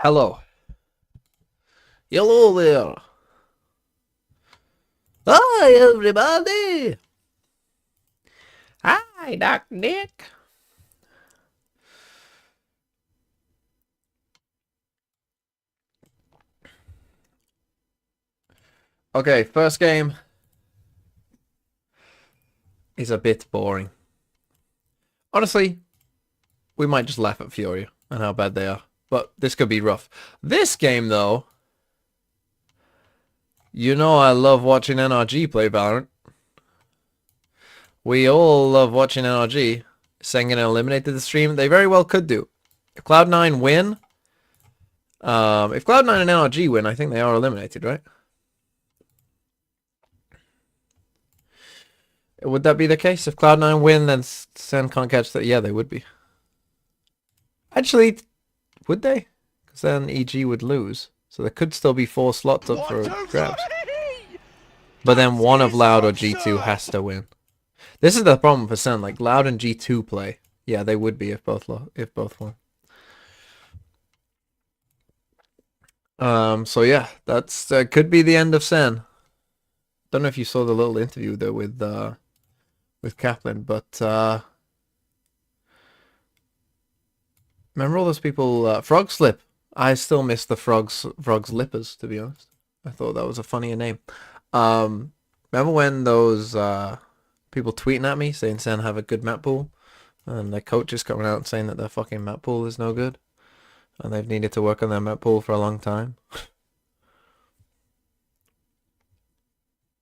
Hello. Hello there. Hi, everybody. Hi, Doc Nick. Okay, first game is a bit boring. Honestly, we might just laugh at Fury and how bad they are. But this could be rough. This game, though, you know I love watching NRG play Valorant. We all love watching NRG. Sengen eliminated the stream. They very well could do. If Cloud9 win, if Cloud9 and NRG win, I think they are eliminated, right? Would that be the case? If Cloud9 win, then Sen can't catch that. Yeah, they would be. Actually, would they? Because then EG would lose. So there could still be 4 slots up for grabs. But then one of Loud or G2 has to win. This is the problem for Sen. Like, Loud and G2 play. Yeah, they would be if both won. So yeah, that's could be the end of Sen. Don't know if you saw the little interview there with Kaplan, but remember all those people? Frog Slip. I still miss the frogs lippers, to be honest. I thought that was a funnier name. Remember when those people tweeting at me saying Sen have a good map pool, and their coach is coming out saying that their fucking map pool is no good, and they've needed to work on their map pool for a long time.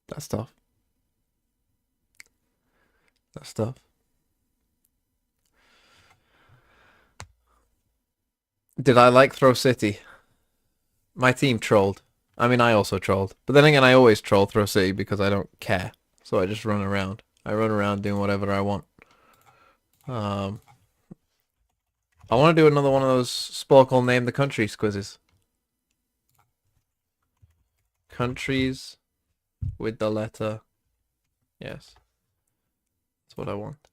That's tough. That's tough. Did I like Throw City? My team trolled. I mean, I also trolled. But then again, I always troll Throw City because I don't care. So I just run around. I run around doing whatever I want. I want to do another one of those Sporkle Name the Countries quizzes. Countries with the letter. Yes. That's what I want.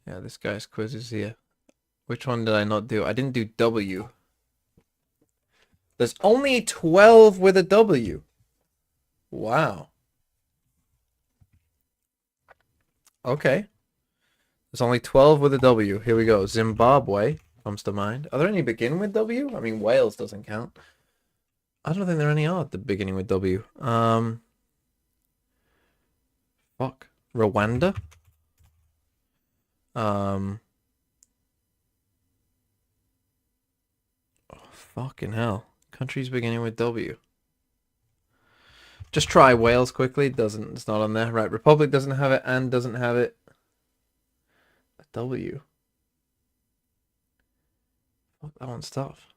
Yeah, this guy's quiz is here. Which one did I not do? I didn't do W. There's only 12 with a W. Wow. Okay. There's only 12 with a W. Here we go. Zimbabwe comes to mind. Are there any begin with W? I mean, Wales doesn't count. I don't think there are any are the beginning with W. Fuck. Rwanda? Oh, fucking hell. Countries beginning with W. Just try Wales quickly. It's not on there. Right, Republic doesn't have it and doesn't have it. A W. Fuck, that one's tough.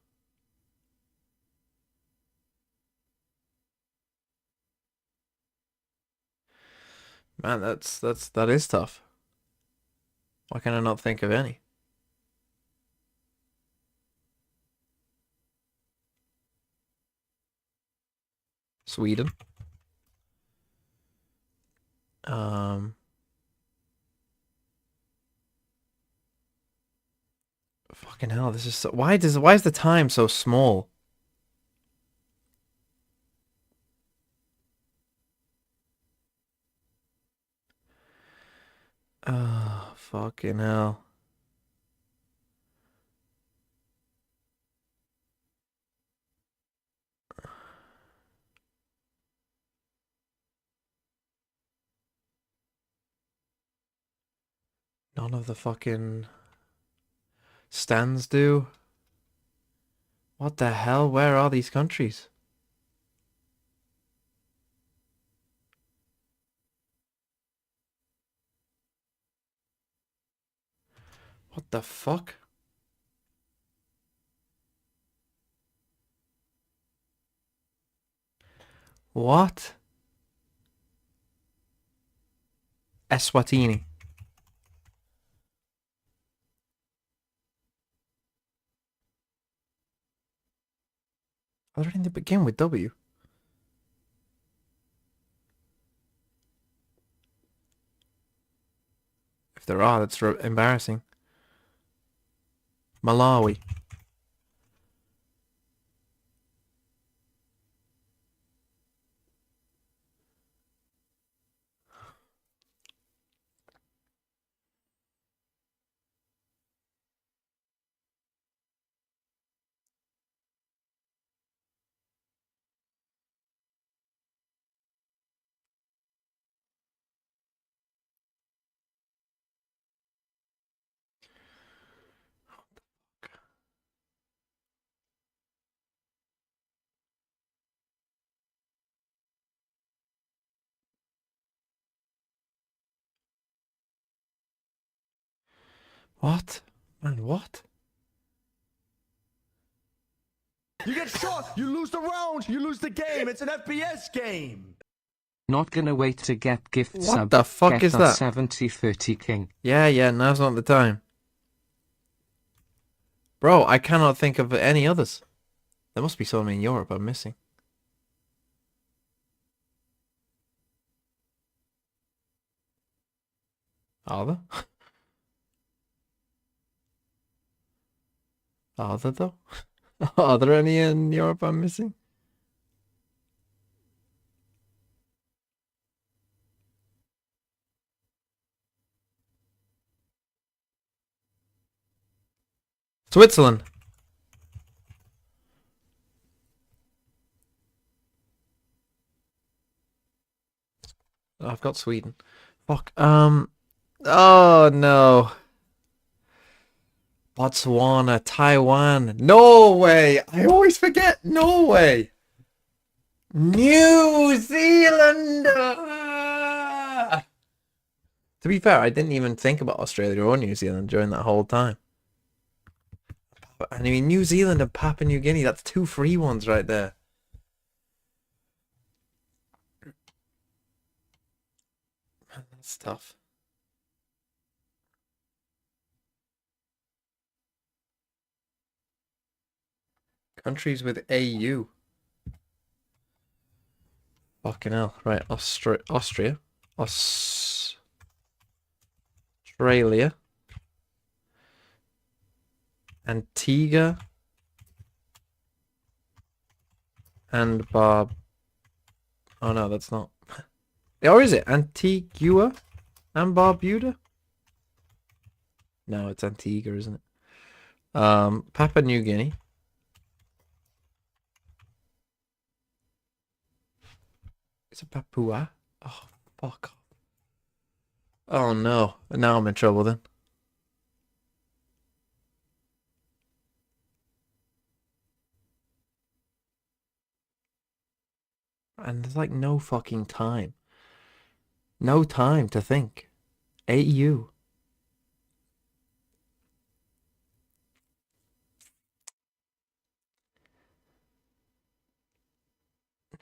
Man, that is tough. Why can I not think of any? Sweden. Fucking hell, this is so, why is the time so small? Oh, fucking hell. None of the fucking stands do. What the hell? Where are these countries? What the fuck? What? Eswatini. Are there any that begin with W? If there are, that's embarrassing. Malawi. What? Man, what? You get shot, you lose the round, you lose the game. It's an FPS game. Not gonna wait to get gift What sub. the fuck Get is that? 70-30 king. Yeah, now's not the time. Bro, I cannot think of any others. There must be some in Europe I'm missing. Are there? Are there though? Are there any in Europe I'm missing? Switzerland. Oh, I've got Sweden. Fuck. Oh no. Botswana, Taiwan, Norway. I always forget Norway. New Zealand. To be fair, I didn't even think about Australia or New Zealand during that whole time. I mean, New Zealand and Papua New Guinea, that's two free ones right there. That's tough. Countries with AU. Fucking hell. Right, Austria. Australia. Antigua. And Barb. Oh no, that's not. Or is it Antigua and Barbuda? No, it's Antigua, isn't it? Papua New Guinea. Is it Papua? Oh, fuck. Oh no. Now I'm in trouble then. And there's like no fucking time. No time to think. AU.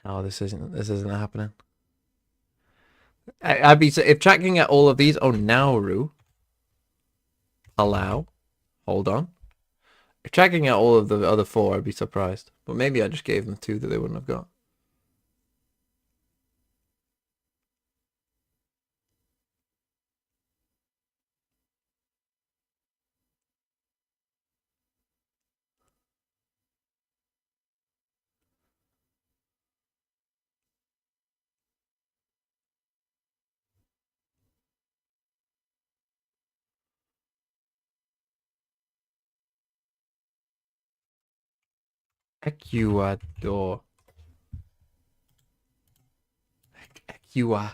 Oh, this isn't happening. I'd be if chat can get all of these. Oh, Nauru. Allow. Hold on. If chat can get all of the other four, I'd be surprised. But maybe I just gave them two that they wouldn't have got. Ecuador. Ecuador.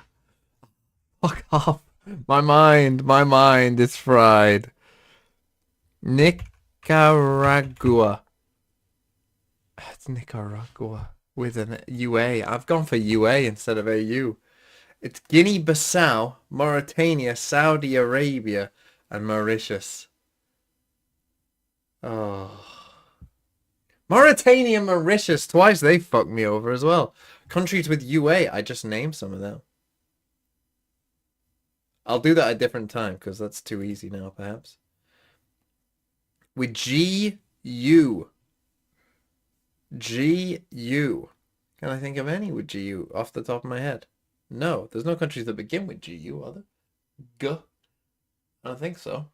Fuck off. My mind is fried. Nicaragua. It's Nicaragua with an UA. I've gone for UA instead of AU. It's Guinea-Bissau, Mauritania, Saudi Arabia, and Mauritius. Oh. Mauritania and Mauritius, twice they fucked me over as well. Countries with UA, I just named some of them. I'll do that at a different time because that's too easy now, perhaps. With GU. GU. Can I think of any with GU off the top of my head? No, there's no countries that begin with GU, are there? G. I don't think so.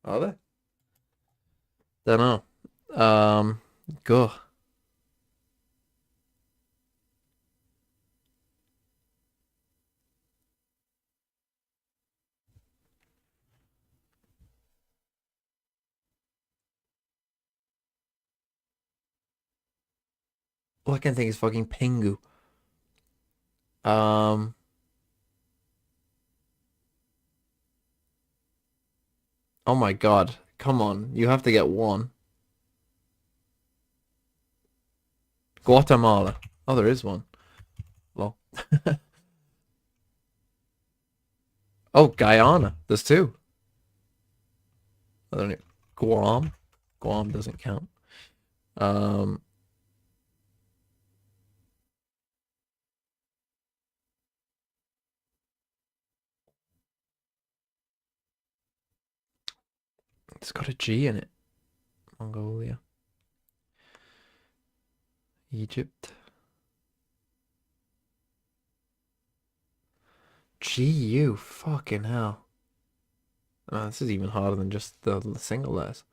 Are there? Don't know. Go. All I can think is fucking Pingu. Um. Oh my god. Come on. You have to get one. Guatemala. Oh, there is one. Well. Oh, Guyana. There's two. I don't know. Guam. Guam doesn't count. Um. It's got a G in it. Mongolia. Egypt. GU. Fucking hell. Oh, this is even harder than just the single letters.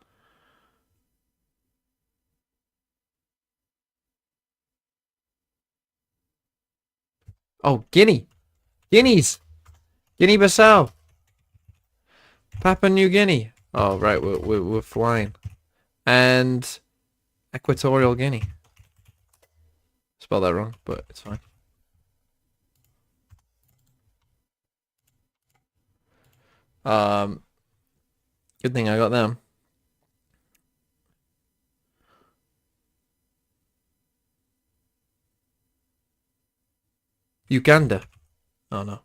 Oh, Guinea. Guineas. Guinea-Bissau. Papua New Guinea. Oh, right. We're flying. And Equatorial Guinea. Spelled that wrong, but it's fine. Good thing I got them. Uganda. Oh no.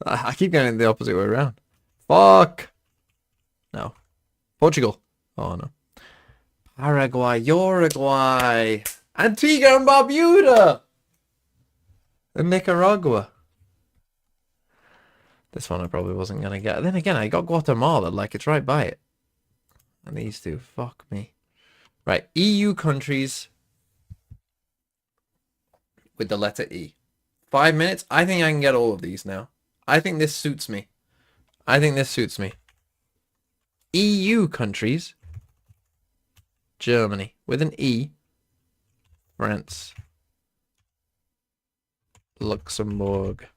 I keep going the opposite way around. Fuck. No. Portugal. Oh no. Paraguay, Uruguay, Antigua and Barbuda, and Nicaragua. This one I probably wasn't gonna get. Then again, I got Guatemala, like it's right by it. And these two, fuck me. Right, EU countries with the letter E. 5 minutes. I think I can get all of these now. I think this suits me. EU countries. Germany with an E. France. Luxembourg.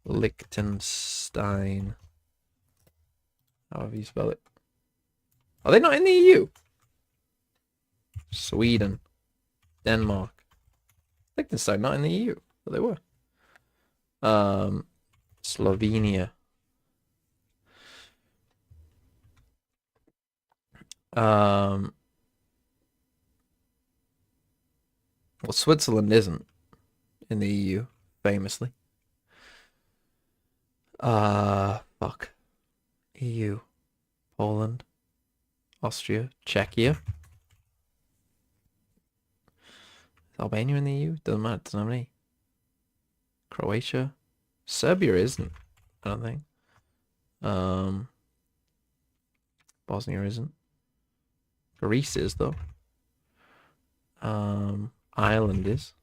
Liechtenstein. However you spell it. Are they not in the EU? Sweden. Denmark. Liechtenstein not in the EU. But they were. Slovenia. Well, Switzerland isn't in the EU, famously. Fuck. EU. Poland. Austria. Czechia. Is Albania in the EU? Doesn't matter, doesn't have any. Croatia. Serbia isn't, I don't think. Bosnia isn't. Greece is, though. Ireland is.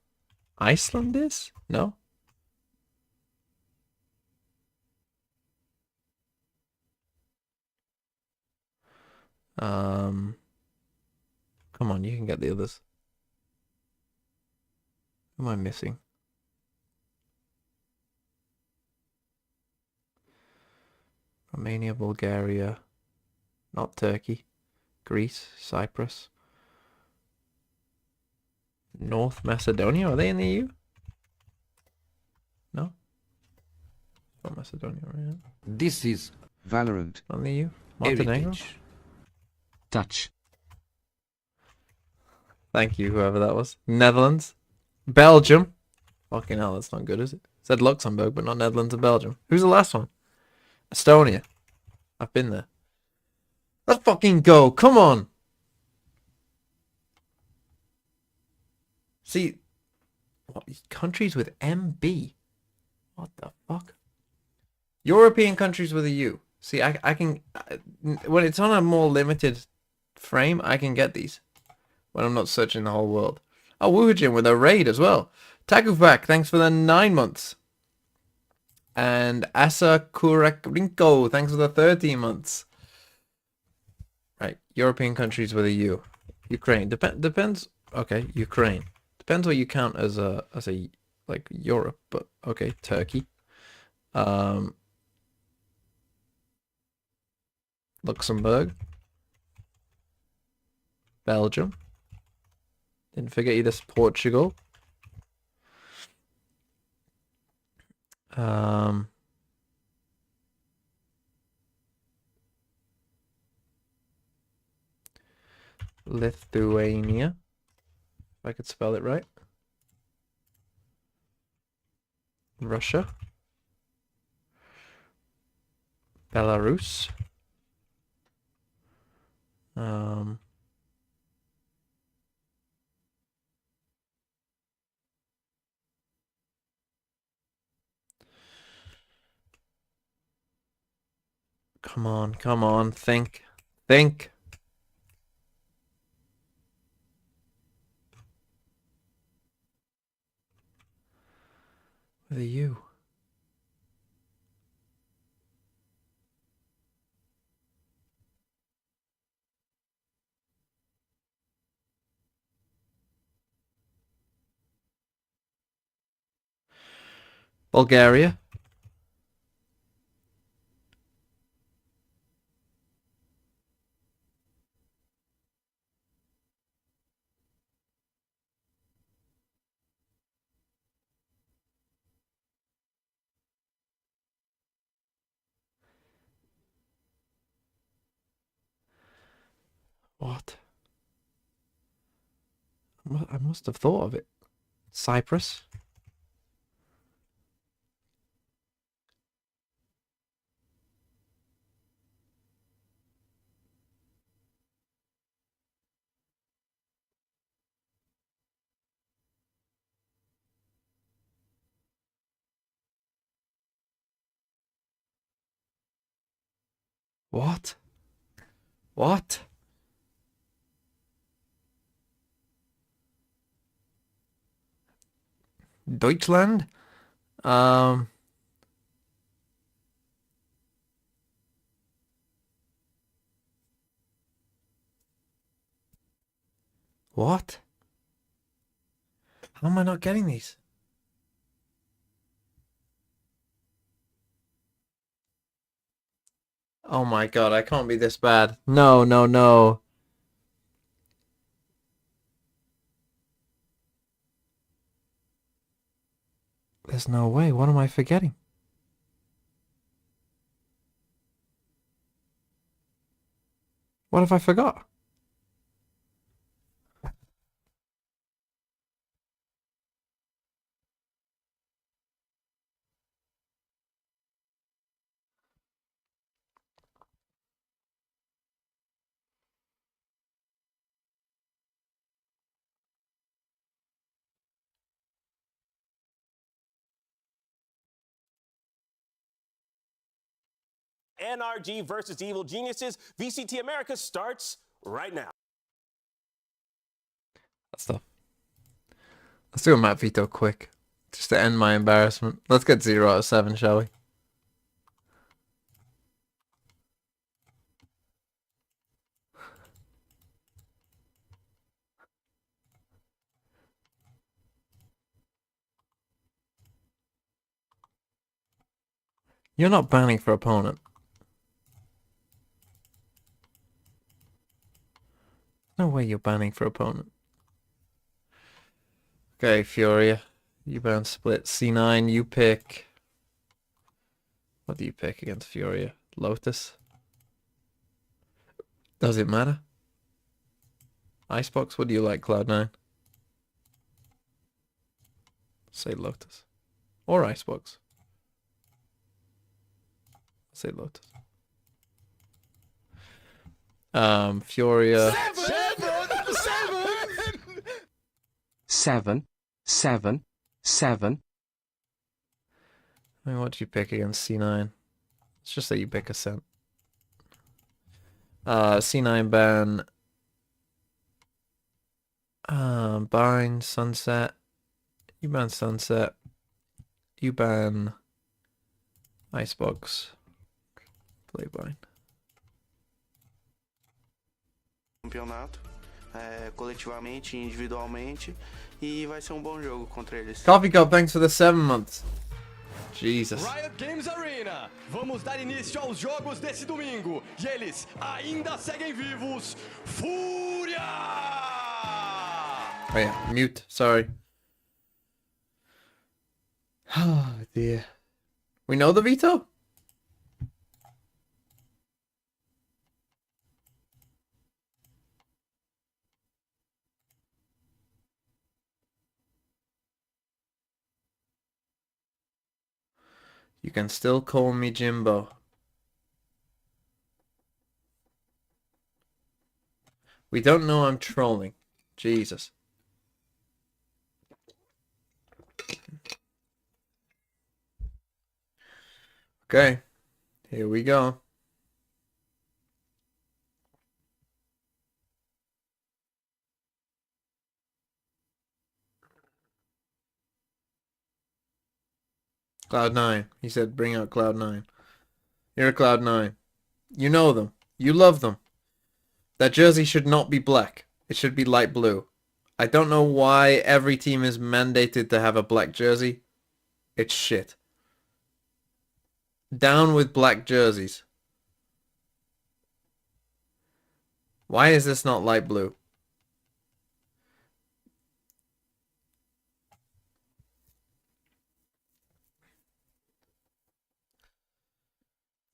Iceland is? No? Come on, you can get the others. Who am I missing? Romania, Bulgaria, not Turkey, Greece, Cyprus, North Macedonia. Are they in the EU? No? Not Macedonia, right? This is Valorant. Not in the EU? Montenegro? Heritage. Dutch. Thank you, whoever that was. Netherlands. Belgium. Fucking hell, that's not good, is it? Said Luxembourg, but not Netherlands and Belgium. Who's the last one? Estonia. I've been there. Let's fucking go. Come on. See, what, countries with MB. What the fuck? European countries with a U. See, I can, when it's on a more limited frame, I can get these. When I'm not searching the whole world. Oh, Wuhajin with a raid as well. Tagufak, thanks for the 9 months. And Asa Kurekrinko, thanks for the 13 months. Right. European countries with a U. Ukraine. Depends. Okay, Ukraine. Depends what you count as a like Europe, but okay, Turkey. Um, Luxembourg, Belgium. Didn't forget you. This Portugal. Um, Lithuania, if I could spell it right. Russia. Belarus. Um, come on, think. Think. With a U. Bulgaria. What? I must have thought of it. Cyprus. What? What? Deutschland? Um, what? How am I not getting these? Oh my god, I can't be this bad. No, no, no. There's no way. What am I forgetting? What have I forgot? NRG versus Evil Geniuses. VCT America starts right now. That's tough. Let's do a map veto quick. Just to end my embarrassment. Let's get 0 out of 7, shall we? You're not banning for opponent. No way you're banning for opponent. Okay, Furia. You ban split. C9, you pick. What do you pick against Furia? Lotus? Does it matter? Icebox, what do you like, Cloud9? Say Lotus. Or Icebox. Say Lotus. Furia. Seven. Seven. Seven. I mean, what do you pick against C9? Let's just say you pick a cent. C9 ban. Bind, Sunset. You ban Sunset. You ban Icebox. Play bind. campeonato, coletivamente e individualmente, e vai ser bom jogo contra eles. Coffee Cup, thanks for the 7 months. Jesus. Riot Games Arena. Vamos dar início aos jogos desse domingo. E eles ainda seguem vivos. Fúria! Oh yeah, mute, sorry. Oh dear. We know the veto? You can still call me Jimbo. We don't know I'm trolling. Jesus. Okay. Here we go. Cloud9. He said bring out Cloud9. You're a Cloud9. You know them. You love them. That jersey should not be black. It should be light blue. I don't know why every team is mandated to have a black jersey. It's shit. Down with black jerseys. Why is this not light blue?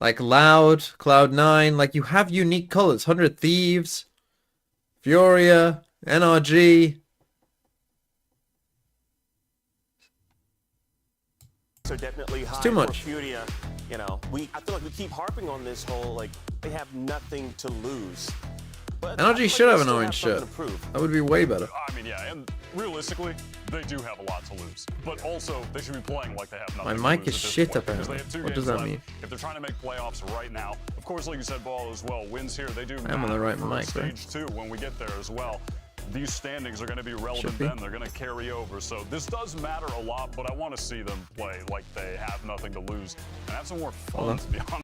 Like Loud, Cloud9, like you have unique colors. 100 Thieves, Furia, NRG. Are definitely high too much. for Furia. You know, I feel like we keep harping on this whole, like, they have nothing to lose. But I feel NRG like should they have an still orange something shirt. to prove. That would be way better. I mean, yeah, and realistically, they do have a lot to lose. But also, they should be playing like they have nothing My to mic lose is at this shit point, because apparently. they have 2 What games does that left. mean? If they're trying to make playoffs right now, of course, like you said, Ball as well, wins here, they do I'm on the matter right for mic, stage right? 2 when we get there as well. These standings are going to be relevant be. then. They're going to carry over. So this does matter a lot, but I want to see them play like they have nothing to lose and have some more fun, to be honest.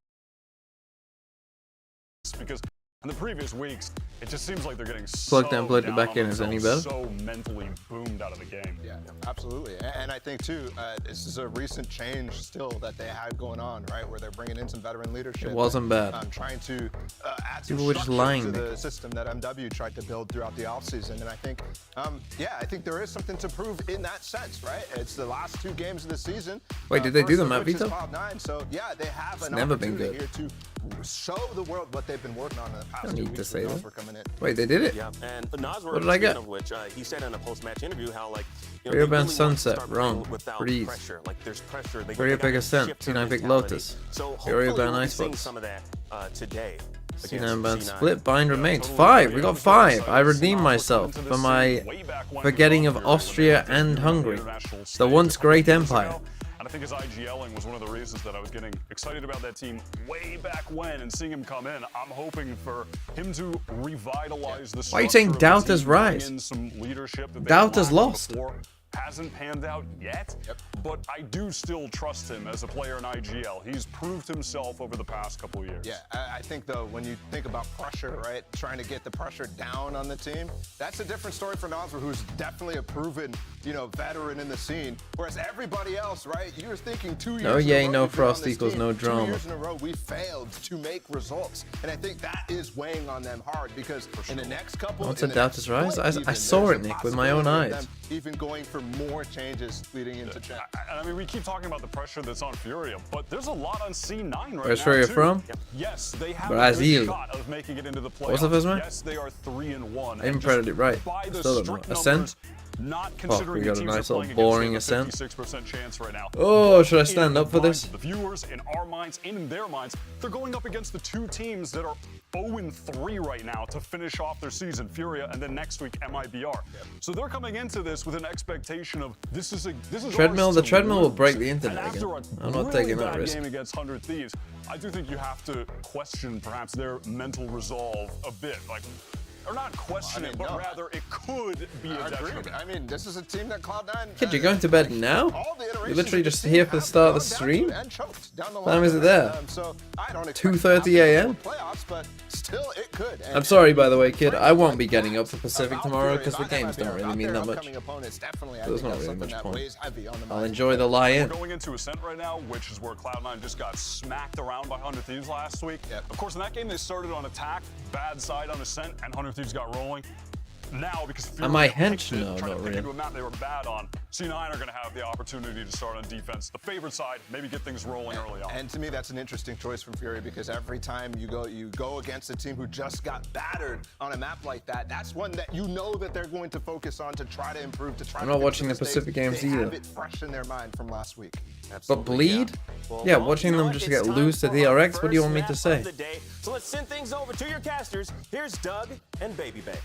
Because in the previous weeks, it just seems like they're getting Plugged so and plugged it down back on in. Is any themselves, better? so mentally boomed out of the game. Yeah, absolutely. And I think, too, this is a recent change still that they had going on, right, where they're bringing in some veteran leadership. It wasn't bad. Trying to add some People were just structure lying to me. the system that MW tried to build throughout the offseason. And I think, yeah, I think there is something to prove in that sense, right? It's the last 2 games of the season. Wait, did they do first the of map which is veto? Cloud9, so, yeah, they have an never been opportunity good. here to show the world what they've been working on in the past Don't 2 need to weeks. say with that. Nova coming in. Wait, they did it? Yeah, and Nasr, What did I get? Of which, he said in a post-match interview how, like, you Rio they Band really want to Sunset, start wrong. playing without Breeze. pressure. Like, there's pressure. They Rio gotta Big Ascent, shift their C9 Big mentality. Lotus. So Rio hopefully Band we'll be Icebox. seeing some of that today. C9 against band C9. split, bind remains. Totally 5, agree. we got I was 5. excited I to see redeemed Nasr myself come into for this my season way back when forgetting we of were on Austria the and Hungary, international the stage once a couple great years empire. ago. And I think his IGLing was one of the reasons that I was getting excited about that team way back when, and seeing him come in, I'm hoping for him to revitalize the structure. Why are you saying of the Doubters team, bring rise? in some leadership that Doubters lacked lost. before. Hasn't panned out yet, but I do still trust him as a player in IGL. He's proved himself over the past couple of years. Yeah, I think, though, when you think about pressure, right, trying to get the pressure down on the team, that's a different story for Nasr, who's definitely a proven, veteran in the scene. Whereas everybody else, right, you were thinking 2 years No in a yay, row no you've been on frost this equals team. no 2 drama. years in a row, we failed to make results. And I think that is weighing on them hard because in the next couple... What's in a the next Doubters Rise? split I even, saw there's it, a Nick, with my own possibility of eyes. them even going for more changes leading into champ. I mean, we keep talking about the pressure that's on Furia, but there's a lot on C9 right Where's now, Furia too. from? Yes, they have Brazil. a good shot of making it into the playoffs. What's the first one? Yes, they are 3-1. I even printed it right. By the Still don't know. strict Ascent? numbers, not considering we got the a teams nice they're little playing boring against, they have ascent. a 56% chance right now. Oh, should I In stand up for minds this? of the viewers, in our minds, and in their minds, they're going up against the 2 teams that are 0-3 right now to finish off their season, Furia, and then next week MIBR. So they're coming into this with an expectation of this is Treadmill, ours the to treadmill will lose. break the And internet after again. a I'm not really taking that bad risk. game against 100 Thieves, I do think you have to question perhaps their mental resolve a bit. Like, or not question I mean, it, but no, rather it could be a detriment. I mean, this is a team that Cloud9. Kid, you're going to bed now? All the You're iterations literally of the just team here for the have start of the gone down stream? to and choked down the What time line. is it there? So I don't expect 2:30 a.m.? playoffs, but still it could. I'm sorry, by the way, kid. I won't be getting up for Pacific tomorrow because the games don't really mean that much. There's not really much point. I'll enjoy the lie-in. We're going into Ascent right now, which is where Cloud9 just got smacked around by 100 Thieves last week. Yep. Of course, in that game, they started on attack, bad side on Ascent, and 100 Thieves got rolling. Now, because Fury Am I picked hench? it, No, trying not to pick really. into a map they were bad on, C9 are going to have the opportunity to start on defense. The favorite side, maybe get things rolling early on. And to me, that's an interesting choice from Fury because every time you go against a team who just got battered on a map like that, that's one that you know that they're going to focus on to try to improve. I'm not watching the Pacific games they either. Have it fresh in their mind from last week. But bleed? Yeah, watching them just get loose to DRX, what do you want me to say? So let's send things over to your casters. Here's Doug and Baby Bay.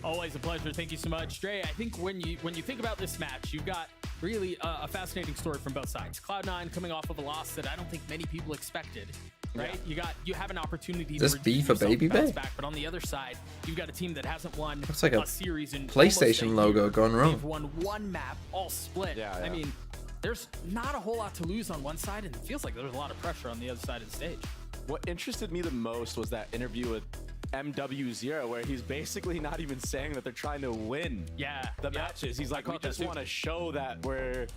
Always a pleasure. Thank you so much, Dre. I think when you think about this match, you've got really a fascinating story from both sides. Cloud9 coming off of a loss that I don't think many people expected. Right? Yeah. You have an opportunity Is this to B for Baby Bay? back, but on the other side, you've got a team that hasn't won Looks like a series in PlayStation almost a logo year. gone wrong. They've won one map, all split. Yeah, I yeah. mean, there's not a whole lot to lose on one side, and it feels like there's a lot of pressure on the other side of the stage. What interested me the most was that interview with MW0, where he's basically not even saying that they're trying to win the matches. He's like, we just want to show that we're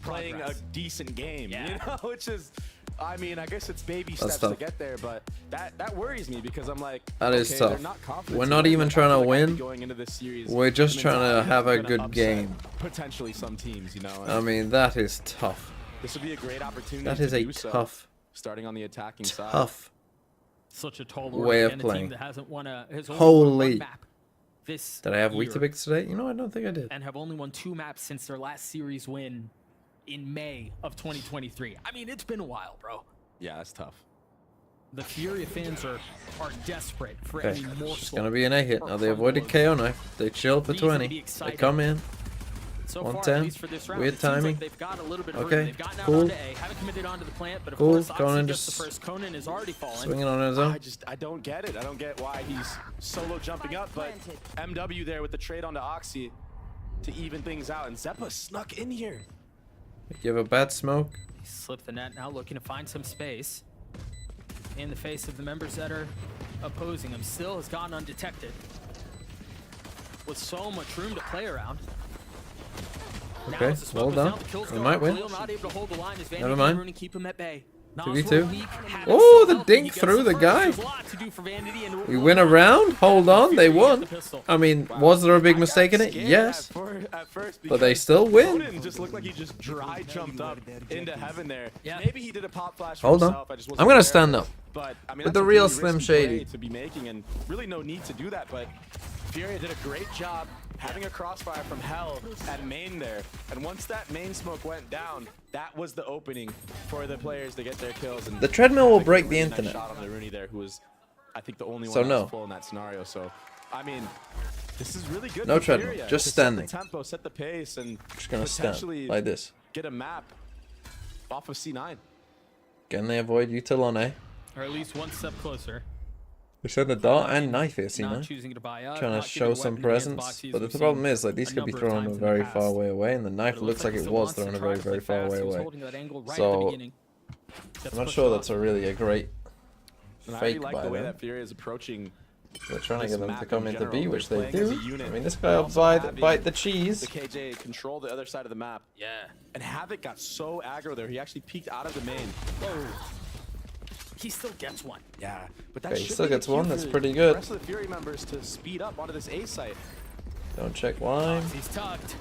playing a decent game, you know, which is, I mean, I guess it's baby steps to tough. get there, but that worries me because I'm like, That is okay, they're tough. not confident We're to not win, even but I trying feel to like I'd be win. going into this series We're just with the trying to mentality have that a we're good gonna upset game. Potentially some teams, you know. I mean, that is tough. This would be a great opportunity. That is to a do so, tough, starting on the attacking side. tough Such a tall way of and a playing. team that hasn't won has only won Holy. one map this Did I have year, Weetabix today? You know, I don't think I did. and have only won 2 maps since their last series win in May of 2023. I mean, it's been a while, bro. Yeah, that's tough. The Fury fans are desperate for Okay, any more. it's gonna be an A hit. Now they avoided KO knife. They chilled for 20. They come in. So 110. far, at least for this round, Weird it seems timing. like they've got a little bit of Okay, room. They've gotten out cool. onto A, haven't committed onto the plant, but of Cool, course, Conan Oxy gets just the first. Conan is already fallen. Swinging on his own. I don't get it. I don't get why he's solo jumping up, but MW there with the trade onto Oxy to even things out, and Zeppa snuck in here. Give a bad smoke. He slipped the net now, looking to find some space in the face of the members that are opposing him. Still has gone undetected with so much room to play around. Okay, Now as the smoke well goes done. down, the kills We go might out. win. Khalil not able to hold the line as Vandy Never mind. and Rooney keep him at bay. 2v2. Nas had Oh, the himself, dink he gets through the first. guy. There's a lot to do for Vanity, and We win a round? Hold on, they won. the pistol. I mean, was there a big I got mistake in it? scared Yes. at first But they because still win. Conan just looked like he just dry jumped up into heaven there. Yeah. Maybe he did a pop flash for Hold on. himself. I just wasn't I'm gonna aware stand of up. it. But I mean, With that's the a real really Slim risky Shady. play to be making, and really no need to do that. But Fury did a great job having a crossfire from hell at main there. And once that main smoke went down, that was the opening for the players to get their kills. And The treadmill will I think break a the really nice internet. shot on the Rooney there, who was, I think, the only So one that no. was full in that scenario. So, I mean, this is really good. No for treadmill, Fury just to standing. Set the tempo, set the pace, and Just gonna stand potentially like this. get a map off of C9. Can they avoid Utilone? Or at least one step closer. They send the dart and knife here, you Not know? choosing to buy up, Trying to not show giving a some weapon to hands presence. boxes But we've the problem seen is, like, these a could be number of thrown times in a the very past. far way away, and the knife But it looks like he it still was wants to thrown a try very, to very play far fast. way He was away. holding that angle right at the So, beginning. Gets I'm not pushed sure off. that's a really a great And I really fake like by the way them. that Fury is approaching They're trying to this get them map to come in into B, general. which They're they playing as do. a unit. I mean, this They're guy will also bite having the cheese. the KJ control the other side of the map. Yeah. And Havoc got so aggro there, he actually peeked out of the main. Whoa. He still gets one. Yeah, but that Okay, he should still be the gets cue one, for that's pretty good. The rest of the Fury members to speed up onto this A site. Don't check line. He's tucked.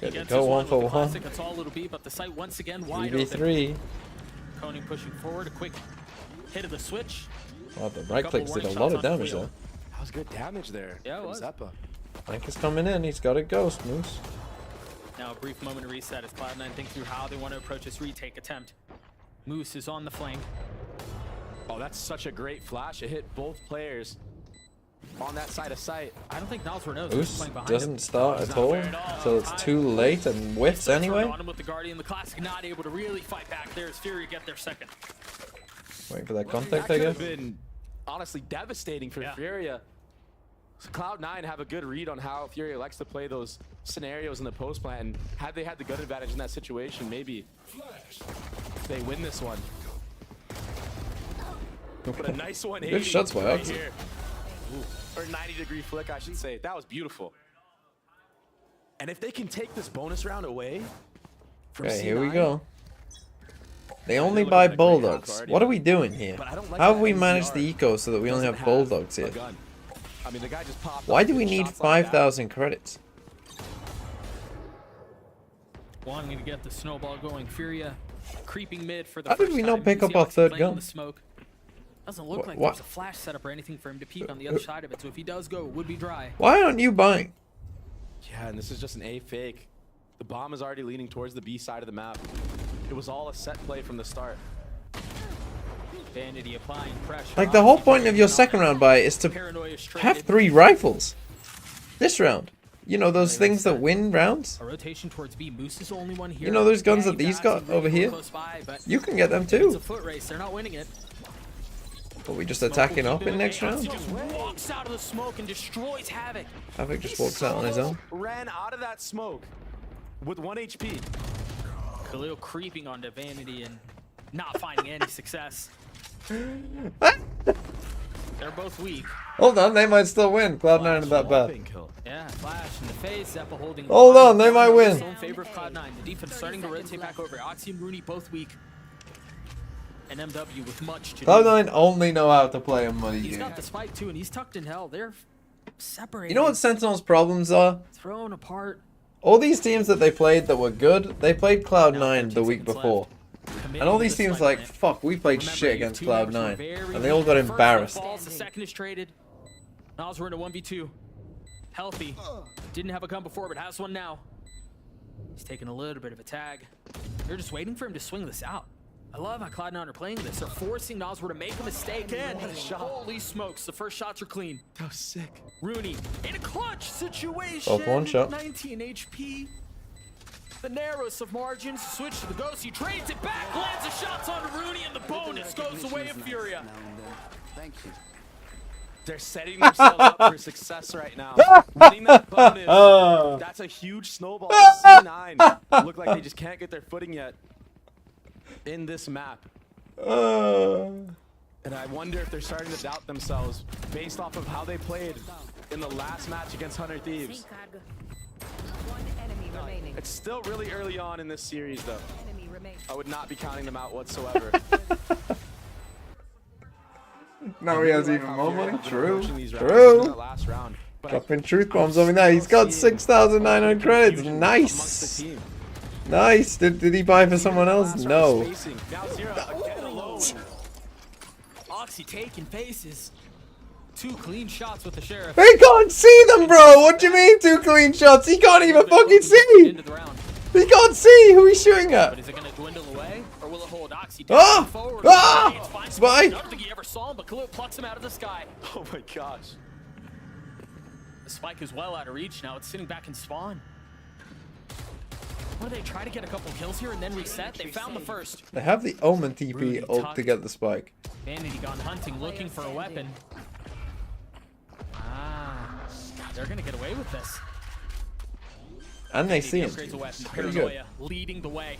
Good to Gets go his 1 for with the 1. classic. It's all it'll be, but the site once again wide open. 3v3. Koning pushing forward, a quick hit of the switch. Wow, the right Couple clicks did a warning lot shots of on damage Wheel. there. That was good damage there Yeah, it from was. Zeppa. Frank is coming in. He's got a ghost, Moose. Now a brief moment of reset as Cloud9 think through how they want to approach this retake attempt. Moose is on the flank. Oh, that's such a great flash. It hit both players. on that side of sight. I don't think Nalsor knows who's Boost playing behind doesn't him. start He's at not all aware at all. until it's too late and whiffs Still turned anyway. on him with the Guardian. The Classic not able to really fight back there as Fury get their second. Waiting for that That contact, could I have guess. been honestly devastating for Furia. So Cloud9 have a good read on how Furia likes to play those scenarios in the post plant. And had they had the gun advantage in that situation, maybe they win this one. But a nice 180 Good shots by right Oxy. here. Or 90-degree flick, I should say. That was beautiful. And if they can take this bonus round away from Okay, C9, here we go. They only looking buy at a great bulldogs. half already. What are we doing here? But I don't like How have that we NCR managed the eco so that we only doesn't have bulldogs a here? gun. I mean, the guy just popped Why up do we good need shots like that. 5,000 credits? Wanting to get the snowball going. Furia creeping mid for the How did first we not time. pick You up see our Oxy third playing on gun? the smoke. Doesn't look like what? there's a flash setup or anything for him to peek on the other side of it. So if he does go, it would be dry. Why aren't you buying? Yeah, and this is just an A fake. The bomb is already leaning towards the B side of the map. It was all a set play from the start. Vanity applying pressure. Like, the whole Oxy point of your taking second on round buy is to Paranoia straight have in. 3 rifles. This round. You know, those things that win rounds? A rotation towards B. Moose is the only one here. You know those guns Yeah, that these you've got Oxy over really here? close by, but You can get them it's too. a foot race. They're not winning it. But we just Smoke attacking will up keep in it next away. Oxy round? just walks out of the smoke and destroys Havoc. Havoc just walks out on his own. Ran out of that smoke with 1 HP. Khalil creeping onto Vanity and not finding any success. They're both weak. Hold on, they might still win. Cloud9 aren't that bad. Whopping kill. Yeah, flash in the face. Zeppa holding. Hold line. on, they might win. Still in favor of Cloud9. The defense starting to rotate back over. Oxy and Rooney both weak. And MW with much to do. Cloud9 only know how to play a money He's game. got the spike too, and he's tucked in hell. They're separated. You know what Sentinel's problems are? Thrown apart. All these teams that they played that were good, they played Now Cloud9 the 13 week seconds before. left. Committing And all to these the teams spike like, plant. fuck, we played Remember, shit you against two members were Cloud9. very And they all weak. got The first one embarrassed. falls, the second is traded. Niles were in a 1v2. Healthy. Didn't have a gun before, but has one now. He's taking a little bit of a tag. They're just waiting for him to swing this out. I love how Cloud9 are playing this. They're forcing Noswar to make a mistake. And holy smokes, the first shots are clean. That was sick. Rooney in a clutch situation. Both one shot. 19 HP. The narrowest of margins. Switch to the ghost. He trades it back. Lands the shots on Rooney, and the bonus goes away of Furia. Thank you. They're setting themselves up for success right now. Winning that bonus, that's a huge snowball. C9 look like they just can't get their footing yet in this map. And I wonder if they're starting to doubt themselves based off of how they played in the last match against Hunter Thieves. One enemy remaining. It's still really early on in this series, though. Enemy remaining. I would not be counting them out whatsoever. Now he has even more money. True. True. True. Last round. But Dropping truth bombs on me now. He's got 6,900 credits. Nice. Nice. Did he buy for someone else? No. Now Zero again alone. Oxy taking faces. 2 clean shots with the sheriff. He can't see them, bro. What do you mean 2 clean shots? He can't even fucking see. Into the round. He can't see who he's shooting But at. is it going to dwindle away, or will it hold Oxy Ah! down forward? Ah! It's fine. Spy! I don't think he ever saw him, but Khalil plucks him out of the sky. Oh my gosh. The spike is well out of reach now. It's sitting back in spawn. What do they try to get a couple kills here and then reset? They found the first. They have the Omen Rudy TP ult to tucked. get the spike. Vanity gone hunting, looking for a weapon. Ah, they're gonna get away with this. And they see him. Upgrades a weapon. Pretty good. Paranoia leading the way.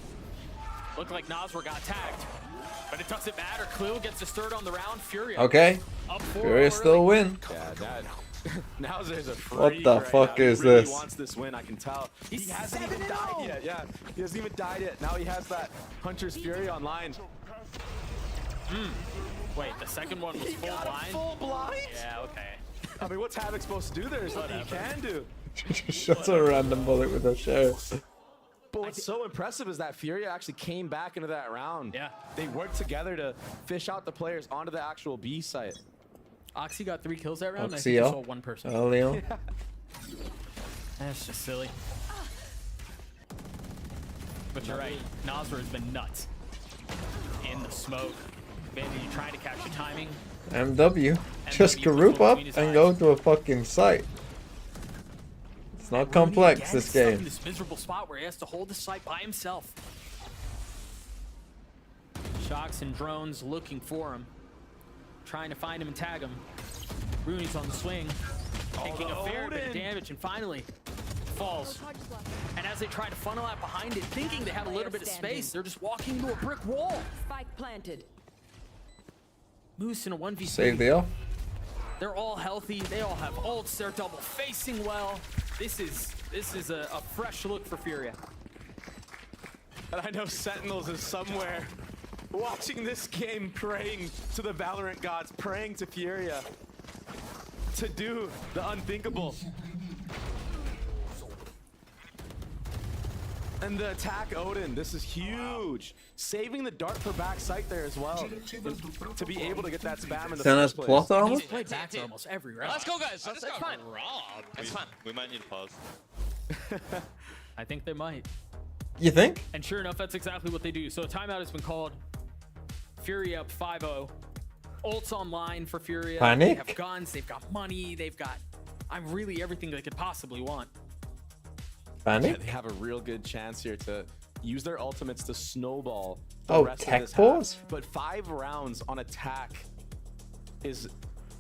Looked like Noswar got tagged, but it doesn't matter. Khalil gets his third on the round. Furia Okay. up 4-0 Furia still early. win. Yeah, that. Now there's a freak What the right fuck now. is he really this? wants this win, I can tell. He hasn't even died yet. Yeah, he hasn't even died yet. Now he has that Hunter's Fury online. Wait, the second one was full blind? Full blind? Yeah, okay. I mean, what's Havoc supposed to do there? There's nothing he can do. Just shots a random bullet with a sheriff. But what's so impressive is that Furia actually came back into that round. Yeah. They worked together to fish out the players onto the actual B site. Oxy got 3 kills that round. I think Oxy he up. saw 1 person. Leon. That's just silly. But you're right. Noswar has been nuts. In the smoke. Vanity trying to catch the timing. MW. Just group up and go to a fucking site. It's not complex, this Stuck in game. this miserable spot where he has to hold the site by himself. Shocks and drones looking for him, trying to find him and tag him. Rooney's on the swing, taking a fair bit of damage, and finally falls. And as they try to funnel out behind it, thinking they have a little bit of space, they're just walking into a brick wall. Spike planted. Moose in a 1v3. Save the off. They're all healthy. They all have ults. They're double facing well. This is a fresh look for Furia. And I know Sentinels is somewhere watching this game, praying to the Valorant gods, praying to Furia to do the unthinkable. And the attack Odin, this is huge. Saving the dart for back sight there as well. To be able to get that spam in the Senna's first place. plot armor? He's played back to almost every round. Let's go, guys. That's fine. That's fine. We might need to pause. I think they might. You think? And sure enough, that's exactly what they do. So a timeout has been called. Fury up 5-0. Ults online for Furia. Panic? They have guns, they've got money, they've got really everything they could possibly want. Yeah, Panic? they have a real good chance here to use their ultimates to snowball the Oh, rest of tech this pause? half. But 5 rounds on attack is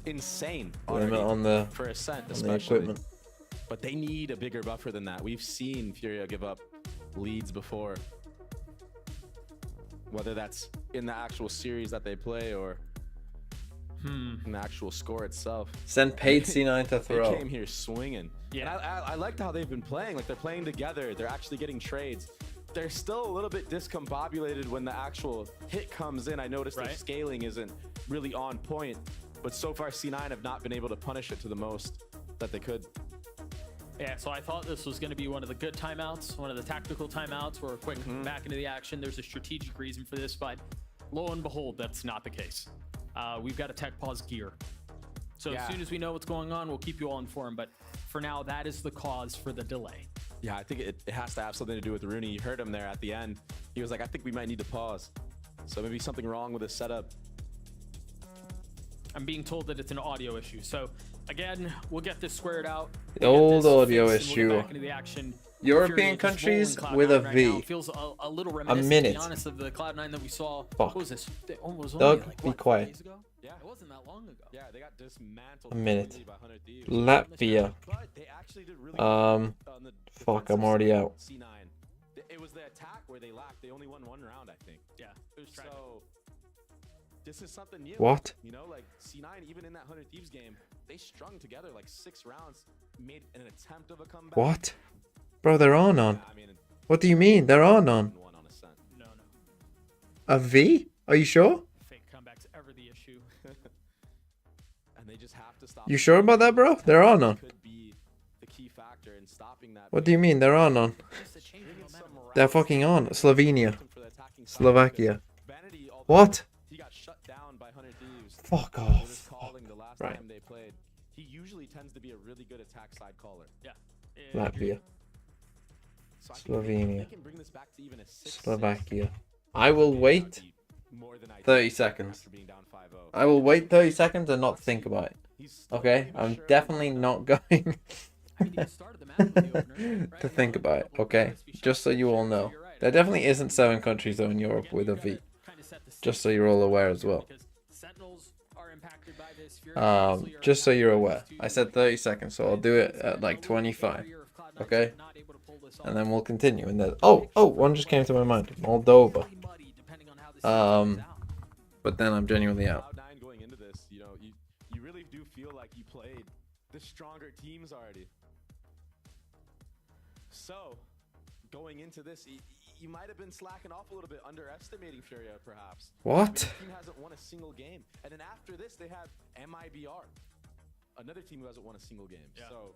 insane Limit already on the for Ascent, on the especially. equipment. But they need a bigger buffer than that. We've seen Furia give up leads before. Whether that's in the actual series that they play or in the actual score itself. Send paid C9 to They throw. came here swinging. Yeah. And I liked how they've been playing. Like, they're playing together. They're actually getting trades. They're still a little bit discombobulated when the actual hit comes in. I noticed their scaling isn't really on point. But so far, C9 have not been able to punish it to the most that they could. Yeah, so I thought this was going to be one of the good timeouts, one of the tactical timeouts where we're quick back into the action. There's a strategic reason for this, but lo and behold, that's not the case. We've got a tech pause gear. So as soon as we know what's going on, we'll keep you all informed. But for now, that is the cause for the delay. Yeah, I think it has to have something to do with Rooney. You heard him there at the end. He was like, I think we might need to pause. So maybe something wrong with his setup. I'm being told that it's an audio issue. So again, we'll get this squared out. The old audio fixed, and we'll issue. get back into the action. European Fury just countries rolling with a Cloud9 right V. now. It feels a little reminiscent, minute. to be honest, of the Cloud9 that we saw. Fuck. What was this? It was only Doug, like, be what, 4 quiet. days ago? Yeah, it wasn't that long ago. Yeah, they got dismantled. A minute. completely by 100 Thieves. Latvia. But they actually did really well on the Fuck, I'm defensive already side, out. C9. It was the attack where they lacked. They only won 1 round, I think. Yeah, it was tragic. So this is something new. What? You know, like C9, even in that 100 Thieves game, they strung together like 6 rounds, made an attempt of a comeback. What? Bro, they're on. Yeah, I mean, What do you mean? They're on. one on Ascent. No. A V? Are you sure? Fake comebacks ever the issue. And they just have to stop. You sure about that, bro? They're on. Could be the key factor in stopping that. What do you mean? They're on. Just a change of momentum. They're fucking on. Slovenia. For the attacking side, Slovakia. because Vanity, although What? He got shut down by 100 Thieves. Fuck With off. his calling the last Right. time they played. He usually tends to be a really good attack side caller. Yeah. Latvia. So I think Slovenia. they can bring this back to even a 6-6. Slovakia. I will wait More than I 30 did seconds. after being down 5-0. I will wait 30 seconds and not think about it. He's still Okay? not even I'm sure definitely not going I mean, he started the match with the opener, right? to think about it. Okay? Just so you all know. There definitely isn't 7 countries though in Europe with a V. Just so you're all aware as well. Just so you're aware. I said 30 seconds, so I'll do it at like 25. Okay? And then we'll continue. And then one just came to my mind. Moldova. But then I'm genuinely out. Cloud9 going into this, you know, you really do feel like you played the stronger teams already. So, going into this, you might have been slacking off a little bit, underestimating Furia, perhaps. What? I mean, the team hasn't won a single game. And then after this, they have MIBR, another team who hasn't won a single game. Yeah. So,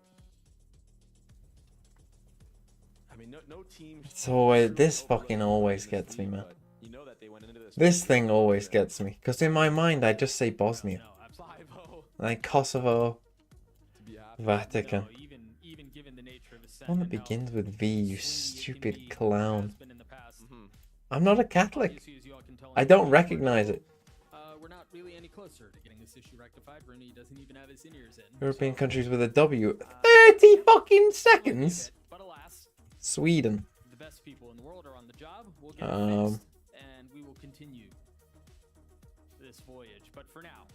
I mean, no team. It's always, this truly fucking overlooked always this gets me, league, man. but you know that they went into this. This thing always gets me. Because in my mind, I just say Bosnia. 5-0 Like Kosovo, to be happy. Vatican. Even given the nature of Ascent One that and how begins with V, you swingy it can stupid be, clown. has been in the past. I'm not a Catholic. Obviously, as you all can tell, I don't recognize it. we're not really any closer to getting this issue rectified. Rooney doesn't even have his in-ears in. European countries with a W. 30 fucking seconds. But alas, Sweden. the best people in the world are on the job. We'll get it fixed, and we will continue this voyage. But for now,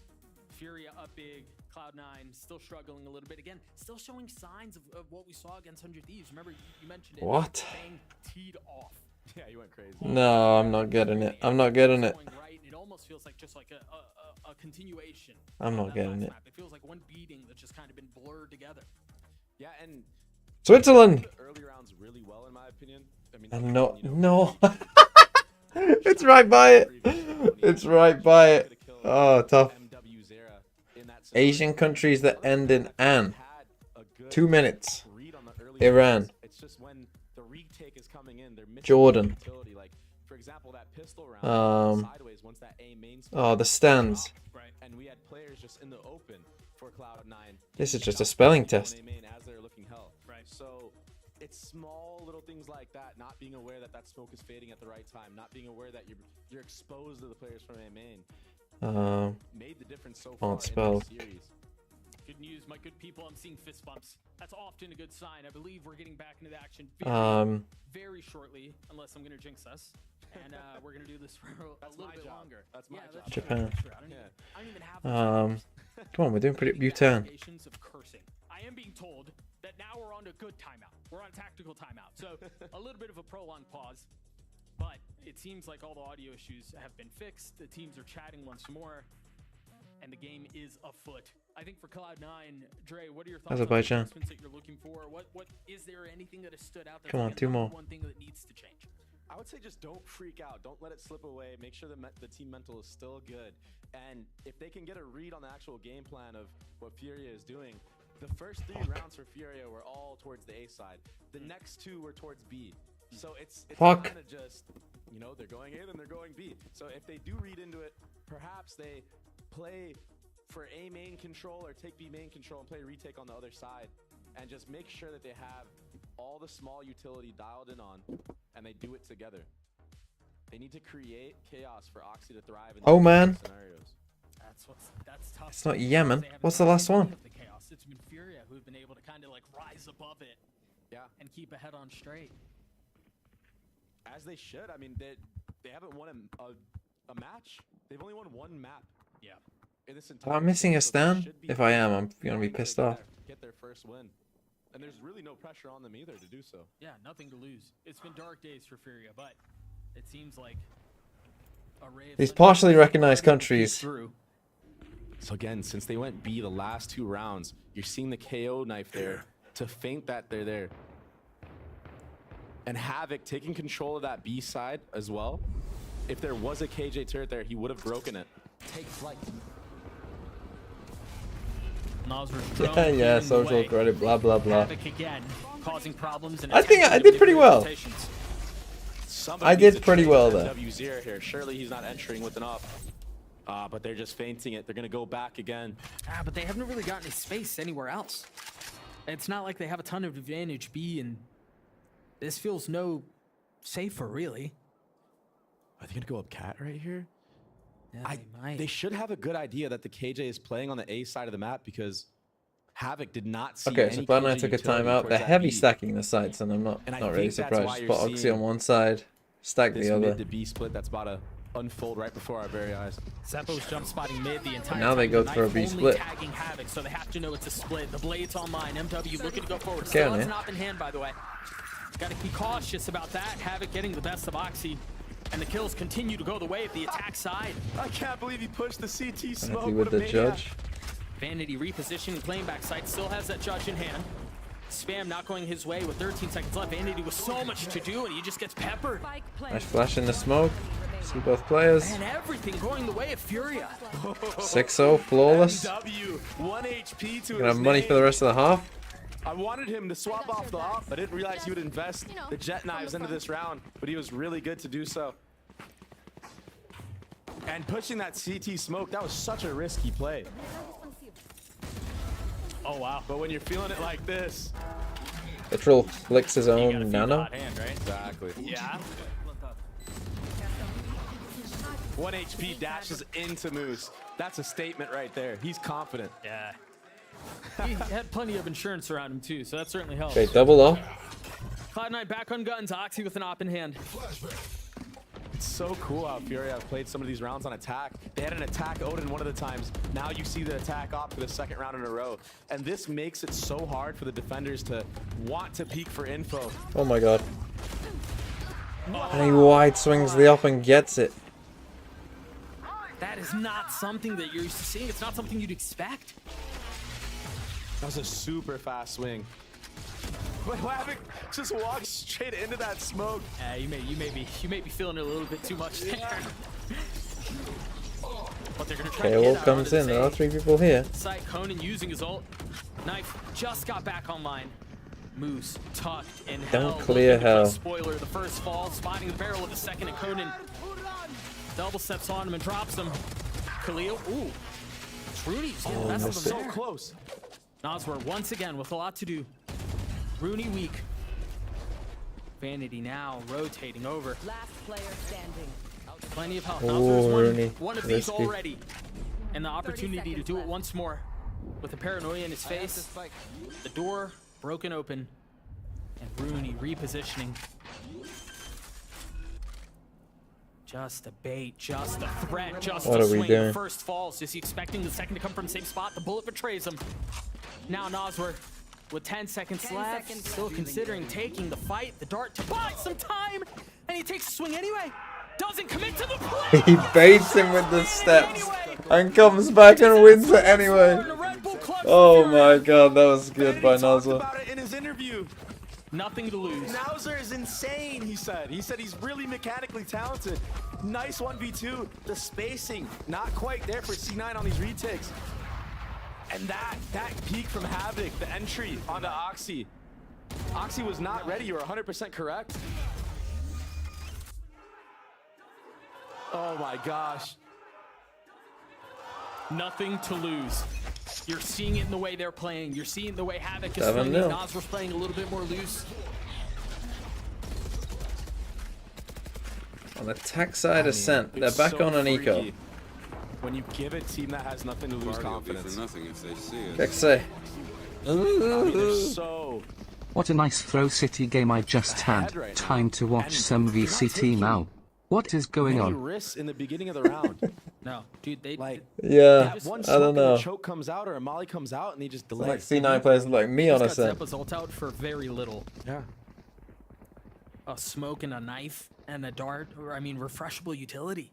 Furia up big, Cloud9 still struggling a little bit. Again, still showing signs of what we saw against 100 Thieves. Remember, you mentioned it. What? Bang teed off. Yeah, you went crazy. No, I'm not getting it. I'm not getting it. Right, it almost feels like just like a continuation. I'm not getting it. It feels like one beating that's just kind of been blurred together. Yeah, and Switzerland. early rounds really well in my opinion. I mean, And no. It's right by it. It's right by it. Oh, tough. Asian countries that end in an. 2 minutes. Iran. It's just when the retake is coming in, they're missing Jordan. utility. Like, for example, that pistol round sideways once that A main Oh, the stands. and we had players just in the open for Cloud9. This is just a spelling test. As they're looking hell. So it's small little things like that, not being aware that that smoke is fading at the right time, not being aware that you're exposed to the players from A main. Made the difference so far in this series. Good news, my good people. I'm seeing fist bumps. That's often a good sign. I believe we're getting back into the action very shortly, unless I'm gonna jinx us. And we're gonna do this for a little bit longer. That's my job. Japan. I don't even have Come on, we're doing pretty. Bhutan. of cursing. I am being told that now we're on a good timeout. We're on tactical timeout. So a little bit of a prolonged pause. But it seems like all the audio issues have been fixed. The teams are chatting once more. And the game is afoot. I think for Cloud9, Dre, what are your thoughts Azerbaijan. on the adjustments that you're looking for? What is there anything that has stood out there? Come on, 2 more. One thing that needs to change. I would say just don't freak out. Don't let it slip away. Make sure the team mental is still good. And if they can get a read on the actual game plan of what Furia is doing, the first 3 rounds for Furia were all towards the A side. The next 2 were towards B. So it's kind of just, you know, they're going A, then they're going B. So if they do read into it, perhaps they play for A main control or take B main control and play retake on the other side. And just make sure that they have all the small utility dialed in on, and they do it together. They need to create chaos for Oxy to thrive in scenarios. That's tough. It's not Yemen. What's the last one? The chaos. It's been Furia who've been able to kind of like rise above it. Yeah. And keep a head on straight. As they should. I mean, they haven't won a match. They've only won 1 map. Yeah. In this Am I missing a stand? If I am, I'm gonna be pissed off. Get their first win. And there's really no pressure on them either to do so. Yeah, nothing to lose. It's been dark days for Furia, but it seems like a ray of These partially recognized countries. Through. So again, since they went B the last 2 rounds, you're seeing the KO knife there to feint that they're there. And Havoc taking control of that B side as well. If there was a KJ turret there, he would have broken it. Take flight. Yeah, social credit, blah blah blah. Havoc again, causing problems and I think I did pretty well. I did pretty well there. NW0 here. Surely he's not entering with an up. But they're just feinting it. They're gonna go back again. But they haven't really got any space anywhere else. It's not like they have a ton of advantage B, and this feels no safer really. Are they gonna go up cat right here? Yeah, they might. They should have a good idea that the KJ is playing on the A side of the map because Havoc did not see Okay, any so Cloud9 KJ took a utility timeout. towards They're that heavy B. stacking the sides, and I'm not And I really think that's surprised. why Just you're put Oxy seeing on one side, stack This the other. mid to B split that's about to unfold right before our very eyes. Zeppo's jump spotting mid the entire Now time. they go The for a knife B only split. Tagging Havoc, so they have to know it's a split. The blade's online. MW looking to go forward. Okay, Still has man. not in hand, by the way. Got to be cautious about that. Havoc getting the best of Oxy. And the kills continue to go the way of the attack side. I can't believe he pushed the CT smoke Happy with the judge. Vanity repositioning, playing back side, still has that judge in hand. Spam not going his way with 13 seconds left. Vanity with so much to do, and he just gets peppered. Nice flash in the smoke. See both players. And everything going the way of Furia. 6-0, flawless. MW, 1 HP to Gonna have his money name. for the rest of the half. I wanted him to swap off the op, but I didn't realize he would invest the jet knives into this round, but he was really good to do so. And pushing that CT smoke, that was such a risky play. Oh, wow. But when you're feeling it like this... Literal flicks his own nano. Hand, right? Exactly. Yeah. 1 HP dashes into Moose. That's a statement right there. He's confident. Yeah. He had plenty of insurance around him too, so that certainly helps. Okay, double off. Cloud9 back on guns. Oxy with an op in hand. It's so cool how Furia have played some of these rounds on attack. They had an attack Odin one of the times. Now you see the attack op for the second round in a row. And this makes it so hard for the defenders to want to peek for info. Oh my god. And he wide swings the up and gets it. That is not something that you're used to seeing. It's not something you'd expect. That was a super fast swing. But Havoc just walked straight into that smoke. You may be feeling it a little bit too much there. But they're gonna try Okay, to ult get comes in. There are 3 people here. Sight Conan using his ult. Knife just got back online. Moose tucked in hell. Don't clear hell. Spoiler, the first fall, spotting the barrel of the second, and Conan double steps on him and drops him. Khalil, ooh. Trudy's getting the best of them. So close. Noswer once again with a lot to do. Rooney weak. Vanity now rotating over. Last player standing. Plenty of health. Ooh, Noswer's Rooney. one of these Risky. already. And the opportunity to do it once more. With the paranoia in his face. The door broken open. And Rooney repositioning. Just a bait, just a threat, just What a are we swing. doing? The first falls. Is he expecting the second to come from the same spot? The bullet betrays him. Now Noswer with 10 seconds 10 left, seconds still left. considering taking the fight, the dart to buy some time, and he takes a swing anyway. Doesn't commit to the play. He baits him with the steps and comes back and wins it anyway. Oh my god, that was good by Talked Nozza. about it in his interview. Nothing to lose. Nauser is insane, he said. He said he's really mechanically talented. Nice 1v2. The spacing, not quite there for C9 on these retakes. And that peak from Havoc, the entry onto Oxy. Oxy was not ready, you were 100% correct. Oh my gosh. Nothing to lose. You're seeing it in the way they're playing. You're seeing the way Havoc is playing. 7-0. Noswer's playing a little bit more loose. On the attack side ascent, they're It's back so on an eco. freaky when you give a team that has nothing to lose confidence. Kexay. I mean, they're so What a nice Throw City game I just had. Time to watch some VCT now. What is going many on? risks in the beginning of the round. No, dude, they Like Yeah, that one I smoke don't and know. a choke comes out or a molly comes out and they just delay. Like C9 players like me on a got set. Zeppa's ult out for very little. Yeah. A smoke and a knife and a dart, or I mean, refreshable utility.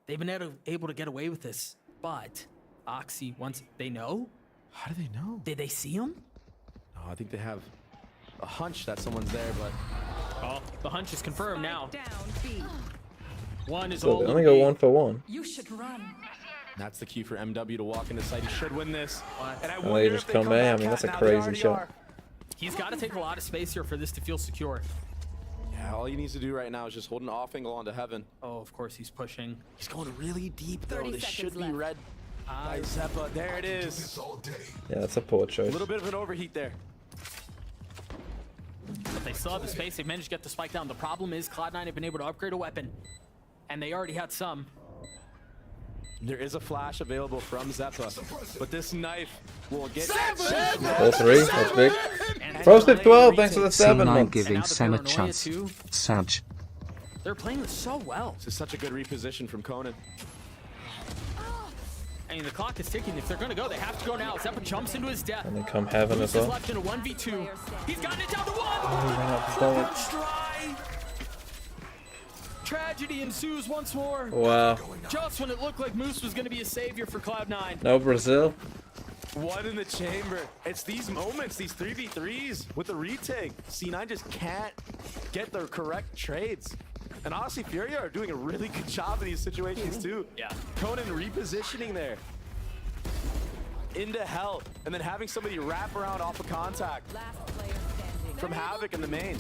They've been able to get away with this, but Oxy, once they know, How do they know? did they see him? No, I think they have a hunch that someone's there, but Oh, the hunch is confirmed now. Down B. One is So all they in only go B. 1 for 1. You should run. that's the key for MW to walk into sight. He should win this. And I Oh, they wonder just if come A? I back mean, that's a now they crazy already shot. are. He's got to take a lot of space here for this to feel secure. Yeah, all he needs to do right now is just hold an off angle onto heaven. Oh, of course he's pushing. He's going really deep though. 30 This should seconds be left. red by Zeppa. There it is. Yeah, that's a poor A choice. little bit of an overheat there. But they still have the space. They managed to get the spike down. The problem is Cloud9 have been able to upgrade a weapon. And they already had some. There is a flash available from Zeppa, but this knife will get All 3, that's big. Frosted 12, thanks for the 7 C9 months. giving now the Sam a paranoia chance. too. Sag. They're playing this so well. This is such a good reposition from Conan. I mean, the clock is ticking. If they're going to go, they have to go now. Zeppa jumps into his death. And then come heaven Moose as is well. left in a 1v2. He's gotten it down to 1. Oh, don't. Try. Tragedy ensues once more. Wow. Just when it looked like Moose was going to be a savior for Cloud9. No Brazil. One in the chamber. It's these moments, these 3v3s with the retake. C9 just can't get the correct trades. And honestly, Furia are doing a really good job in these situations too. Yeah. Conan repositioning there. Into hell. And then having somebody wrap around off of contact Last player standing. from Havoc in the main.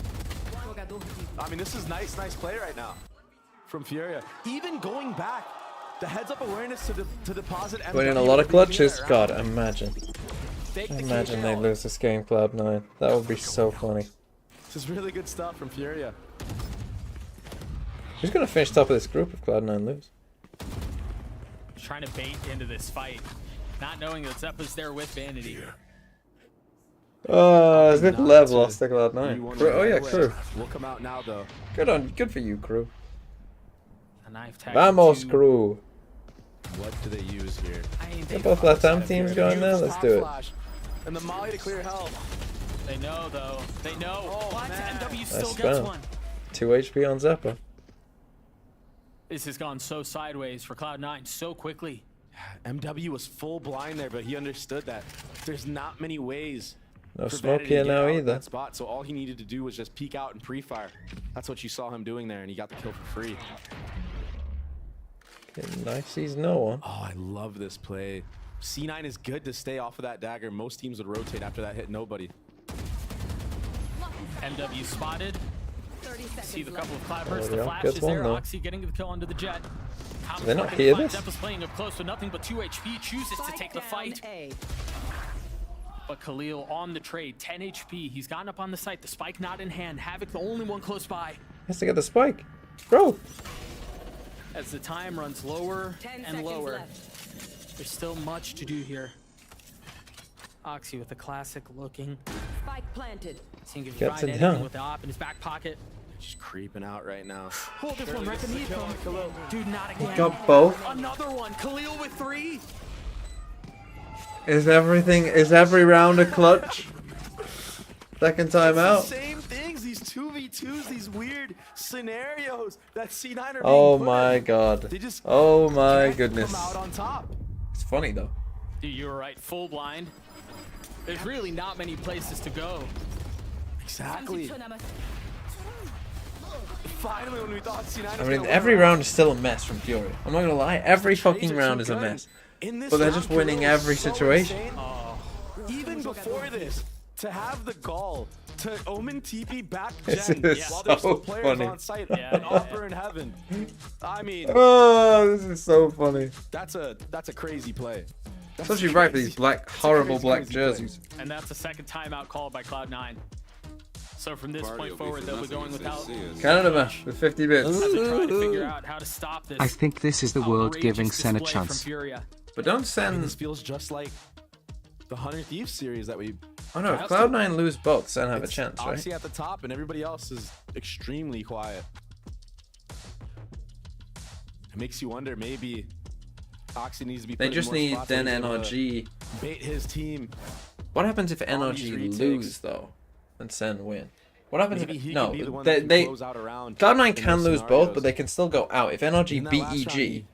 I mean, this is nice play right now from Furia. Even going back, the heads-up awareness to deposit. Winning a MW lot of at the beginning clutches. that God, round. imagine. Fake the Imagine they KO. lose this game, Cloud9. That would be so funny. This is really good stuff from Furia. Who's going to finish top of this group if Cloud9 lose? Trying to bait into this fight, not knowing that Zeppa's there with Vanity. Zip level lost to Cloud9. Oh yeah, crew. We'll come out now though. Good for you, crew. A knife tag. Vamos, crew. What do they use here? I mean, Get both left-arm teams going now. Let's do it. And the Molly to clear health. They know though. They know. What? MW still Nice gets spell. one. 2 HP on Zeppa. This has gone so sideways for Cloud9 so quickly. MW was full blind there, but he understood that there's not many ways. No for smoke Vanity to here get now out of either. that spot, so all he needed to do was just peek out and pre-fire. That's what you saw him doing there, and he got the kill for free. Knife sees no one. Oh, I love this play. C9 is good to stay off of that dagger. Most teams would rotate after that hit nobody. MW spotted. 30 See the seconds couple left. of cloud bursts. Oh, The yeah. flash Gets is one, there. though. Oxy getting the kill under the jet. Do they not hear this? Zeppa's playing up close with nothing but 2 HP. Chooses to take the fight. A. But Khalil on the trade, 10 HP. He's gotten up on the site. The spike not in hand. Havoc the only one close by. Has to get the spike. Bro. As the time runs lower 10 and seconds lower. left. There's still much to do here. Oxy with the classic looking. Spike planted. Seeing if he Gets tried it anything down. with the op in his back pocket. Just creeping out right now. Oh, this one right beneath him. Dude, not again. Got both. Another one. Khalil with 3. Is every round a clutch? Second time out. Same things, these 2v2s, these weird scenarios that C9 are being Oh put my in. god. They just Oh my can't goodness. come out on top. It's funny though. Dude, you were right. Full blind. There's really not many places to go. Exactly. Finally, when we thought C9 was I gonna mean, win every the round is still a mess from Fury. I'm not gonna lie. Every trades fucking are round too is a good. mess. In this But they're round, just winning Khalil is every so situation. insane. Even before this, to have the gall to Omen TP back This gen is while there's so still players funny. on site and offer in heaven. I mean, Oh, this is so funny. that's a crazy play. It's actually right for these black, horrible black jerseys. And that's a second timeout called by Cloud9. So from this point forward, they'll be going without. Canada match with 50 bits. As they try to figure out how to stop this. I think this is the world giving outrageous Sen a display from chance. Furia. But don't This send. feels just like the 100 Thieves series that we. Oh no, if Cloud9 lose both, Sen have a It's chance, right? Oxy at the top, and everybody else is extremely quiet. It makes you wonder, maybe Oxy needs to be. They put in just more need spots where then he's able to NRG. bait his team. What happens if these NRG retakes. lose though, and Sen win? What happens Maybe if he no? could be the one They that can close out a round Cloud9 in can those lose both, scenarios. but they can still go out if NRG In that beat last round, EG.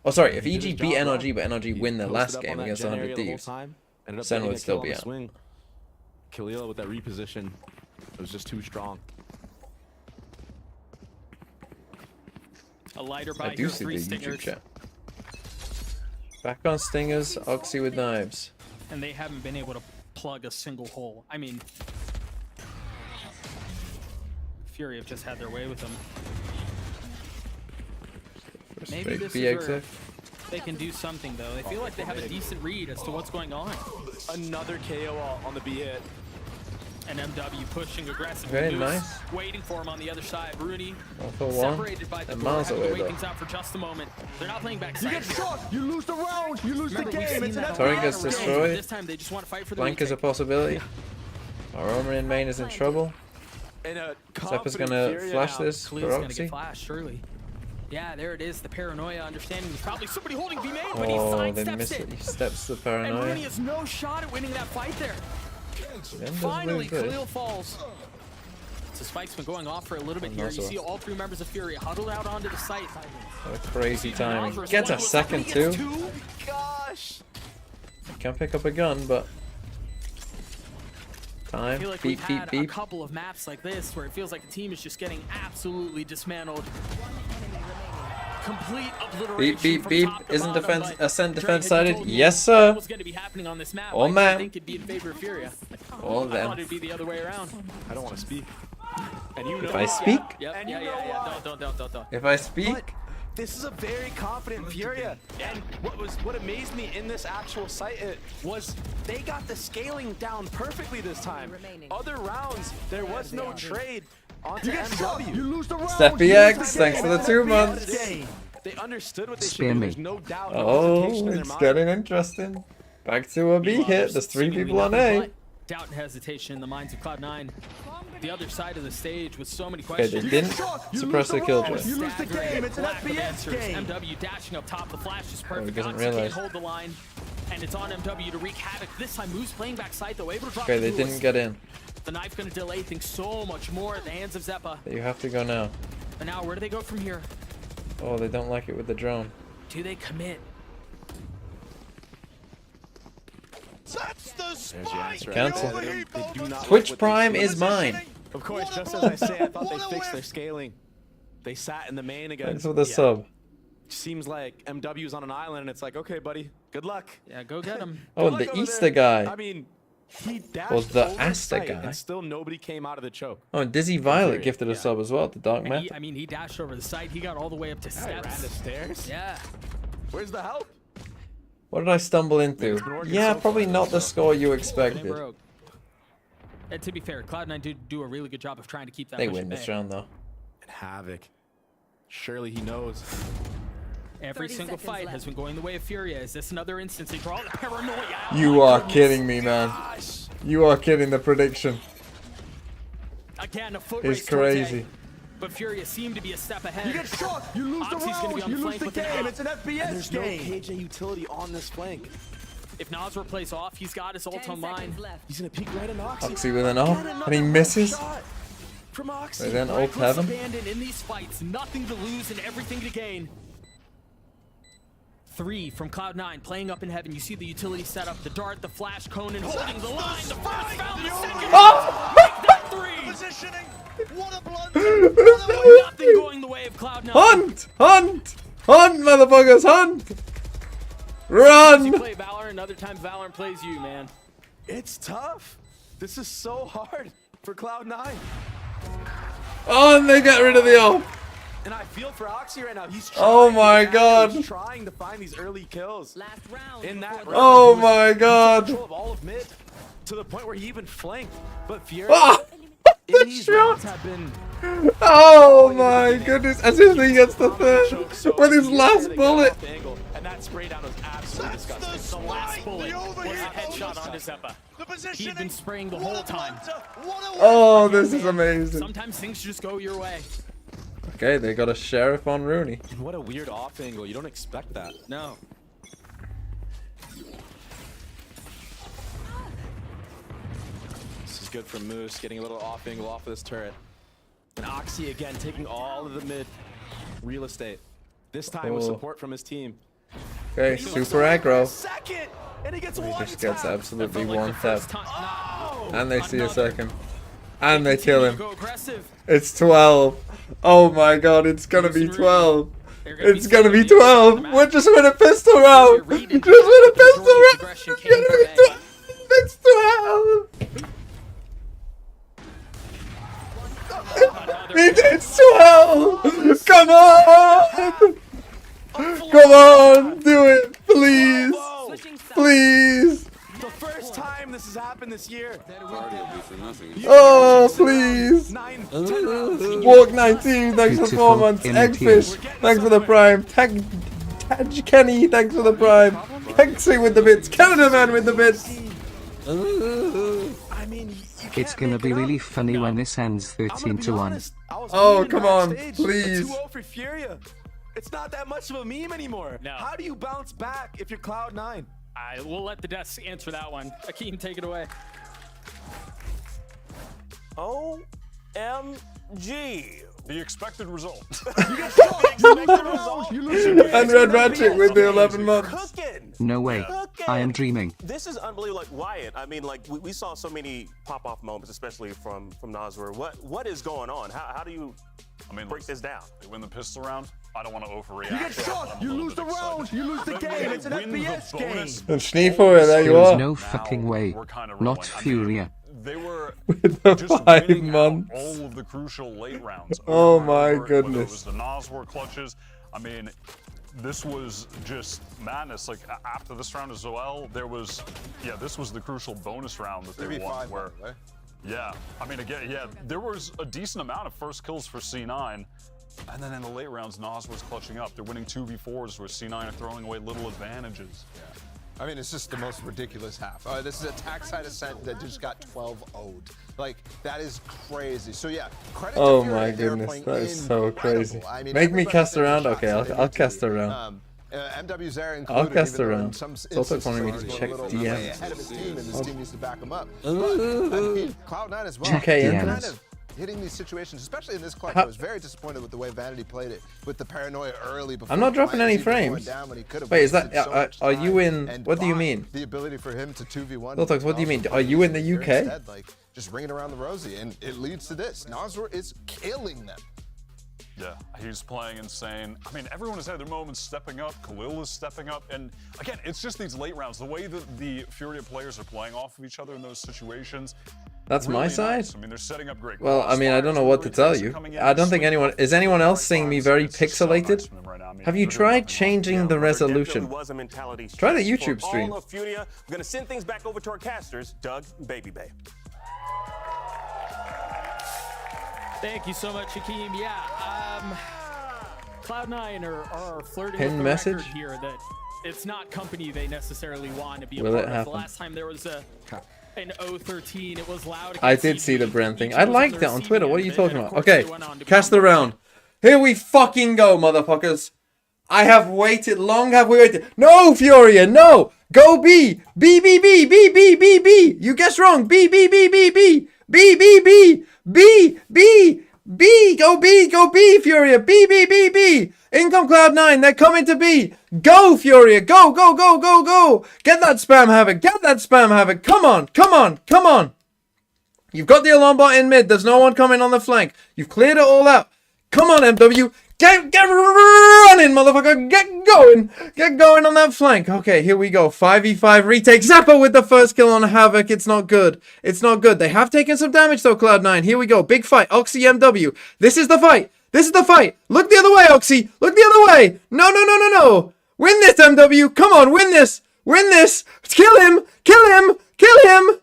Oh sorry, if he did EG his beat job well. NRG, but NRG He win their posted last up on game that against gen 100 area the whole Thieves, time, ended up Sen getting would a still kill on be the out. swing. Khalil with that reposition, it was just too strong. A lighter by I do here, see 3 the stingers. YouTube chat. Back on stingers, Oxy with knives. And they haven't been able to plug a single hole. I mean, Fury have just had their way with them. Maybe Big this B is where exit. they can do something though. They feel like they have a decent read as to what's going on. Another KO on the B hit. And MW pushing aggressively. Very loose, nice. Waiting for him on the other side. Rooney 1-for-1. separated by the And door, miles having to away wait though. things out for just a moment. They're not playing back. You get shot, you lose the round, you lose Remember, the we've game. seen It's an that a Torrent lot gets of rounds, destroyed. but this time they just want to fight for the Blank is a retake. possibility. Our Roman in main is in trouble. And a Zeppa's confident gonna Fury flash now. this Khalil's for gonna Oxy. get flashed, surely. Yeah, there it is. The paranoia understanding. There's probably somebody holding B main, but he Oh, they sidesteps missed it. it. He steps the And paranoia. Rooney has no shot at winning that fight there. Then does Finally, really good. Khalil falls. So Spike's been going off for a little bit here. You also- see all 3 members of Fury huddled out onto the site. What a crazy See, timing. Nazareth Gets a one was second up, he gets too. 2. Gosh. Can't pick up a gun, but I time. feel like Beep, we've beep, had a beep. couple of maps like this where it feels like the team is just getting absolutely dismantled. Complete obliteration. Beep, beep, from beep. top to Isn't bottom, defense but ascent Dre, defense had you sided? told me Yes, what sir. was going to be happening on this map, Oh, I man. think it'd be in favor of Furia. All of I thought them. it'd be the other way around. I don't want to speak. And you know If I why. speak, Yep, And yeah, you yeah, know yeah. why. Don't. if I speak, But this is a very confident Furia, and what amazed me in this actual site was they got the scaling down perfectly this time. Other rounds there was no trade onto You get shot, MW. you lose the round. Steppy you lose X, the thanks game. for the 2 months. They understood what they should Spare do. me. There's no doubt. No Oh, hesitation in their it's mind. getting interesting. Back to a B hit. There's 3 Seemingly people on nothing A. but doubt and hesitation in the minds of Cloud9. The other side of the stage with so many Okay, they questions. didn't suppress the killjoy. You lose the game. It's an Lack of FPS answers. game. MW dashing up top. The flash is perfect. he doesn't Oxy realize. can't hold the line. And it's on MW to wreak havoc. This time, Moose playing backside though, able to drop Okay, the they duelist. didn't get in. The knife gonna delay things so much more at the hands of Zeppa. You have to go now. But now, where do they go from here? Oh, they don't like it with the drone. Do they commit? That's the spike. your answer. Cancel. They do not Twitch like what they Prime see. is mine. Of course, What a just as I say, I blast. thought they What a fixed their whiff. scaling. They sat in the main again. Thanks for the sub. Seems like MW's on an island, and it's like, okay, buddy, good luck. Yeah, go get him. Oh, Good and luck the over Easter there. guy. I mean, he dashed Was the over Asta site, guy. and still nobody came out of the choke. Oh, and Dizzy Violet Period. gifted a Yeah. sub as well. The Dark And Method. he, I mean, he dashed over the side. He got all the way up to He ran the steps. stairs. Yeah. Where's the help? What did I stumble into? been working Yeah, so probably far, not the so. score you They expected. broke. And to be fair, Cloud9 did do a really good job of trying to keep that They push win at this bay. round though. And Havoc. Surely he knows. Every 30 single seconds fight left. has been going the way of Furia. Is this another instance they draw the paranoia? You are kidding me, man. You are kidding. The prediction Again, a foot is race towards A. crazy. But Furia seemed to be a step ahead. You get shot. You lose the Oxy's gonna be round. on You the lose flank the with an game. op. It's an FPS There's no game. KJ utility on this flank. If Nasr plays off, he's got his ult 10 online. seconds left. He's gonna peek right into Oxy. Oxy with an ult, Again, and he another misses. shot from Oxy. They then ult Reckless heaven. abandon in these fights. Nothing to lose and everything to gain. 3 from Cloud9 playing up in heaven. You see the utility setup, the dart, the flash, Conan holding the line. The first found, the second. Make that 3. Positioning. What a blunder. Nothing going the way of Cloud9. Hunt! Hunt! Hunt, motherfuckers! Hunt! You Run! play Valorant, another time Valorant plays you, man. It's tough. This is so hard for Cloud9. Oh, and they get rid of the ult. And I feel for Oxy right now. He's Oh trying my to God. He's trying to find these early kills. Last round. In that before round, Oh he was my in God. control of all of mid to the point where he even flanked. But Fury Ah! in The these shot! rounds have been Oh my goodness! As if he gets the third with his last bullet. And that spray down was absolutely disgusting. The last bullet was a headshot onto Zeppa. He'd been spraying the whole time. Oh, this is amazing. Sometimes things just go your way. Okay, they got a sheriff on Rooney. And what a weird off angle. You don't expect that. No. This is good for Moose, getting a little off angle off of this turret. And Oxy again taking all of the mid real estate. This time with Oh. support from his team. Okay, super aggro. Second, and he gets He one just gets tap. absolutely Felt like one the tap. first time. Oh! And they see a Another. second. And they kill him. Go aggressive. It's 12. Oh my god, it's gonna be 12. They're gonna It's gonna be so deep on the 12. map. We're just with a pistol round. You're reading Just with a the pistol majority of round. aggression It's came gonna be from 12. It's 12. It's 12. Come on. Come on. Do it. Please. Switching sides. Please. The first time this has happened this year. Oh, please. 9, 10 rounds. Walk 19, thanks for the 4 Beautiful months. in Eggfish, tears. thanks for the prime. Taj Kenny, thanks for the prime. Pexy with the bits. Canada Man with the bits. I mean, you can't It's gonna make be it really up. funny when this ends I'm gonna 13 be to 1. honest, I was Oh, memeing come on, backstage. please. A 2-0 for Furia. It's not that much of a meme anymore. No. How do you bounce back if you're Cloud9? I will let the desk answer that one. Akeem, take it away. OMG. The expected result. And Red Ratchet with the 11 months. Cooking. No way. I am dreaming. This is unbelievable. Like Wyatt, I mean, like we saw so many pop-off moments, especially from Nasr. What is going on? How do you break this down? They win the pistol round. I don't want to overreact. You get shot. You lose the round. You lose the game. It's an FPS game. And Schneefer, there you There is are. no fucking way. We're kind of Not Furia. They were With the just 5 winning out months. all of the crucial late rounds. Oh over and my over, whether it goodness. was the Nasr clutches. I mean, this was just madness. Like after this round as well, there was, this was the crucial bonus round that they won. Where, right? yeah, I mean, again, there was a decent amount of first kills for C9. And then in the late rounds, Nas was clutching up. They're winning 2v4s where C9 are throwing away little advantages. Yeah. I mean, it's just the most ridiculous half. This is a tax side ascent that just got 12-0'd. Like, that is crazy. So, yeah, credit to Oh Fury. my They were goodness, playing that is so crazy. incredible. I mean, Make me everybody cast taking around? shots Okay, that they I'll need cast to. around. MW's there I'll included, cast even though in around. some It's also instances wanting me to he's check a little DMs. way ahead of his team, and his team needs to back him up. But, Ooh. I mean, Cloud9 as well. Check They're DMs. kind of hitting these situations, especially in this clutch. How- I was very disappointed with the way Vanity played it, with the paranoia early. Before I'm not dropping Client any was even going frames. down when he could have Wait, is that wasted so much are you time in? and What do you bought mean? The ability for him to 2v1. Lil Tux, what do you mean? Also Are you in the here UK? Instead, like, just ringing around the rosy, and it leads to this. Nasr is killing them. Yeah, he's playing insane. I mean, everyone has had their moments stepping up. Khalil is stepping up. And again, it's just these late rounds. The way that the Furia players are playing off of each other in those situations. That's really my nice. side? I mean, they're setting up great. Well, I mean, I don't know what to tell you. I don't think anyone... Is anyone else seeing me very pixelated? Have you tried changing the resolution? Try the YouTube stream. All of Furia, we're going to send things back over to our casters, Doug and Baby Bay. Thank you so much, Hakeem. Yeah, Cloud9 are flirting Pin with the message? record here that it's not company they necessarily want to be a Will part it of. happen? The last time there was an 013, it was loud. I did see the brand thing. I liked it on Twitter. What are you talking about? Okay, cast the round. Here we fucking go, motherfuckers. I have waited. Long have we waited. No, Furia, no. Go B. B, B, B, B, B, B, B. You guessed wrong. B, B, B, B, B. B, B, B. B, B, B. Go B, go B, Furia. B, B, B, B. Income Cloud9. They're coming to B. Go, Furia. Go, go, go, go, go. Get that spam havoc. Get that spam havoc. Come on, come on, come on. You've got the alarm bot in mid. There's no one coming on the flank. You've cleared it all out. Come on, MW. Get running, motherfucker. Get going on that flank. Okay, here we go. 5v5 retake. Zappa with the first kill on Havoc. It's not good. It's not good. They have taken some damage though, Cloud9. Here we go. Big fight. Oxy MW. This is the fight. This is the fight. Look the other way, Oxy. Look the other way. No, no, no, no, no. Win this, MW. Come on, win this. Win this. Kill him. Kill him. Kill him.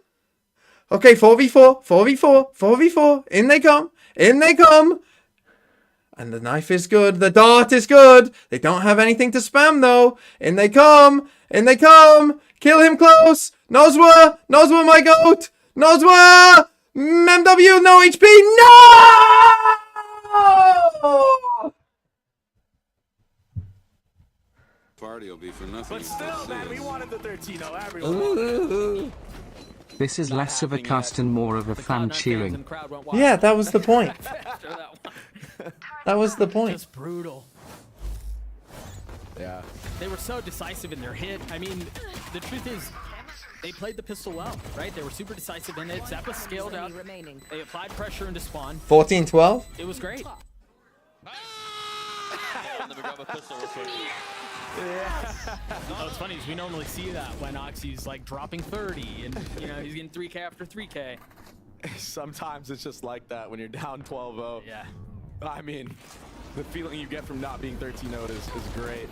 Okay, 4v4. 4v4. 4v4. In they come. In they come. And the knife is good. The dart is good. They don't have anything to spam, though. In they come. In they come. Kill him close. Nozwa. Nozwa, my goat. Nozwa. MW, no HP. No! Party will be for nothing. But still, man, we wanted the 13-0. Everyone. This is less of a cast and more of a fan cheering. Yeah, that was the point. That was the point. Just brutal. Yeah. They were so decisive in their hit. I mean, the truth is, they played the pistol well, right? They were super decisive in it. Zappa scaled up. They applied pressure into spawn. 14-12? It was great. What's funny is we normally see that when Oxy's like dropping 30 and you know he's getting 3K after 3K. Sometimes it's just like that when you're down 12-0. Yeah. I mean, the feeling you get from not being 13-0'd is great.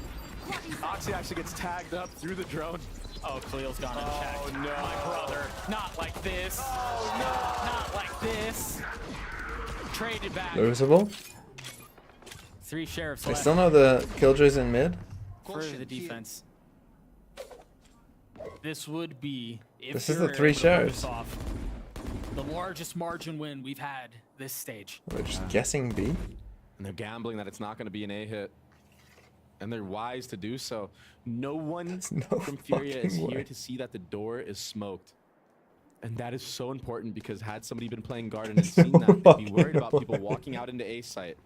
Oxy actually gets tagged up through the drone. Oh, Khalil's gone unchecked. Oh, no. My brother. Not like this. Oh, no. Not like this. Traded back. Losable? 3 sheriffs They left still know the Killjoy's in mid? for the defense. This would be, if This is the you're 3 able to pull shares. this off, the largest margin win we've had this stage. We're just guessing B? And they're gambling that it's not going to be an A hit. And they're wise to do so. No one from Furia is fucking here way. to see that the door is smoked. And that is so important because had somebody been playing Garden and seen that, they'd be worried about people walking out into A site.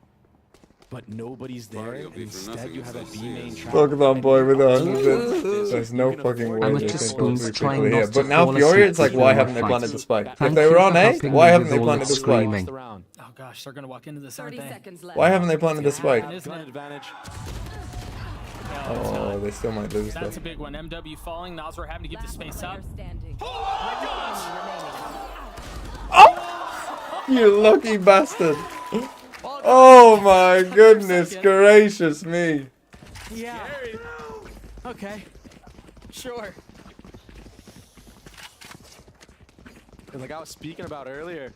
But nobody's there. And instead, you have a B main trap. Look at that boy with 100. There's no fucking way they can go through quickly here. But now Furia, it's like, why haven't they planted the spike? If they were on A, why haven't they planted the spike? Oh gosh, they're gonna walk into this, aren't they? Why haven't they planted the spike? Isn't it? Advantage. Oh, they still might lose That's though. a big one. MW falling. Nasr having to give the space up. You lucky bastard. Oh my goodness gracious me. Yeah. Okay. Sure. And like I was speaking about earlier,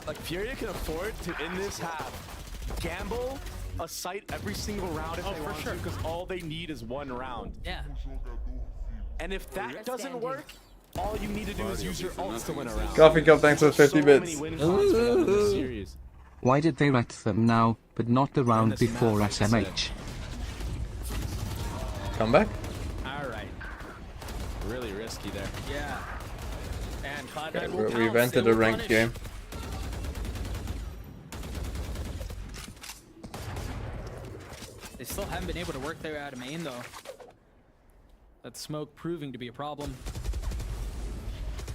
Like Furia can afford to in this half gamble a site every single round if they want to, because all they need is one round. Yeah. And if that doesn't work, all you need to do is use your ults to win a round. Coffee Cup, thanks for 50 bits. Why did they let them now, but not the round before SMH? Come back. Alright. Really risky there. Yeah. And Cloud9 Okay, will we've pounce, entered they a will ranked punish. game. They still haven't been able to work their way out of main though. That smoke proving to be a problem.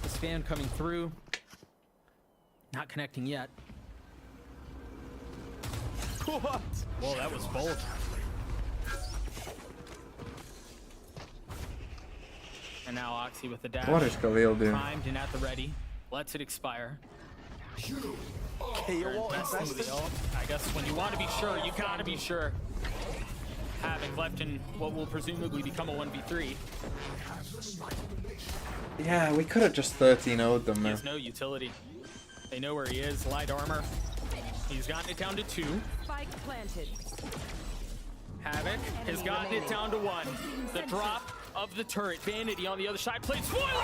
This fan coming through. Not connecting yet. What? Whoa, that was bold. And now Oxy with the dash. What is Khalil doing? Primed and at the ready. Lets it expire. Okay, They're investing with the ult. I guess when you want to be sure, you gotta be sure. Havoc left in what will presumably become a 1v3. Yeah, we could have just 13-0'd them, He man. has no utility. They know where he is. Light armor. He's gotten it down to 2. Spike planted. Havoc has gotten it down to 1. The drop of the turret. Vanity on the other side. Played spoiler before,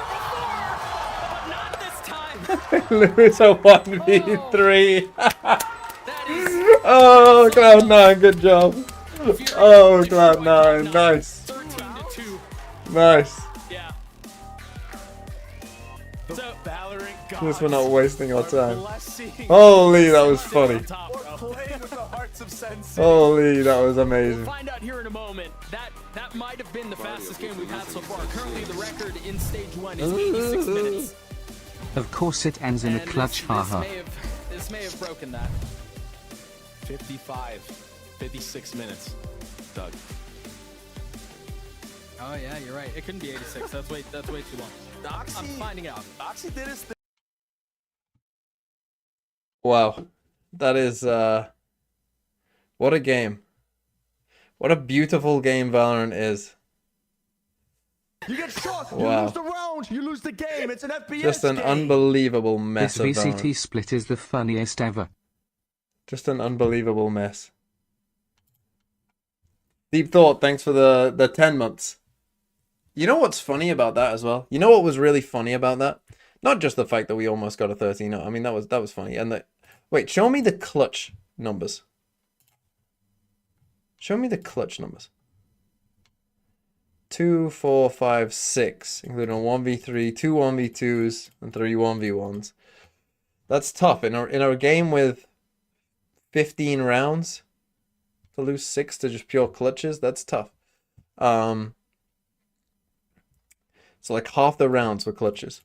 but not this time. Lose a 1v3. That is Oh, Cloud9, good job. Oh, Cloud9, nice. 13-2. Nice. Yeah. So Valorant Just we're not wasting our time. blessing. Holy, that was funny. top, bro. Playing with the hearts of Sensei. Holy, that was amazing. Find out here in a moment. That might have been the fastest game we've had so far. Currently, the record in stage 1 is 86 minutes. Of course it ends in a And clutch, haha. this may have broken that. 56 minutes. Doug. Oh yeah, you're right. It couldn't be 86. That's way too long. I'm finding out. Oxy did his thing. Wow. That is, what a game. What a beautiful game Valorant is. You get shot, Wow. you lose the round, you lose the game. It's an FPS Just an game. unbelievable mess This of VCT Valorant. split is the funniest ever. Just an unbelievable mess. Deep Thought, thanks for the 10 months. You know what's funny about that as well? You know what was really funny about that? Not just the fact that we almost got a 13-0. I mean, that was funny. And wait, show me the clutch numbers. Show me the clutch numbers. 2, 4, 5, 6, including a 1v3, 2 1v2s, and 3 1v1s. That's tough. In our game with 15 rounds, to lose 6 to just pure clutches, that's tough. So like half the rounds were clutches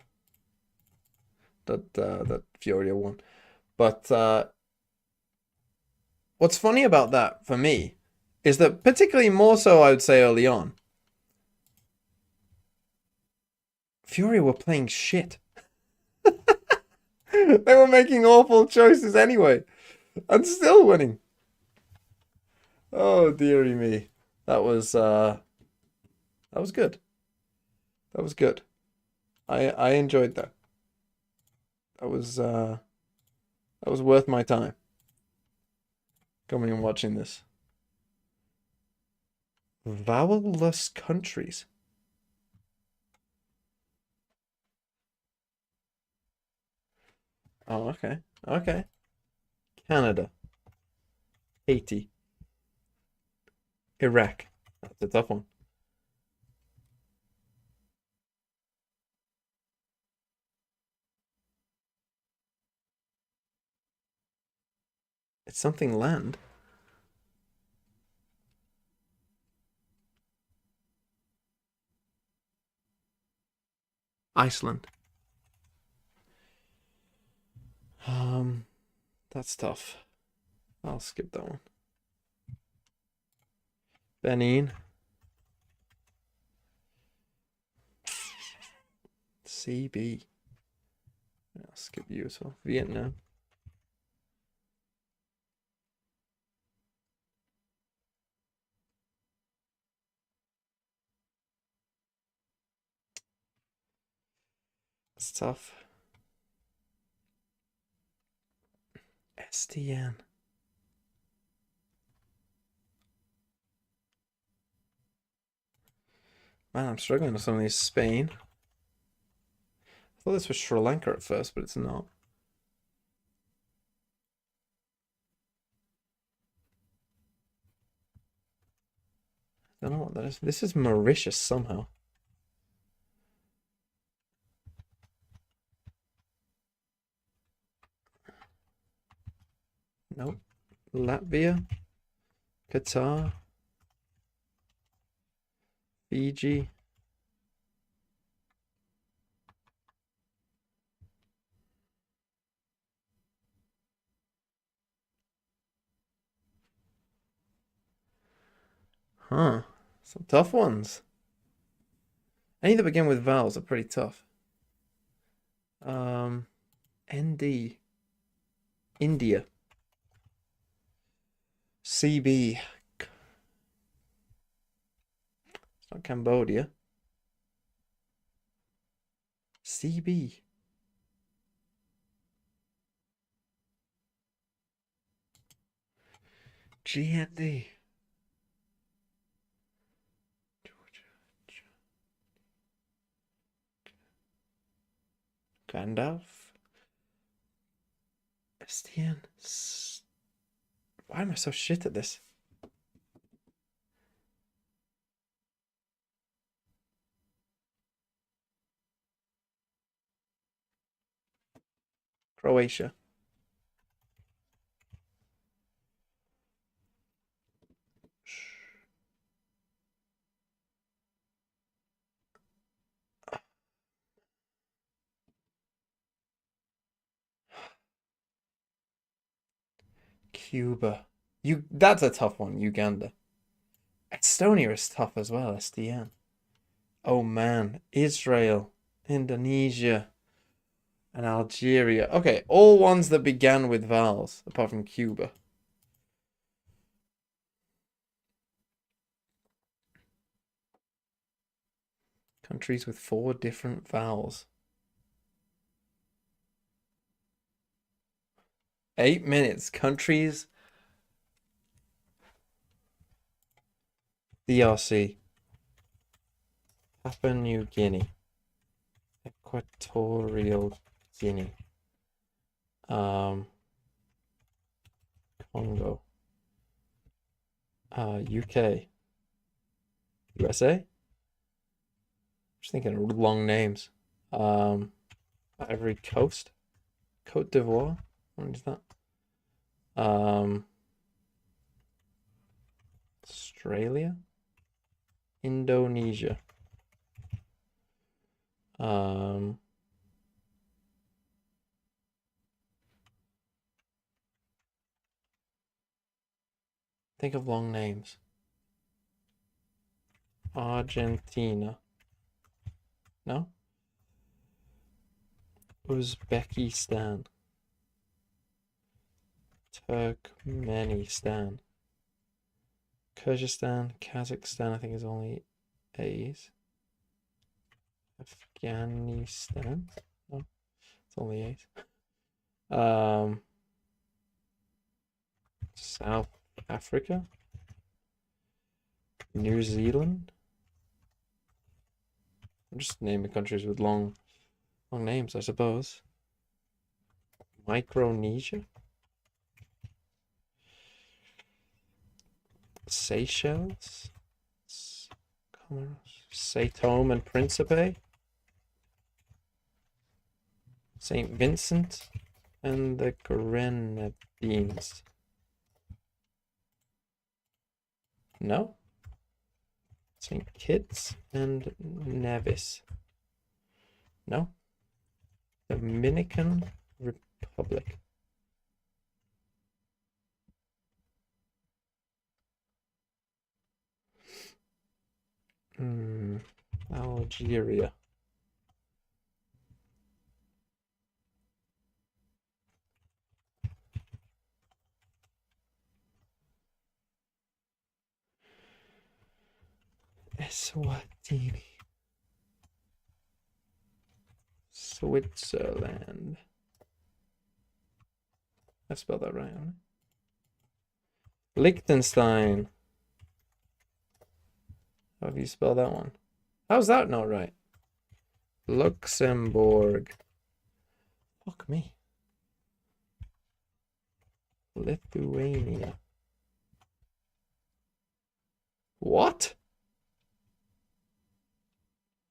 that Furia won. But what's funny about that for me is that, particularly more so I would say early on, Furia were playing shit. They were making awful choices anyway, and still winning. Oh dearie me, that was good. That was good. I enjoyed that. That was worth my time. Coming and watching this. Vowel-less countries. Oh, okay. Okay. Canada. Haiti. Iraq. That's a tough one. It's something land. Iceland. That's tough. I'll skip that one. Benin. CB. I'll skip you as well. Vietnam. It's tough. STN. Man, I'm struggling with some of these. Spain. I thought this was Sri Lanka at first, but it's not. I don't know what that is. This is Mauritius somehow. Nope. Latvia. Qatar. Fiji. Huh. Some tough ones. Any that begin with vowels are pretty tough. ND. India. CB. It's not Cambodia. CB. GND. Gandalf. STN. Why am I so shit at this? Croatia. Cuba. That's a tough one, Uganda. Estonia is tough as well, SDN. Oh man, Israel, Indonesia, and Algeria. Okay, all ones that began with vowels, apart from Cuba. Countries with 4 different vowels. 8 minutes. Countries. DRC. Papua New Guinea. Equatorial Guinea. Congo. UK. USA. Just thinking of long names. Ivory Coast. Cote d'Ivoire. What is that? Australia. Indonesia. Think of long names. Argentina. No? Uzbekistan. Turkmenistan. Kyrgyzstan. Kazakhstan, I think, is only A's. Afghanistan. No, it's only A's. South Africa. New Zealand. I'm just naming countries with long names, I suppose. Micronesia. Seychelles. Sao Tome and Principe. St. Vincent and the Grenadines. No? St. Kitts and Nevis. No? Dominican Republic. Algeria. Eswatini. Switzerland. I spelled that right, haven't I? Liechtenstein. How have you spelled that one? How's that not right? Luxembourg. Fuck me. Lithuania. What?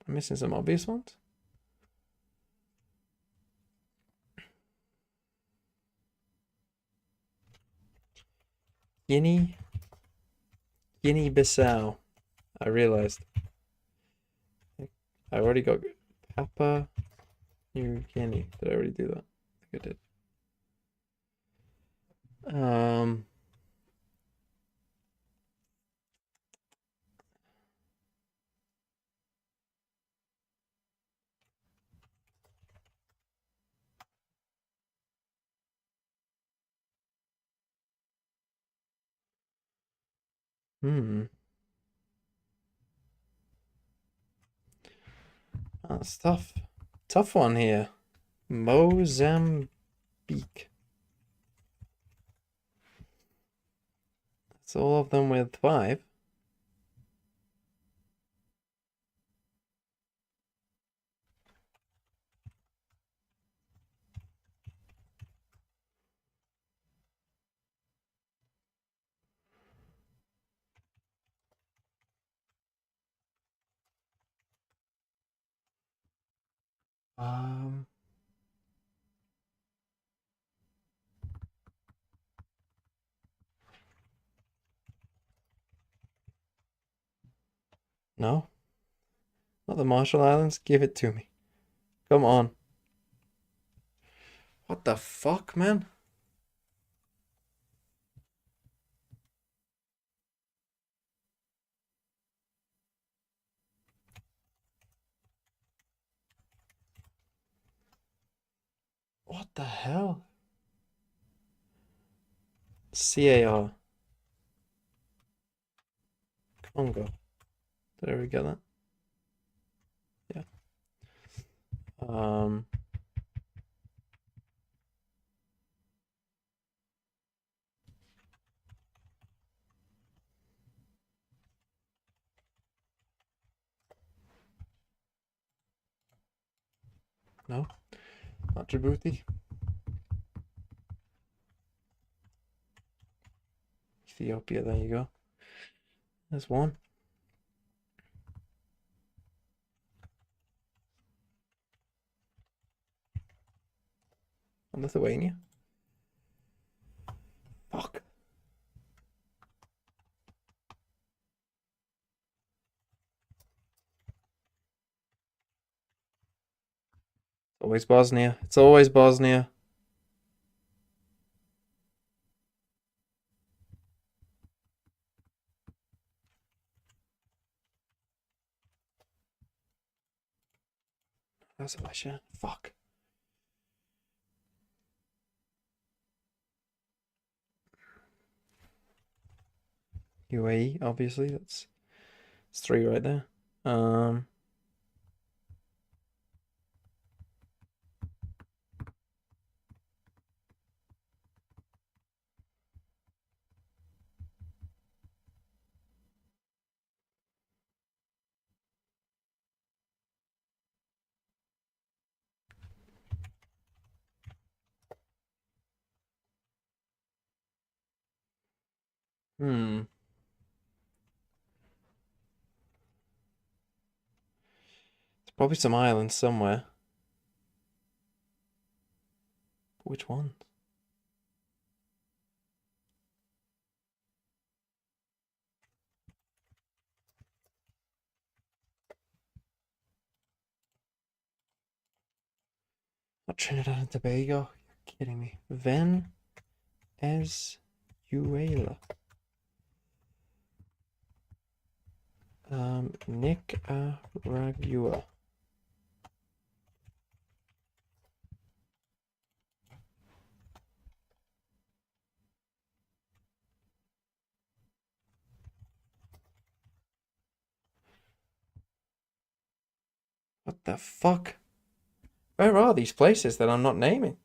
I'm missing some obvious ones. Guinea-Bissau. I realized. I already got Papua New Guinea. Did I already do that? I think I did. That's tough. Tough one here. Mozambique. That's all of them with 5. No? Not the Marshall Islands? Give it to me. Come on. What the fuck, man? What the hell? CAR. Congo. Did I already get that? Yeah. No? Not Djibouti? Ethiopia, there you go. There's one. Lithuania? Fuck. Always Bosnia. It's always Bosnia. Azerbaijan. Fuck. UAE, obviously. It's 3 right there. It's probably some islands somewhere. Which one? Not Trinidad and Tobago. You're kidding me. Venezuela. Nicaragua. What the fuck? Where are these places that I'm not naming?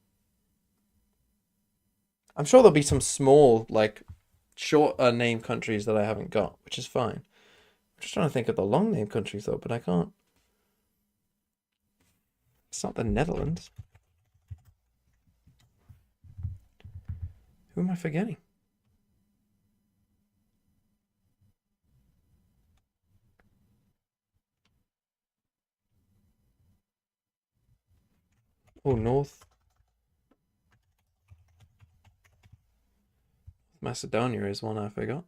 I'm sure there'll be some small, like, shorter name countries that I haven't got, which is fine. I'm just trying to think of the long name countries though, but I can't. It's not the Netherlands. Who am I forgetting? Oh, North Macedonia is one I forgot.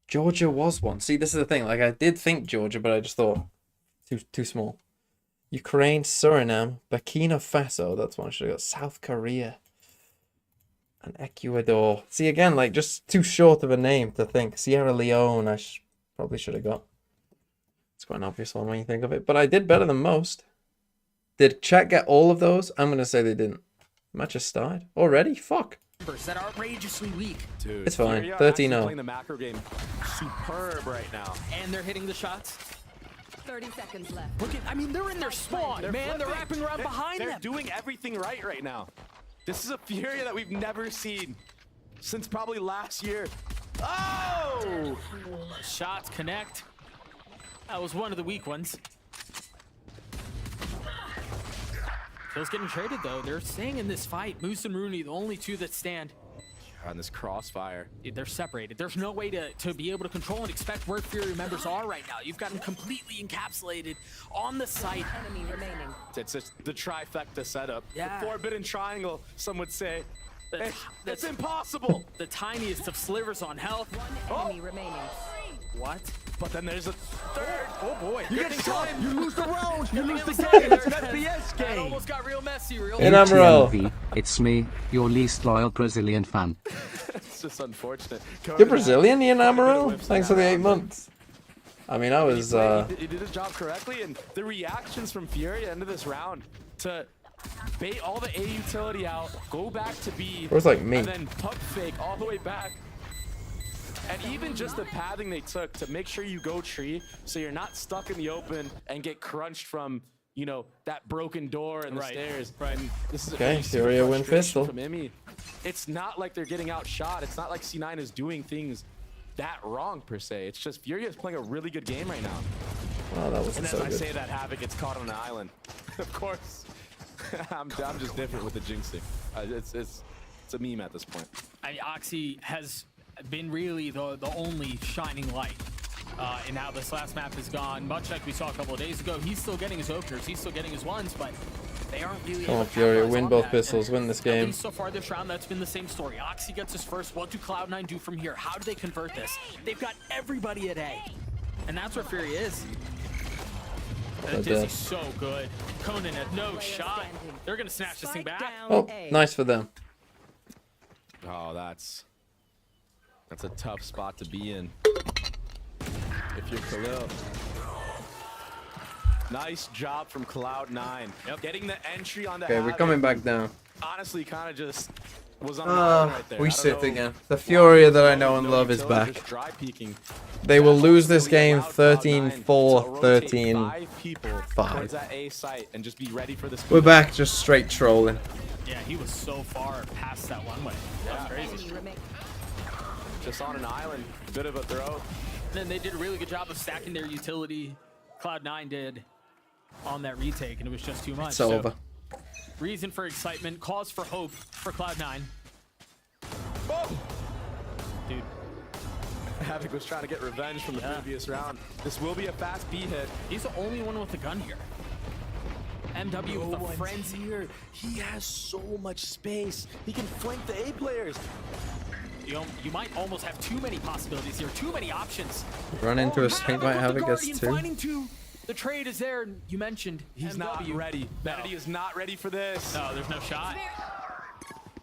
Georgia was one. See, this is the thing. Like, I did think Georgia, but I just thought too small. Ukraine, Suriname, Burkina Faso. That's one I should have got. South Korea and Ecuador. See, again, like, just too short of a name to think. Sierra Leone, I probably should have got. It's quite an obvious one when you think of it, but I did better than most. Did chat get all of those? I'm gonna say they didn't. Match has started already. Fuck. That are outrageously weak. Dude, It's fine. Fury are 13-0. actually playing the macro game superb right now. And they're hitting the shots. 30 seconds left. Look at, I mean, they're in their spawn, man. They're flipping. wrapping around behind They're them. doing everything right now. This is a Furia that we've never seen since probably last year. Oh! Shots connect. That was one of the weak ones. Phil's getting traded though. They're staying in this fight. Moose and Rooney, the only two that stand. On this crossfire. They're separated. There's no way to be able to control and expect where Fury members are right now. You've got them completely encapsulated on the site. Enemy remaining. It's just the trifecta setup. Yeah. The forbidden triangle, some would say. It's impossible. The tiniest of slivers on health. One enemy remaining. What? But then there's a third. Oh boy. You get shot, you lose the round, you lose the Game. game. It's an FPS That game. almost got real messy. Real In Amaral. UTMV, it's me, your least loyal Brazilian fan. It's just unfortunate. You're Brazilian, Ian Amaral? Thanks for the 8 months. I mean, I was, He did his job correctly, and the reactions from Fury into this round to bait all the A utility out, go back to B, It was like me. and then pump fake all the way back. And even just the pathing they took to make sure you go tree, so you're not stuck in the open and get crunched from, you know, that broken door and the stairs. Right. And this is Okay, you see the Furia win frustration pistol. From Emmy. It's not like they're getting outshot. It's not like C9 is doing things that wrong per se. It's just Furia is playing a really good game right now. oh, that And wasn't as so I good. say that, Havoc gets caught on an island. Of course. I'm just different with the jinxing. It's a meme at this point. I mean, Oxy has been really the only shining light. And now this last map is gone. Much like we saw a couple of days ago, he's still getting his openers, he's still getting his ones, but they aren't really Come able on, to Fury, capitalize win on both that. pistols, And win this at game. least so far this round, that's been the same story. Oxy gets his first. What do Cloud9 do from here? How do they convert this? They've got everybody at A. And that's where Fury is. And Dizzy's so good. Conan had no shot. They're going to snatch this thing back. Oh, nice for them. Oh, that's a tough spot to be in. If you're Khalil. Nice job from Cloud9. Yep. Getting the entry on the Okay, we're Havoc, coming back down. honestly kind of just was on the island right there. We I don't sit know again. The Furia that I know and no love is utility, back. just dry peeking. They will That lose this really game allowed Cloud9 13-4, to rotate 13-5. 5 people towards that A site and just be ready for this. We're back, just straight trolling. Yeah, he was so far past that one way. That's crazy. Enemy remaining. Just on an island, bit of a throw. And then they did a really good job of stacking their utility. Cloud9 did on that retake, and it was just too much. It's over. Reason for excitement, cause for hope for Cloud9. Dude. Havoc was trying to get revenge from the previous round. This will be a fast B hit. He's the only one with a gun here. MW with a frenzy. Here. He has so much space. He can flank the A players. You might almost have too many possibilities here, too many options. Run into a snake bite, Havoc gets two. Finding two. The trade is there. You mentioned He's MW. not ready. Vanity is not ready for this. No, there's no shot.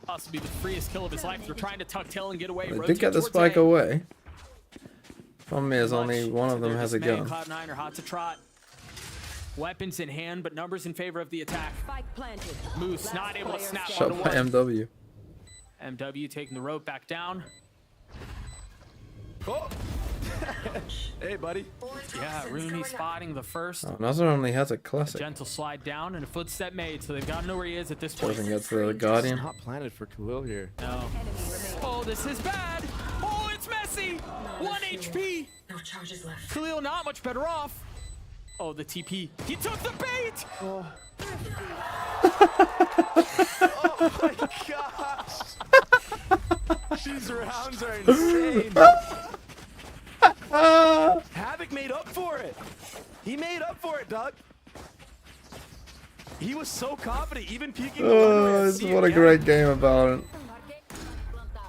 Possibly the freest kill of his life. They're trying to tuck tail and get away. They rotate did get the towards spike A. away. Problem is, Much only one of to them their has a dismay, gun. Cloud9 are hot to trot. Weapons in hand, but numbers in favor of the attack. Spike planted. Moose Last not able to player snap standing. Shot by MW. MW taking the rope back down. Oh. Hey, buddy. Yeah, Rooney spotting the first. Oh, Nazar only has a A classic. gentle slide down and a footstep made, so they've got to know where he is at this point. Doesn't get to the Guardian. Not planted for Khalil here. No. Oh, this is bad. Oh, it's messy. 1 HP. No charges left. Khalil not much better off. Oh, the TP. He took the bait. Oh my gosh. These rounds are insane. Havoc made up for it. He made up for it, Doug. He was so confident, even peeking. Oh, what a great game about it.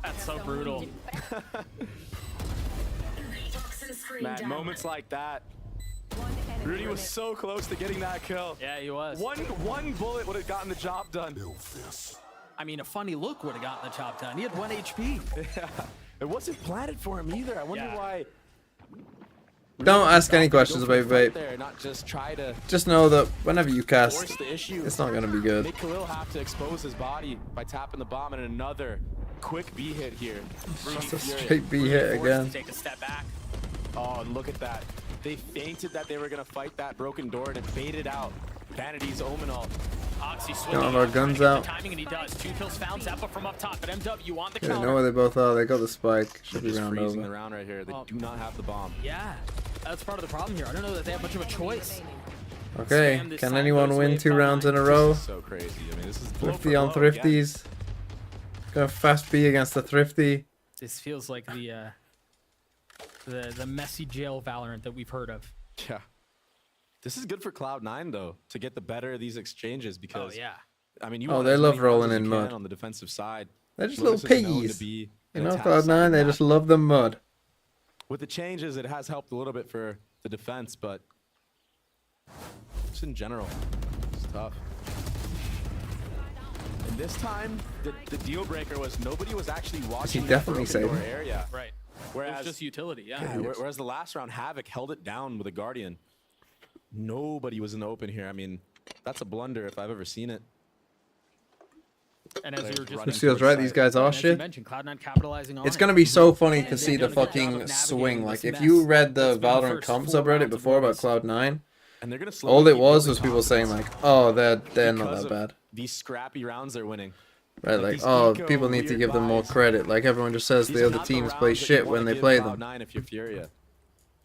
That's so brutal. Man, moments like that. Rudy was so close to getting that kill. Yeah, he was. One bullet would have gotten the job done. I mean, a funny look would have gotten the job done. He had 1 HP. Yeah. It wasn't planted for him either. I wonder why. Don't ask any questions, baby. There, not just try to Just know that whenever you cast, force the issue. it's not gonna be good. Make Khalil have to expose his body by tapping the bomb, and another quick B hit here. Just a straight B hit again. Take a step back. Oh, and look at that. They feinted that they were gonna fight that broken door, and it baited out Vanity's Omenal. Oxy Got swinging. our guns out. Timing, and he does. 2 kills found. Zappa from up top, but MW on the Yeah, they counter. know where they both are. They got the spike. Should be Just round freezing the over. round right here. They do not have the bomb. Yeah, that's part of the problem here. I don't know that they have much of a choice. Okay, Spam this can side, anyone goes win wave 2 down rounds in a line. row? This is so crazy. I mean, this is blow for Thrifty on blow again. Thrifties. Got a fast B against the Thrifty. This feels like the messy jail Valorant that we've heard of. Yeah. This is good for Cloud9 though, to get the better of these exchanges because Oh yeah. I mean, you Oh, want they as love many rounds rolling as in you mud. can on the defensive side. They're just Lotus little is known to piggies. be You an know, attack Cloud9, side they map. just love the mud. With the changes, it has helped a little bit for the defense, but just in general, it's tough. And this time, the deal breaker was nobody was actually watching that definitely broken door saving? area. Right. Whereas It's just utility. Yeah. Whereas the last round, Havoc held it down with a Guardian. Nobody was in the open here. I mean, that's a blunder if I've ever seen it. And as you were just This feels right. These guys are and as you shit. mentioned, Cloud9 capitalizing on It's it. gonna be so funny to And see they've the done a good job of fucking navigating swing. Like, this if you mess read the that's been Valorant first comp 4 subreddit rounds of before about Rogues. Cloud9, And they're gonna all slowly it was build people saying confidence like, oh, they're not because that of bad. These scrappy rounds they're winning. Right, like like, these oh, eco people need to weird give them more buys. credit. Like, everyone just says These the are other not the teams play rounds that you shit wanna when they give play them. Cloud9 if you're Furia.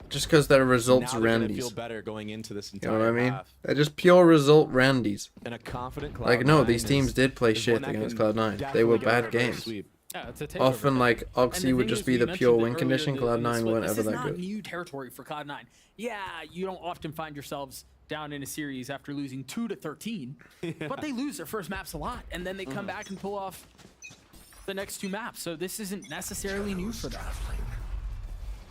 Just because they're results Now they're gonna feel randies. better going into this You entire know what I mean? half. They're just pure result randies. And a confident Like, no, Cloud9 these teams is- did play is shit one that against can Cloud9. They definitely were get bad over a games. sweep. Yeah, it's a takeover Often, game. like, And Oxy the would thing just is, be we the mentioned pure it win earlier condition. in the Cloud9 split. weren't ever This is that not good. new territory for Cloud9. Yeah, you don't often find yourselves down in a series after losing 2-13, but they lose their first maps a lot, and then they come back and pull off the next 2 maps. So this isn't necessarily new for them.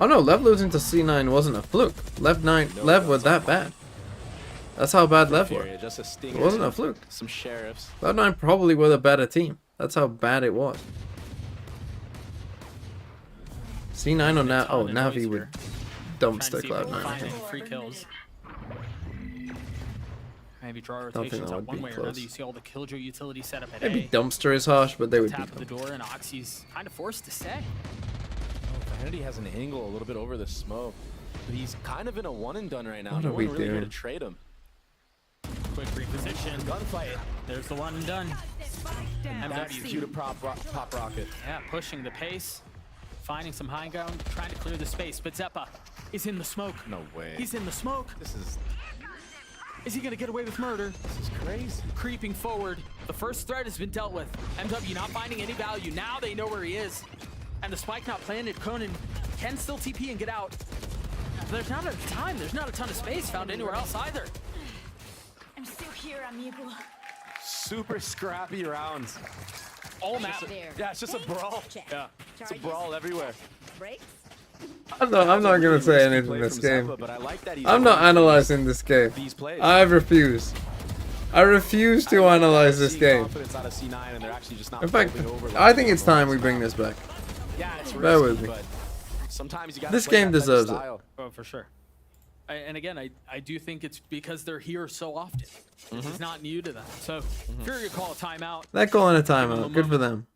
Oh no, Lev losing to C9 wasn't a fluke. Lev were that bad. That's how bad Lev were. Furia, just a stinger. It wasn't a fluke. Some sheriffs. Cloud9 probably were the better team. That's how bad it was. C9 or Nav? Oh, Navi would dumpster Cloud9, I think. Free kills. Maybe draw think rotations that out would one be way or another. close. You see all the Killjoy utility set up at Maybe A. dumpster is harsh, but they would Tap beat at the them. door, and Oxy's kind of forced to stay. Vanity has an angle a little bit over the smoke. But he's kind of in a one and done right now. What No are we one really here to doing? trade him. Quick reposition. Gunfight. There's the one and done. That's MW. cue to pop rocket. Yeah, pushing the pace, finding some high ground, trying to clear the space. But Zeppa is in the smoke. No way. He's in the smoke. This is Is he gonna get away with murder? crazy. Creeping forward. The first threat has been dealt with. MW not finding any value. Now they know where he is. And the spike not planted. Conan can still TP and get out. There's not enough time. There's not a ton of space found anywhere else either. I'm still here, amigo. Super scrappy rounds. All map. Yeah, it's just a brawl. Yeah. It's a brawl everywhere. Brakes? I'm not gonna say anything Play in this from game. Zeppa, but I like that he's I'm not able to analyzing this game. these plays. I refuse. I refuse to analyze this See game. confidence out of C9 and they're actually just not In fact, folding over like I think they it's were time we last bring round. this back. Yeah, it's Bear risky, with me. but sometimes you gotta This play game that type of deserves it. style. Oh, for sure. And again, I do think it's because they're here so often. This is not new to them. So, Fury call a timeout. They're calling a timeout. Good for them.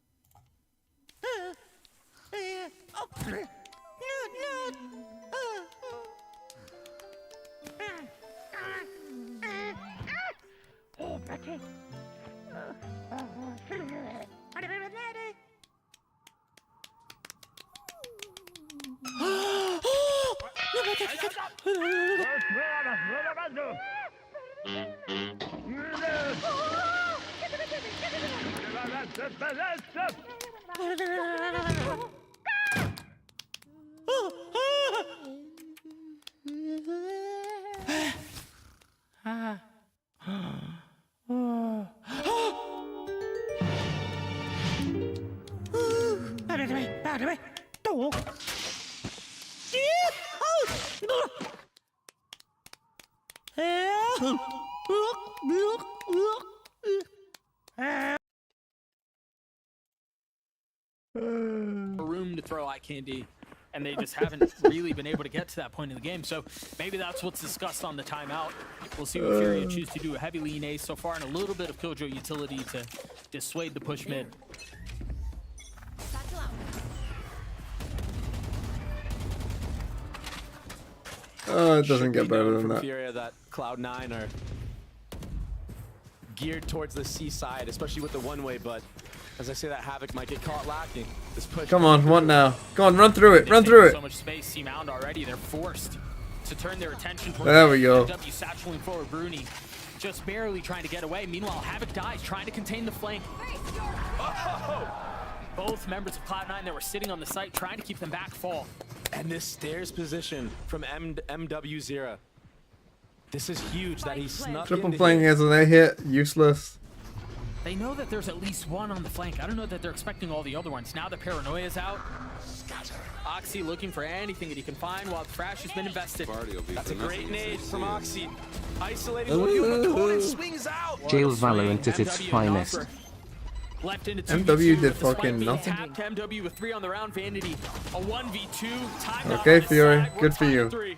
Room to throw eye candy, and they just haven't really been able to get to that point in the game. So maybe that's what's discussed on the timeout. We'll see what Furia choose to do. A heavy lean ace so far, and a little bit of Killjoy utility to dissuade the push mid. Oh, it doesn't get better than that. Furia that Cloud9 are geared towards the C side, especially with the one-way, but as I say, that Havoc might get caught lacking. This push. Come on, what now? Go on, run through it, run through it. So much space, C-Mound already. They're forced to turn their attention towards there we go. W satcheling forward. Bruni just barely trying to get away. Meanwhile, Havoc dies, trying to contain the flank. Oh! Both members of Cloud9 that were sitting on the site trying to keep them back fall. And this stairs position from MW0. This is huge that he snuck Triple into flank here. as an A hit, useless. They know that there's at least one on the flank. I don't know that they're expecting all the other ones. Now the Paranoia's out. Oxy looking for anything that he can find while the Thrash has been invested. That's a great nade from Oxy. Isolating one, but Conan swings out. Jail Valorant at its finest. Left into MW did fucking nothing. MW with 3 on the round. Vanity a 1v2. Timeout Okay, on his Fury, side. good for you. 3.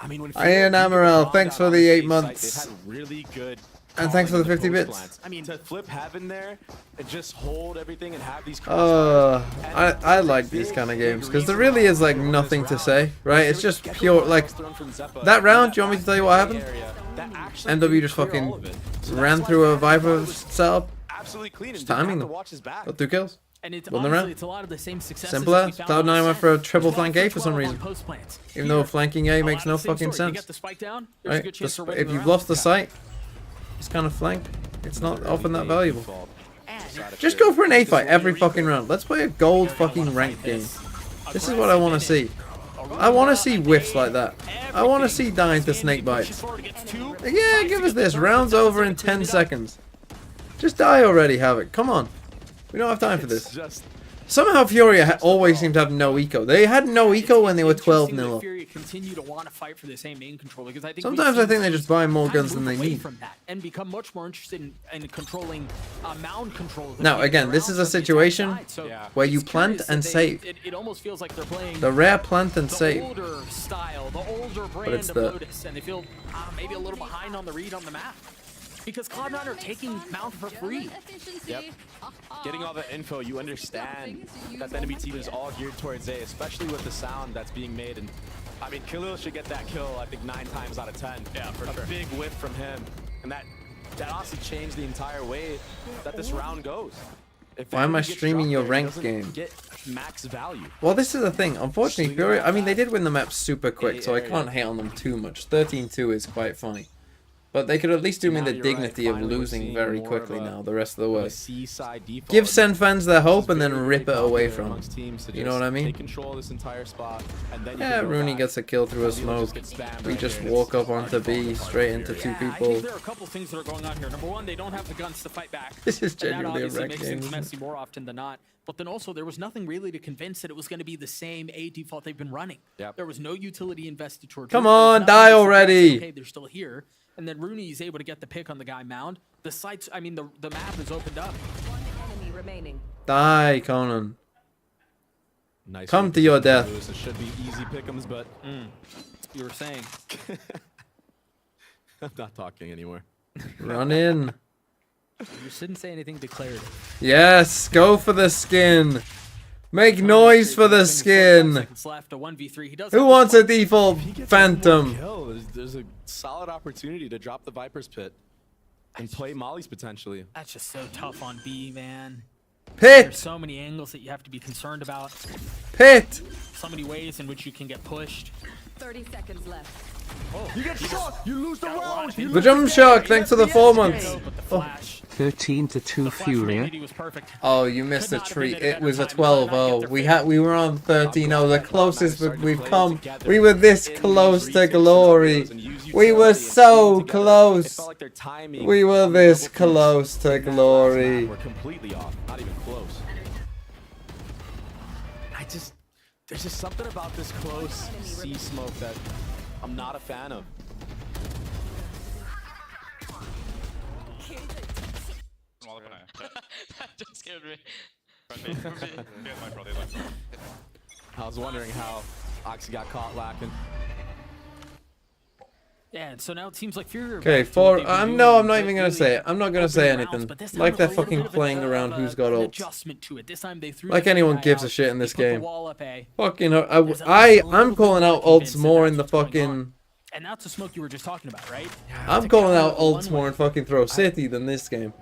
I mean, when Ian Amaral, thanks for the 8 months. They've had really good. And thanks for the 50 bits. Plans. I mean, to flip Heaven there and just hold everything and have these. I like these kind of games because there really is like nothing to say, right? It's just pure like that round. Do you want me to tell you what happened? MW just fucking ran through a Viper setup, just timing them. Got 2 kills. And it's Won the honestly, round. it's a lot of the same successes Simple that we as. found on Cloud9 the went for a set. triple There's flank 1 A for for some 12 on reason. post plants. Even though flanking A A makes lot no of the same fucking story. You sense. get the spike down, there's a Right? good chance The for winning if the you've round. lost the sight, it's kind of flank. It's not often that valuable. Just go for an A fight every fucking round. Let's play a gold fucking ranked game. This is what I want to see. I want to see whiffs like that. I want to see dying to snake bites. Yeah, give us this. Round's over in 10 seconds. Just die already, Havoc. Come on. We don't have time for this. Somehow Furia always seemed to have no eco. They had no eco when they were 12-0 up. Furia continue to want to fight for the same main control because I think Sometimes I think they just buy more guns than they need. from that and become much more interested in controlling mound control. Now again, this is a situation where you plant and save. It almost feels like they're playing The rare plant and the save. older style, the older brand it's of the- Lotus, and they feel maybe a little behind on the read on the map. Because Cloud9 are taking Mount for free. Yep. Getting all the info, you understand that the enemy team is all geared towards A, especially with the sound that's being made. And I mean, Khalil should get that kill, I think, 9 times out of 10. Yeah, for sure. A big whiff from him. And that honestly changed the entire way that this round goes. If Why am I enemy gets streaming dropped your there, he ranked doesn't game? Get max value. Well, this is the thing. Unfortunately, Furia, I mean, they did win the map super quick, so I can't hate on them too much. 13-2 is quite funny. But they could at least do me the dignity of losing very quickly now, the rest of the way. Give Sen fans their hope and then rip it away from them. You know what I mean? Take control of this entire spot, and then you Yeah, can go Rooney back. gets a kill through a smoke. We just walk up onto B, straight into 2 I think people. there are a couple things that are going on here. Number one, they don't have the guns to fight back. This is And that genuinely a obviously wreck makes game, things isn't it? messy more often than not. But then also, there was nothing really to convince that it was going to be the same A default they've been running. Yep. There was no utility invested towards. Come Root. There was on, nothing die to suggest, already. Okay, they're still here. And then Rooney is able to get the pick on the guy Mound. The sights, I mean, the map is opened up. Enemy remaining. Die, Conan. Nice Come one to your from death. Lewis. It should be easy pick'ems, but You were saying. I'm not talking anymore. Run in. You just didn't say anything declarative. Yes, go for the skin. Make noise for the skin. Seconds left, a 1v3. He does Who have wants the a default If he gets Phantom? one more kill, there's a solid opportunity to drop the Viper's Pit and play Molly's potentially. That's just so tough on B, man. Pit! There's so many angles that you have to be concerned about. Pit! So many ways in which you can get pushed. 30 seconds left. You get shot, you lose the round. The jump shark, thanks for the 4 months. Oh. 13-2 Furia. Oh, you missed a treat. It was a 12-0. We were on 13-0. The closest we've come. We were this close to glory. We were so close. We were this close to glory. We're completely off. Not even close. There's just something about this close sea smoke that I'm not a fan of. That just scared me. I was wondering how Oxy got caught lacking. Yeah, and so now it seems like Fury. Okay, I'm not even gonna say it. I'm not gonna say anything. Like they're fucking playing around who's got ults. Like anyone gives a shit in this game. Fucking, I'm calling out ults more in the fucking. And that's the smoke you were just talking about, right? I'm calling out ults more in fucking Throw City than this game.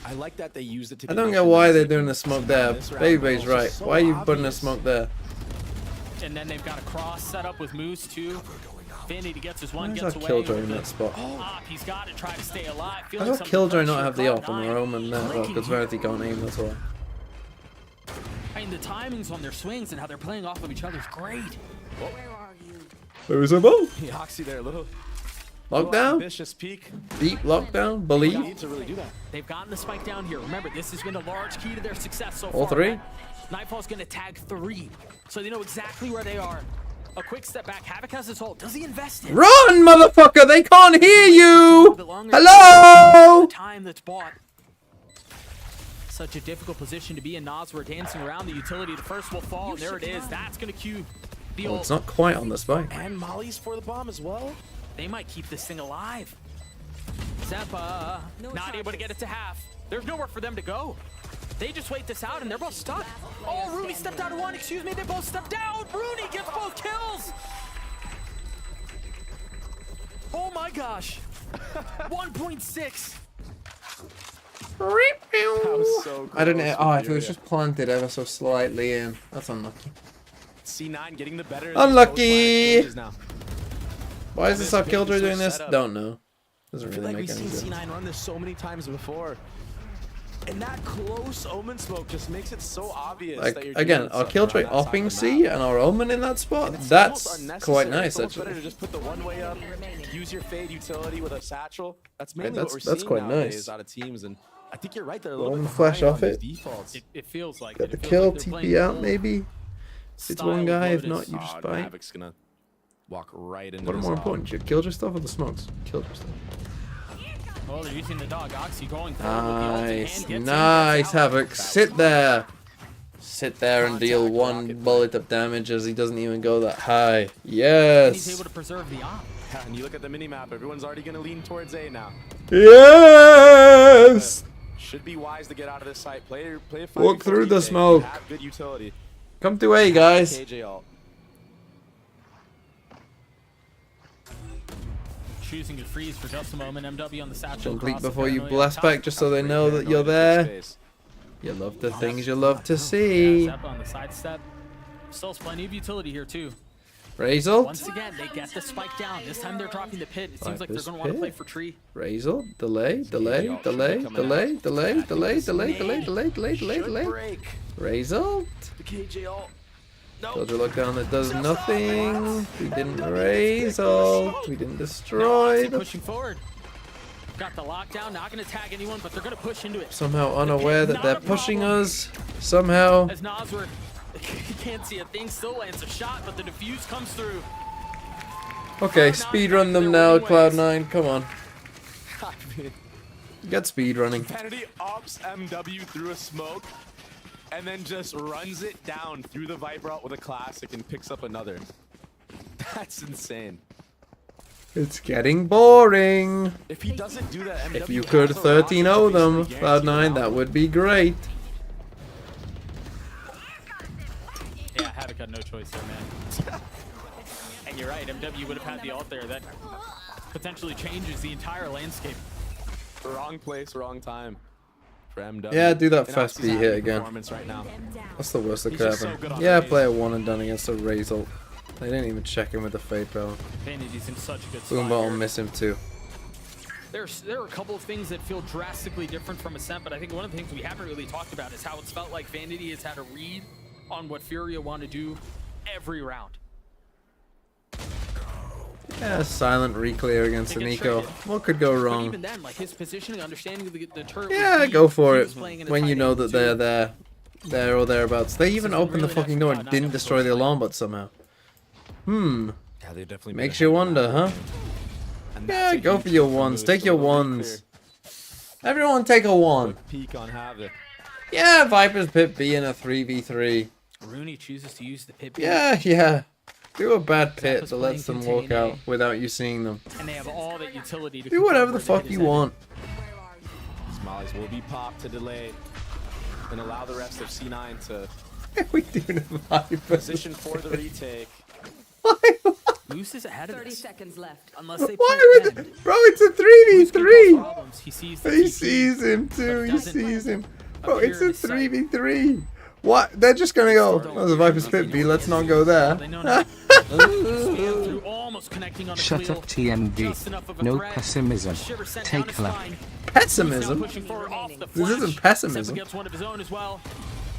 I like that they used it to. I don't get why they're doing the smoke there. Baby's right. Why are you putting a smoke there? And then they've got a cross set up with Moose too. Vanity gets his one, Why gets is that away. Killjoy in that spot? He's got to try to stay alive. How does Killjoy not have the off on her omen there? Well, because Verity can't aim, that's why. I mean, the timings on their swings and how they're playing off of each other is great. Where are you? There is a move. Yeah, Oxy there, little Lockdown? ambitious peak. Deep lockdown? Believe? Need to really do that. They've gotten the spike down here. Remember, this has been a large key to their success so All far. three? Right? Nightfall's going to tag 3, so they know exactly where they are. A quick step back. Havoc has his ult. Does he invest in? Run, motherfucker! They can't hear you! Hello! Time that's bought. Such a difficult position to be in. Nas, we're dancing around the utility. The first will fall, and there it is. That's going to cue the ult. It's not quite on the spike. And Molly's for the bomb as well. They might keep this thing alive. Zeppa, not able to get it to half. There's nowhere for them to go. They just wait this out, and they're both stuck. Oh, Rooney stepped out of one. Excuse me, they both stepped out. Rooney gets both kills. Oh my gosh. 1.6. That was so close. I didn't. Oh, if it was just planted ever so slightly in. That's unlucky. C9 getting the better. Unlucky! Now. Why is this how Killjoy doing this? Setup. Don't know. Doesn't I feel really like make we've any seen sense. C9 run this so many times before. And that close omen smoke just makes it so obvious that Like, you're again, doing our something Killjoy on that side upping of the C map. and our Omen in that spot, And it's that's almost quite unnecessary. nice, It's almost better actually. to just put the one way up, use your fade utility with a satchel. That's mainly that's- what we're that's seeing quite nowadays nice. out of teams. And I think you're right. They're a Well, little bit flash behind off on it. these defaults. It feels like Got it. the It feels kill, like they're TP playing out full maybe. It's one style guy, if Lotus. not, you just bite. Havoc's gonna walk right into What are this more op. important, your Killjoy stuff or the smokes? Killjoy stuff. Well, they're using the dog. Oxy going for it with the ult in hand, Nice, gets him, nice, gets out. Havoc. Sit there. Sit there and deal one bullet of damage as he doesn't even go that high. And he's Yes. able to preserve the op. Yeah, and you look at the mini map. Everyone's already gonna lean towards A now. Yes. Should be wise to get out of this site. Play a Walk 5v4 through the game. smoke. Have good utility. Come to A, guys. KJ ult. Choosing to freeze for just a moment. MW on the satchel. Jump leap across the before you paranoia blast top. back just so they know that you're there. You love the things you love to see. Zep on the side step. Still plenty of utility here too. Razel. Once again, they get the spike down. This time they're dropping the pit. It seems like they're Vipers going to want to play pit. for tree. Razel. Delay. Delay. Delay. Delay. Delay. Delay. Delay. Delay. Delay. Delay. Delay. Delay. Razel. The KJ ult. Soldier lockdown that does nothing. We didn't raise ult. We didn't destroy Oxy the. pushing forward. Got the lockdown. Not going to tag anyone, but they're going to push into it. Somehow unaware that they're pushing us. Somehow. As Nasr can't see a thing, still lands a shot, but the defuse comes through. Okay, speedrun them now, Cloud9. Come on. Get speedrunning. Vanity ops MW through a smoke and then just runs it down through the Viper ult with a classic and picks up another. That's insane. It's getting boring. If he doesn't do that, MW If you could has a rocket 13-0 them, basically guaranteed Cloud9, that would be great. Yeah, Havoc had no choice there, man. And you're right, MW would have had the ult there. That potentially changes the entire landscape. Wrong place, wrong time for MW. Yeah, do that And fast Oxy's B having hit a again. performance right now. That's the worst that He's could just so happen. good on Yeah, the play a one and done against a Razel. They didn't even check in with the Fate Bell. Vanity's in such a good spot. Boom Ball here. miss him too. There are a couple of things that feel drastically different from Ascent, but I think one of the things we haven't really talked about is how it's felt like Vanity has had a read on what Furia want to do every round. Yeah, silent reclear against the Nico. What could go But wrong? even then, like his positioning, understanding the turret. Yeah, go for it. When you know that they're there or thereabouts. They even opened the fucking door and didn't destroy the alarm bot somehow. Yeah, they definitely Makes you wonder, huh? Yeah, go for your ones. Take your ones. Everyone take a one. Peek on Havoc. Yeah, Viper's Pit B in a 3v3. Rooney chooses to use the pit. Yeah. Do a bad pit was that lets them playing walk contain out without you seeing them. And they have all that utility to Do whatever the control where fuck the you hit is want. These mollies will be popped to delay and allow the rest of C9 to We doing a Viper. position for the retake. headed. Moose is ahead of 30 this. seconds left. Unless they Why play would it. bro? It's a Moose can cause 3v3. problems. He sees the He TP, sees him but too. He doesn't sees him. Bro, appear it's in a his sight. 3v3. What? They're just gonna go. Oh, the Viper's Pit B. Let's not go there. They know now. Span through, almost connecting on a Shut Cleo. up, TMD. Just enough of a No threat. pessimism. A shiver sent down Take his left. spine. Pessimism. Now pushing forward off the This flash. isn't Step pessimism. against one of his own as well.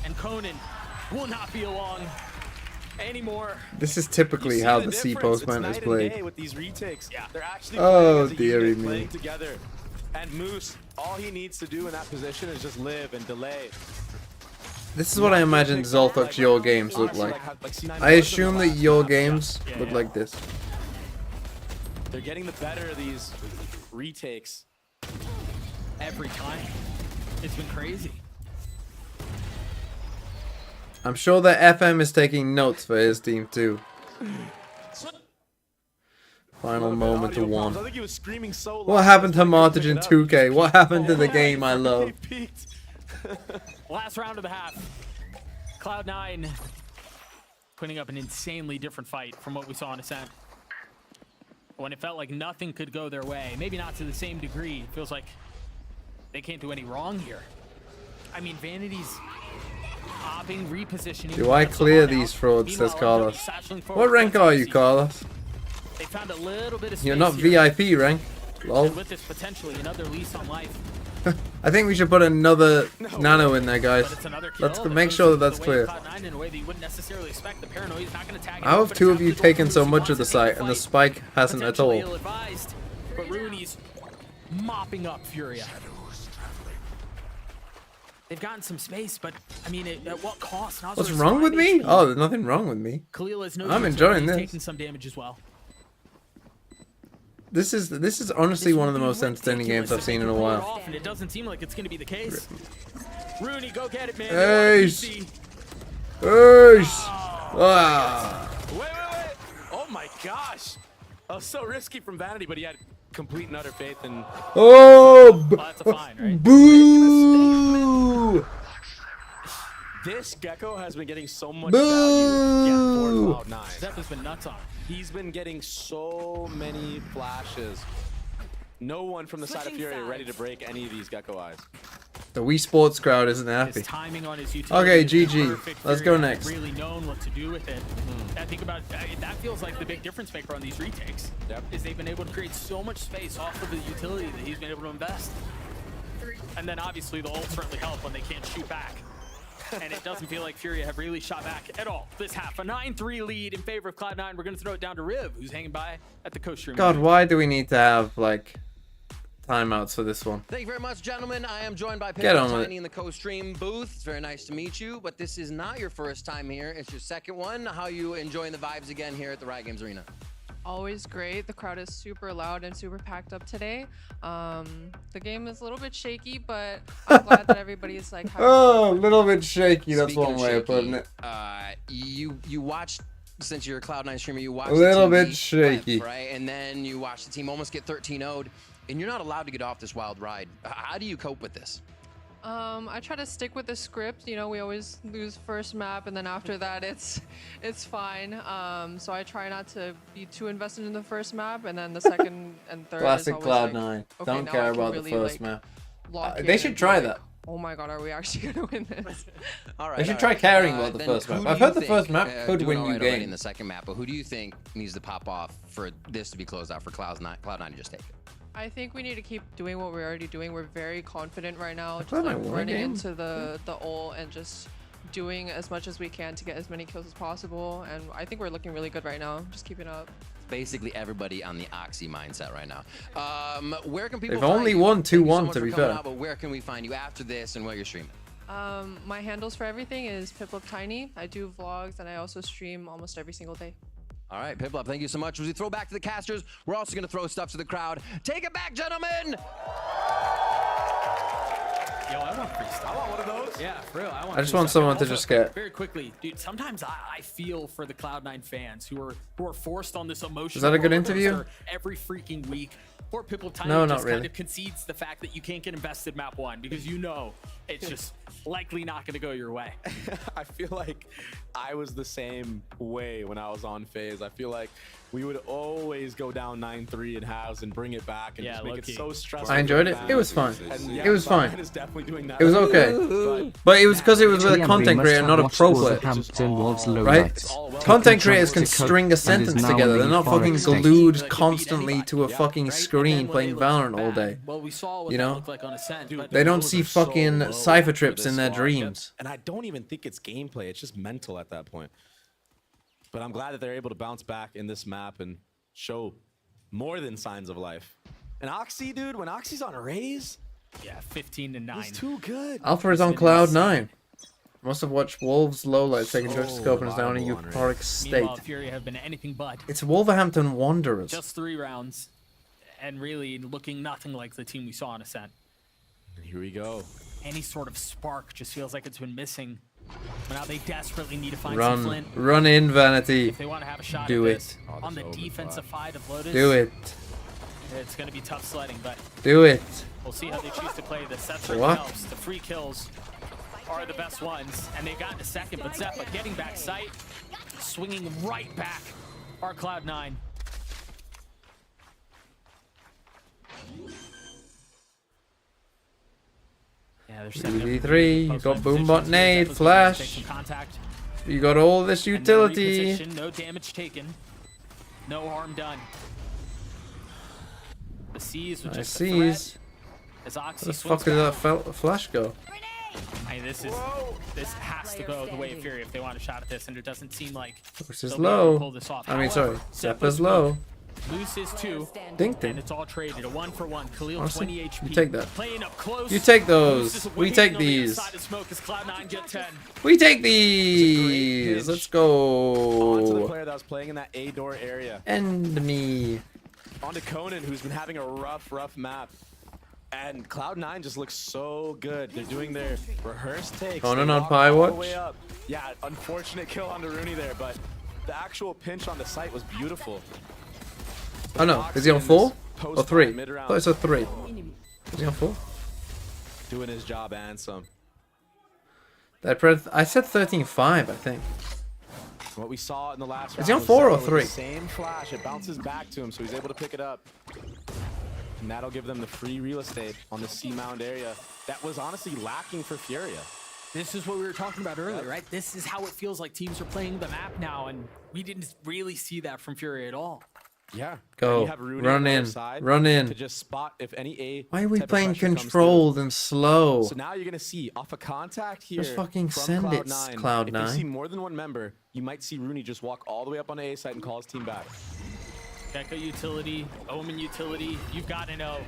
And Conan will not be along anymore. This is typically You see how the C difference? postman It's is night and played. day with these retakes. Yeah. They're actually Oh, playing as a dearie unit, me. playing together. And Moose, all he needs to do in that position is just live and delay. This is what I imagine Zolthok's Your Games look like. I assume that Your Games look like this. They're getting the better of these retakes. Every time. It's been crazy. I'm sure that FM is taking notes for his team too. Final moment to one. I think he was screaming so loud. What happened to Martage in 2K? What happened to the game I love? Last round of the half. Cloud9 putting up an insanely different fight from what we saw in Ascent. When it felt like nothing could go their way. Maybe not to the same degree. It feels like they can't do any wrong here. I mean, Vanity's hopping, repositioning. Do I That's clear the ball these now. frauds, says Meanwhile, Carlos. satcheling What forward, rank gets are you, easy. Carlos? They found a little bit of space You're not here. VIP rank. Lol. And with this potentially another lease on life. I think we should put another nano in there, guys. But it's another kill Let's that make goes sure that the that's way clear. of Cloud9 in a way that you wouldn't necessarily expect. The paranoia is not going to tag How him, have but two it's of you out the door taken for so Moose. He much of wants the to take site and the fight. spike hasn't at Potentially all? ill-advised, but Rooney's mopping up Furia. They've gotten some space, but I mean, at what cost? Nazar What's is wrong with fine me? HP. Oh, there's nothing wrong with me. Khalil is no I'm good, enjoying he's this. taking some damage as well. This is honestly one of the most entertaining games I've seen in a while. Off, and it doesn't seem like it's going to be the case. Rooney, go get it, man. Ace. Easy. Ace. Ah. Wait. Oh my gosh. That was so risky from Vanity, but he had complete and utter faith in... Oh. Well, that's a fine, right? Boo. This Gecko has been getting so much Boo. value for Cloud9. Zep has been nuts on. He's been getting so many flashes. No one from the side of Fury ready to break any of these Gecko eyes. The Wii Sports crowd isn't happy. His timing on his utility Okay, has been GG. perfect. Let's Fury go has next. Really known what to do with it. I think about that feels like the big difference maker on these retakes. Yep. Is they've been able to create so much space off of the utility that he's been able to invest. And then obviously the ult certainly help when they can't shoot back. And it doesn't feel like Furia have really shot back at all this half. A 9-3 lead in favor of Cloud9. We're going to throw it down to Riv, who's hanging by at the coast room. God, why do we need to have like timeouts for this one? Thank you very much, gentlemen. I am joined by Get Pedro on with Tiny it. in the co-stream booth. It's very nice to meet you, but this is not your first time here. It's your second one. How are you enjoying the vibes again here at the Riot Games Arena? Always great. The crowd is super loud and super packed up today. The game is a little bit shaky, but I'm glad that everybody's like having Oh, a little bit shaky. That's Speaking one of way of shaky, putting it. You watched, since you're a Cloud9 streamer, you watched A little the team bit be shaky. swept, right? And then you watch the team almost get 13-0'd, and you're not allowed to get off this wild ride. How do you cope with this? I try to stick with the script. You know, we always lose first map, and then after that, it's fine. So I try not to be too invested in the first map, and then the second and third. Classic is always Cloud9. like, okay, Don't now I care can about really, the first like, map. lock They in should and be try like, that. oh my god, are we actually gonna win this? All right. They should try caring about the then first who map. do I've you heard the think, first map could doing win all you right already game. in the second map, but who do you think needs to pop off for this to be closed out for Cloud9 to just take it? I think we need to keep doing what we're already doing. We're very confident right now. Just thought I like won a running game. into the ult and just doing as much as we can to get as many kills as possible. And I think we're looking really good right now. Just keep it up. Basically everybody on the Oxy mindset right now. Where can people They've only find you? won Thank you so 2-1 much to for be coming fair. out, but where can we find you after this and where you're streaming? My handles for everything is PipLupTiny. I do vlogs and I also stream almost every single day. All right, Piplup, thank you so much. As we throw back to the casters, we're also going to throw stuff to the crowd. Take it back, gentlemen! Yo, I want freestyle. I want one of those. Yeah, for real. I just want freestyle. someone to Also, just get. very quickly, dude. Sometimes I feel for the Cloud9 fans who are forced on this emotional. Is that a good roller interview? coaster every freaking week. Poor PipLupTiny No, not just really. kind of concedes the fact that you can't get invested map 1 because you know it's just likely not going to go your way. I feel like I was the same way when I was on FaZe. I feel like we would always go down 9-3 in halves and bring it back and just make it so stressful. I enjoyed it. It was fine. And, It was fine. Is definitely doing that. It was okay. But it was because it was with a content creator, not a pro player. Right? Content creators can string a sentence together. They're not fucking glued constantly to a fucking screen playing Valorant all day. Well, we saw what You that know? looked like on Ascent. But They don't see fucking cipher trips in their dreams. And I don't even think it's gameplay. It's just mental at that point. But I'm glad that they're able to bounce back in this map and show more than signs of life. And Oxy, dude, when Oxy's on a raise, yeah, 15-9. He's too good. Alpha is on cloud 9. Must have watched Wolves Lowlight taking Joystick scope and is now in a euphoric state. Meanwhile, Fury have been anything but. It's Wolverhampton Wanderers. Just 3 rounds, and really looking nothing like the team we saw on Ascent. And here we go. Any sort of spark just feels like it's been missing. But now they desperately need to find some Run. flint. Run in, Vanity. If they want to have a shot Do at it. this. On the defensive side of Lotus. Do it. It's going to be tough sledding, but Do it. we'll see how they choose to play this. That certainly What? helps. The free kills are the best ones, and they got in a second. But Zeppa getting back sight, swinging right back. Our Cloud9. Yeah, there's 3v3, you got Boombot Nade, Flash. You got all this utility. No damage taken. No harm done. The C's with just a Seas. threat. As Oxy Where the swings fuck did back. that Flash go? I mean, this has to go the way of Fury if they want a shot at this, and it doesn't seem like Which is they'll be able to low. pull this off. I mean, sorry. However, Zeppa's low. Loose is 2. Ding And ding. it's all traded. A 1-for-1. Khalil Honestly, 20 HP. you take that. Playing up close. You take Loose is those. We waiting take on the these. inside of smoke as Cloud9 get 10. We take these. Let's Onto the go. player that was playing in that A door area. End me. Onto Conan, who's been having a rough map. And Cloud9 just looks so good. They're doing their rehearsed takes. Conan They on walk Pie all the Watch? way up. Yeah, unfortunate kill onto Rooney there, but the actual pinch on the site was beautiful. Oh no, is he on 4 or 3? I thought it's a 3. Is he on 4? Doing his job and some. I said 13-5, I think. What we saw in the last Is he on round 4 or was 3? the same flash, it bounces back to him, so he's able to pick it up. And that'll give them the free real estate on the C-Mound area that was honestly lacking for Furia. This is what we were talking about earlier, right? This is how it feels like teams are playing the map now, and we didn't really see that from Fury at all. Yeah. Go. And you have Rooney Run on the other in. side Run in. To just spot if any A. Why are we type of playing pressure comes controlled through. and slow? So now you're gonna see off a contact here. Just fucking from send it, Cloud9. Cloud9. If they see more than one member, you might see Rooney just walk all the way up on the A side and call his team back. Gecko utility, Omen utility, you've got to know.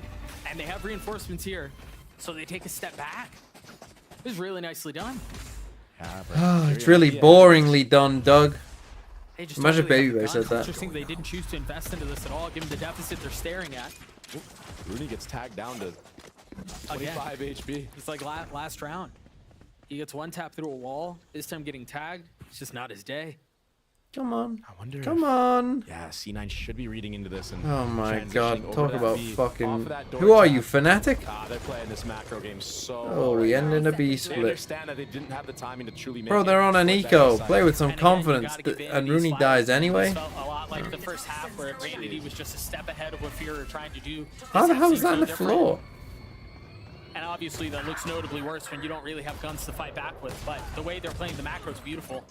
And they have reinforcements here, so they take a step back. It was really nicely done. It's really boringly done, Doug. They just Imagine don't really Baby have Bay the said gun. that. Interesting they didn't choose to invest into this at all, given the deficit they're staring at. Rooney gets tagged down to Again, 25 HP. it's like last round. He gets one tap through a wall, this time getting tagged. It's just not his day. Come on. I wonder Come if- on. Yeah, C9 should be reading into this and Oh my transitioning god, over talk that about B. Off fucking... of that door Who are tap. you, Fnatic? They're playing this macro game so Oh, well we right end in now. a B They split. understand that they didn't have the timing to truly make Bro, it they're on an towards that eco. side. Play with some And again, you confidence. gotta give And Vanity's Rooney fight. dies This anyway. felt a lot like the first half where Vanity was just a step ahead of what Fury were trying to do. How the This hell is seems that on no the different. floor? And obviously that looks notably worse when you don't really have guns to fight back with, but the way they're playing the macro is beautiful.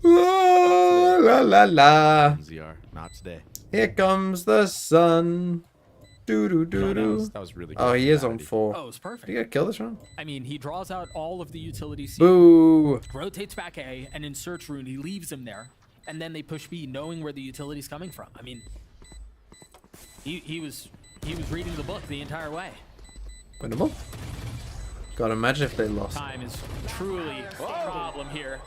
La la la la. ZR, not today. Here comes the sun. Doo doo doo doo. That was really good. Oh, he is on 4. Oh, it's perfect. Did he get killed this round? I mean, he draws out all of the utility C, Boo. rotates back A, and inserts Rune. He leaves him there, and then they push B, knowing where the utility's coming from. I mean, he was reading the book the entire way. Winnable. God, imagine if they lost. Time is truly a problem here.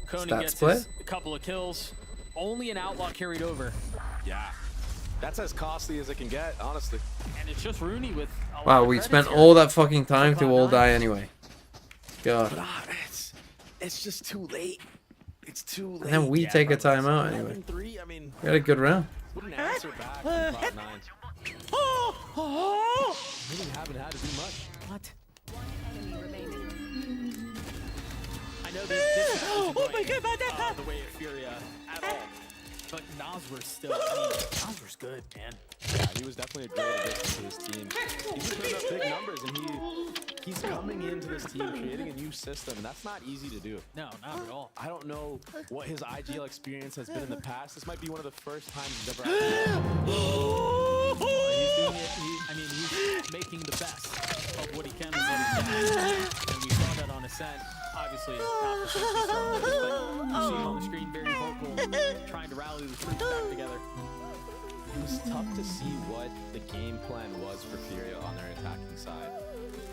Conan Stats gets play? his couple of kills. Only an outlaw carried over. Yeah. That's as costly as it can get, honestly. And it's just Rooney with a lot Wow, of we credits spent here. all that fucking time to all die anyway. God. It's just too late. It's too late. And then we take a timeout anyway. 11-3, I mean, We had a good round. wouldn't answer back from Cloud9. Really haven't had to do much. What? I know this isn't the way of Furia at all. But Noswer's still, I mean, Noswer's good, man. Yeah, he was definitely a great addition to this team. He's been putting up big numbers, and he's coming into this team, creating a new system, and that's not easy to do. No, not at all. I don't know what his IGL experience has been in the past. This might be one of the first times he's ever had He's doing it, I mean, he's making the best of what he can with what he can. And we saw that on Ascent. Obviously, not the safety strong but you see him on the screen very vocal, trying to rally the troops back together. It was tough to see what the game plan was for Furia on their attacking side.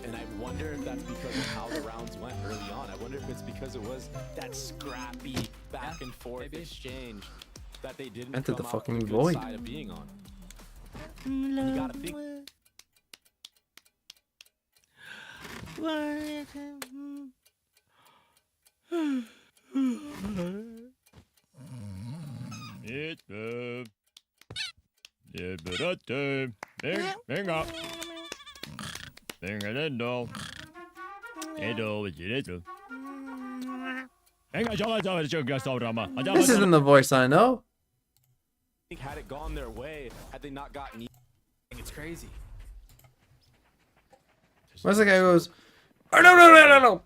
And I wonder if that's because of how the rounds went early on. I wonder if it's because it was that scrappy back and forth exchange that they didn't Entered the come out fucking with the void. good side of being on. And you gotta think. Venga. Venga, dentro. This isn't the voice I know. I think had it gone their way, had they not gotten It's crazy. Where's the guy who goes, no.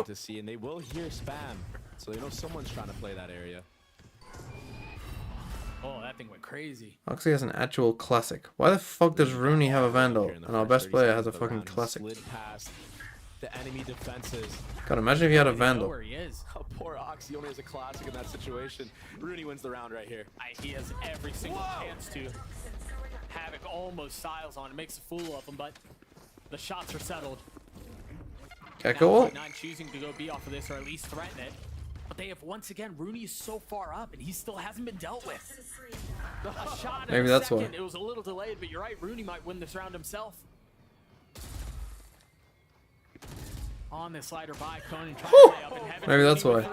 to see, and they will hear spam, so they know someone's trying to play that area. Oh, that thing went crazy. Oxy has an actual classic. Why the fuck does Rooney have a Vandal and our best player has a fucking classic? Slid past the enemy defenses. God, imagine if he had a I know Vandal. where he is. Oh, poor Oxy only has a classic in that situation. Rooney wins the round right here. He has every single chance to. Havoc almost styles on him, makes a fool of him, but the shots are settled. Gecko ult? Not choosing to go B off of this, or at least threaten it. But they have once again, Rooney is so far up, and he still hasn't been dealt with. A shot in Maybe a that's second. why. It was a little delayed, but you're right, Rooney might win this round himself. On this slider by Conan, trying to play up in heaven. Maybe that's why.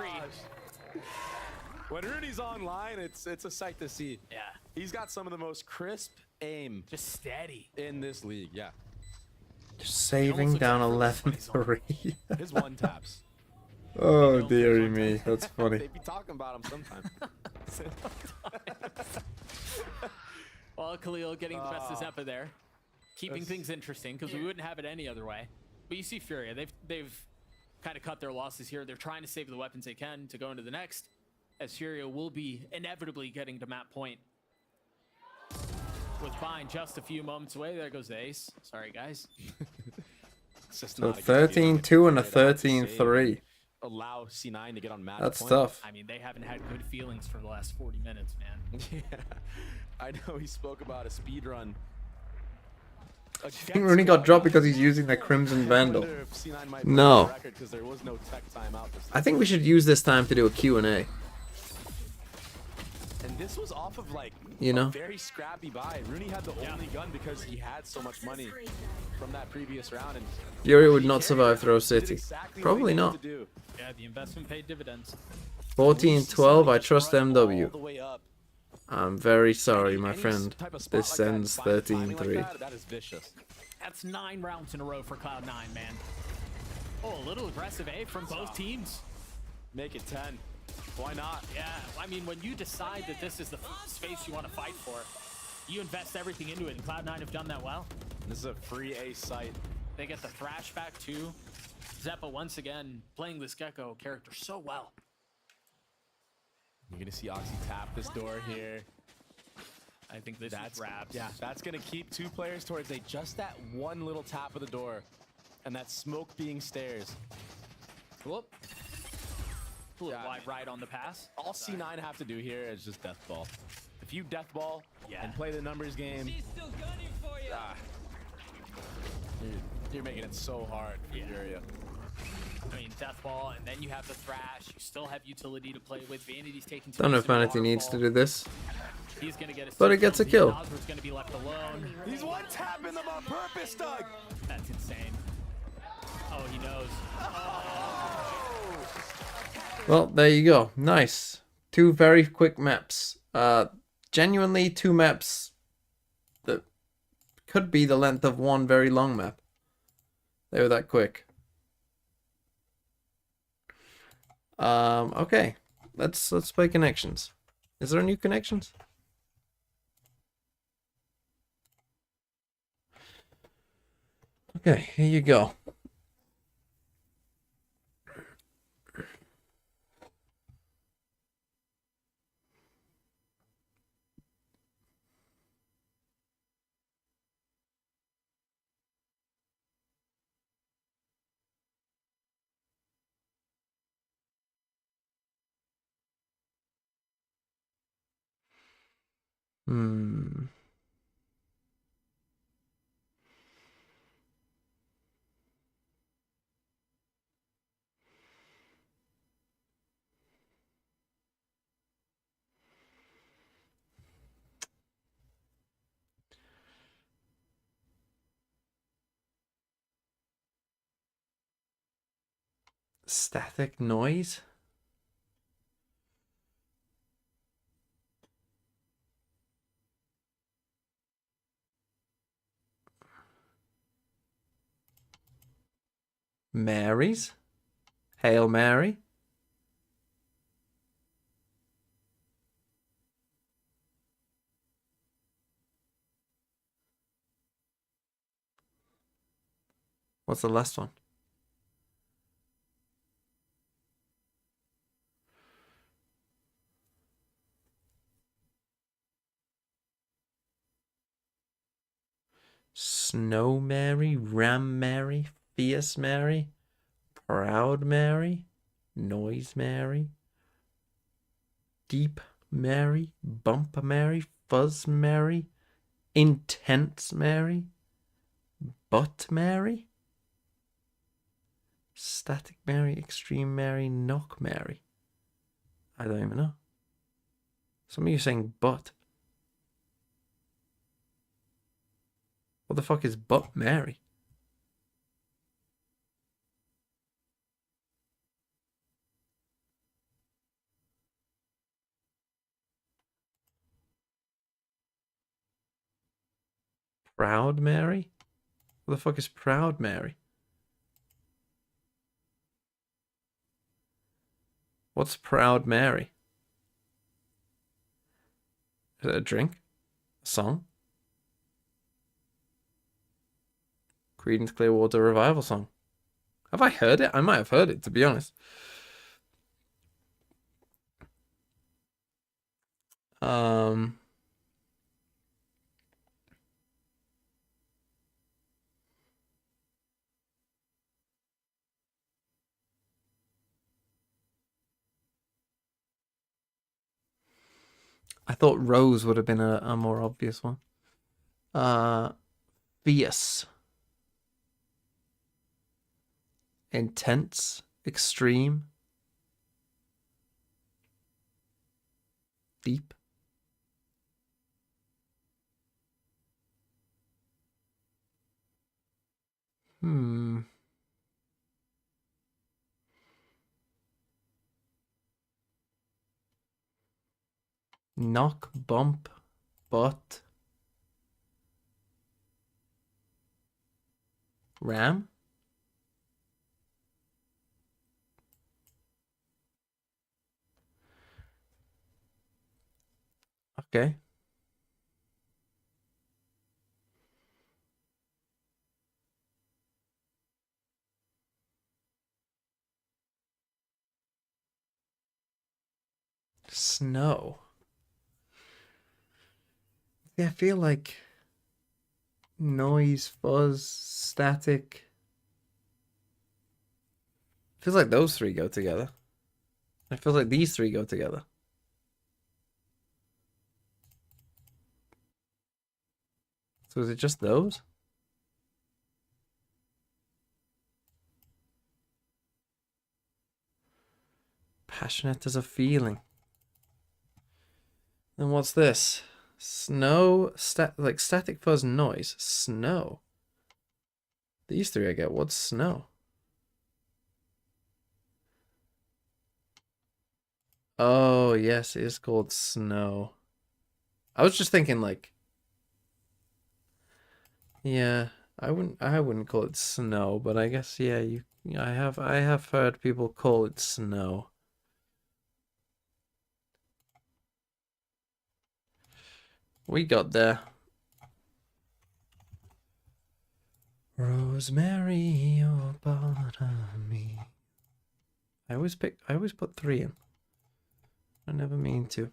When Rooney's online, it's a sight to see. Yeah. He's got some of the most crisp aim. Just steady. In this league, yeah. Just saving down 11-3. His one taps. Oh dearie me, that's funny. They be talking about him sometimes. Well, Khalil getting the best of Zeppa there. Keeping things interesting, because we wouldn't have it any other way. But you see Furia, they've kind of cut their losses here. They're trying to save the weapons they can to go into the next, as Furia will be inevitably getting to map point. With Vine just a few moments away, there goes the ace. Sorry, guys. So 13-2 and a 13-3. Allow C9 to get on match That's point. tough. I mean, they haven't had good feelings for the last 40 minutes, man. Yeah, I know he spoke about a speed run. I think Rooney got dropped because he's using the Crimson Vandal. No. I think we should use this time to do a Q&A. And this was off of like You know? a very scrappy buy. Rooney had the only gun because he had so much money from that previous round. And Furia would not survive Throw City. Probably not. Yeah, the investment paid dividends. 14-12, I trust MW. all the way up. I'm very sorry, my friend. This sends 13-3. That is vicious. That's 9 rounds in a row for Cloud9, man. Oh, a little aggressive, eh, from both teams. Make it 10. Why not? Yeah, I mean, when you decide that this is the space you want to fight for, You invest everything into it, and Cloud9 have done that well. This is a free A site. They get the Thrash back too. Zeppa once again playing this Gecko character so well. You're gonna see Oxy tap this door here. I think this is Rabs. Yeah, that's gonna keep 2 players towards A. Just that one little tap of the door, and that smoke being stairs. Whoop. A little wide right on the pass. All C9 have to do here is just death ball. If you death ball and play the numbers game, you're making it so hard for Furia. I mean, death ball, and then you have the Thrash. You still have utility to play with. Vanity's taking. Don't know if Vanity needs to do this. He's gonna get a but it gets a kill. Osborne's gonna be left alone. He's one tapping them on purpose, Doug. That's insane. Oh, he knows. Well, there you go. Nice. 2 very quick maps. Genuinely 2 maps that could be the length of 1 very long map. They were that quick. Okay. Let's play connections. Is there new connections? Okay, here you go. Static noise? Mary's? Hail Mary? What's the last one? Snow Mary, Ram Mary, Fierce Mary, Proud Mary, Noise Mary, Deep Mary, Bump Mary, Fuzz Mary, Intense Mary, Butt Mary, Static Mary, Extreme Mary, Knock Mary. I don't even know. Some of you are saying butt. What the fuck is Butt Mary? Proud Mary? What the fuck is Proud Mary? What's Proud Mary? Is it a drink? A song? Creedence Clearwater Revival song. Have I heard it? I might have heard it, to be honest. I thought Rose would have been a more obvious one. Fierce. Intense. Extreme. Deep. Knock, bump, butt. Ram? Okay. snow. Yeah, I feel like noise, fuzz, static. Feels like those three go together. It feels like these three go together. So is it just those? Passionate as a feeling. Then what's this? Snow, like static fuzz noise. Snow. These three I get. What's snow? Oh, yes, it is called snow. I was just thinking like, yeah, I wouldn't call it snow, but I guess yeah, I have heard people call it snow. We got there. Rosemary, you're part of me. I always put 3 in. I never mean to.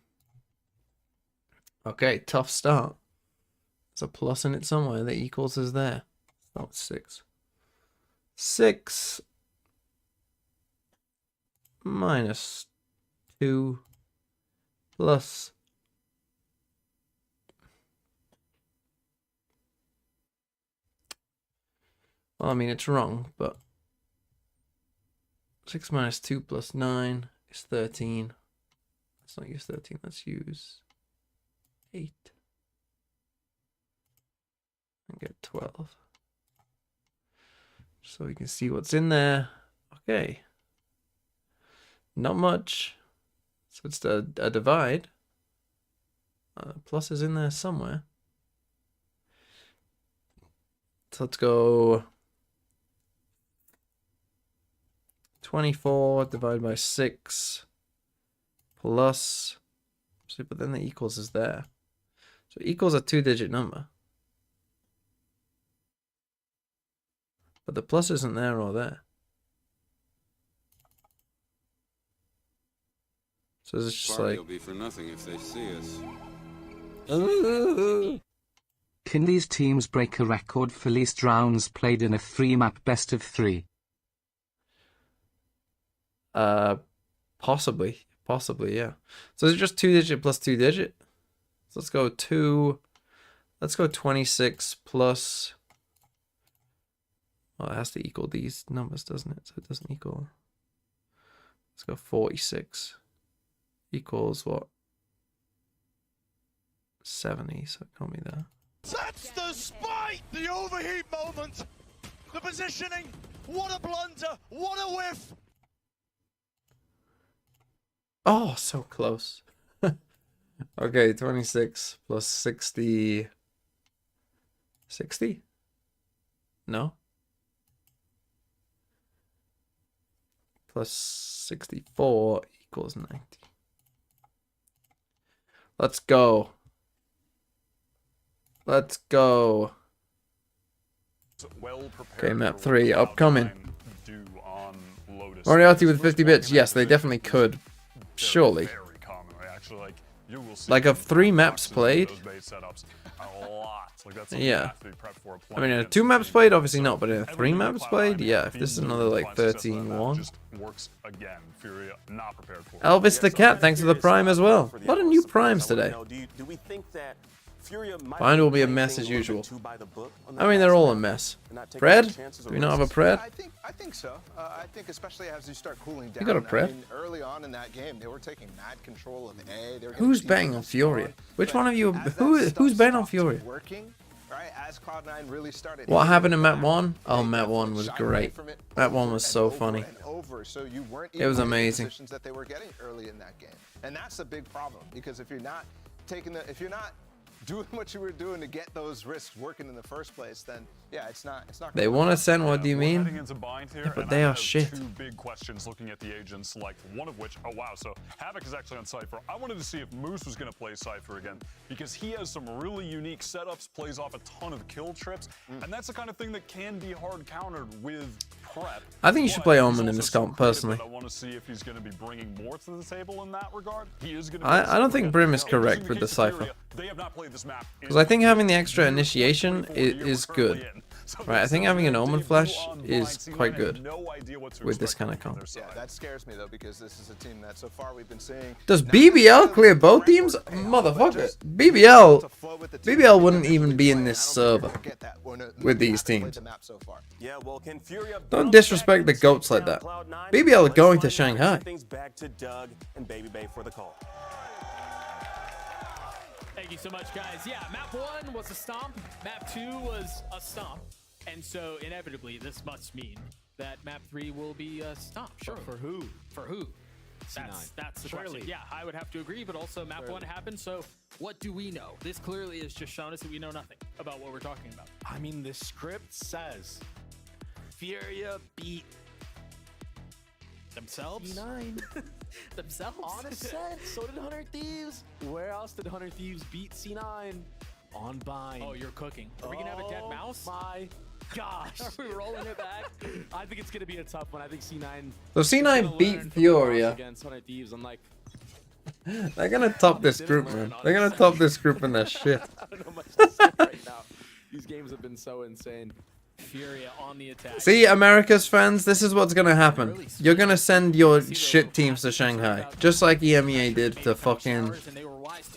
Okay, tough start. There's a plus in it somewhere. The equals is there. Start with 6. 6 minus 2 plus well, I mean, it's wrong, but 6 minus 2 plus 9 is 13. Let's not use 13, let's use 8. And get 12. So we can see what's in there. Okay. Not much. So it's a divide. Plus is in there somewhere. So let's go 24 divided by 6 plus, see, but then the equals is there. So equals a 2-digit number. But the plus isn't there or there. So it's just Party like... will be for nothing if they see us. Can these teams break a record for least rounds played in a 3-map best of 3? Possibly, yeah. So is it just 2-digit plus 2-digit? So let's go 26 plus, well, it has to equal these numbers, doesn't it? So it doesn't equal, let's go 46 equals what? 70, so it can't be there. That's the spite! The overheat moment! The positioning! What a blunder! What a whiff! Oh, so close. Okay, 26 plus 60. 60? No. Plus 64 equals 90. Let's go. Let's go. Okay, map 3, upcoming. Moriarty with 50 bits. Yes, they definitely could. Surely. Like of 3 maps played? Yeah. I mean, in 2 maps played, obviously not, but in 3 maps played, yeah. If this is another like 13-1. Elvis the Cat, thanks for the Prime as well. A lot of new Primes today. Mine will be a mess as usual. I mean, they're all a mess. Pred? Do we not have a Pred? I think so. I think especially as you start cooling down. You got a Pred? I mean, early on in that game, they were taking mad control of A. Who's banging on Furia? Which one of you? Who's banging on Furia? What happened in map 1? Oh, map 1 was great. Map 1 was so funny. It was amazing. That they were getting early in that game, and that's a big problem because if you're not doing what you were doing to get those risks working in the first place, then yeah, it's not. They want to send. What do you mean? Yeah, but they are shit. 2 big questions looking at the agents, like one of which, oh wow, so Havoc is actually on Cypher. I wanted to see if Moose was going to play Cypher again because he has some really unique setups, plays off a ton of kill trips, and that's the kind of thing that can be hard countered with prep. I think you should play Omen in this comp, personally. I want to see if he's going to be bringing more to the table in that regard. He is going to I don't think Brim is correct with the Cypher. Because I think having the extra initiation is good. Right, I think having an Omen Flash is quite good with this kind of comp. Yeah, that scares me though, because this is a team that so far we've been seeing. Does BBL clear both teams? Motherfucker. BBL wouldn't even be in this server with these teams. Don't disrespect the GOATs like that. BBL are going to Shanghai. Back to Doug and Baby Bay for the call. Thank you so much, guys. Yeah, map 1 was a stomp. Map 2 was a stomp. And so, inevitably, this must mean that map 3 will be a stomp. Sure. For who? For who? That's the question. Yeah, I would have to agree, but also map 1 happened, so what do we know? This clearly has just shown us that we know nothing about what we're talking about. I mean, the script says Furia beat themselves? C9. Themselves? On a set. So did 100 Thieves. Where else did 100 Thieves beat C9? On Bind. Oh, you're cooking. Are we going to have a dead mouse? My gosh. Are we rolling it back? I think it's going to be a tough one. I think C9. So C9 beat Furia. Against 100 Thieves. I'm like, they're gonna top this group, man. They're gonna top this group in their shit. I don't know much to say right now. These games have been so insane. Furia on the attack. See, America's fans, this is what's gonna happen. You're gonna send your shit teams to Shanghai, just like EMEA did to fucking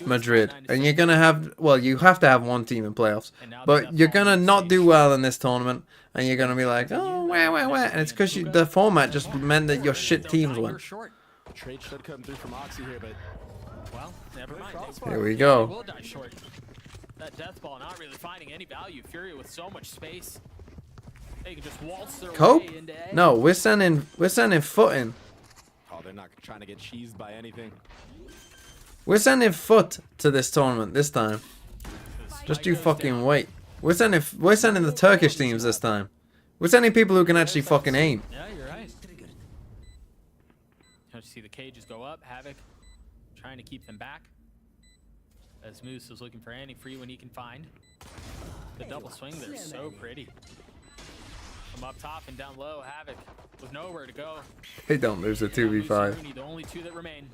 Madrid. And you're gonna have, well, you have to have one team in playoffs, but you're gonna not do well in this tournament, and you're gonna be like, oh, wah. And it's because the format just meant that your shit teams went. Trade should come through from Oxy here, but well, never mind. Here we go. Will die short. That death ball not really finding any value. Furia with so much space. They can just waltz their Cope? way into A. No, we're sending foot in. oh, they're not trying to get cheesed by anything. We're sending foot to this tournament this time. Just you fucking wait. We're sending the Turkish teams this time. We're sending people who can actually fucking aim. Yeah, you're right. You see the cages go up. Havoc trying to keep them back. As Moose is looking for any free when he can find. The double swing there is so pretty. From up top and down low, Havoc with nowhere to go. They don't lose a 2v5. The only two that remain.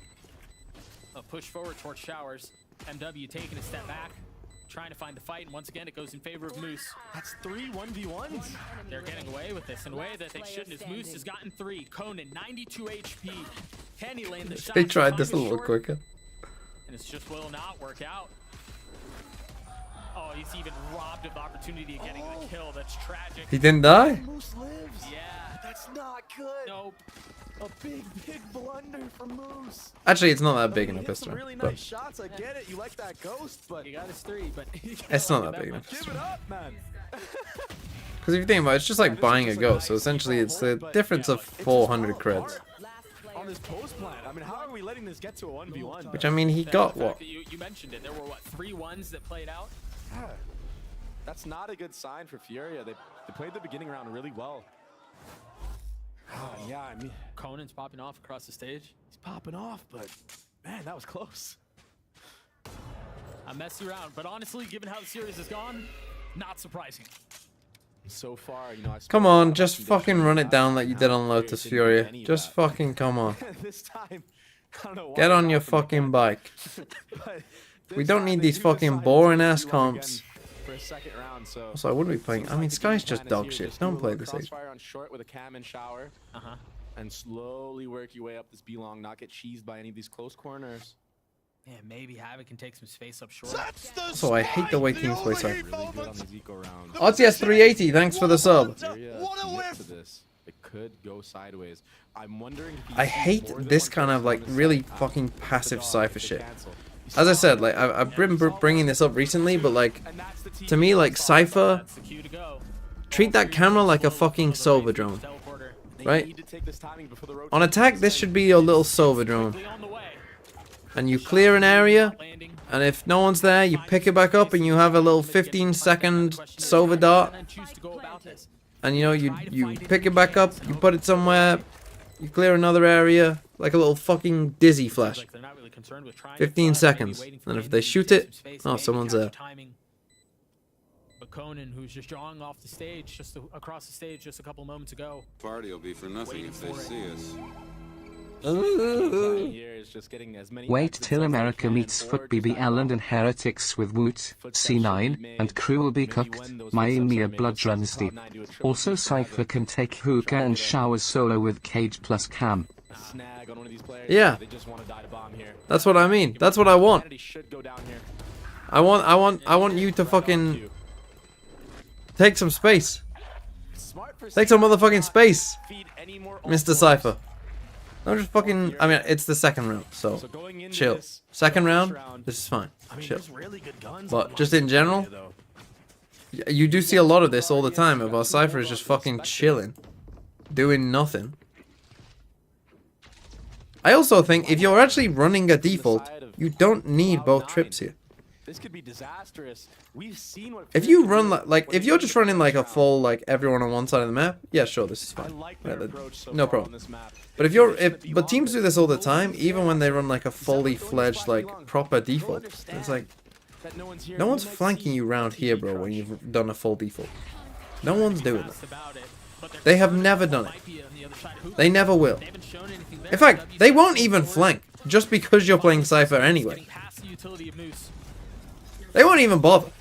A push forward towards Showers. MW taking a step back. Trying to find the fight, and once again it goes in favor of Moose. That's 3 1v1s. They're getting away with this in a way that they shouldn't, as Moose has gotten 3. Conan, 92 HP. Can he land the shot? They tried this a little quicker. And it's just will not work out. Oh, he's even robbed of the opportunity of getting the kill. That's tragic. He didn't die? Moose lives. Yeah. That's not good. Nope. A big blunder from Moose. Actually, it's not that big in a He hit pistol. some really But nice shots. I get it. You like that ghost, but he got his 3, but it's not that big in a give pistol. it up, man. Because if you think about it, it's just like buying a ghost. So essentially, it's the difference of 400 creds. On this post plant, I mean, how are we letting this get to a 1v1? Which, I mean, he got what? You mentioned it. There were what, 3 1s that played out? Yeah. That's not a good sign for Furia. They played the beginning round really well. Yeah, I mean, Conan's popping off across the stage. He's popping off, but man, that was close. A messy round, but honestly, given how the series has gone, not surprising. So far, you know, Come on, just fucking run it down like you did on Lotus Furia. Just fucking come on. This time, I don't know why Get on your fucking bike. We don't need these fucking boring ass comps. For a second round, so Also, I wouldn't be playing. I mean, Sky's just dog shit. Don't play this age. Crossfire on short with a cam and shower. And slowly work your way up this B-long, not get cheesed by any of these close corners. Yeah, maybe Havoc can take some space up short. Also, I hate the way teams play side. Really good on these eco rounds. RTS 380, thanks for the sub. It could go sideways. I'm wondering if I hate this kind of like really fucking passive Cypher shit. As I said, like I've been bringing this up recently, but like to me, like Cypher, treat that camera like a fucking Sova drone, right? On attack, this should be your little Sova drone, and you clear an area, and if no one's there, you pick it back up, and you have a little 15-second Sova dart, and you know you pick it back up, you put it somewhere, you clear another area, like a little fucking dizzy flash. 15 seconds. And if they shoot it, oh, someone's there. But Conan, who's just drawing off the stage, across the stage just a couple moments ago. Party will be for nothing if they see us. Wait till America meets Foot BBL and Heretics with Woot, C9, and crew will be cooked. My EMEA blood runs deep. Also Cypher can take hookah and showers solo with Cage plus Cam. Yeah. That's what I mean. That's what I want. I want you to fucking take some space. Take some motherfucking space, Mr. Cypher. I'm just fucking. I mean, it's the second round, so chill. Second round, this is fine. Chill. But just in general, you do see a lot of this all the time. Of our Cypher is just fucking chilling, doing nothing. I also think if you're actually running a default, you don't need both trips here. This could be disastrous. We've seen what if you run like if you're just running like a full like everyone on one side of the map, yeah, sure, this is fine. No problem. But but teams do this all the time, even when they run like a fully fledged like proper default. It's like no one's flanking you around here, bro, when you've done a full default. No one's doing that. They have never done it. They never will. In fact, they won't even flank just because you're playing Cypher anyway. They won't even bother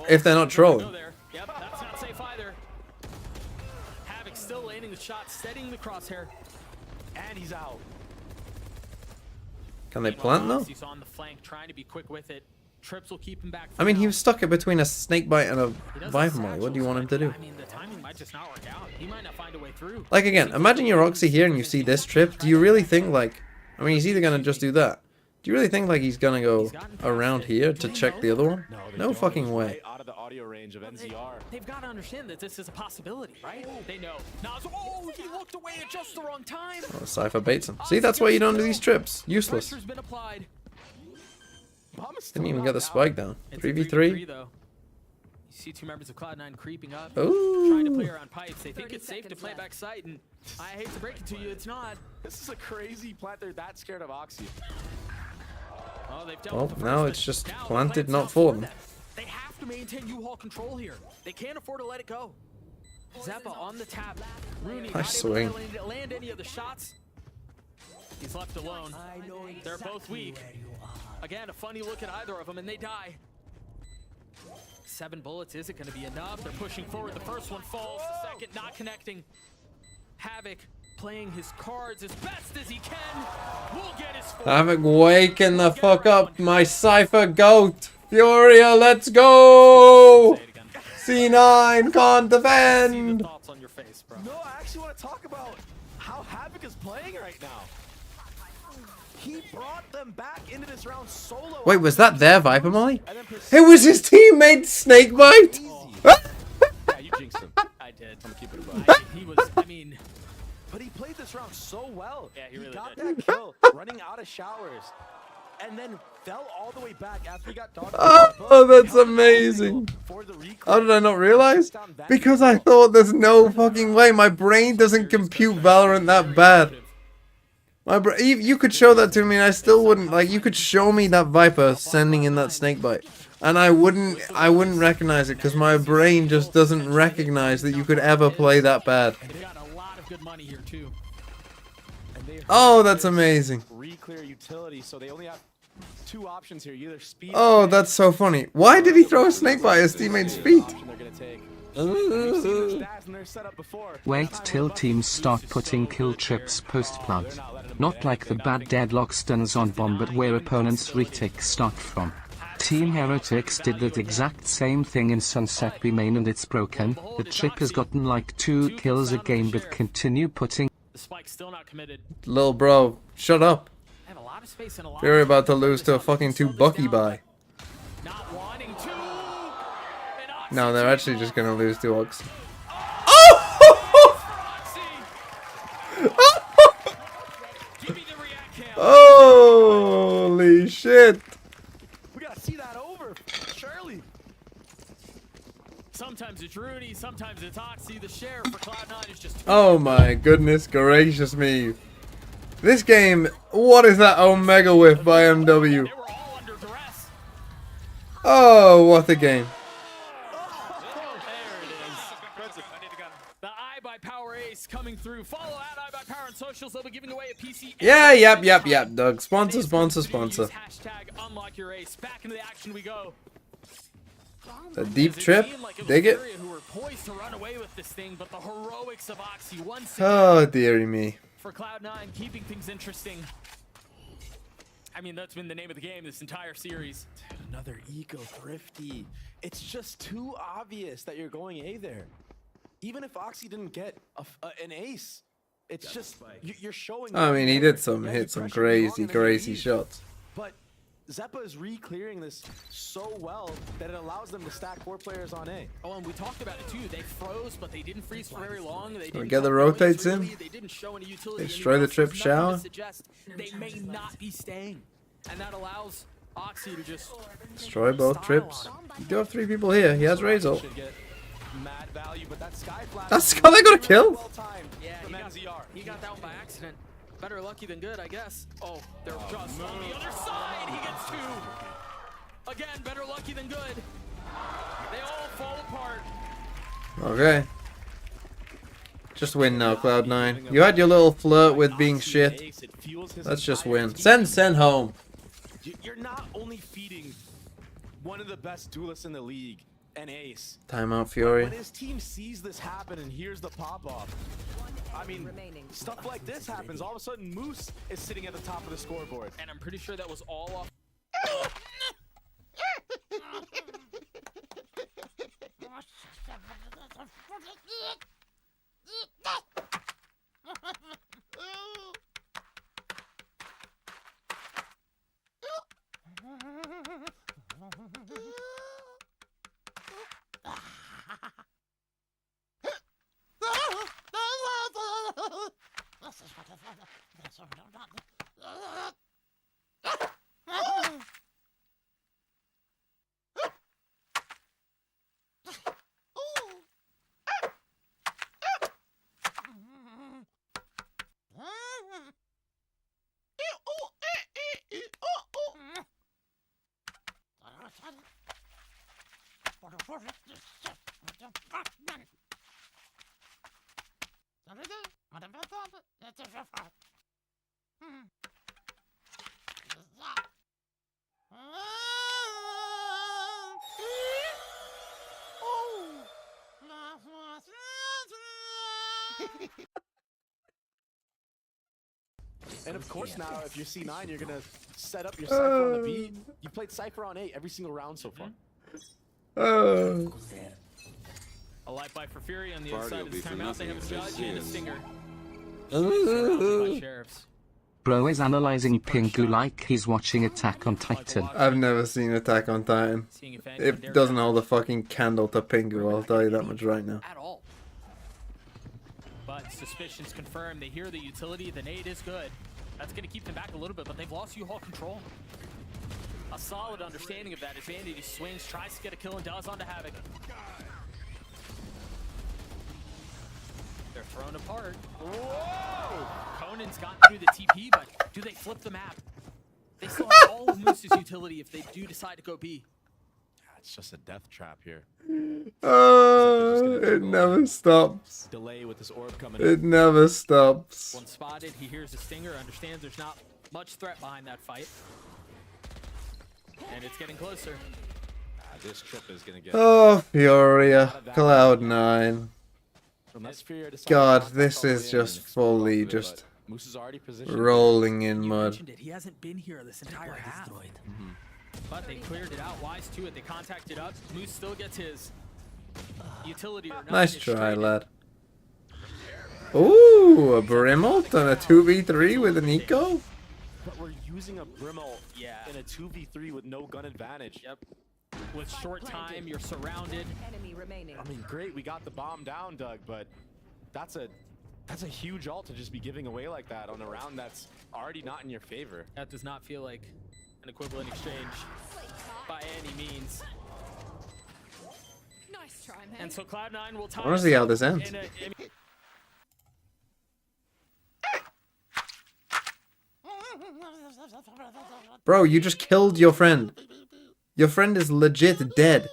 if they're not trolling. Yep, that's not safe either. Havoc still landing the shot, steadying the crosshair, and he's out. Can they plant though? He's on the flank, trying to be quick with it. Trips will keep him back. I mean, he was stuck between a snakebite and a Viper Molly. What do you want him to do? I mean, the timing might just not work out. He might not find a way through. Like again, imagine you're Oxy here and you see this trip. Do you really think like? I mean, he's either gonna just do that. Do you really think like he's gonna go around here to check the other one? No fucking way. Out of the audio range of NZR. They've got to understand that this is a possibility, right? They know. Oh, he looked away at just the wrong time. Oh, Cypher baits him. See, that's why you don't do these trips. Useless. Didn't even get the spike down. 3v3. You see two members of Cloud9 creeping up, Ooh. trying to play around pipes. They think it's safe to play back sight, and I hate to break it to you, it's not. This is a crazy plant. They're that scared of Oxy. Well, now it's just planted, not for them. They have to maintain U-Haul control here. They can't afford to let it go. Zeppa on the tap. Rooney Nice swing. not able to land any of the shots. He's left alone. They're both weak. Again, a funny look at either of them, and they die. 7 bullets isn't going to be enough. They're pushing forward. The first one falls. The second not connecting. Havoc playing his cards as best as he can. We'll get his Havoc waking the fuck up, my Cypher goat. Furia, let's go. C9 can't defend. No, I actually want to talk about how Havoc is playing right now. He brought them back into this round solo. Wait, was that their Viper Molly? It was his teammate Snakebite. Yeah, you jinxed him. I did. I'm gonna keep it above. He was, I mean, but he played this round so well. Yeah, he really got did. that kill, running out of showers, and then fell all the way back after he got dogged. Oh, that's amazing. How did I not realize? Because I thought there's no fucking way. My brain doesn't compute Valorant that bad. You could show that to me and I still wouldn't. Like, you could show me that Viper sending in that snakebite. And I wouldn't recognize it because my brain just doesn't recognize that you could ever play that bad. Oh, that's amazing. Re-clear utility, so they only have 2 options here. Either speed. Oh, that's so funny. Why did he throw a snakebite at his teammate's feet? Wait till teams start putting kill trips post-plant. Not like the bad deadlock stuns on bomb, but where opponents retake start from. Team Heretics did that exact same thing in Sunset B main and it's broken. The trip has gotten like 2 kills a game, but continue putting. The spike's still not committed. Lil bro, shut up. Have a lot of space and a lot We're about to lose to a fucking 2 Bucky buy. Not wanting to. No, they're actually just gonna lose to Ox. Holy shit! We gotta see that over, surely. Sometimes it's Rudy, sometimes it's Oxy. The share for Cloud9 is just. Oh my goodness gracious me! This game, what is that Omega whiff by MW? Oh, what a game! through. Follow @iBuyPower on socials. They'll be giving away a PC. Yeah, yep, Doug. Sponsor. Hashtag unlock your ace. Back into the action we go. A deep trip. Dig it. Who were poised to run away with this thing, but the heroics of Oxy once Oh, dearie me. for Cloud9, keeping things interesting. I mean, that's been the name of the game this entire series. Dude, another ego thrifty. It's just too obvious that you're going A there. Even if Oxy didn't get an ace, it's just you're showing. I mean, he did hit some crazy shots. But Zeppa is re-clearing this so well that it allows them to stack 4 players on A. Oh, and we talked about it too. They froze, but they didn't freeze for very long. They didn't Get the rotates in. they didn't show any utility. Destroy the trip shower. They may not be staying, and that allows Oxy to just Destroy both trips. You do have 3 people here. He has Razor. Mad value, but that Sky Flash. That's how they got a kill. Yeah, he got that one by accident. Better lucky than good, I guess. Oh, they're just on the other side. He gets 2. Again, better lucky than good. They all fall apart. Okay. Just win now, Cloud9. You had your little flirt with being shit. Let's just win. Send home. You're not only feeding one of the best duelists in the league an ace. Timeout Fury. When his team sees this happen and hears the pop-off, I mean, stuff like this happens. All of a sudden, Moose is sitting at the top of the scoreboard. And I'm pretty sure that was all off. And of course now, if you're C9, you're gonna set up your Cypher on the B. You played Cypher on A every single round so far. A light bite for Fury on the other side of this timeout. They have a judge and a stinger. Sheriffs. Bro is analyzing Pingu like he's watching Attack on Titan. I've never seen Attack on Titan. It doesn't hold a fucking candle to Pingu, I'll tell you that much right now. At all. But suspicions confirmed. They hear the utility. The nade is good. That's going to keep them back a little bit, but they've lost U-Haul control. A solid understanding of that as Vanity swings, tries to get a kill, and does onto Havoc. They're thrown apart. Whoa! Conan's gotten through the TP, but do they flip the map? They still have all of Moose's utility if they do decide to go B. It's just a death trap here. It never stops. Delay with this orb coming It never stops. One spotted, he hears the stinger, understands there's not much threat behind that fight. And it's getting closer. This trip is gonna get. Oh, Furia. Cloud9. God, this is just fully just rolling in mud. He hasn't been here this entire half. But they cleared it out. Wise to it. They contacted up. Moose still gets his utility. Or not. Nice try, lad. Ooh, a Brimalt and a 2v3 with an eco? But we're using a Brimalt in a 2v3 with no gun advantage. Yep. With short time, you're surrounded. I mean, great, we got the bomb down, Doug, but that's a huge ult to just be giving away like that on a round that's already not in your favor. That does not feel like an equivalent exchange by any means. Nice try, man. And so Cloud9 will tie. I want to see how this ends. Bro, you just killed your friend. Your friend is legit dead.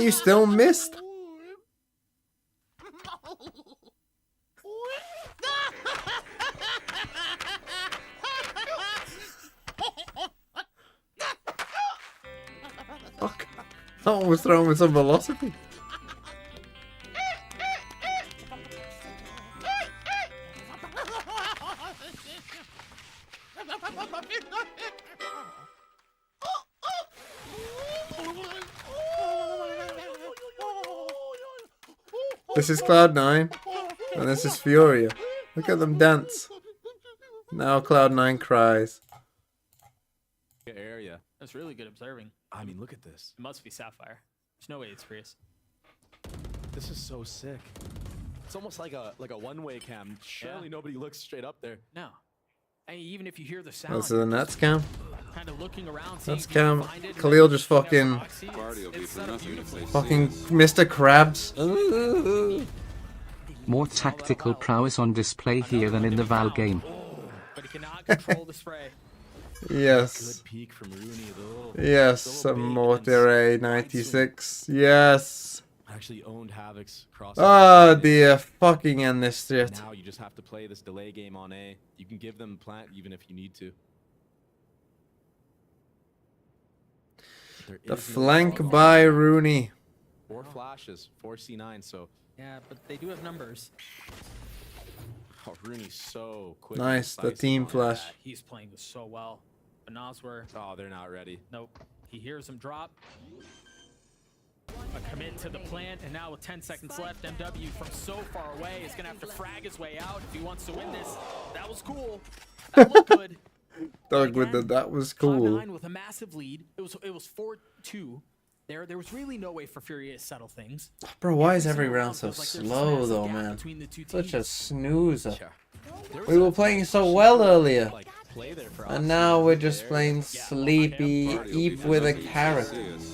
You still missed. Fuck. That one was thrown with some velocity. This is Cloud9, and this is Furia. Look at them dance. Now Cloud9 cries. Area. That's really good observing. I mean, look at this. It must be Sapphire. There's no way it's Prius. This is so sick. It's almost like a one-way cam. Surely nobody looks straight up there. No. And even if you hear the sound, This is a Nets cam. kind of looking around, seeing Nets if you can cam. find it, Khalil just fucking, Party will be for nothing if they see fucking us. Mr. Krabs. More tactical prowess on display here than in the Val game. but he cannot control the spray. Yes. Good peek from Rooney though. Yes, a Mortere 96. Yes. Actually owned Havoc's cross. Oh dear, fucking end this shit. Now you just have to play this delay game on A. You can give them plant even if you need to. There The is no flank follow-up. by Rooney. 4 flashes, 4 C9, so Yeah, but they do have numbers. oh, Rooney's so quick. Nice, the team flash. Yeah, he's playing this so well. But Noswer, Oh, they're not ready. nope. He hears him drop. A commit to the plant, and now with 10 seconds left, MW from so far away is gonna have to frag his way out if he wants to win this. That was cool. That looked good. Doug with the that was cool. Cloud9 with a massive lead. It was 4-2. There was really no way for Furia to settle things. Bro, why is every single round round so feels like there's this slow massive though, gap man? between the two Such a teams. snoozer. There was We were a playing so well earlier. like play there for And Oxy now we're right just there. playing sleepy Party will be Eep for with a nothing if they carrot. see us.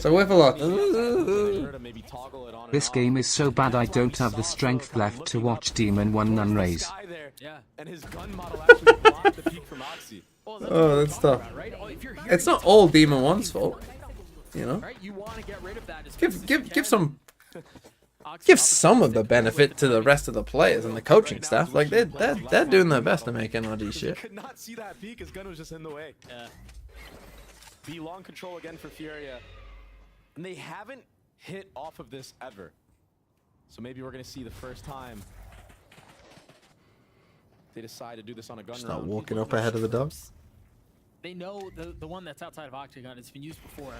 So with a lot. Her to maybe toggle it on and This off. game is so bad I don't have the strength left to watch Demon 1 none raise. Guy there, Yeah. and his gun model actually blocked the peek from Oxy. Well, Oh, what that's we're talking tough. about, right? Oh, if you're here, It's not all Demon 1's fault. You know? right? You want to get rid of that as Give fast as give you give can. some Oxy give opposite some of the stick benefit with to the rest of the players and the coaching staff. Like they're doing their best to make NRG He shit. could not see that peek. His gun was just in the way. Yeah. B long control again for Furia. And they haven't hit off of this ever. So maybe we're going to see the first time they decide to do this on a gun Just not round. walking up ahead of the dog. They know the one that's outside of Octagon. It's been used before.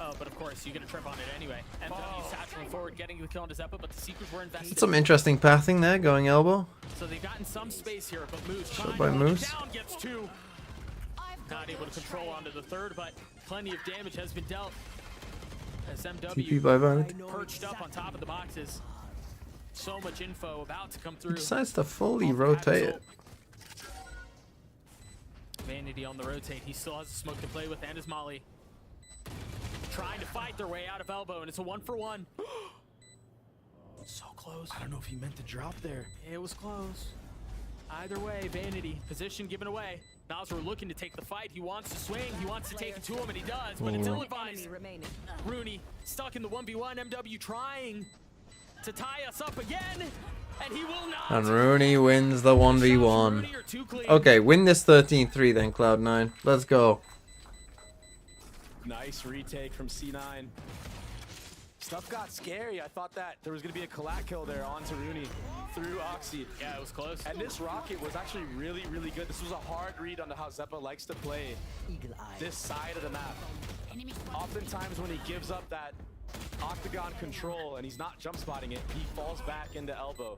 Oh, but of course, you're going to trip on it anyway. MW satchering forward, getting the kill on Zeppa, but the Seekers were invested. Some interesting pathing there, going elbow. So they've gotten some space here, but Moose Shot trying by to hold it Moose. down, gets 2. Not able to control onto the third, but plenty of damage has been dealt. As MW TP by Violet. perched up on top of the boxes. So much info about to come He through. decides to fully Off the rotate it. Paddle. Vanity on the rotate. He still has a smoke to play with and his molly. Trying to fight their way out of elbow, and it's a 1-for-1. So close. I don't know if he meant to drop there. It was close. Either way, Vanity. Position given away. Noswer looking to take the fight. He wants to swing. He wants to take it to him, and he does, but it's ill-advised. Rooney stuck in the 1v1. MW trying to tie us up again, and he will not. And Rooney wins the 1v1. Rooney are too clean. Okay, win this 13-3 then, Cloud9. Let's go. Nice retake from C9. Stuff got scary. I thought that there was going to be a collat kill there onto Rooney through Oxy. Yeah, it was close. And this rocket was actually really, really good. This was a hard read on how Zeppa likes to play this side of the map. Oftentimes when he gives up that octagon control and he's not jump spotting it, he falls back into elbow.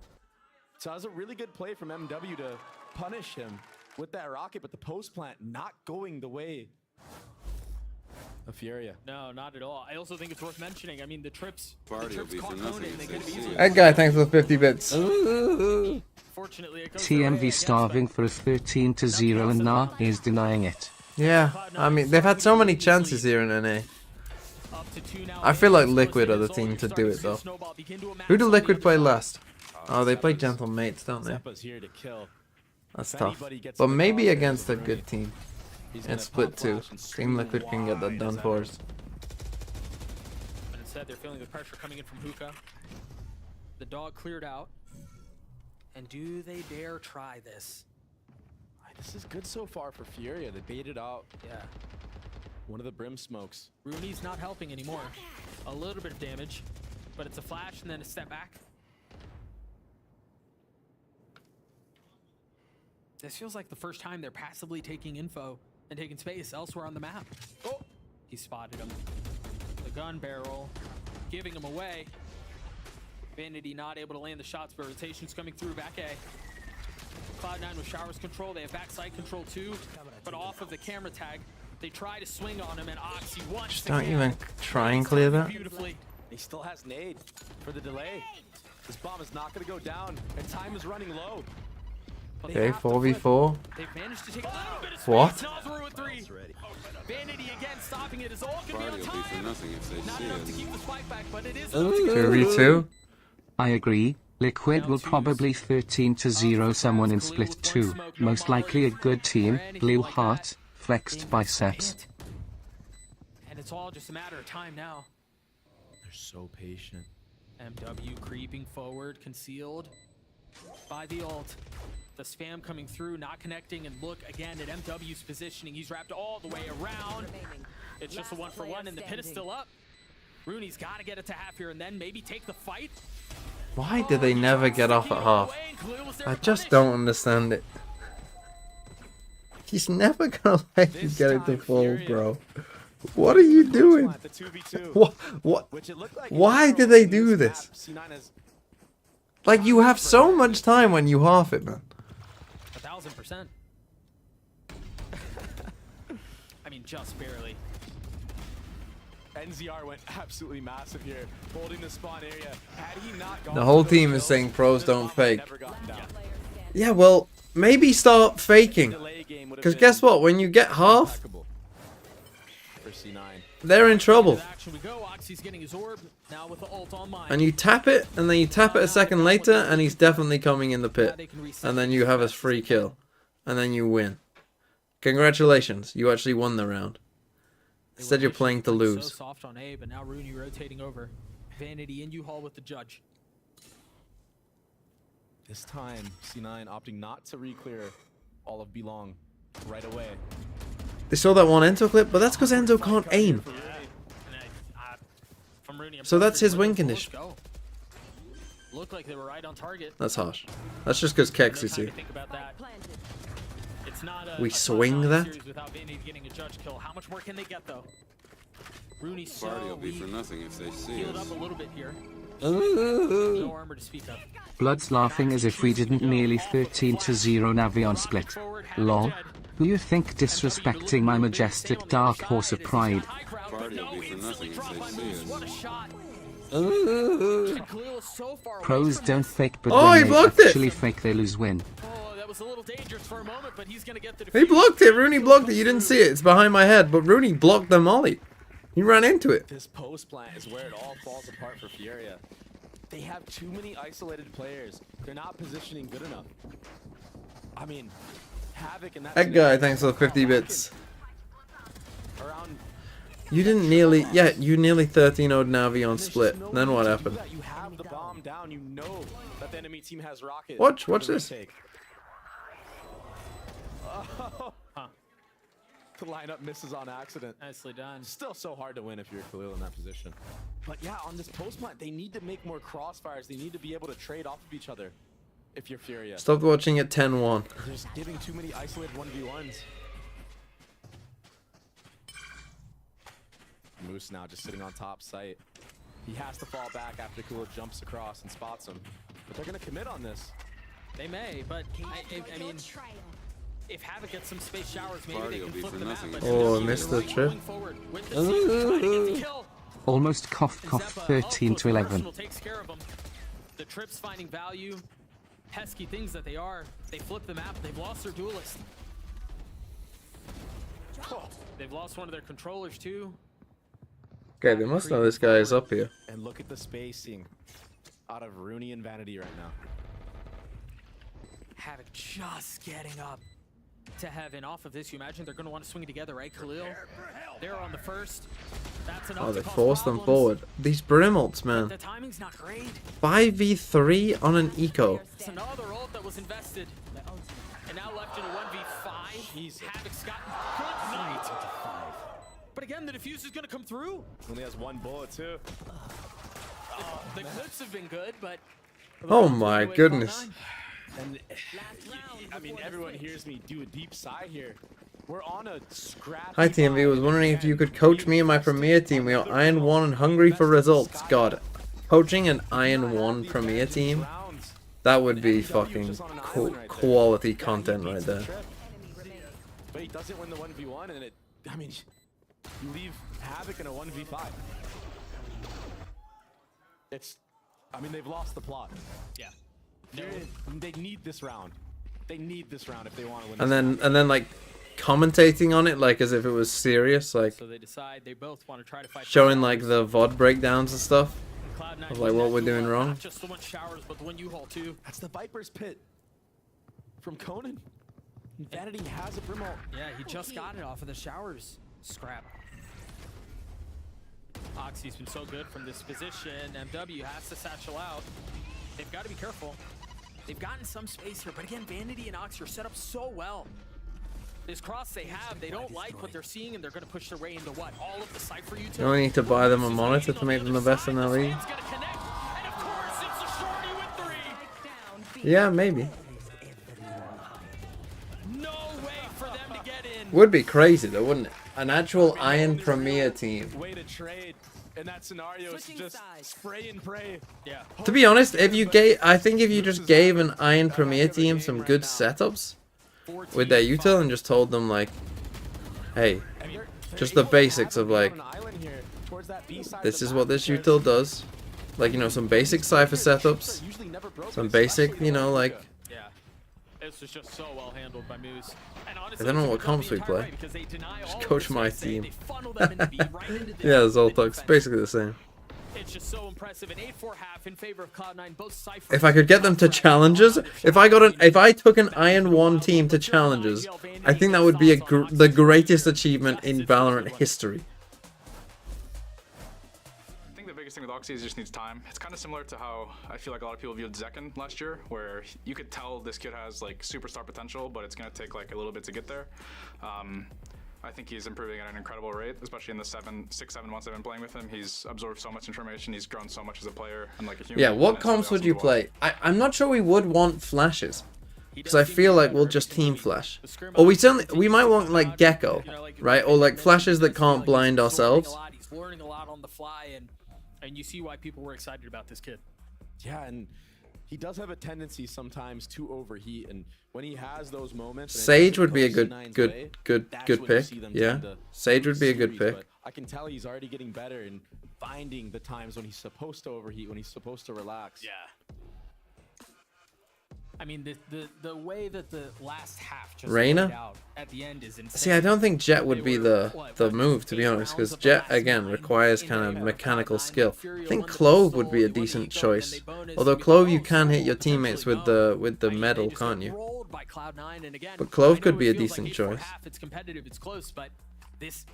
So that was a really good play from MW to punish him with that rocket, but the post plant not going the way of Furia. No, not at all. I also think it's worth mentioning. I mean, the trips Party will be for caught nothing Conan. if They they could have see easily. us. That guy, thanks for the 50 bits. Fortunately, it goes their way, I TMV guess, starving but for a 13-0 and Nah is denying it. Yeah, I mean, they've had so many chances here in NA. up to 2 now. I feel like Vanity Liquid are the close in. team It's to already do it, starting to though. see snowball begin to amass Who do on the Liquid play other last? Oh, they play Zeppa's- Gentle Mates, don't they? Zeppa's here to kill. That's If tough. anybody gets But the maybe crosshair, against a it's good Rooney. team. He's And gonna split pop 2. flash and Team swing Liquid can get that wide done as for ever. us. said, they're feeling the pressure coming in from Hookah. The dog cleared out. And do they dare try this? This is good so far for Furia. They baited out. Yeah. One of the brim smokes. Rooney's not helping anymore. A little bit of damage, but it's a flash and then a step back. This feels like the first time they're passively taking info and taking space elsewhere on the map. Oh, he spotted him. The gun barrel, giving him away. Vanity not able to land the shots, but rotation's coming through back A. Cloud9 with showers control. They have backside control too, but off of the camera tag. They try to swing on him, and Oxy wants Just to don't get even try and clear that. beautifully. He still has nade for the delay. This bomb is not going to go down, and time is running low. Okay, 4v4. They've managed to take a little bit of space. What? Nazru with 3. Vanity again stopping it is all going to be on Party will be for time. nothing if they Not see enough to us. keep the spike back, but it is 2v2. I agree. Liquid will probably 13-0 someone in split 2. Most likely a good team. Blue heart, flexed biceps. And it's all just a matter of time now. They're so patient. MW creeping forward, concealed by the ult. The spam coming through, not connecting, and look again at MW's positioning. He's wrapped all the way around. It's just a 1-for-1, and the pin is still up. Rooney's got to get it to half here and then maybe take the fight. Why do they never get off at half? I just don't understand it. He's never gonna let you get it to full, bro. What are you doing? What? Why do they do this? Like, you have so much time when you half it, man. 1,000%. I mean, just barely. NZR went absolutely massive here, holding the spawn area. Had he not gone The whole for team those is saying kills, pros this don't bomb fake. had never gotten down. Yeah, well, maybe start faking. Because guess what? When you get half, For C9. they're in trouble. Action we go. Oxy's getting his orb now with the ult online. And you tap it, and then you tap it a second later, and he's definitely coming in the pit. And then you have a free kill. And then you win. Congratulations, you actually won the round. Instead you're playing to So lose. soft on A, but now Rooney rotating over. Vanity in U-Haul with the judge. This time, C9 opting not to re-clear all of Belong right away. They saw that one Enzo clip, but that's because Enzo can't aim. From Rooney, So that's his win let's condition. go. Looked like they were right on target. That's harsh. That's just because Kex No is time here. to think about that. It's not We a swing top-notch that? series without Vanity getting a judge kill. How much more can they get though? Rooney's so Party will be weak. for nothing if they see Healed us. up a little bit here. No armor to speak of. Blood's laughing as if we didn't nearly 13-0 Navi on split. Lol. Who you think disrespecting my majestic dark horse of pride? Party will be for nothing if they see What a us. shot. Khalil is so far away Pros from don't this. fake, but Oh, he when they blocked it! actually fake, they lose win. Oh, that was a little dangerous for a moment, but he's gonna get the He defeat. blocked it. Rooney blocked it. You didn't see it. It's behind my head. But Rooney blocked the molly. He ran into it. This post plant is where it all falls apart for Furia. They have too many isolated players. They're not positioning good enough. I mean, Havoc and That guy, thanks for the 50 bits. Around You didn't nearly... Yeah, you nearly 13-0'd Navi on split. Then what happened? you have the bomb down, you know that the enemy team has rockets. Watch for the this. retake. Oh. The lineup misses on accident. Nicely done. Still so hard to win if you're Khalil in that position. But yeah, on this post plant, they need to make more crossfires. They need to be able to trade off of each other if you're Furia. Stopped watching at 10-1. They're just giving too many isolated 1v1s. Moose now just sitting on top site. He has to fall back after Khalil jumps across and spots him. But they're going to commit on this. They may, but I mean, if Havoc gets some space showers, maybe Party they will can be flip for the map. nothing But if Oh, I they missed see the us. trip. going forward with the team, trying to get the kill. Almost cough cough 13-11. Personal takes care of them. The trips finding value. Pesky things that they are. They flip the map. They've lost their duelist. They've lost one of their controllers too. Okay, they must know this guy is up here. And look at the spacing out of Rooney and Vanity right now. Havoc just getting up. to heaven off of this. You imagine they're going to want to swing together, right? Khalil, they're on the first. That's enough. Oh, they to cause force them problems. forward. These Brimults, man. The timing's not great. 5v3 on an eco. It's another ult that was invested. And now left in a 1v5. Havoc's gotten good night. But again, the defuse is going to come through. Only has one bullet, too. The clips have been good, but... Oh my goodness. And I mean, everyone hears me do a deep sigh here. We're on a scratch. Hi TMV, was wondering if you could coach me and my Premier team. We are Iron 1 and hungry for results. God, coaching an Iron 1 Premier team, that would be fucking quality content right there. But he doesn't win the 1v1, and I mean, you leave Havoc in a 1v5. I mean, they've lost the plot. Yeah. They need this round. They need this round if they want to win. And then like commentating on it like as if it was serious, like so they decide they both want to try to fight showing like the VOD breakdowns and stuff Cloud9 of like what we're doing wrong. Not just the one showers, but the one U-Haul too. That's the Viper's Pit from Conan. Vanity has a Brimalt. Yeah, he just got it off of the showers scrap. Oxy's been so good from this position. MW has to satchel out. They've got to be careful. They've gotten some space here, but again, Vanity and Oxy are set up so well. This cross they have, they don't like what they're seeing, and they're going to push their way into what? All of the Cypher utilities. You only need to buy them a monitor to make them the best in their league. Yeah, maybe. No way for them to get in. Would be crazy though, wouldn't it? An actual Iron Premier team. Way to trade in that scenario is just spray and pray. Yeah. To be honest, I think if you just gave an Iron Premier team some good setups with their util and just told them like, hey, just the basics of like, this is what this util does. Like, you know, some basic Cypher setups, some basic, you know, like... Yeah, this was just so well handled by Moose. And I honestly, don't know what comps we play. Just coach my team. Yeah, the Zoltuk's basically the same. It's just so impressive. An 8-4 half in favor of Cloud9. Both Cypher. If I could get them to challenges, if I took an Iron 1 team to challenges, I think that would be the greatest achievement in Valorant history. I think the biggest thing with Oxy is just needs time. It's kind of similar to how I feel like a lot of people viewed Zekken last year, where you could tell this kid has like superstar potential, but it's going to take like a little bit to get there. I think he's improving at an incredible rate, especially in the 6-7 months I've been playing with him. He's absorbed so much information. He's grown so much as a player and like a human. Yeah, what comps would you play? I'm not sure we would want flashes, because I feel like we'll just team flash. Or we might want like Gecko, right? Or like flashes that can't blind ourselves. He's learning a lot on the fly, and you see why people were excited about this kid. Yeah, and he does have a tendency sometimes to overheat, and when he has those moments, Sage would be a good pick. Yeah, Sage would be a good pick. I can tell he's already getting better in finding the times when he's supposed to overheat, when he's supposed to relax. Yeah. I mean, the way that the last half just played out at the end is insane. See, I don't think Jet would be the move, to be honest, because Jet again requires kind of mechanical skill. I think Clove would be a decent choice. Although Clove, you can hit your teammates with the medal, can't you? But Clove could be a decent choice. It's competitive, it's close, but this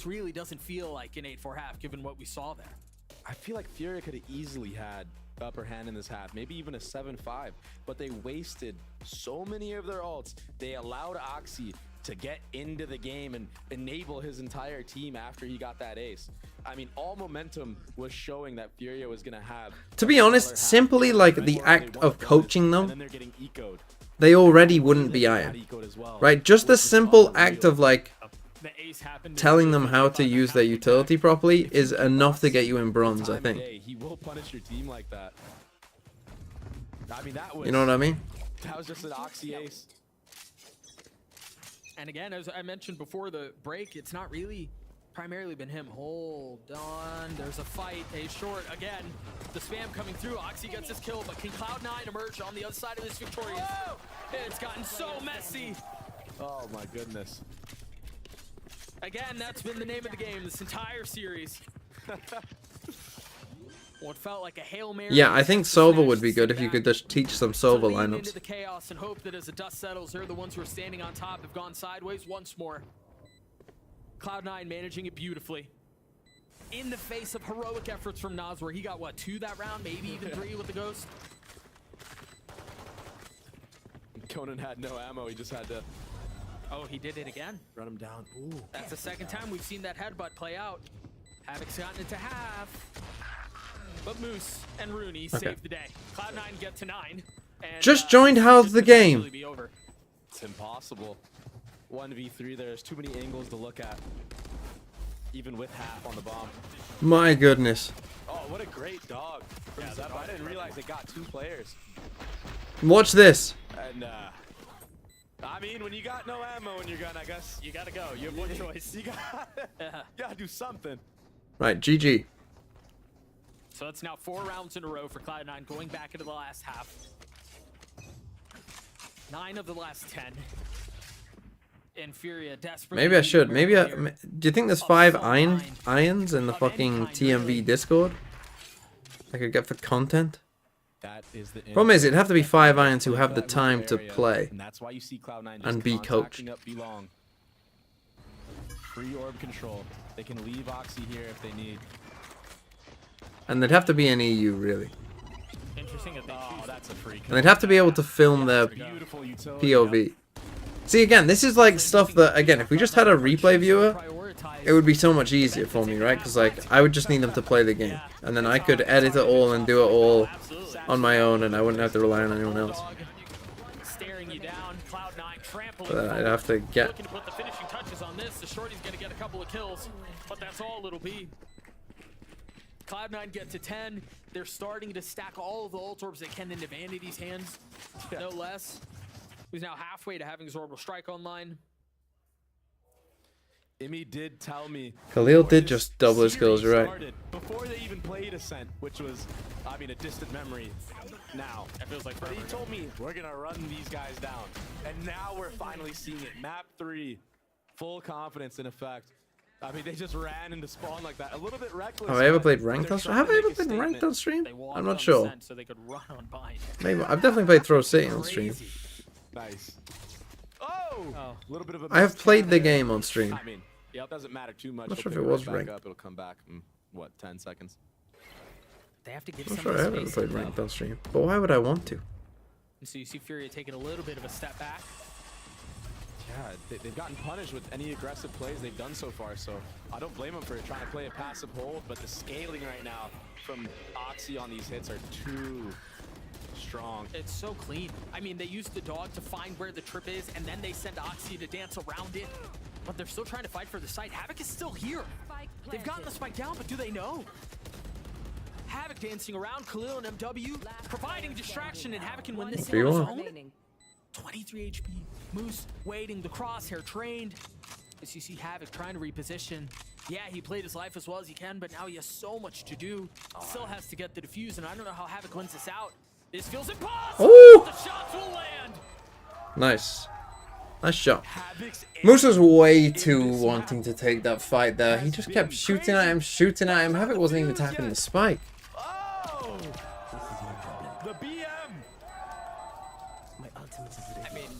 really doesn't feel like an 8-4 half given what we saw there. I feel like Furia could have easily had upper hand in this half, maybe even a 7-5, but they wasted so many of their ults. They allowed Oxy to get into the game and enable his entire team after he got that ace. I mean, all momentum was showing that Furia was gonna have. To be honest, simply like the act of coaching them, they already wouldn't be Iron, right? Just the simple act of like telling them how to use their utility properly is enough to get you in bronze, I think. He will punish your team like that. I mean, that was, you know what I mean? That was just an Oxy ace. And again, as I mentioned before the break, it's not really primarily been him. Hold on, there's a fight, a short again. The spam coming through. Oxy gets his kill, but can Cloud9 emerge on the other side of this victorious? It's gotten so messy. Oh my goodness. Again, that's been the name of the game this entire series. What felt like a Hail Mary. Yeah, I think Sova would be good if you could just teach some Sova Lean into lineups. the chaos and hope that as the dust settles, they're the ones who are standing on top have gone sideways once more. Cloud9 managing it beautifully. In the face of heroic efforts from Nas, where he got, what, 2 that round? Maybe even 3 with the Ghost? Conan had no ammo. He just had to... Oh, he did it again. Run him down. Ooh. That's the second time we've seen that headbutt play out. Havoc's gotten it to half. But Moose and Rooney save the day. Cloud9 get to 9. And, Just joined How's the Game. It's impossible. 1v3, there's too many angles to look at. Even with half on the bomb. My goodness. Oh, what a great dog. Yeah, I didn't realize it got 2 players. Watch this. And, I mean, when you got no ammo in your gun, I guess you gotta go. You have one choice. You gotta do something. Right, GG. So it's now 4 rounds in a row for Cloud9, going back into the last half. 9 of the last 10. And Furia desperately. Maybe I should. Maybe I. Do you think there's 5 irons in the fucking TMV Discord I could get for content? That is the Problem is, it'd have to be 5 irons who have the time to play and that's why you see Cloud9 just and be coached. up Belong. Free orb control. They can leave Oxy here if they need. And they'd have to be in EU, really. Interesting that they choose. That's a free. And they'd have to be able to film their POV. See, again, this is like stuff that, again, if we just had a replay viewer, it would be so much easier for me, right? Because, like, I would just need them to play the game. And then I could edit it all and do it all on my own, and I wouldn't have to rely on anyone else. But I'd have to get... Looking to put the finishing touches on this. The Shorty's going to get a couple of kills, but that's all it'll be. Cloud9 get to 10. They're starting to stack all of the ult orbs they can into Vanity's hands, no less. Who's now halfway to having his orbital strike online. Imi did tell me Khalil did just double his skills, you're right. Before they even played Ascent, which was, I mean, a distant memory now. It feels like but he told me, we're going to run these guys down. And now we're finally seeing it. Map 3, full confidence in effect. I mean, they just ran into spawn like that. A little bit reckless. Have I ever played ranked on stream? Have I ever played ranked on stream? I'm not sure. So they could run on bind. Maybe. I've definitely played Throw City on stream. Nice. Oh! A little bit of a I have played the game on stream. I mean, yeah, it doesn't matter too much. Not sure if it was ranked. It'll come back in, what, 10 seconds? They have to give I'm some sure I haven't played ranked on stream. But why would I want to? And so you see Furia taking a little bit of a step back. Yeah, they've gotten punished with any aggressive plays they've done so far, so I don't blame them for trying to play a passive hold, but the scaling right now from Oxy on these hits are too strong. It's so clean. I mean, they use the dog to find where the trip is, and then they send Oxy to dance around it, but they're still trying to fight for the site. Havoc is still here. They've gotten the spike down, but do they know? Havoc dancing around, Khalil and MW, providing distraction, and Havoc can win this on his own. 23 HP. Moose waiting, the crosshair trained. As you see Havoc trying to reposition. Yeah, he played his life as well as he can, but now he has so much to do. Still has to get the defuse, and I don't know how Havoc wins this out. This feels impossible. Ooh! The shots will land. Nice. Nice shot. Moose was way too wanting to take that fight there. He just kept shooting at him, shooting at him. Havoc wasn't even tapping the spike. Oh! The BM!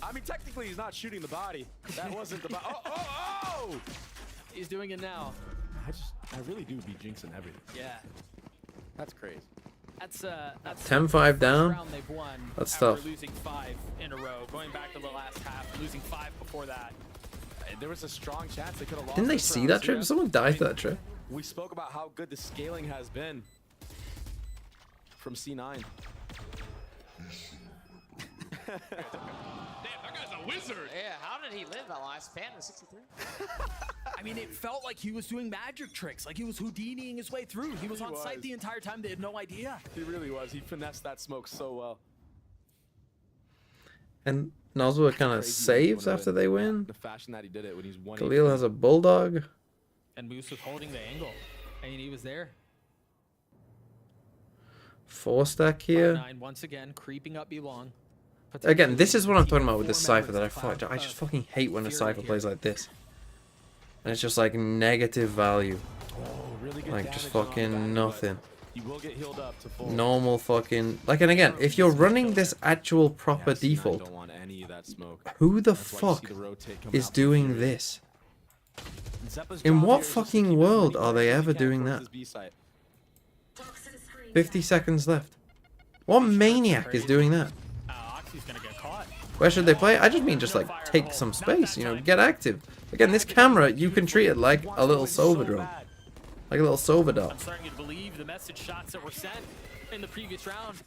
I mean, technically he's not shooting the body. That wasn't the body. Oh! He's doing it now. I really do be jinxing everything. Yeah. That's crazy. That's 10-5 down. Round they've won That's after tough. losing 5 in a row, going back to the last half, losing 5 before that. There was a strong chance they could have lost. Didn't they this see round, that trip? yeah? Someone died to that trip. We spoke about how good the scaling has been from C9. Damn, that guy's a wizard. Yeah, how did he live that last pan in 63? I mean, it felt like he was doing magic tricks, like he was Houdiniing his way through. He was on site the entire time. They had no idea. He really was. He finessed that smoke so well. And Nozwa kind of saves after they win. The fashion that he did it when he's 1 Khalil has a bulldog. And Moose was holding the angle. I mean, he was there. 4-stack here. 9 once again, creeping up Belong. Again, this is what I'm talking about with this Cypher that I just fucking hate when a Cypher plays like this. And it's just like negative value. Oh, really good Like just damage on the fucking back, nothing. You will get healed up to full. normal fucking like. And again, if you're running this actual proper Yeah, see, I default, don't want any of that smoke. who the That's why you see fuck the rotate come is out doing Fury. this? Zeppa's In job what here is just to fucking keep as world many are they players as ever he can doing towards that? his B site. 50 seconds left. What maniac is doing that? Oxy's gonna get caught. Where should they play? I just mean just like take some space, you know, get active. Again, this camera, you can treat it like a little Sova drone. Like a little Sova doll. I'm starting to believe the message shots that were sent in the previous round.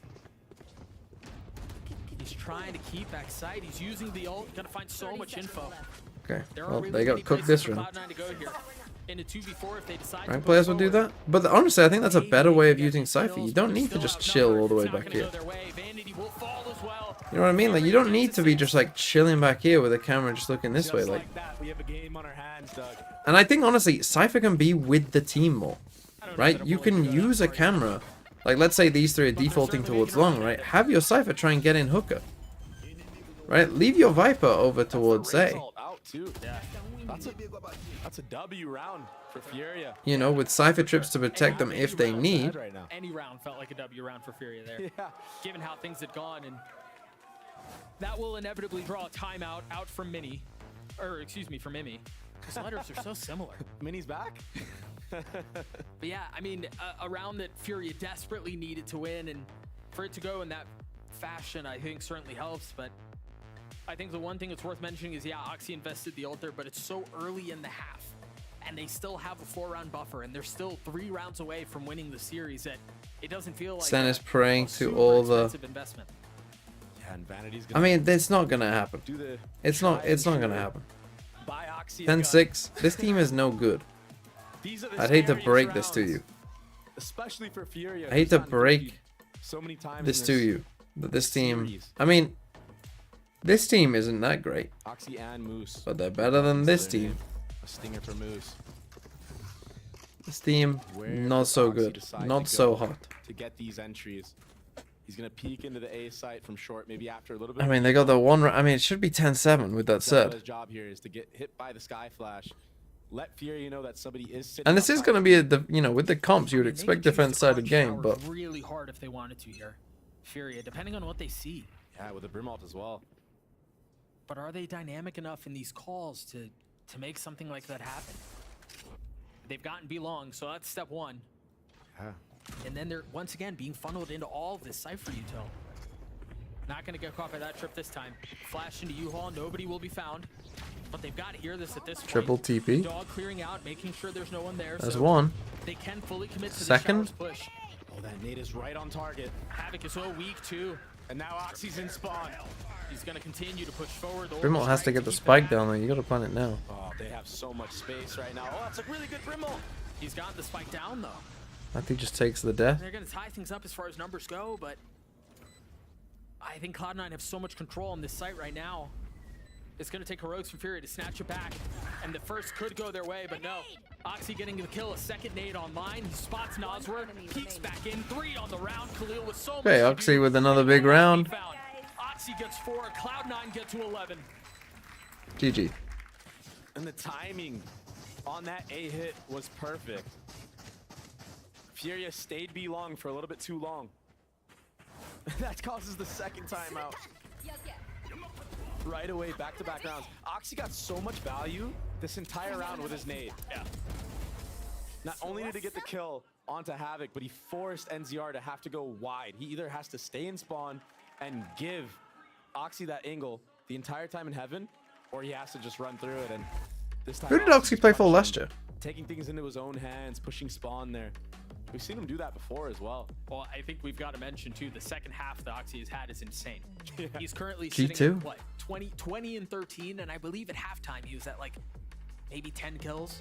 He's trying to keep back sight. He's using the ult. Gonna find so much info. Okay, There are well, really they got many cooked places this for round. Cloud9 to go here. In a 2v4 if they decide Rank to players push will do forward. that. But honestly, I think that's a better way of using Cypher. You don't need to just chill all the way back here. You know what I mean? Like, you don't need to be just like chilling back here with the camera just looking this way. Like, that, we have a game on our hands, Doug. and I think honestly, Cypher can be with the team more, right? You can use a camera. Like, let's say these three are defaulting towards long, right? Have your Cypher try and get in hooker, right? Leave your Viper over towards A. Out too. Yeah. That's a W round for Furia. You know, with Cypher trips to protect them if they need. Right now. Any round felt like a W round for Furia there. Yeah. Given how things had gone, and that will inevitably draw a timeout out from Mini. Or, excuse me, from Mimi. His letters are so similar. Mini's back? But yeah, I mean, a round that Furia desperately needed to win, and for it to go in that fashion, I think certainly helps. But I think the one thing that's worth mentioning is, yeah, Oxy invested the ult there, but it's so early in the half, and they still have a 4-round buffer, and they're still 3 rounds away from winning the series. That it doesn't feel like Sen is a praying to super all the. expensive investment. Yeah, and Vanity's I mean, it's not gonna happen. It's not gonna happen. 10-6. This team is no good. I'd hate to break this to you. Especially for Furia. I hate to who's gotten break beat so many times this in to you. But this team, series. I mean, this team isn't that great. Oxy and Moose. But they're better than this team. A stinger for Moose. This team, not so good. Not so hot. To get these entries. He's going to peek into the A site from short, maybe after a little bit. I mean, they got the one. I mean, it should be 10-7 with that His said. job here is to get hit by the Sky Flash. Let Furia know that somebody is sitting. And this is going to be a, you know, with the comps, you would expect defense-sided game, but Really hard if they wanted to here. Furia, depending on what they see. Yeah, with the Brim ult as well. But are they dynamic enough in these calls to make something like that happen? They've gotten B long, so that's step one. Yeah. And then they're once again being funneled into all of this Cypher util. Not gonna get caught by that trip this time. Flash into U-Haul, nobody will be found. But they've got to hear this at this point. Triple TP. Dog clearing out, making sure there's no one there. That's so one. They can fully commit to Second. the showers push. Oh, that nade is right on target. Havoc is so weak too. And now Oxy's in spawn. He's gonna continue to push forward. Brimalt has to get the spike down there. You got to plan it now. Oh, they have so much space right now. Oh, that's a really good Brim ult. He's got the spike down though. I think just takes the death. They're gonna tie things up as far as numbers go, but I think Cloud9 have so much control on this site right now. It's gonna take heroics from Fury to snatch it back, and the first could go their way, but no. Oxy getting the kill, a second nade online. He spots Nosworth, peeks back in, 3 on the round. Khalil with so much Okay, to Oxy do. with another big round. Oxy gets 4, Cloud9 get to 11. GG. And the timing on that A hit was perfect. Furia stayed B long for a little bit too long. That causes the second timeout. Right away, back-to-back rounds. Oxy got so much value this entire round with his nade. Yeah. Not only did he get the kill onto Havoc, but he forced NZR to have to go wide. He either has to stay in spawn and give Oxy that angle the entire time in heaven, or he has to just run through it. And this time, Who did Oxy play for last year? taking things into his own hands, pushing spawn there. We've seen him do that before as well. Well, I think we've got to mention too, the second half that Oxy has had is insane. Yeah. He's currently G2? sitting at what, 20 and 13, and I believe at halftime he was at like maybe 10 kills,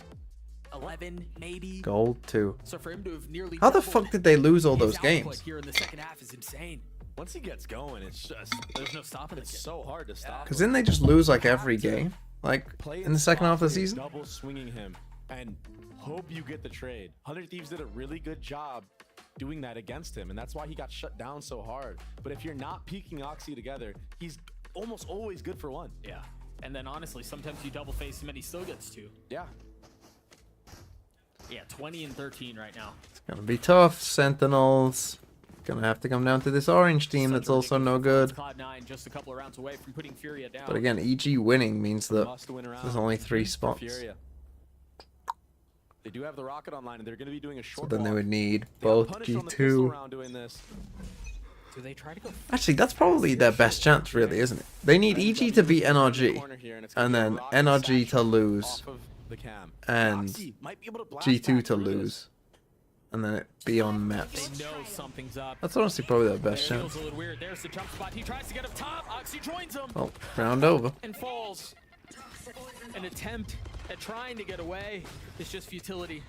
11 maybe. Gold 2. So for him to have nearly How the doubled fuck did they lose all his those output games? here in the second half is insane. Once he gets going, it's just There's no stopping it's it. so hard to stop. Because didn't they just lose like every game? Like Play in the second half of the spot, season? double swinging him and hope you get the trade. 100 Thieves did a really good job doing that against him, and that's why he got shut down so hard. But if you're not peeking Oxy together, he's almost always good for one. Yeah. And then honestly, sometimes you double face him and he still gets 2. Yeah. Yeah, 20 and 13 right now. It's gonna be tough. Sentinels gonna have to come down to this orange team that's also no good. Cloud9 just a couple of rounds away from putting Furia down. But again, EG winning means that Must-win round there's only 3 for spots. Furia. They do have the rocket online, and they're going to be doing a So short then they walk. would need They got both punished on the pistol G2. round doing this. Do they try to go? Actually, that's probably their best chance, really, isn't it? They need EG to beat NRG, and then NRG to lose, The cam. and Oxy might be able to blast G2 back to through this. lose, and then it be on maps. They know something's up. That's honestly probably their best Feels chance. a little weird. There's the jump spot. He tries to get up top. Oxy joins him. Well, round over. And falls. An attempt at trying to get away is just futility.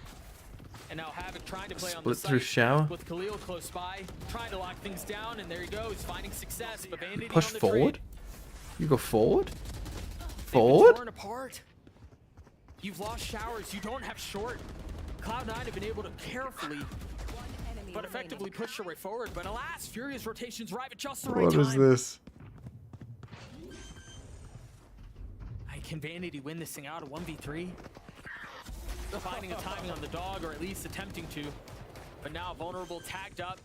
And now Havoc trying to play on the Split through site shower. with Khalil close by, trying to lock things down, and there he goes, finding success. But Vanity Push on the forward? trade. You go forward? They've been Forward? torn apart. You've lost showers. You don't have short. Cloud9 have been able to carefully but effectively push their way forward. But alas, Furious rotations arrive at just the right What time. is this? Can Vanity win this thing out of 1v3? Finding a timing on the dog, or at least attempting to. But now vulnerable, tagged up,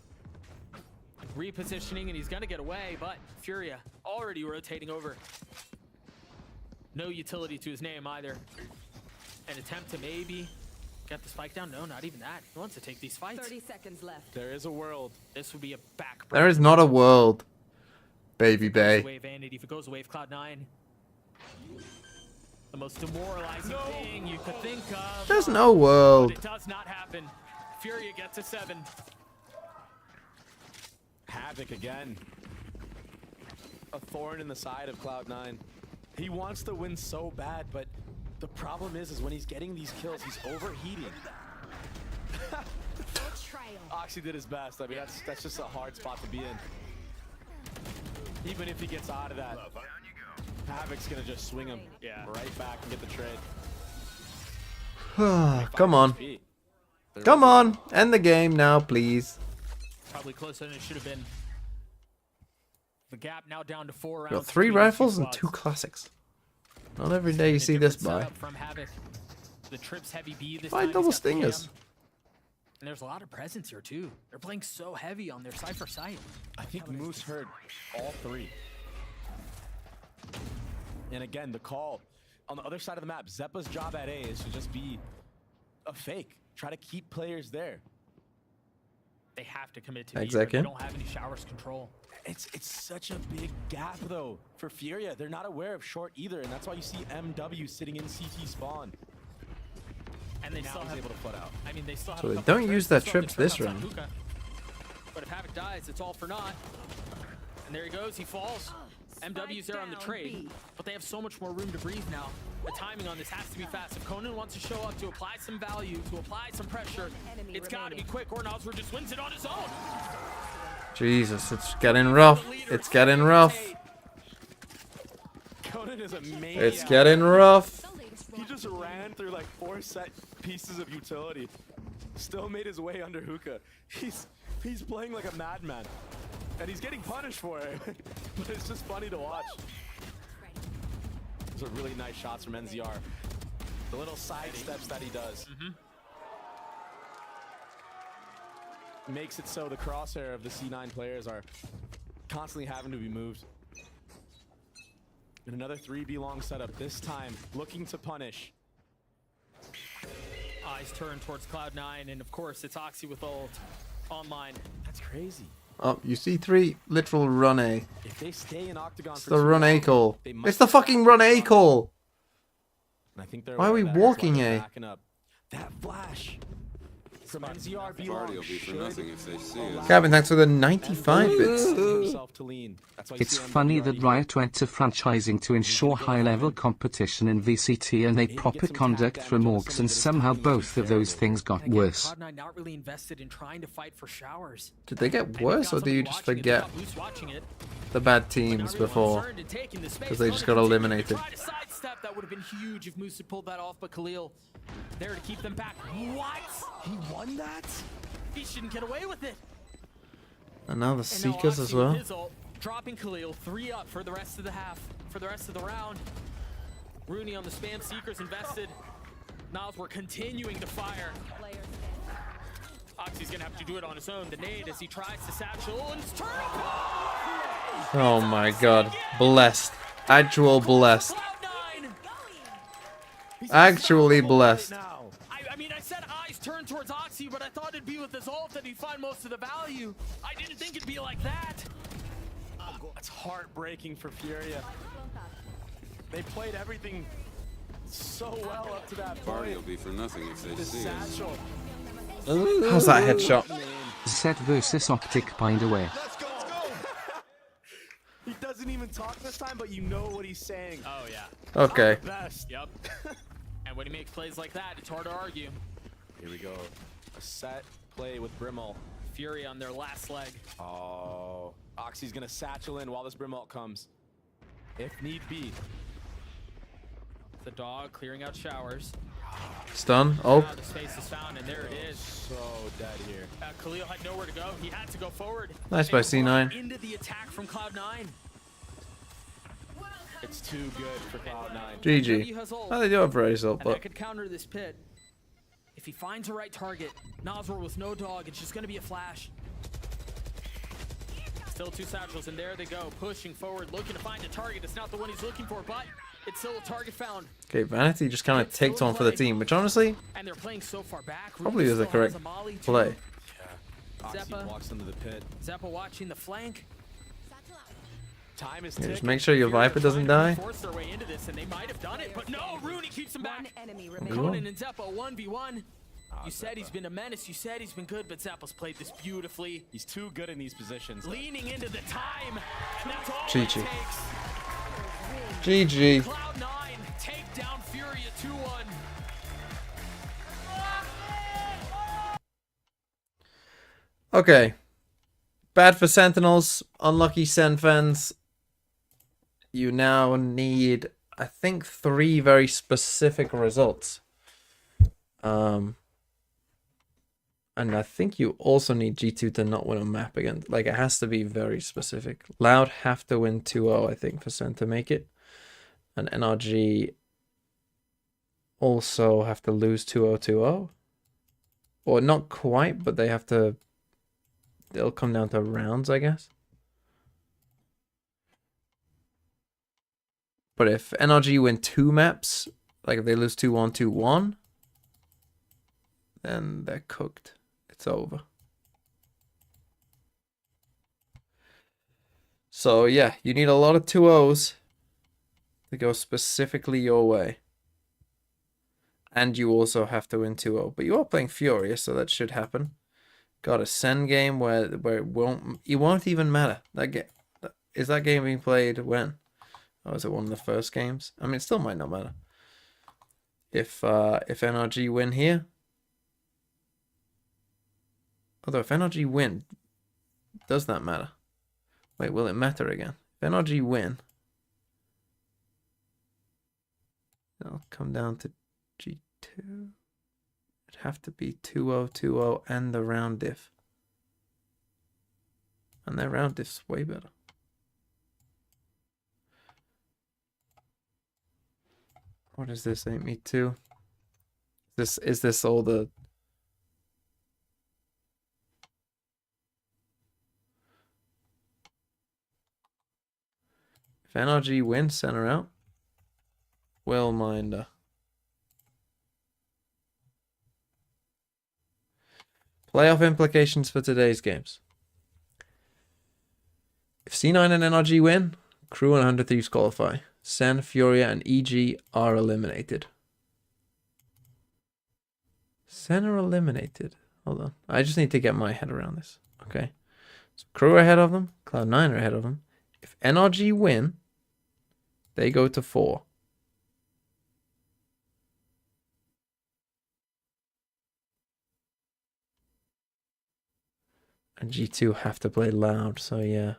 repositioning, and he's gonna get away, but Furia already rotating over. No utility to his name either. An attempt to maybe get the spike down. No, not even that. He wants to take these fights. 30 seconds left. There is a world. This would be a back. There is not a world, baby bay. Away Vanity. If it goes away with Cloud9, the most demoralizing thing you could think of. There's no world. But it does not happen. Furia gets a 7. Havoc again. A thorn in the side of Cloud9. He wants to win so bad, but the problem is when he's getting these kills, he's overheating. Oxy did his best. I mean, that's just a hard spot to be in. Even if he gets out of that, Havoc's gonna just swing him right back and get the trade. Come on. Come on. End the game now, please. Probably closer than it should have been. The gap now down to 4 rounds. Got 3 between the rifles and squads. 2 classics. Not every day you see this by. Setup from Havoc. The trips heavy B this 5 time. double He's got stingers. PM. And there's a lot of presence here too. They're playing so heavy on their Cypher site. I think Moose heard all 3. And again, the call on the other side of the map, Zeppa's job at A is to just be a fake. Try to keep players there. They have to commit to B. Exactly. They don't have any showers control. It's such a big gap though for Furia. They're not aware of short either, and that's why you see MW sitting in CT spawn. And they Now still he's have able to put out. I mean, they still have. So a they couple don't of use trips. their Still have trips the this trip outside round. Hookah. But if Havoc dies, it's all for naught. And there he goes. He falls. MW's there on the trade, but they have so much more room to breathe now. The timing on this has to be fast. If Conan wants to show up to apply some value, to apply some pressure, it's got to be quick, or Nosler just wins it on his own. Jesus, it's getting rough. It's getting rough. Conan is a maniac. It's getting rough. He just ran through like 4 set pieces of utility. Still made his way under Hookah. He's playing like a madman. And he's getting punished for it. But it's just funny to watch. Those are really nice shots from NZR. The little side steps that he does. Makes it so the crosshair of the C9 players are constantly having to be moved. And another 3B long setup, this time looking to punish. Eyes turn towards Cloud9, and of course it's Oxy with ult online. That's crazy. Oh, you see 3 literal run A. If they stay in Octagon It's for the too run A long, call. they might It's the fucking run A call. And I think they're Why are we aware of that. That's why walking they're A? backing up. That flash from NZR B Party will be for nothing if they see us. Gavin, thanks for the 95 bits. It's funny that Riot went to franchising to ensure high-level competition in VCT and they proper conduct from orgs, and somehow both of those things got worse. Cloud9 not really invested in trying to fight for showers. Did they get worse, or do you just forget Who's watching it? the bad teams before? Because they just got eliminated. Try to sidestep. That would have been huge if Moose had pulled that off, but Khalil there to keep them back. What? He won that? He shouldn't get away with it. And now the And now Seekers Oxy as with well. his ult, dropping Khalil 3 up for the rest of the half, for the rest of the round. Rooney on the spam, Seekers invested. Niles, we're continuing to fire. Oxy's gonna have to do it on his own. The nade as he tries to satchel and it's turtle. Oh my god. Blessed. Actual blessed. Actually blessed. I mean, I said eyes turn towards Oxy, but I thought it'd be with his ult that he'd find most of the value. I didn't think it'd be like that. It's heartbreaking for Furia. They played everything so well up to that point. Party will be for nothing if they see us. How's that headshot? Set versus Optic, by the way. He doesn't even talk this time, but you know what he's saying. Oh, yeah. Okay. Best. Yep. And when he makes plays like that, it's hard to argue. Here we go. A set play with Brimall. Fury on their last leg. Oh, Oxy's gonna satchel in while this Brimall comes, if need be. The dog clearing out showers. Stun. Oh. The space is found, and there it is. So dead here. Khalil had nowhere to go. He had to go forward. Nice by C9. Into the attack from Cloud9. It's too good for Cloud9. GG. Oh, they do have Raze ult, And but that could counter this pit. If he finds the right target, Noswar with no dog, it's just gonna be a flash. Still two satchels, and there they go, pushing forward, looking to find a target. It's not the one he's looking for, but it's still a target found. okay, Vanity just kind of takes one for the team, which honestly And they're playing so far back. probably was the Still has correct a molly, too. play. Oxy Zeppa. walks into the pit. Zeppa watching the flank. Time is Yeah, just ticking. make sure your Viper doesn't die. Force their way into this, and they might have done it, but no, Rooney keeps them back. Cool. Conan and Zeppa 1v1. You said he's been a menace, you said he's been good, but Zappa's played this beautifully. He's too good in these positions. Leaning into the time, and that's all GG. it takes. GG. Cloud9 take down Furia 2-1. Okay. Bad for Sentinels. Unlucky Sen fans. You now need, I think, 3 very specific results. And I think you also need G2 to not win a map again. Like, it has to be very specific. Loud have to win 2-0, I think, for Sen to make it. And NRG also have to lose 2-0-2-0. Or not quite, but they have to... It'll come down to rounds, I guess. But if NRG win 2 maps, like if they lose 2-1, 2-1, then they're cooked. It's over. So yeah, you need a lot of 2-0s to go specifically your way. And you also have to win 2-0. But you are playing Furious, so that should happen. Got a Sen game where it won't even matter. Is that game being played when? Oh, is it one of the first games? I mean, it still might not matter. If NRG win here. Although if NRG win, does that matter? Wait, will it matter again? If NRG win, it'll come down to G2. It'd have to be 2-0, 2-0, and the round diff. And their round diff's way better. What is this? Ain't me too? Is this all the... If NRG wins, center out. Well, minder. Playoff implications for today's games. If C9 and NRG win, Crew and 100 Thieves qualify. Sen, Furia, and EG are eliminated. Sen are eliminated. Hold on. I just need to get my head around this. Okay. So Crew are ahead of them. Cloud9 are ahead of them. If NRG win, they go to 4. And G2 have to play Loud, so yeah.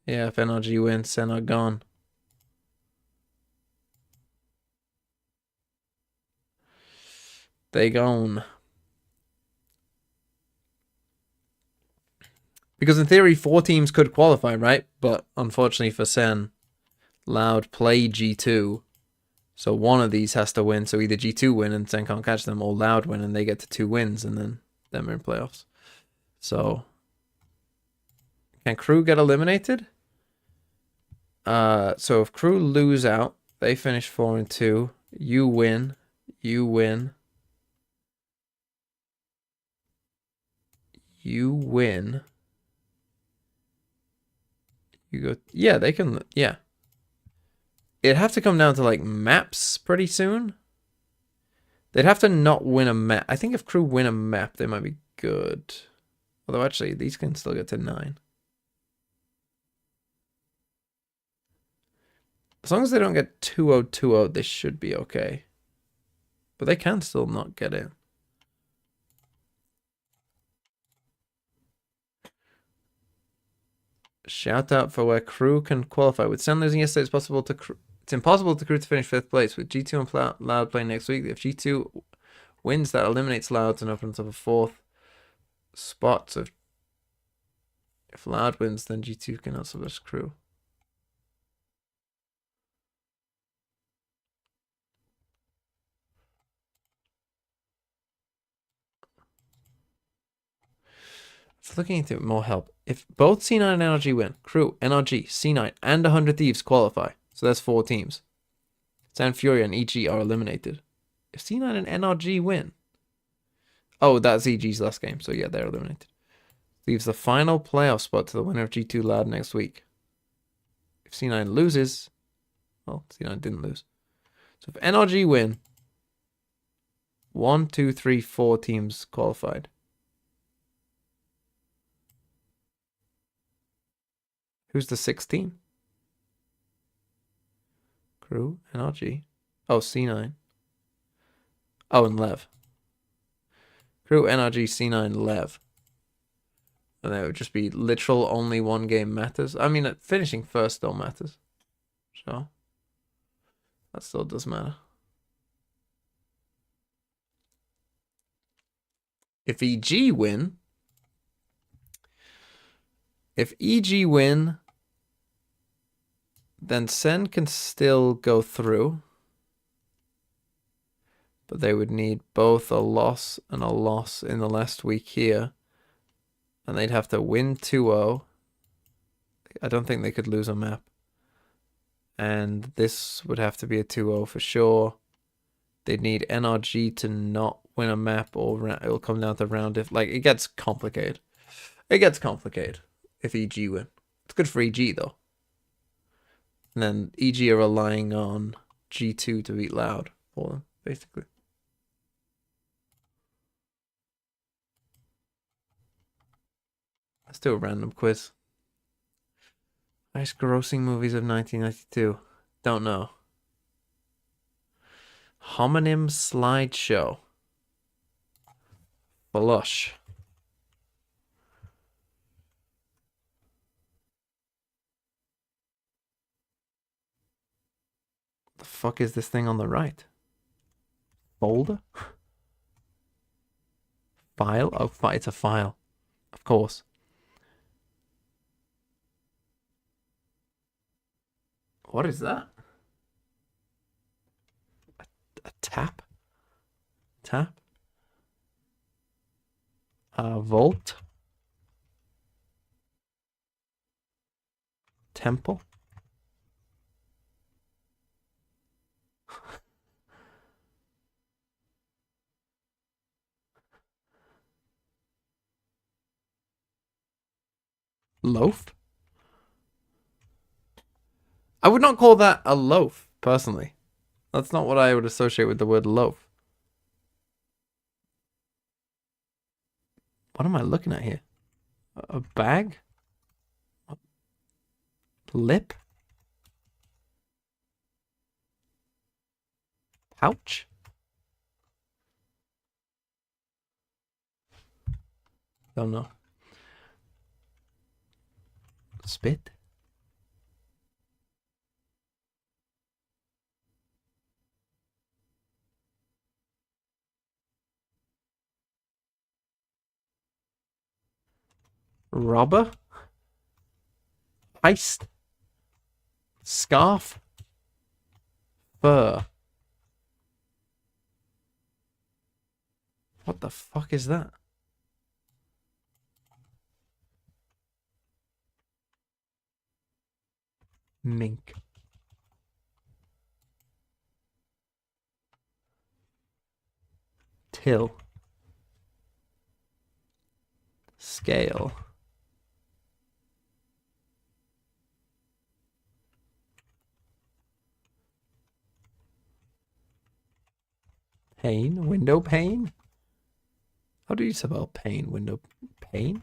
Yeah, if NRG wins, Sen are gone. They gone. Because in theory, 4 teams could qualify, right? But unfortunately for Sen, Loud play G2. So one of these has to win. So either G2 win and Zen can't catch them, or Loud win and they get to 2 wins, and then we're in playoffs. So can Crew get eliminated? So if Crew lose out, they finish 4-2. You win. You win. You win. You go. Yeah, they can. Yeah. It'd have to come down to like maps pretty soon. They'd have to not win a map. I think if Crew win a map, they might be good. Although actually, these can still get to 9. As long as they don't get 2-0, 2-0, they should be okay. But they can still not get in. Shout out for where Crew can qualify. With Sen losing yesterday, it's impossible to Crew to finish 5th place. With G2 and Loud playing next week, if G2 wins, that eliminates Loud and opens up a 4th spot. So if Loud wins, then G2 can also versus Crew. For looking into more help, if both C9 and NRG win, Crew, NRG, C9, and 100 Thieves qualify. So that's 4 teams. San Fury and EG are eliminated. If C9 and NRG win. Oh, that's EG's last game. So yeah, they're eliminated. Leaves the final playoff spot to the winner of G2 Loud next week. If C9 loses, well, C9 didn't lose. So if NRG win, 1, 2, 3, 4 teams qualified. Who's the 6th team? Crew, NRG. Oh, C9. Oh, and Lev. Crew, NRG, C9, Lev. And then it would just be literal only 1 game matters. I mean, finishing first still matters. So, that still does matter. If EG win, then Sen can still go through. But they would need both a loss and a loss in the last week here. And they'd have to win 2-0. I don't think they could lose a map. And this would have to be a 2-0 for sure. They'd need NRG to not win a map, or it'll come down to round if it gets complicated. It gets complicated if EG win. It's good for EG though. And then EG are relying on G2 to beat Loud for them, basically. Let's do a random quiz. Highest grossing movies of 1992. Don't know. Homonym slideshow. Blush. The fuck is this thing on the right? Folder? File? Oh, it's a file. Of course. What is that? A tap? Tap? A vault? Temple? Loaf? I would not call that a loaf, personally. That's not what I would associate with the word loaf. What am I looking at here? A bag? Lip? Pouch? Don't know. Spit? Robber? Heist? Scarf? Fur? What the fuck is that? Mink. Till. Scale. Pane. Window pane? How do you spell pane? Window pane?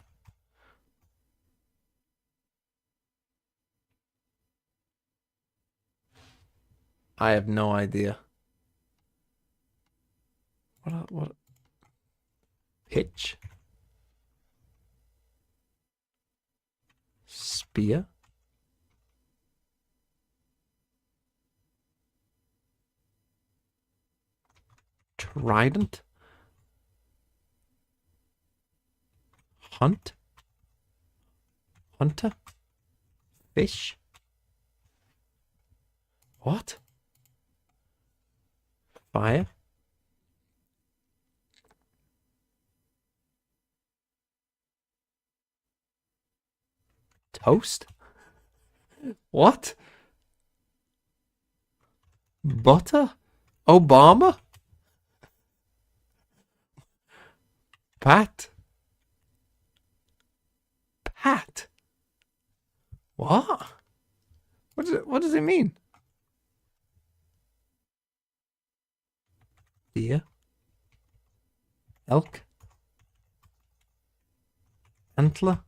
I have no idea. What? Pitch? Spear? Trident? Hunt? Hunter? Fish? What? Fire? Toast? What? Butter? Obama? Pat? Pat? What? What does it mean? Deer? Elk? Antler?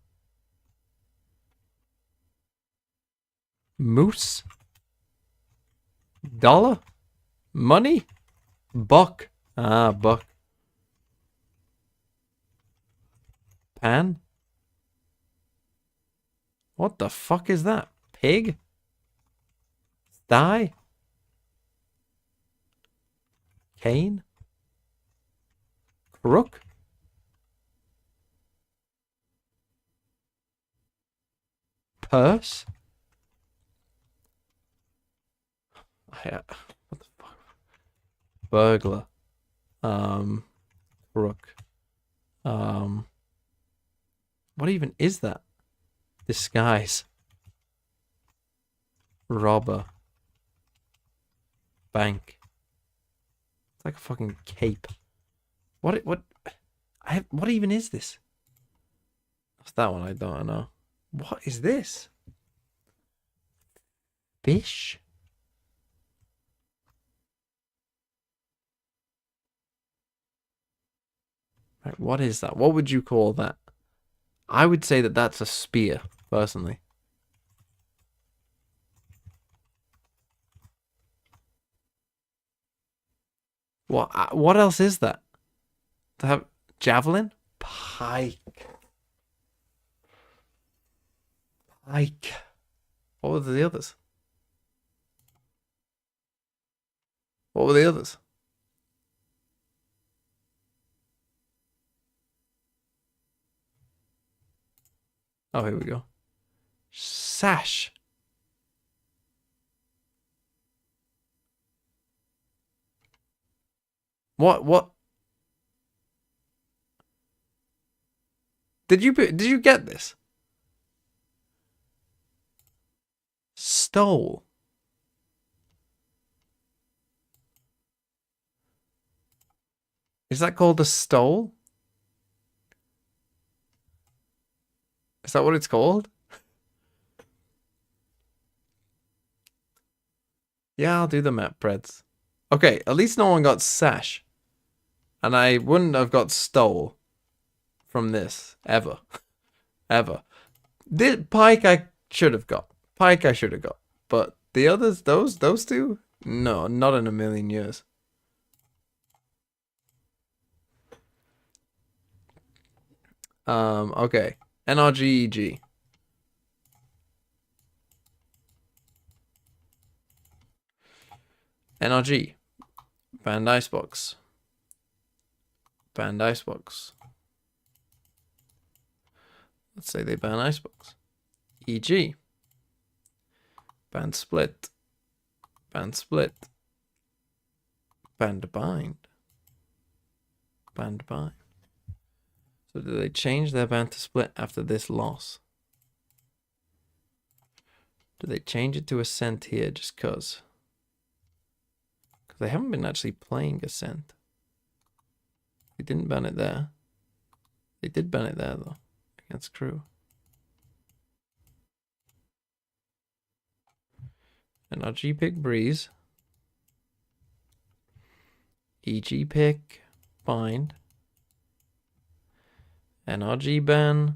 Moose? Dollar? Money? Buck? Ah, buck. Pan? What the fuck is that? Pig? Thigh? Cane? Crook? Purse? What the fuck? Burglar. Crook. What even is that? Disguise. Robber. Bank. It's like a fucking cape. What even is this? What's that one? I don't know. What is this? Fish? Right, what is that? What would you call that? I would say that that's a spear, personally. What else is that? To have javelin? Pike. Pike. What were the others? What were the others? Oh, here we go. Sash. What? Did you get this? Stole. Is that called a stole? Is that what it's called? Yeah, I'll do the map, Preds. Okay, at least no one got sash. And I wouldn't have got stole from this. Ever. Ever. This pike I should have got. Pike I should have got. But the others, those two? No, not in a million years. Okay. NRG. NRG. Banned Icebox. Banned Icebox. Let's say they ban Icebox. EG. Banned Split. Banned Split. Banned Bind. Banned by. So do they change their ban to split after this loss? Do they change it to Ascent here just cause? Because they haven't been actually playing Ascent. They didn't ban it there. They did ban it there though, against Crew. NRG pick Breeze. EG pick Bind. NRG ban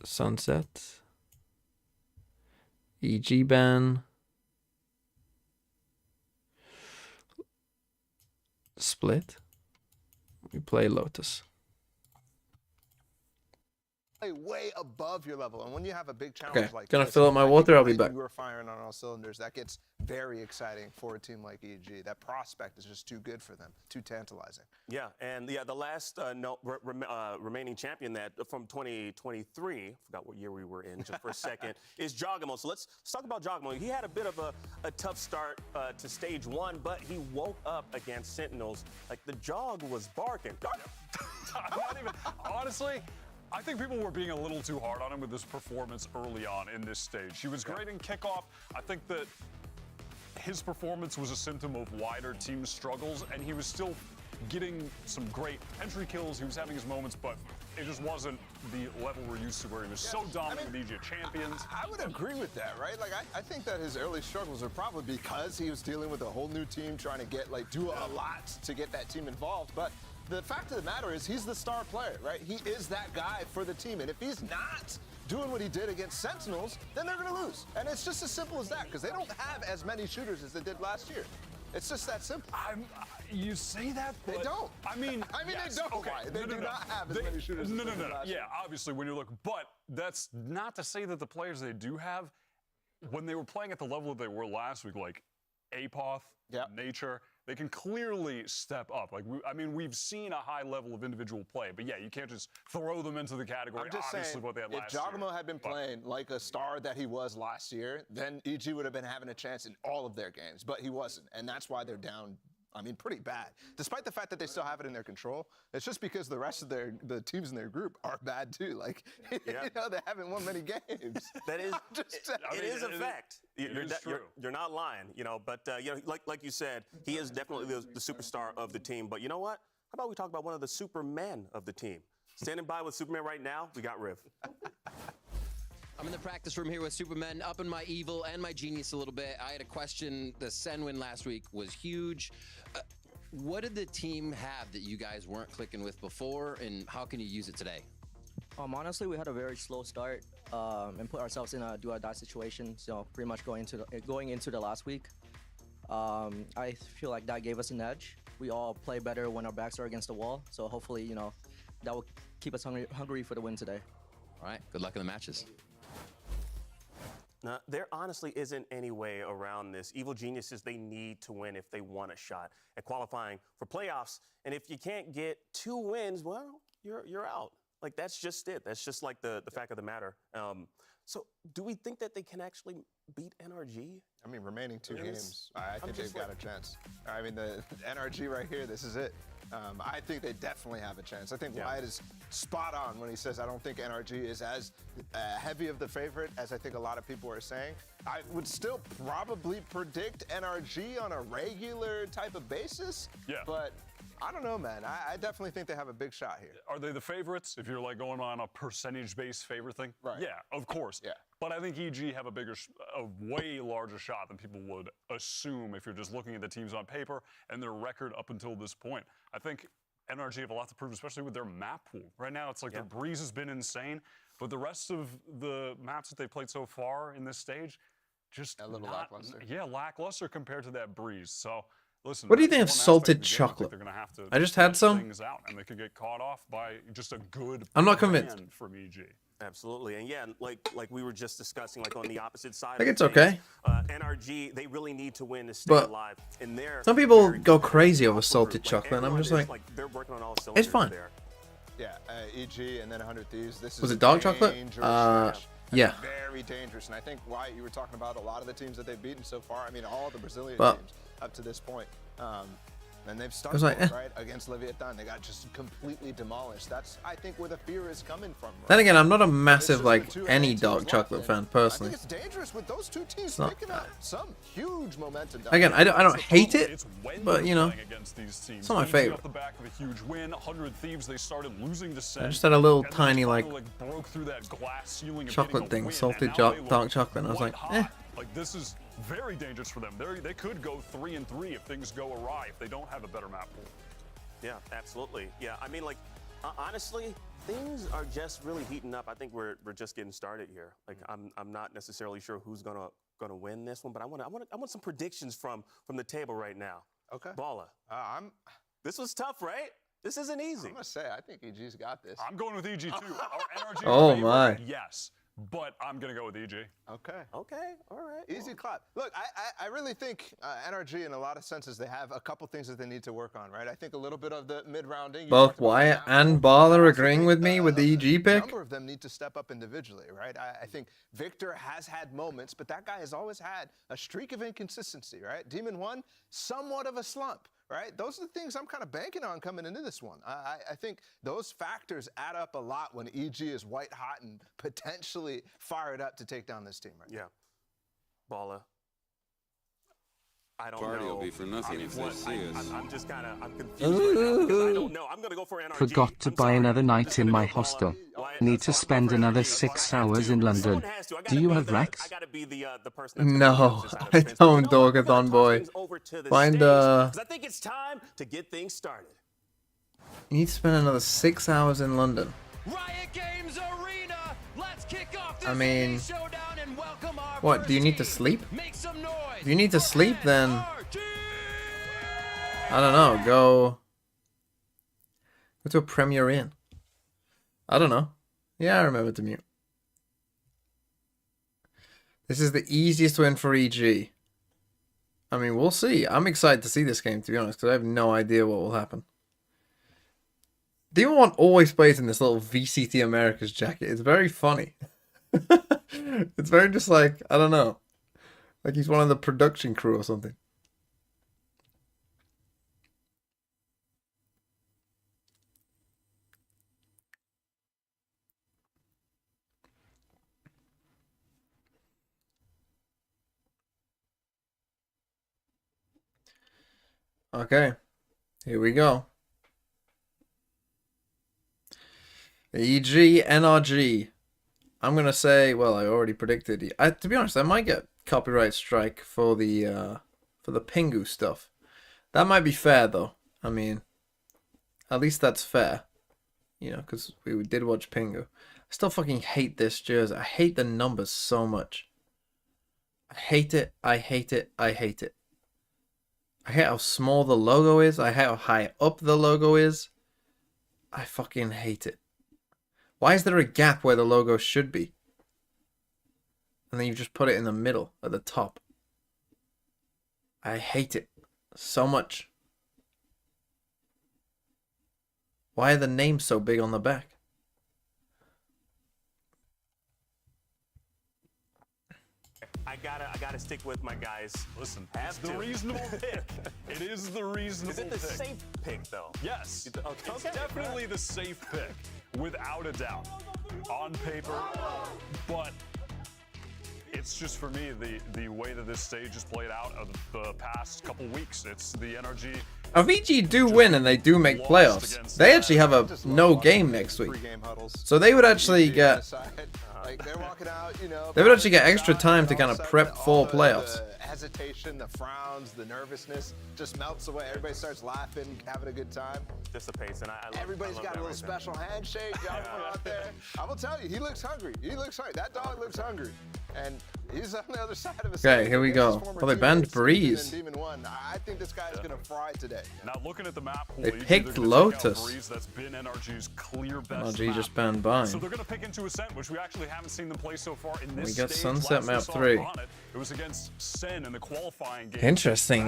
Sunset. EG ban Split. We play Lotus. Way above your level, and when you have a big challenge like gonna this, fill up my I think water, I'll be when back. You are firing on all cylinders. That gets very exciting for a team like EG. That prospect is just too good for them, too tantalizing. Yeah, and yeah, the last remaining champion that from 2023, forgot what year we were in just for a second, is Jogamo. So let's talk about Jogamo. He had a bit of a tough start to stage 1, but he woke up against Sentinels. Like the jog was barking. I'm not even, honestly, I think people were being a little too hard on him with this performance early on in this stage. He was great in kickoff. I think that his performance was a symptom of wider team struggles, and he was still getting some great entry kills. He was having his moments, but it just wasn't the level we're used to where he was so dominant with EG champions. I would agree with that, right? Like, I think that his early struggles are probably because he was dealing with a whole new team, trying to get, like, do a lot to get that team involved. But the fact of the matter is he's the star player, right? He is that guy for the team. And if he's not doing what he did against Sentinels, then they're going to lose. And it's just as simple as that, because they don't have as many shooters as they did last year. It's just that simple. You say that, but they don't. I mean, yes, they don't. Okay. They do not have as many shooters. No. As last year. Yeah, obviously when you look, but that's not to say that the players they do have, when they were playing at the level that they were last week, like Apoth, Nature, they can clearly step up. Like, we've seen a high level of individual play, but yeah, you can't just throw them into the category. I'm just obviously saying, what they had last if year. Jogamo had been playing like a star that he was last year, then EG would have been having a chance in all of their games, but he wasn't, and that's why they're down. I mean, pretty bad. Despite the fact that they still have it in their control, it's just because the rest of the teams in their group are bad too. Like, you know, they haven't won many games. That is, it is a it- fact. You're not lying, you know. But you know, like you said, he is definitely the superstar of the team. But you know what? How about we talk about one of the Supermen of the team? Standing by with Superman right now, we got Riv. I'm in the practice room here with Supermen, up in my evil and my genius a little bit. I had a question. The Sen win last week was huge. What did the team have that you guys weren't clicking with before, and how can you use it today? Honestly, we had a very slow start and put ourselves in a do or die situation. So pretty much going into the last week, I feel like that gave us an edge. We all play better when our backs are against the wall. So hopefully, you know, that will keep us hungry for the win today. All right. Good luck in the matches. Now, there honestly isn't any way around this. Evil Geniuses, they need to win if they want a shot at qualifying for playoffs. And if you can't get 2 wins, well, you're out. Like, that's just it. That's just like the fact of the matter. So do we think that they can actually beat NRG? I mean, remaining 2 games, I think they've got a chance. I mean, the NRG right here, this is it. I think they definitely have a chance. I think Wyatt is spot on when he says I don't think NRG is as heavy of the favorite as I think a lot of people are saying. I would still probably predict NRG on a regular type of basis, but I don't know, man. I definitely think they have a big shot here. Are they the favorites if you're like going on a percentage-based favorite thing? Right. Yeah, of course. Yeah. But I think EG have a way larger shot than people would assume if you're just looking at the teams on paper and their record up until this point. I think NRG have a lot to prove, especially with their map pool. Right now, it's like the Breeze has been insane, but the rest of the maps that they've played so far in this stage, just a little lackluster. Yeah, lackluster compared to that Breeze. So, listen. What do you think of that's one salted aspect of the game. I think chocolate? they're gonna have to I just had test some. things out, and they could get caught off by just a good. I'm not convinced. plan from EG. Absolutely, and yeah, like we were just discussing, like on the opposite side. I think of it's things, okay. NRG, they really need to win to stay But alive. And some people go crazy over salted chocolate, and I'm just like, they're working on all it's cylinders fine. there. Yeah, EG and then 100 Thieves. This Was is it dog chocolate? dangerous stretch. Yeah. Very dangerous. And I think, Wyatt, you were talking about a lot of the teams that they've beaten so far. I mean, all the Brazilian But- teams up to this point. And they've was started like, right against Leviathan. They got just completely demolished. That's, I think, where the fear is coming from. Right? Then again, I'm not a massive just like the two any teams dark left, chocolate and fan I personally. think it's dangerous with those two teams not- picking up some huge momentum. down Again, there. I don't hate it, It's when but they're you know, playing against these teams. it's not my EG favorite. Off the back of a huge win, 100 Thieves, they started losing to Sen. I just had a little and they tiny finally, broke through that glass ceiling of chocolate getting a thing, win, salted and now they look dark chocolate, and I was white like, eh. hot. Like this is very dangerous for them. They could go 3-3 if things go awry if they don't have a better map pool. Yeah, absolutely. Yeah, I mean, like, honestly, things are just really heating up. I think we're just getting started here. Like, I'm not necessarily sure who's gonna win this one, but I want some predictions from the table right now. Okay. Balla. This was tough, right? This isn't easy. I'm gonna say I think EG's got this. I'm going with EG too. Our NRG Oh, favorite, my. yes, but I'm gonna go with EG. Okay. Okay. All right. Easy clap. Look, I really think NRG, in a lot of senses, they have a couple things that they need to work on, right? I think a little bit of the mid-rounding. Both Wyatt and Ball are agreeing with me with the EG A pick. number of them need to step up individually, right? I think Victor has had moments, but that guy has always had a streak of inconsistency, right? Demon 1, somewhat of a slump, right? Those are the things I'm kind of banking on coming into this one. I think those factors add up a lot when EG is white hot and potentially fired up to take down this team, right? Yeah. Balla. I don't Party know. will be for nothing if they see us. I'm just kind of confused right now because I don't know. I'm gonna go for NRG. Forgot to buy another night in my hostel. Need to spend another 6 hours in London. Do you have racks? No, I don't, Dorgathon boy. Find I think it's time to get things started. You need to spend another 6 hours in London. Riot Games Arena. Let's kick off this I mean, showdown and welcome our what? Do you need to sleep? Make some noise. If you need to sleep, then I don't know. Go to a Premier Inn. I don't know. Yeah, I remember to mute. This is the easiest win for EG. I mean, we'll see. I'm excited to see this game, to be honest, because I have no idea what will happen. Demon 1 always plays in this little VCT Americas jacket. It's very funny. It's very just like, I don't know. Like he's one of the production crew or something. Okay, here we go. EG, NRG. I'm gonna say, well, I already predicted. To be honest, I might get copyright strike for the Pingu stuff. That might be fair though. I mean, at least that's fair. You know, because we did watch Pingu. I still fucking hate this jersey. I hate the numbers so much. I hate it. I hate it. I hate it. I hate how small the logo is. I hate how high up the logo is. I fucking hate it. Why is there a gap where the logo should be? And then you just put it in the middle at the top. I hate it so much. Why are the names so big on the back? I gotta stick with my guys. Listen, it's the reasonable pick. It is the reasonable Is it the pick. safe pick though? Yes. Okay. It's definitely the safe pick, without a doubt. On paper, but it's just for me the way that this stage has played out of the past couple weeks. It's the NRG. If EG do win and they do make playoffs, they actually have a no game next week. So they would actually get they would actually get extra time to kind of prep for playoffs. The hesitation, the frowns, the nervousness just melts away. Everybody starts laughing, having a good time. Dissipates, and I love Everybody's got a little special handshake. Y'all out there. I will tell you, he looks hungry. He looks hungry. That dog looks hungry, and he's on the other side of his. Okay, here we go. Oh, they banned Breeze. Demon 1. I think this guy's gonna fry today. Now looking at the map, They picked Lotus. Breeze, that's been NRG's clear best NRG map. just banned Bind. So they're gonna pick into Ascent, which we actually haven't seen them play so far in this We got stage. Sunset Last we map saw 3. them on it was against Sen in the qualifying game. Interesting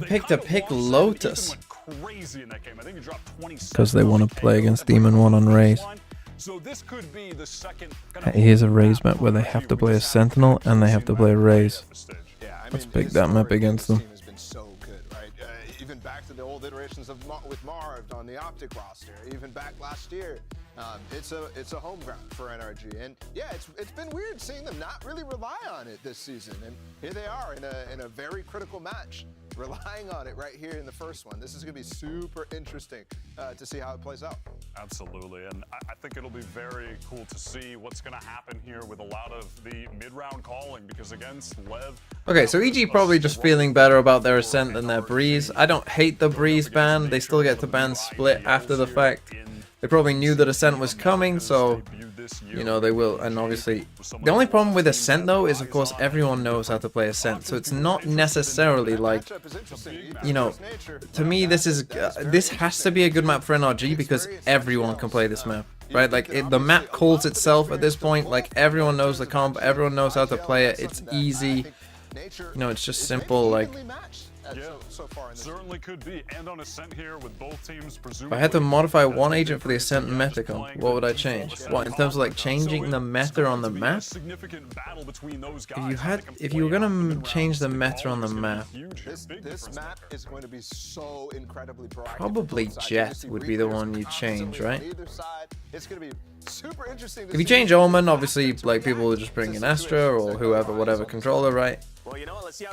pick to pick Lotus. Crazy in that game. I think he dropped 27. Because they want to play against Demon 1 on Raze. So this could be the second. Here's a Raze map where they have to play a Sentinel and they have to play a Raze. Let's pick that map against them. Has been so good, right? the old iterations of with Marv on the Optic roster, even back last year. It's a home ground for NRG, and yeah, it's been weird seeing them not really rely on it this season. And here they are in a very critical match, relying on it right here in the first one. This is going to be super interesting to see how it plays out. Absolutely, and I think it'll be very cool to see what's going to happen here with a lot of the mid-round calling, because against Lev... Okay, so EG probably just feeling better about their Ascent than their Breeze. I don't hate the Breeze ban. They still get to ban Split after the fact. They probably knew that Ascent was coming, so, you know, they will. And obviously, the only problem with Ascent, though, is, of course, everyone knows how to play Ascent. So it's not necessarily like, you know, to me, this has to be a good map for NRG because everyone can play this map, right? Like, the map calls itself at this point. Like, everyone knows the comp, everyone knows how to play it. It's easy. You know, it's just simple, like... Yeah, certainly could be. And on Ascent here with both teams If presumably... I had to modify one agent for the Ascent meta comp, what would I change? What, in terms of like changing the meta on the map? If you were gonna change the meta on the map, This map is going to be so incredibly proactive. probably Jet would be the one you change, right? Either side, it's going to be super interesting. If you change Omen, obviously, like, people will just bring in Astra or whoever, whatever controller, right?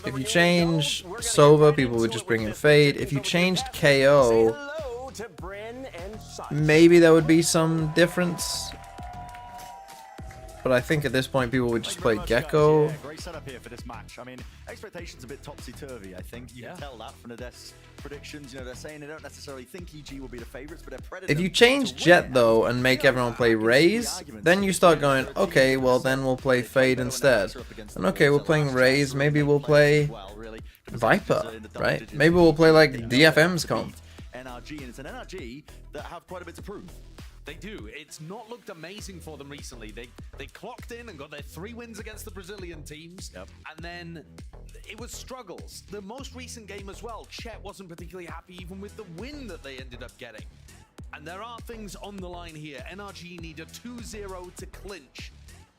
If you change Sova, people would just bring in Fade. If you changed KO, maybe there would be some difference. But I think at this point, people would just play Gecko. Yeah, great setup here for this match. I mean, expectations a bit topsy-turvy, I think. You can tell that from the Death's predictions. You know, they're saying they don't necessarily think EG will be the favorites, but they're Predator. If you change Jet, though, and make everyone play Raze, then you start going, okay, well, then we'll play Fade instead. And okay, we're playing Raze, maybe we'll play Viper, right? Maybe we'll play, like, DFM's comp. NRG, and it's an NRG that have quite a bit to prove. They do. It's not looked amazing for them recently. They clocked in and got their 3 wins against the Brazilian teams, and then it was struggles. The most recent game as well, Chet wasn't particularly happy even with the win that they ended up getting. And there are things on the line here. NRG need a 2-0 to clinch.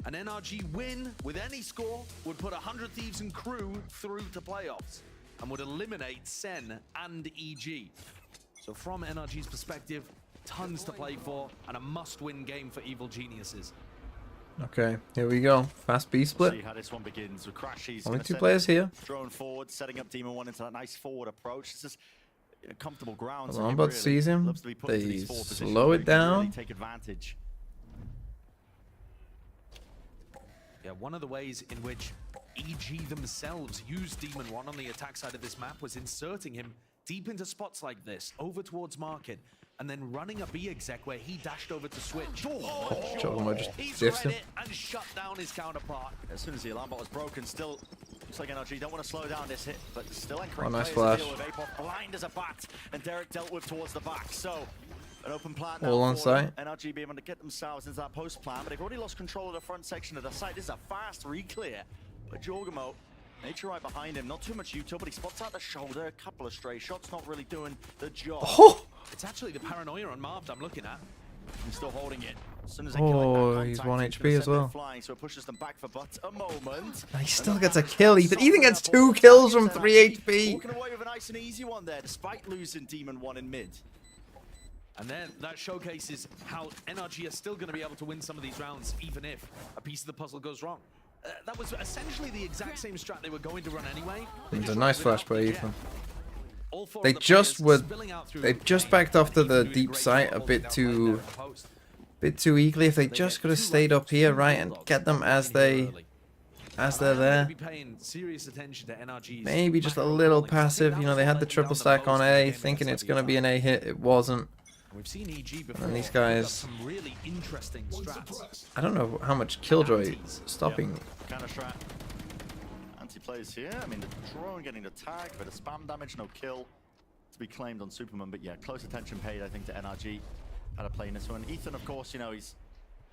An NRG win with any score would put 100 Thieves and crew through to playoffs and would eliminate Sen and EG. So from NRG's perspective, tons to play for and a must-win game for Evil Geniuses. Okay, here we go. Fast B split. See how this one begins with Crashies. Only 2 players here. Drone forward, setting up Demon 1 into that nice forward approach. This is comfortable ground. Lombard sees him. They slow it down. Really take advantage. Yeah, one of the ways in which EG themselves used Demon 1 on the attack side of this map was inserting him deep into spots like this, over towards Market, and then running a B exec where he dashed over to switch. He's read it and shut down his counterpart. As soon as the alarm bot was broken, still looks like NRG don't want to slow down this hit, but still encouraging nice players flash. to deal with Apop blind as a bat, and Derek dealt with towards the back. So an open plan All now on for site. NRG being able to get themselves into that post plan, but they've already lost control of the front section of the site. This is a fast re-clear, but Jorgamo, Nature right behind him, not too much util, but he spots out the shoulder, a couple of stray shots, not really doing the job. Oh! It's actually the paranoia on Marved I'm looking at. He's still holding it. As soon as they He's 1 HP as well. Flying, so it pushes them back for but a moment. He still gets a kill. Ethan gets 2 kills from 3 HP. Walking away with a nice and easy one there, despite losing Demon 1 in mid. And then that showcases how NRG are still going to be able to win some of these rounds, even if a piece of the puzzle goes wrong. That was essentially the exact same strat they were going to run anyway. It's a nice flash by Ethan. They just backed off to the deep site a bit too eagerly. If they just could have stayed up here, right, and get them as they're there. Maybe just a little passive. You know, they had the triple stack on A, thinking it's going to be an A hit. It wasn't. We've seen EG before. And these guys, some really interesting strats. I don't know how much Killjoy stopping. Counter strat. Anti-plays here. I mean, the drone getting the tag, but a spam damage, no kill to be claimed on Superman. But yeah, close attention paid, I think, to NRG. How to play in this one. Ethan, of course, you know, he's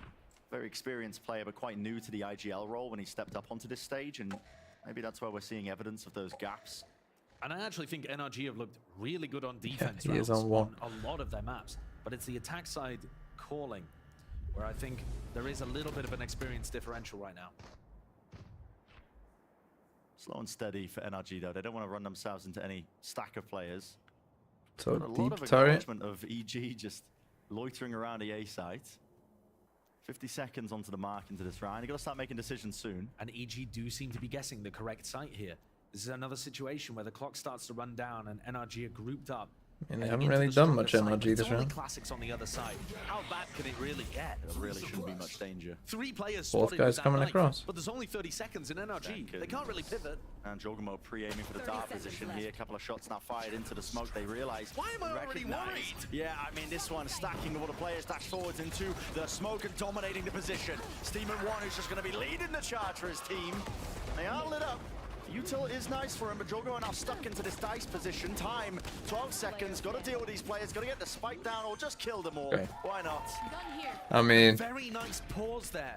a very experienced player, but quite new to the IGL role when he stepped up onto this stage. And maybe that's where we're seeing evidence of those gaps. And I actually think NRG have looked really good on defense he is rounds on one. a lot of their maps. But it's the attack side calling where I think there is a little bit of an experience differential right now. Slow and steady for NRG though. They don't want to run themselves into any stack of players. So a lot of deep turret. acknowledgement of EG just loitering around the A site. 50 seconds onto the mark into this round. You got to start making decisions soon. And EG do seem to be guessing the correct site here. This is another situation where the clock starts to run down and NRG are grouped up. And they haven't really done much NRG this round. Classics on the other side. How bad can it really get? There really shouldn't be much danger. 3 players Both spotted guys with coming that across. knife, but there's only 30 seconds in NRG. They can't really pivot. And Jorgamo pre-aiming for the dart position here. A couple of shots now fired into the smoke. They realize. Why am I already worried? Yeah, I mean, this one stacking of all the players dash forwards into the smoke and dominating the position. Steeman one who's just going to be leading the charge for his team. They are lit up. Util is nice for him, but Jorgo are now stuck into this dice position. Time, 12 seconds. Got to deal with these players. Got to get the spike down or just kill them all. Okay. Why not? I mean, Very nice pause there.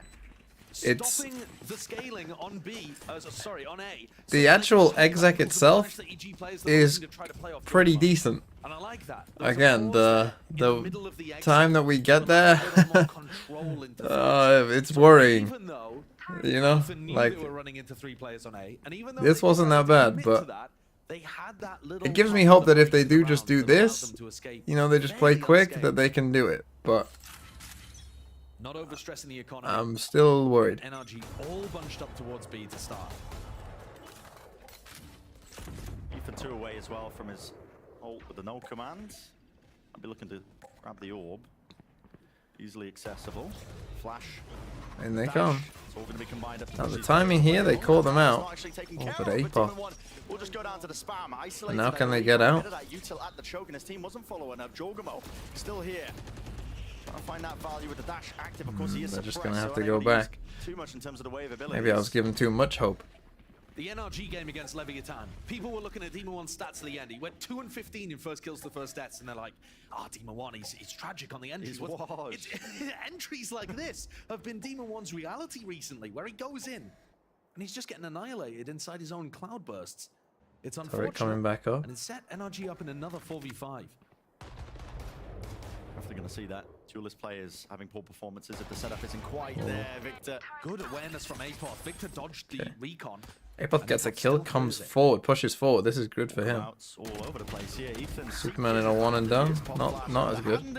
It's- Stopping the scaling on B, sorry, on A. the actual exec itself is pretty decent. And I like that. Again, the time that we get there, it's worrying. Even though You know, knew like they were running into 3 players on A, and even though this they wasn't that tried to bad, admit but to that, they had that little it gives me part hope of that the if they do just do that allowed this, them to escape. you know, they just play Very quick, unscathed. that they can do it. But Not overstressing the economy. I'm still worried. NRG all bunched up towards B to start. Ethan 2 away as well from his ult with the no command. I'll be looking to grab the orb. Easily accessible. Flash. And they dash. come. It's all going to be combined up to Now the proceed. timing here, they caught them It's out. not actually taken Oh, care but of, APOF. Demon One will just go down to the spam. Isolated now can there. they get out? Util at the choke, and his team wasn't following up. Jorgamo still here. Trying to find that value with the dash active. Of course, he is They're just suppressed, gonna have so to go unable use back. Too much in terms of the wave abilities. Maybe I was giving too much hope. The NRG game against Leviathan. People were looking at Demon One's stats at the end. He went 2 and 15 in first kills to first deaths, and they're like, Demon One, he's tragic on the entries. He's washed. Entries like this have been Demon One's reality recently, where he goes in, and he's just getting annihilated inside his own cloud bursts. It's unfortunate. coming back up. And it's set NRG up in another 4v5. Definitely going to see that. Duelist players having poor performances if the setup isn't quite there. Victor. Good awareness from APOF. Victor dodged the recon. APOF gets a kill, comes forward, pushes forward. This is good for him. Outs all over the place here. Ethan. Superman in a one and done. Not as good. And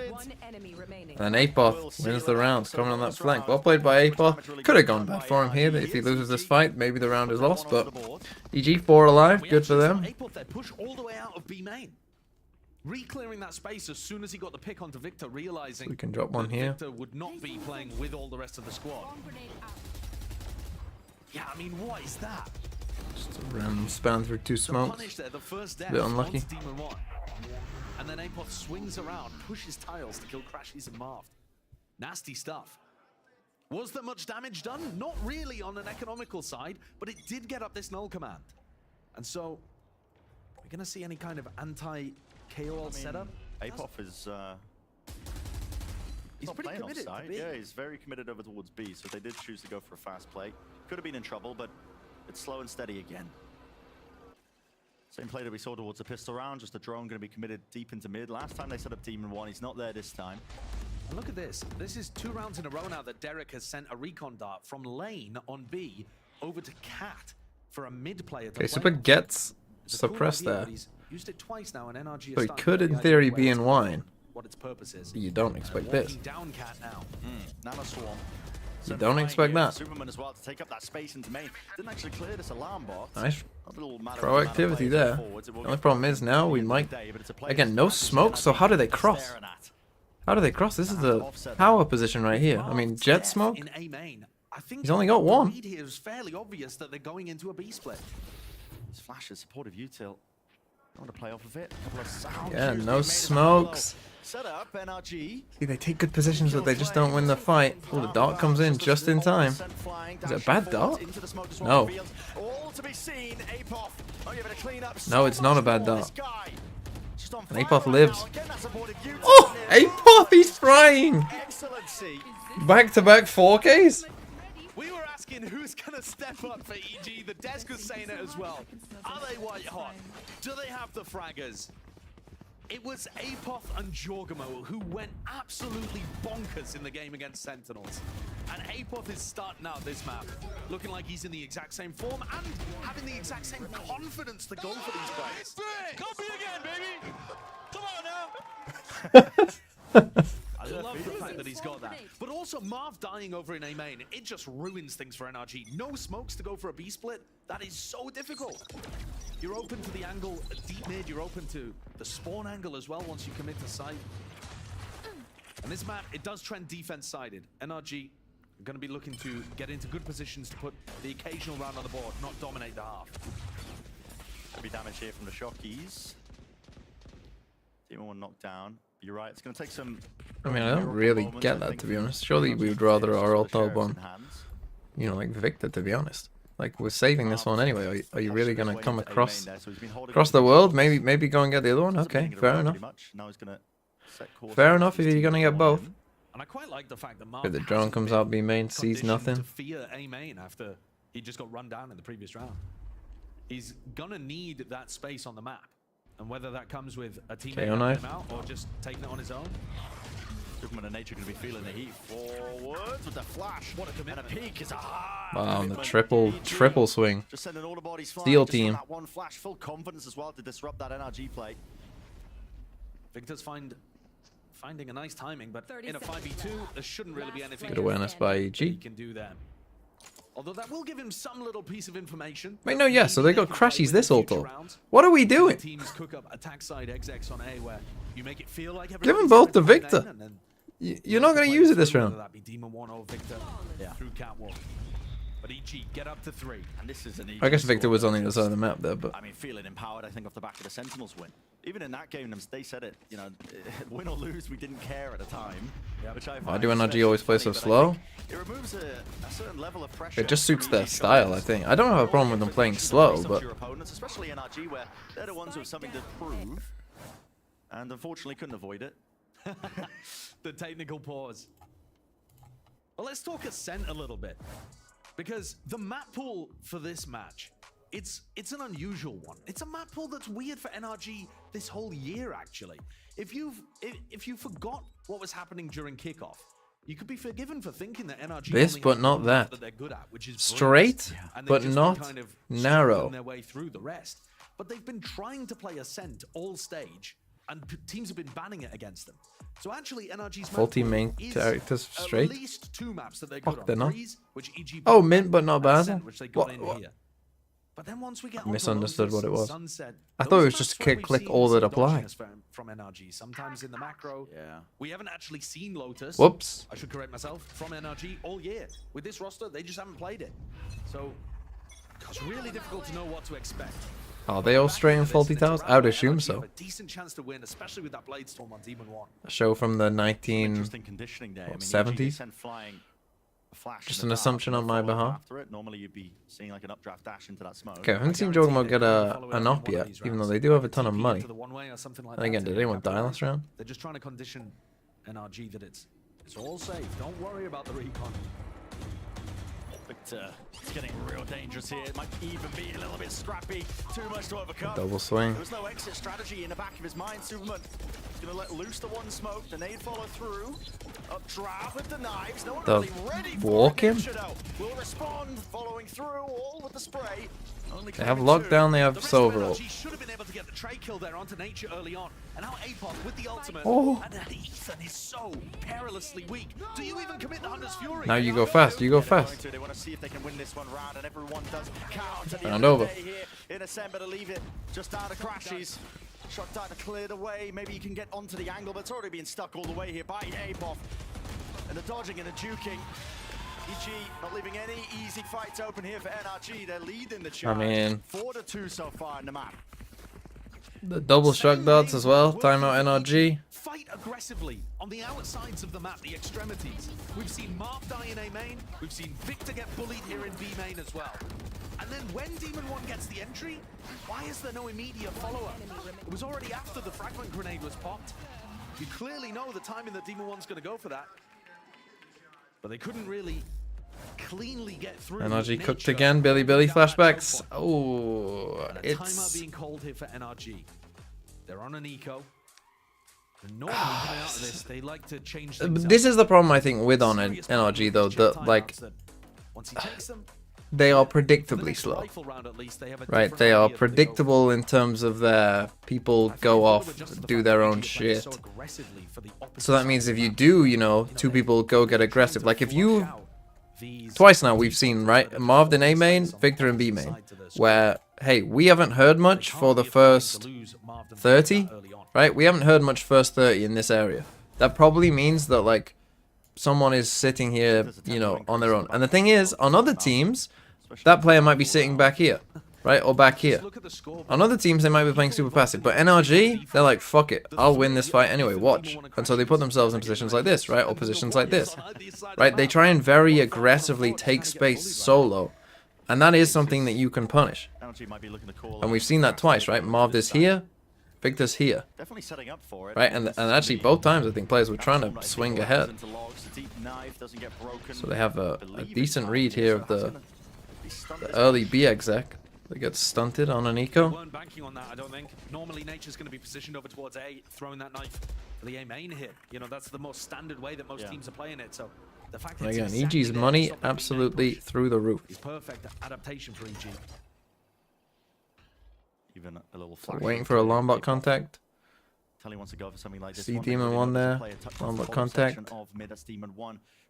then APOF wins the round, coming on that flank. Well played by APOF. Could have gone bad for him here. If he loses this fight, maybe the round is lost. But EG 4 alive, good for them. APOF there push all the way out of B main. Reclearing that space as soon as he got the pick onto Victor, realizing We can drop one that here. Victor would not be playing with all the rest of the squad. Yeah, I mean, what is that? Just a random span through 2 To smokes. punish there, the first Bit death unlucky. onto Demon One. And then APOF swings around, pushes tiles to kill Crashies and Marv. Nasty stuff. Was there much damage done? Not really on an economical side, but it did get up this null command. And so, we're going to see any kind of anti-KOL setup? APOF is He's not pretty playing committed to offside. B. Yeah, he's very committed over towards B, so they did choose to go for a fast play. Could have been in trouble, but it's slow and steady again. Same play that we saw towards the pistol round, just a drone going to be committed deep into mid. Last time they set up Demon One, he's not there this time. And look at this. This is 2 rounds in a row now that Derek has sent a recon dart from lane on B over to Cat for a mid player to Okay, play Super on. gets It's a cool suppressed idea, there. but he's used it twice now, and NRG is So he starting to could, get in the theory, idea be where in it's wine. what its purpose is. You don't expect this. Walking down Cat now. Nano Swarm. You don't expect that. Superman as well to take up that space into main. Didn't actually clear this alarm bot. Nice A little matter of proactivity play there. forwards. It will The only get problem is now we might... Again, no smoke, so how do they cross? How do they cross? This is the power position right here. I mean, jet smoke? In A main. I think He's only got the one. read here is fairly obvious that they're going into a B split. This flash is supportive util. I want to play off of it. A couple of sound Yeah, cues no being made smokes. Set up, NRG. See, they take good positions, but they just don't win the fight. Oh, the dart comes in just in time. Is it a bad dart? No. All to be seen. APOF. I'll give it a clean up. No, it's not a bad This dart. guy. Just on And fire APOF right lives. now. Again, that supportive util Oh, near. APOF, he's frying! Excellency. Back-to-back 4Ks? We were asking who's going to step up for EG. The desk was saying it as well. Are they white hot? Do they have the fraggers? It was APOF and Jorgamo who went absolutely bonkers in the game against Sentinels. And APOF is starting out this map looking like he's in the exact same form and having the exact same confidence to go for these plays. Come be again, baby! I love the fact that he's got that. But also Marv dying over in A main, it just ruins things for NRG. No smokes to go for a B split. That is so difficult. You're open to the angle deep mid, you're open to the spawn angle as well once you commit to sight. And this map, it does trend defense sided. NRG are going to be looking to get into good positions to put the occasional round on the board, not dominate the half. Heavy damage here from the Shockies. Demon one knocked down. You're right, it's going to take some... I mean, I don't really get that, to be honest. Surely we would rather our ult on, you know, like Victor, to be honest. Like, we're saving this one anyway. Are you really going to come across the world? Maybe go and get the other one? Okay, fair enough. Fair enough if you're going to get both. And I quite like the fact that Marv If the drone comes out B main, sees nothing. to fear A main after he just got run down in the previous round. He's gonna need that space on the map, and whether that comes with a teammate helping him out or just taking it on his own. Superman and Nature going to be feeling the heat. Forwards with the flash. What a commitment. And a peek is a hard Wow, the triple swing. Just sending all the bodies flying. Steel just team. That one flash, full confidence as well to disrupt that NRG play. Victor's finding a nice timing, but in a 5v2, there shouldn't really be anything. Good awareness by He EG. can do that. Although that will give him some little piece of information. Wait, no, yeah, so they got Crashies this ult. What are we doing? Teams cook up attack side XX on A where you make it feel like Give them both to Victor. You're not going to use it this round. That be Demon 1 or Victor through Catwalk. But EG get up to 3. And this is an I guess Victor was on the other side of the map there, but I mean, feeling empowered, I think, off the back of the Sentinels win. Even in that game, they said it, you know, win or lose, we didn't care at the time. Which I why do NRG always play so slow? It removes a certain level of pressure. It just suits their style, I think. I don't have a problem with them playing slow, but Your opponents, especially NRG, where they're the ones who have something to prove, and unfortunately couldn't avoid it. The technical pause. Well, let's talk Ascent a little bit, because the map pool for this match, it's an unusual one. It's a map pool that's weird for NRG this whole year, actually. If you forgot what was happening during kickoff, you could be forgiven for thinking that NRG this, only but has not one that. they're good at, which is Straight, and but they've just been not kind of narrow. struggling their way through the rest. But they've been trying to play Ascent all stage, and teams have been banning it against them. So actually, NRG's full map team pool main is characters straight. At least 2 maps that they're Fuck, good they're on. not. Freeze, which EG Oh, mint but not and Basil. Ascent, which they got What? in here. But then once we get onto Misunderstood Lotus what it was. and Sunset, I thought it was those just maps where click we've all seen that some apply. dodginess from NRG. Sometimes in the macro, we haven't actually seen Lotus. Whoops. I should correct myself, from NRG all year. With this roster, they just haven't played it. So it's really difficult to know what to expect. Are they all straight in faulty towers? I would assume so. A decent chance to win, especially with that Blade Storm on Demon 1. A show from the Interesting conditioning day. I mean, 1970s? send flying a flash Just in an the dark assumption and on my follow up behalf. after it. Normally you'd be seeing like an updraft dash into that smoke. Okay, I haven't seen Jogamo get an op yet, even though they do have a ton of money. And again, did anyone die last round? They're just trying to condition NRG that it's all safe. Don't worry about the recon. But it's getting real dangerous here. It might even be a little bit scrappy. Too much to overcome. Double swing. There was no exit strategy in the back of his mind. Superman is going to let loose the one smoke. The nade follow through. Updraft with the knives. No one The really ready walk for it. him? Shadow will respond, following through, all with the spray. Only They have claiming lockdown, two. they have The rest of silver ult. NRG should have been able to get the trade kill there onto Nature early on. And now Apop with the ultimate. Oh. And Ethan is so perilously weak. Do you even commit the Hunter's Fury? Now you go fast, you go fast. They want to see if they can win this one round, and everyone does count at the Round end of the over. day here in Ascend, but to leave it just out of Crashies. Shot dart cleared away. Maybe you can get onto the angle, but it's already been stuck all the way here by Apop. And the dodging and the juking. EG not leaving any easy fights open here for NRG. They're leading the charge. mean- 4-2 so far in the map. The double shrug darts as well. Timeout NRG. Fight aggressively on the outsides of the map, the extremities. We've seen Marv die in A main. We've seen Victor get bullied here in B main as well. And then when Demon 1 gets the entry, why is there no immediate follow-up? It was already after the fragment grenade was popped. You clearly know the timing that Demon 1's going to go for that. But they couldn't really cleanly get through. NRG Nature cooked again. Billy flashbacks. and Oh, a timeout it's being called here for NRG. They're on an eco. And normally coming out of this, they like to change things this up. is the problem I think with on Serious NRG though. timeouts That like that once he takes them, they are predictably slow. Right, they are predictable in terms of their people go off, do their own shit. So that means if you do, you know, two people go get aggressive. Like if you, twice now we've seen, right, Marv in A main, Victor in B main, where, hey, we haven't heard much for the first 30, right? We haven't heard much first 30 in this area. That probably means that, like, someone is sitting here, you know, on their own. And the thing is, on other teams, that player might be sitting back here, right? Or back here. On other teams, they might be playing super passive. But NRG, they're like, fuck it, I'll win this fight anyway, watch. And so they put themselves in positions like this, right? Or positions like this, right? They try and very aggressively take space solo. And that is something that you can punish. And we've seen that twice, right? Marv is here, Victor's here. Definitely setting up for it. Right, and actually both times I think players were trying to swing ahead. So they have a decent read here of the early B exec that gets stunted on an eco. Weren't banking on that, I don't think. Normally Nature's going to be positioned over towards A, throwing that knife for the A main hit. You know, that's the most standard way that most teams are playing it. So the fact that Again, EG's money absolutely through the roof. is perfect adaptation for EG. Even a little flash. Waiting for a Lombot contact. Telly wants to go for something like this. See Demon 1 there. Lombot contact.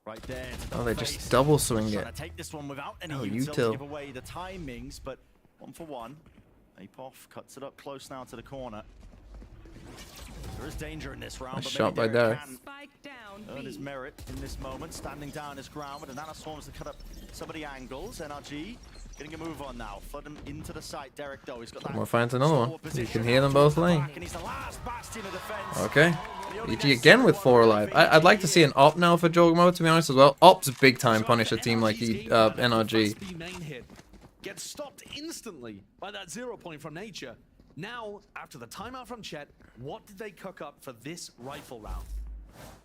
Right there. Oh, they just double swing it. Take this one without any Oh, util to util. give away the timings, but 1 for 1. Apov cuts it up close now to the corner. There is danger in this round. Nice but shot by Derek Derek. can earn his merit in this moment, standing down his ground with the nanoswarms to cut up some of the angles. NRG getting a move on now. Flood him into the site. Derek though, he's got that. More finds another one. You can hear them both laying. Okay. EG again with 4 alive. I'd like to see an op now for Jorgmo, to be honest, as well. Op's big time punish a team like NRG. Main hit gets stopped instantly by that 0 point from Nature. Now, after the timeout from Chet, what did they cook up for this rifle round?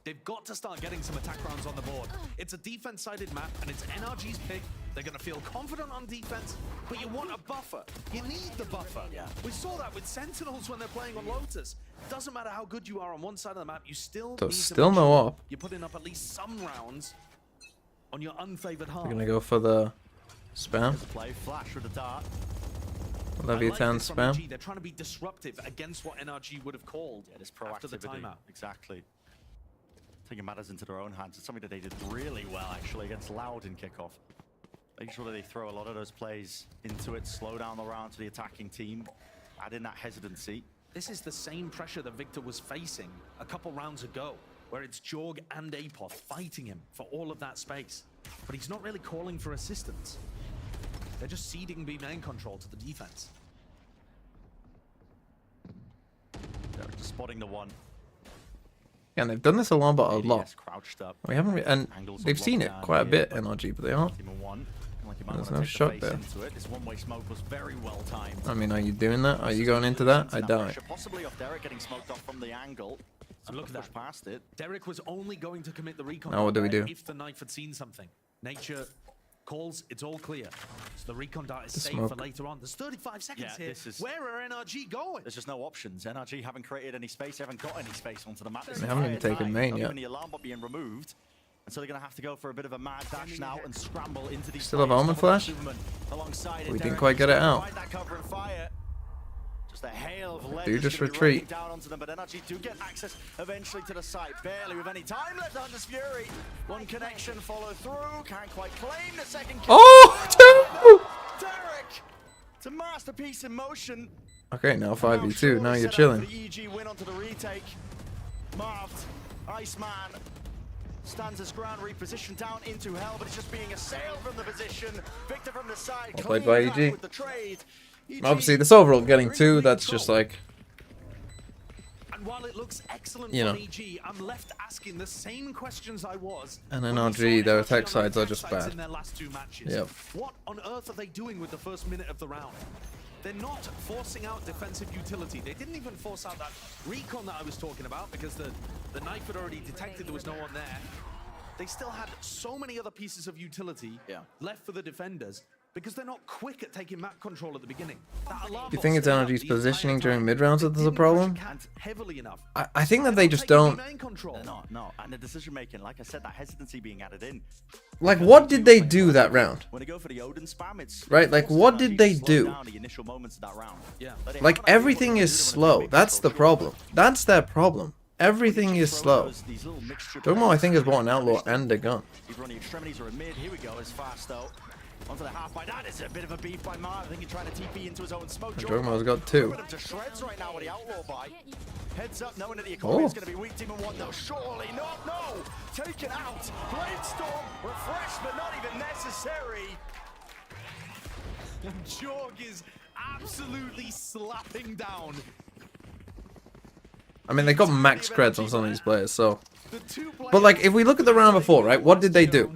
They've got to start getting some attack rounds on the board. It's a defense-sided map, and it's NRG's pick. They're going to feel confident on defense, but you want a buffer. You need the buffer. Yeah. We saw that with Sentinels when they're playing on Lotus. Doesn't matter how good you are on one side of the map, you still So need still to no op. You're putting up at least some rounds on your unfavored half. They're going to go for the spam. Play flash with the dart. Leviathan spam. NRG. They're trying to be disruptive against what NRG would have called this after the timeout. Exactly. Taking matters into their own hands. It's something that they did really well, actually, against Loud in kickoff. Making sure that they throw a lot of those plays into it, slow down the round to the attacking team, add in that hesitancy. This is the same pressure that Victor was facing a couple rounds ago, where it's Jorg and Apoth fighting him for all of that space. But he's not really calling for assistance. They're just ceding B main control to the defense. They're just spotting the one. Yeah, and they've done this a lot, but a lot. Crouched up. We haven't, and they've seen it quite a bit, NRG, but they aren't. There's no shot there. This one-way smoke was very well timed. I mean, are you doing that? Are you going into that? I doubt it. Possibly off Derek getting smoked off from the angle. And look at that. Past it. Derek was only going to commit the recon Now what do we do? if the knife had seen something. Nature calls, it's all clear. So the recon dart is The safe smoke. for later on. There's 35 seconds Yeah, here. this is- Where are NRG going? There's just no options. NRG haven't created any space, they haven't got any space onto the map. They haven't even taken main yet. The alarm bot being removed. And so they're going to have to go for a bit of a mad dash now and scramble into these. Still have Omen Flash? We didn't quite get it out. Just a hail of lead Do is just gonna be retreat. raining down onto them, but NRG do get access eventually to the site. Barely with any time left on this Fury. One connection follow through. Can't quite claim the second kill. Oh! Derek! It's a masterpiece in motion. Okay, now 5v2. Now you're chilling. The EG win onto the retake. Marved, Iceman stands his ground, repositioned down into hell, but it's just being assailed from the position. Victor from the side. Well played by cleaning EG. up with the trade. Obviously, this overall getting 2, that's just like, And while it looks excellent you for know. EG, I'm left asking the same questions I was. and when we NRG, saw their NRG attack on sides are attack just sides bad. in their last 2 matches. Yep. What on earth are they doing with the first minute of the round? They're not forcing out defensive utility. They didn't even force out that recon that I was talking about because the knife had already detected there was no one there. They still had so many other pieces of utility left for the defenders. because they're not quick at taking map control at the beginning. That alarm Do you bot think it's stayed up NRG's the entire positioning during time. mid-rounds that there's a Didn't pressure problem? cans heavily enough. I think that they just don't... Main control. No, and the decision making, like I said, that hesitancy being added in. Like, what did they do that round? When they go for the Odin spam, it's Right, like, what did they do? down the initial moments of that round. Yeah. Like, everything is slow. That's the problem. That's their problem. Everything is slow. Dogmo, I think, has bought an outlaw and a gun. Either on the extremities or a mid. Here we go, as fast though. Onto the half by that is a bit of a beef by Mar. I think he's trying to TP into his own smoke. Dogmo's got 2. Him to shreds right now with the outlaw buy. Heads up, knowing that the economy is going to be weak. Team 1 though, surely not. No, taken out. Bladestorm, refreshed, but not even necessary. Jorg is absolutely slapping down. I mean, they got max creds on some of these players, so... But, like, if we look at the round before, right, what did they do?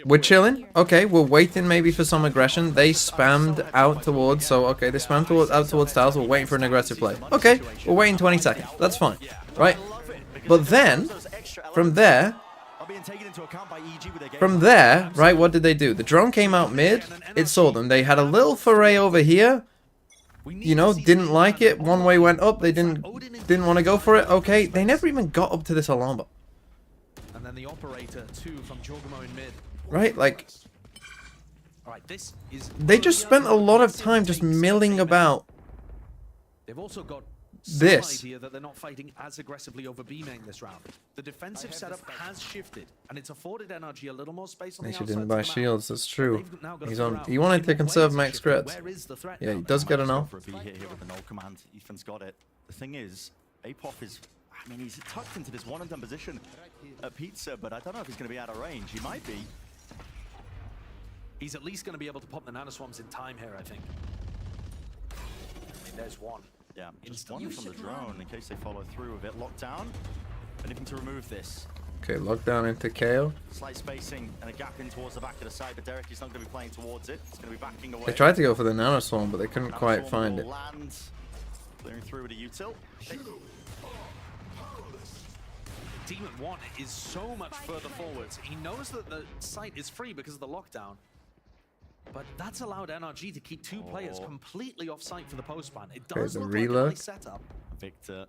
We're chilling. Okay, we're waiting maybe for some aggression. They spammed out towards, so, okay, they spammed out towards tiles. We're waiting for an aggressive play. Okay, we're waiting 20 seconds. That's fine, right? But then, from there, right, what did they do? The drone came out mid. It saw them. They had a little foray over here. You know, didn't like it. One way went up. They didn't want to go for it. Okay, they never even got up to this alarm bot. And then the operator too from Jorgamo in mid. Right, like... Alright, this is... They just spent a lot of time just milling about They've also got this. idea that they're not fighting as aggressively over B main this round. The defensive setup has shifted, and it's afforded NRG a little more space on the Nature outside. didn't buy shields, that's true. He's on. He wanted to conserve max creds. Yeah, he does get enough. For a B hit here with the null command. Ethan's got it. The thing is, Apoth is... I mean, he's tucked into this one and done position at Pizza, but I don't know if he's going to be out of range. He might be. He's at least going to be able to pop the nanoswarms in time here, I think. I mean, there's one. Yeah, just one from the drone in case they follow through with it. Lockdown. Anything to remove this. Okay, lockdown into KO. Slight spacing and a gap in towards the back of the side, but Derek is not going to be playing towards it. It's going to be backing away. They tried to go for the nanoswarm, but they couldn't quite find it. Land, clearing through with a util. Demon 1 is so much further forwards. He knows that the site is free because of the lockdown. But that's allowed NRG to keep 2 players completely off site for the post ban. It does look like a nice setup. Victor,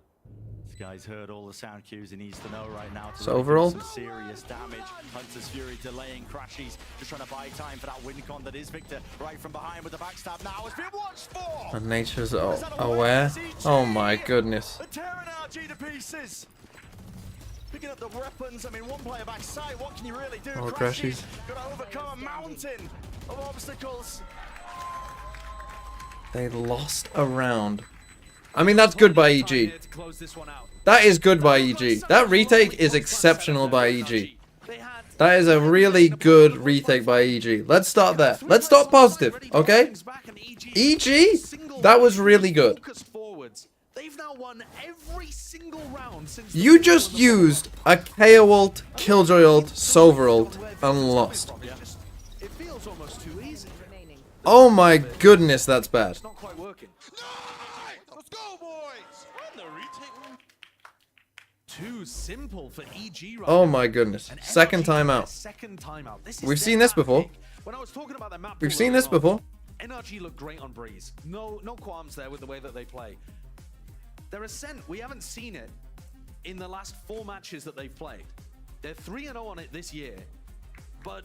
this guy's heard all the sound cues he needs to know right now. So overall, some serious damage. Hunter's Fury delaying crashes, just trying to buy time for that win con that is Victor. Right from behind with the backstab now. It's been watched for. And Nature's aware. Oh my goodness. Tearing NRG to pieces. Picking up the weapons. I mean, one player backside. What can you really do? Oh, crashes. Got to overcome a mountain of obstacles. They lost a round. I mean, that's good by EG. That is good by EG. That retake is exceptional by EG. That is a really good retake by EG. Let's start there. Let's start positive, okay? EG, that was really good. They've now won every single round since You just used a KO ult, Killjoy ult, Sova ult, and lost. It feels almost too easy. Oh my goodness, that's bad. It's not quite working. Let's go, boys! Run the retake. Too simple for EG right Oh now. my goodness. Second timeout. Second timeout. We've seen this before. When I was talking about the map, We've seen this before. NRG look great on Breeze. No qualms there with the way that they play. Their ascent, we haven't seen it in the last 4 matches that they've played. They're 3-0 on it this year, but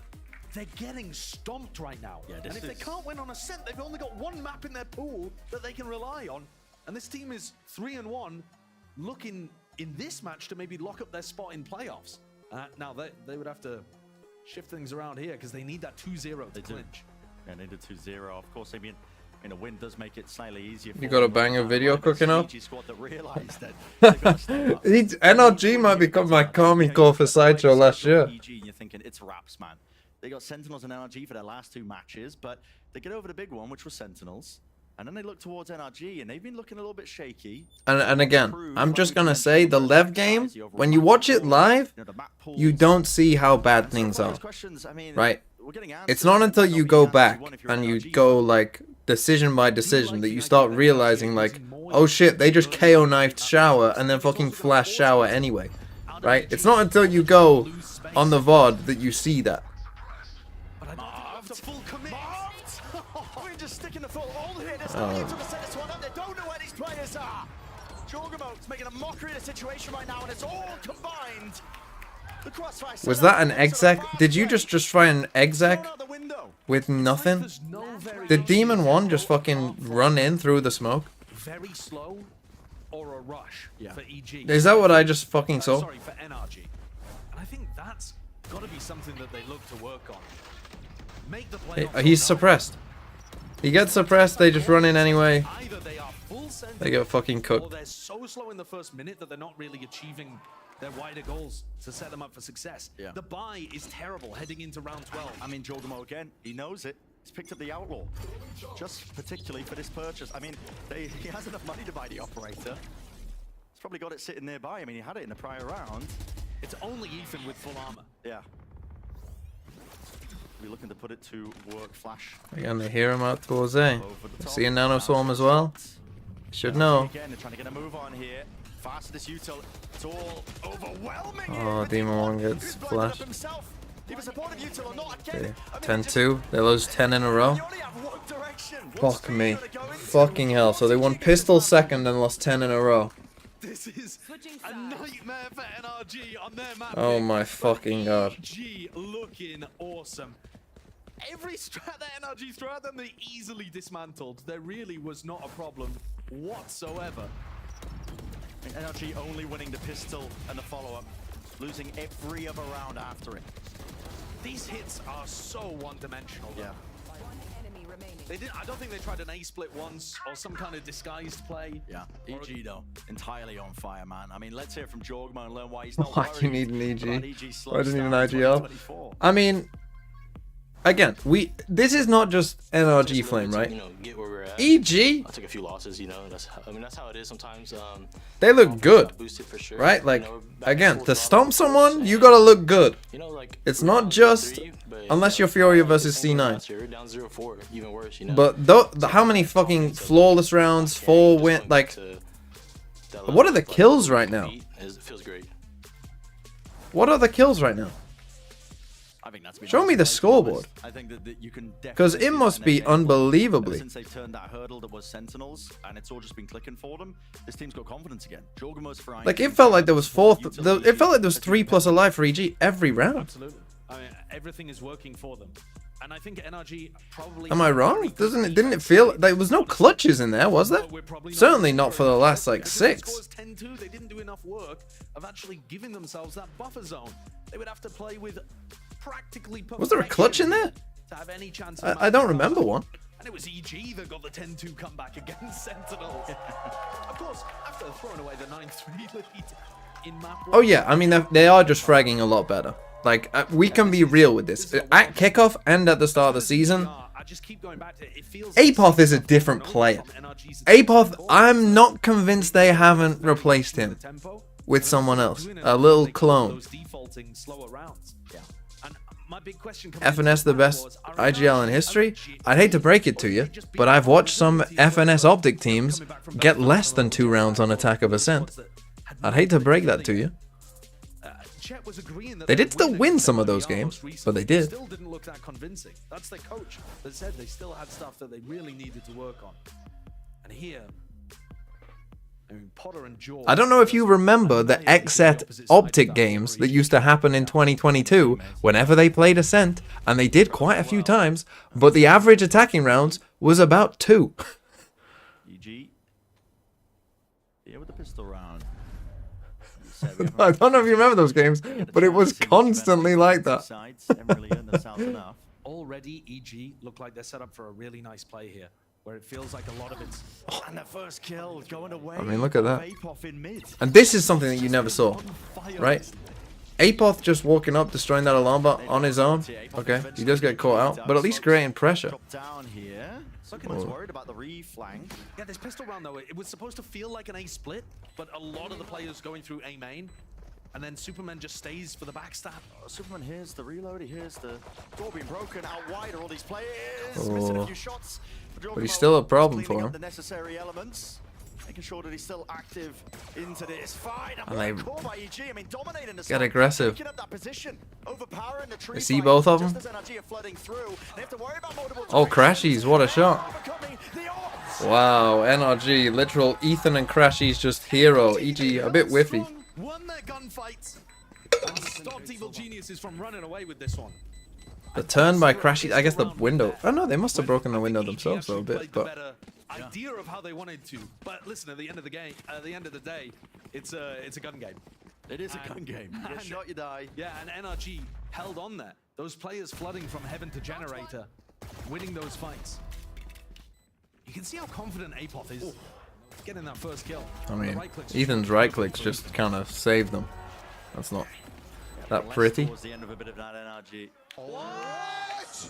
they're getting stomped right now. Yeah, and if they can't win on ascent, they've only got 1 map in their pool that they can rely on. And this team is 3-1, looking in this match to maybe lock up their spot in playoffs. Now they would have to shift things around here because they need that 2-0 to clinch. Yeah, they did 2-0. Of course, I mean, a win does make it slightly easier. You got a banger video cooking up? NRG NRG might become my Kami core for Sideshow last year. You're thinking, it's wraps, man. They got Sentinels and NRG for their last 2 matches, but they get over the big one, which was Sentinels. And then they look towards NRG, and they've been looking a little bit shaky. And again, I'm just going to say, the Lev game, when you watch it live, you don't see how bad things are. Right? It's not until you go back and you go, like, decision by decision that you start realizing, like, oh shit, they just KO knifed Shower and then fucking flash Shower anyway. Right? It's not until you go on the VOD that you see that. full commit. I mean, just sticking the foot all here. There's no need to set this one up. They don't know where these players are. Jorgamo's making a mockery of the situation right now, and it's all combined. The crossfire. Was that an exec? Did you just try an exec with nothing? Did Demon 1 just fucking run in through the smoke? Very slow or a rush for EG. Is that what I just fucking saw? Sorry, for NRG. And I think that's got to be something that they look to work on. Make the play. He's suppressed. He gets suppressed, they just run in anyway. Either they are full send, They get fucking or cooked. they're so slow in the first minute that they're not really achieving their wider goals to set them up for success. Yeah. The buy is terrible heading into round 12. I mean, Jorgamo again, he knows it. He's picked up the Outlaw, just particularly for this purchase. I mean, he has enough money to buy the Operator. He's probably got it sitting nearby. I mean, he had it in the prior round. It's only Ethan with full armor. Yeah. We're looking to put it to work. Flash. Again, they hear him out towards A. See a Nano Swarm as well? Should know. Again, they're trying to get a move on here. Fast to this util. It's all overwhelming. Oh, Demon 1 gets flashed. He was supportive util or not. Again, 10-2. They lose 10 in a row. Fuck me. Fucking hell. So they won Pistol second and lost 10 in a row. This is a nightmare for NRG on their map. Oh my fucking god. EG looking awesome. Every strat that NRG threw at them, they easily dismantled. There really was not a problem whatsoever. NRG only winning the pistol and the follow-up, losing every other round after it. These hits are so one-dimensional. Yeah. They did. I don't think they tried an A split once or some kind of disguised play. Yeah. EG though, entirely on fire, man. I mean, let's hear from Jorgmo and learn why he's not Why do you worried need an about EG? EG's Why doesn't he need an slow start in IGL? 2024. I mean, again, this is not just NRG Flame, right? You know, get where we're at. EG, I took a few losses, you know. That's how it is sometimes. they look good, boosted for sure. right? Like, You know, back and again, forth to a lot of stomp course, someone, you gotta look good. You know, like It's not just, unless you're Furia versus C9. You're down 0-4, even worse, you know. But how many fucking flawless rounds, 4 win, like, what are the kills right now? It feels great. What are the kills right now? I think that's been Show me the scoreboard. I think that you can Because definitely it see must that be in their game. unbelievably. Ever since they've turned that hurdle that was Sentinels, and it's all just been clicking for them, this team's got confidence again. Jorgamo's frying. Like, it felt like there was it felt like there was 3+ alive for EG every round. Absolutely. I mean, everything is working for them. And I think NRG probably... Am I wrong? Didn't it feel... There was no clutches in there, was there? Certainly not for the last, like, 6. 10-2, they didn't do enough work of actually giving themselves that buffer zone. They would have to play with practically... Was there a clutch in there? To have any chance I don't remember one. And it was EG that got the 10-2 comeback against Sentinels. Of course, after throwing away the 9-3 lead in map 1. Oh, yeah. I mean, they are just fragging a lot better. Like, we can be real with this. At kickoff and at the start of the season, Apoth is a different player. Apoth, I'm not convinced they haven't replaced him with someone else. A little clone. FNS the best IGL in history? I'd hate to break it to you, but I've watched some FNS Optic teams get less than 2 rounds on Attack of Ascent. I'd hate to break that to you. They did still win some of those games, but they did. Still didn't look that convincing. That's their coach that said they still had stuff that they really needed to work on. And here, I mean, Potter and George. I don't know if you remember the XSET Optic games that used to happen in 2022 whenever they played Ascent, and they did quite a few times, but the average attacking rounds was about 2. EG. Yeah, with the pistol round. I don't know if you remember those games, but it was constantly like that. Already, EG look like they're set up for a really nice play here, where it feels like a lot of it's... And the first kill going away. I mean, look at that. Apoth in mid. And this is something that you never saw, right? Apoth just walking up, destroying that alarm bot on his own. Okay, he does get caught out, but at least creating pressure. Down here. Someone's worried about the re-flank. Yeah, this pistol round, though, it was supposed to feel like an A split, but a lot of the players going through A main, and then Superman just stays for the backstab. Oh, Superman hears the reload, he hears the door being broken. Out wide are all these players. Missing a few shots. But he's still a problem for him. The necessary elements. Making sure that he's still active into this fight. And they by EG. I mean, dominating the get side, aggressive. picking up that position, overpowering the tree You see fight, both of them? just as NRG are flooding through. They have to worry about multiple Oh, targets. Crashies, what a shot. Wow, NRG, literal Ethan and Crashies just hero. EG a bit whiffy. Won their gunfights and stopped Evil Geniuses from running away with this one. The turn by Crashies, I guess the window. Oh no, they must have broken the window themselves though a bit, but Idea of how they wanted to, but listen, at the end of the game, at the end of the day, it's a gun game. It is a gun game. You get shot, you die. Yeah, and NRG held on there. Those players flooding from heaven to generator, winning those fights. You can see how confident Apoth is getting that first kill. I mean, Ethan's right clicks just kind of saved them. That's not that pretty. Towards the end of a bit of that NRG. What?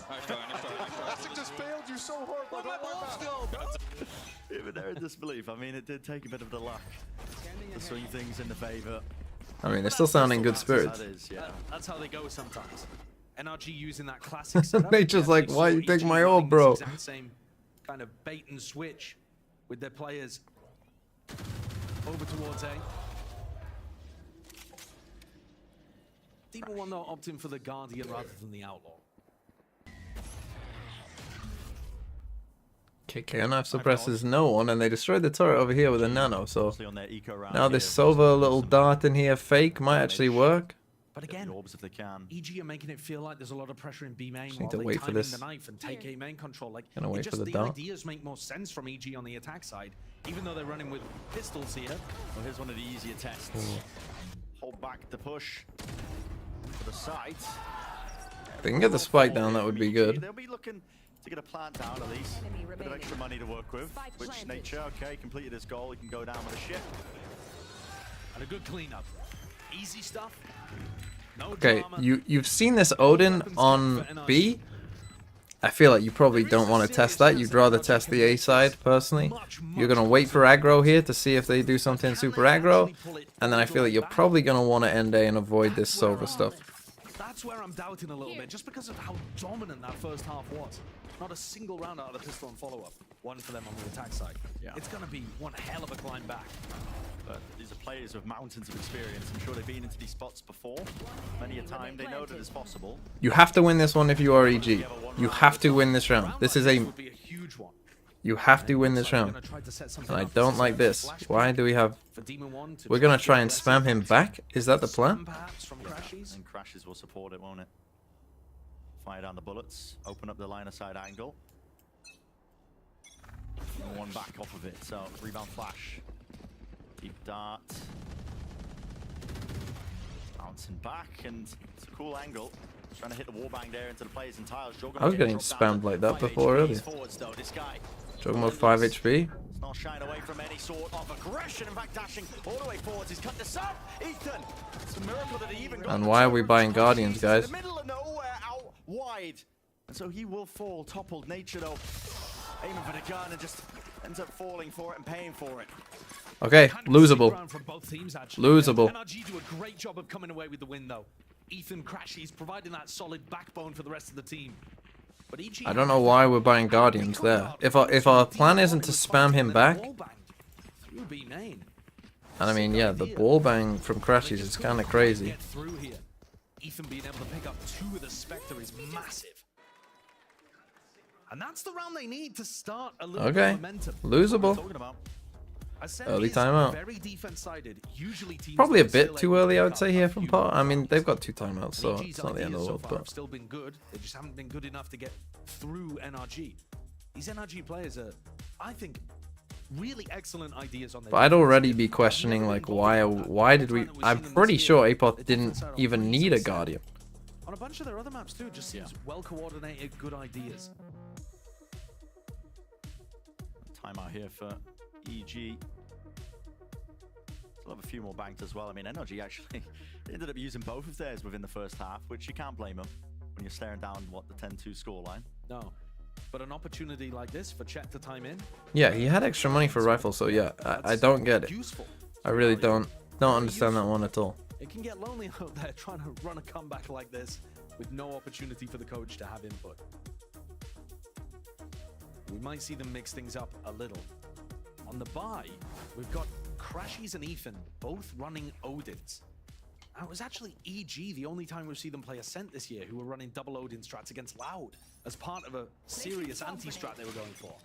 That just failed you so hard. Where'd my balls go? Even there in disbelief. I mean, it did take a bit of the luck to swing things in the favor. I mean, they're still sounding good spirits. That is, yeah. That's how they go sometimes. NRG using that classic setup. Nature's like, why you take my orb, bro? Exact same kind of bait and switch with their players over towards A. Demon 1 though opting for the Guardian rather than the Outlaw. KNF suppresses no one, and they destroyed the turret over here with a nano, so now this Sova little dart in here fake might actually work. But again, EG are making it feel like there's a lot of pressure in B main Just while need to they wait for time in this. the knife and take A main control. Like, Gonna wait for the the dart. ideas make more sense from EG on the attack side, even though they're running with pistols here. Well, here's one of the easier tests. Hold back the push for the site. If they can get the spike down, that would be good. They'll be looking to get a plant down at least. A bit of extra money to work with. Which Nature, okay, completed his goal. He can go down with a ship. And a good cleanup. Easy stuff. No Okay, drama. you've seen this Odin on B. I feel like you probably don't want to test that. You'd rather test the A side, personally. You're going to wait for aggro here to see if they do something super aggro. And then I feel like you're probably going to want to end A and avoid this Sova stuff. That's where I'm doubting a little bit, just because of how dominant that first half was. Not a single round out of the pistol and follow-up. One for them on the attack side. Yeah. It's going to be one hell of a climb back. But these are players with mountains of experience. I'm sure they've been into these spots before. Many a time they know that it's possible. You have to win this one if you are EG. You have to win this round. This is a... You have to win this round. And I don't like this. Why do we have... We're going to try and spam him back? Is that the plan? And Crashes will support it, won't it? Fire down the bullets. Open up the line of sight angle. One back off of it. So rebound flash. Deep dart. Bouncing back, and it's a cool angle. Trying to hit the wallbang there into the players and tiles. I was getting spammed like that before earlier. Jogmo 5 HP. It's not shying away from any sort of aggression. In fact, dashing all the way forwards. He's cut this up. Ethan. It's a miracle that he even got. And why are we buying Guardians, guys? In the middle of nowhere, out wide. And so he will fall. Toppled Nature, though. Aiming for the gun and just ends up falling for it and paying for it. Okay, losable. Losable. NRG do a great job of coming away with the win, though. Ethan Crashies providing that solid backbone for the rest of the team. But EG I don't know why we're buying Guardians there. If our plan isn't to spam him back, through B main. and I mean, yeah, the ball bang from Crashies is kind of crazy. Get through here. Ethan being able to pick up 2 with the Spectre is massive. And that's the round they need to start a little bit Okay, of momentum. losable. Early timeout. Very defense-sided. Usually teams Probably a will bit still too early, I would say, here from Pot. I mean, they've got 2 timeouts, so EG's it's not the end of the ideas so world. far have But still been good. They just haven't been good enough to get through NRG. These NRG players are, I think, really excellent ideas on their. But I'd already be questioning, like, why did we... I'm pretty sure Apoth didn't even need a Guardian. On a bunch of their other maps too, just seems well-coordinated, good ideas. Timeout here for EG. Still have a few more banked as well. I mean, NRG actually ended up using both of theirs within the first half, which you can't blame them when you're staring down, what, the 10-2 scoreline. No. But an opportunity like this for Chet to time in. Yeah, he had extra money for rifle, so yeah, I don't get it. I really don't understand that one at all. It can get lonely out there trying to run a comeback like this with no opportunity for the coach to have input. We might see them mix things up a little. On the buy, we've got Crashies and Ethan both running Odins. Now, it was actually EG the only time we've seen them play Ascent this year who were running double Odin strats against Loud as part of a serious anti-strat they were going for.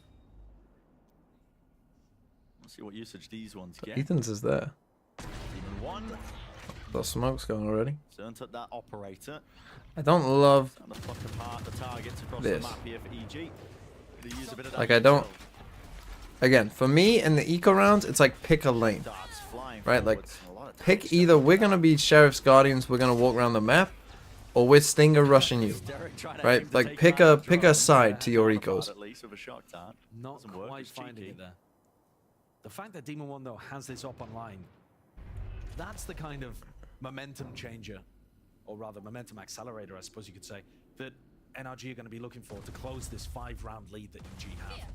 Let's see what usage these ones get. Ethan's is there. Demon 1. The smoke's going already. Turn to that operator. I don't love Trying to pluck apart the targets across this. the map here for EG. They use a bit of Like, I don't... Again, for me, in the eco rounds, it's like pick a lane. Right? Like, pick either we're going to be Sheriff's Guardians, we're going to walk around the map, or we're Stinger rushing you. Right? Like, pick a side to your ecos. Not quite finding it there. The fact that Demon 1, though, has this up online, that's the kind of momentum changer, or rather momentum accelerator, I suppose you could say, that NRG are going to be looking for to close this 5-round lead that EG have.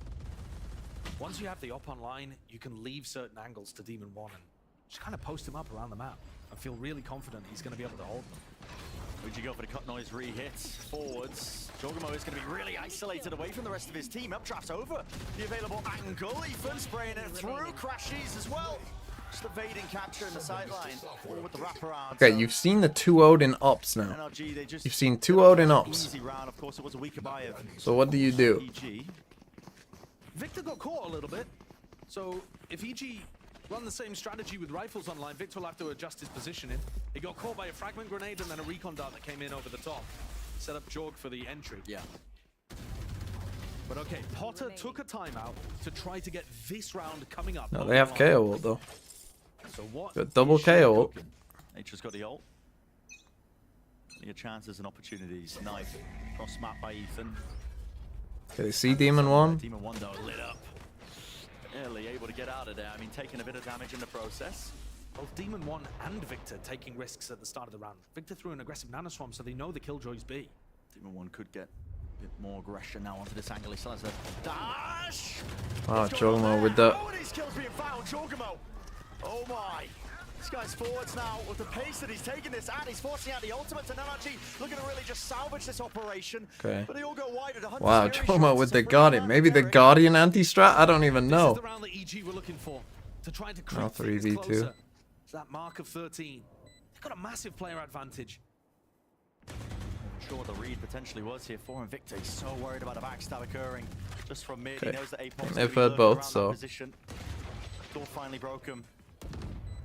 Once you have the op online, you can leave certain angles to Demon 1 and just kind of post him up around the map and feel really confident he's going to be able to hold them. Would you go for the cut noise re-hits forwards? Jorgamo is going to be really isolated away from the rest of his team. Updraft's over the available angle. Ethan spraying it through. Crashies as well. Just evading capture in the sideline. All with the wraparound. Okay, you've seen the 2 Odin ops now. NRG, they just You've seen 2 Odin ops. easy round. Of course, it was a weaker buy of So what do you do? EG. Victor got caught a little bit, so if EG run the same strategy with rifles online, Victor will have to adjust his positioning. He got caught by a fragment grenade and then a recon dart that came in over the top. Set up Jorg for the entry. Yeah. But okay, Potter took a timeout to try to get this round coming up. No, they have KO ult though. So what? Got double KO ult. Nature's got the ult. Plenty of chances and opportunities. Knife cross map by Ethan. Okay, see Demon 1. Demon 1 though lit up. Early able to get out of there. I mean, taking a bit of damage in the process. Both Demon 1 and Victor taking risks at the start of the round. Victor threw an aggressive nanoswarm, so they know the killjoys B. Demon 1 could get a bit more aggression now onto this angle. He still has a dash. Oh, Jorgamo with the... Oh, these kills being found. Jorgamo. Oh my. This guy's forwards now with the pace that he's taking this at. He's forcing out the ultimate and NRG looking to really just salvage this operation. Okay. But they all go wide at 100. Wow, Jorgamo with the Guardian. Maybe the Guardian anti-strat? I don't even know. This is the round that EG were looking for to try to creep Oh, things 3v2. closer to that mark of 13. They've got a massive player advantage. I'm sure the read potentially was here for him. Victor, he's so worried about a backstab occurring just from mid. Okay. He knows that Apox They've heard both, so... Door finally broke him.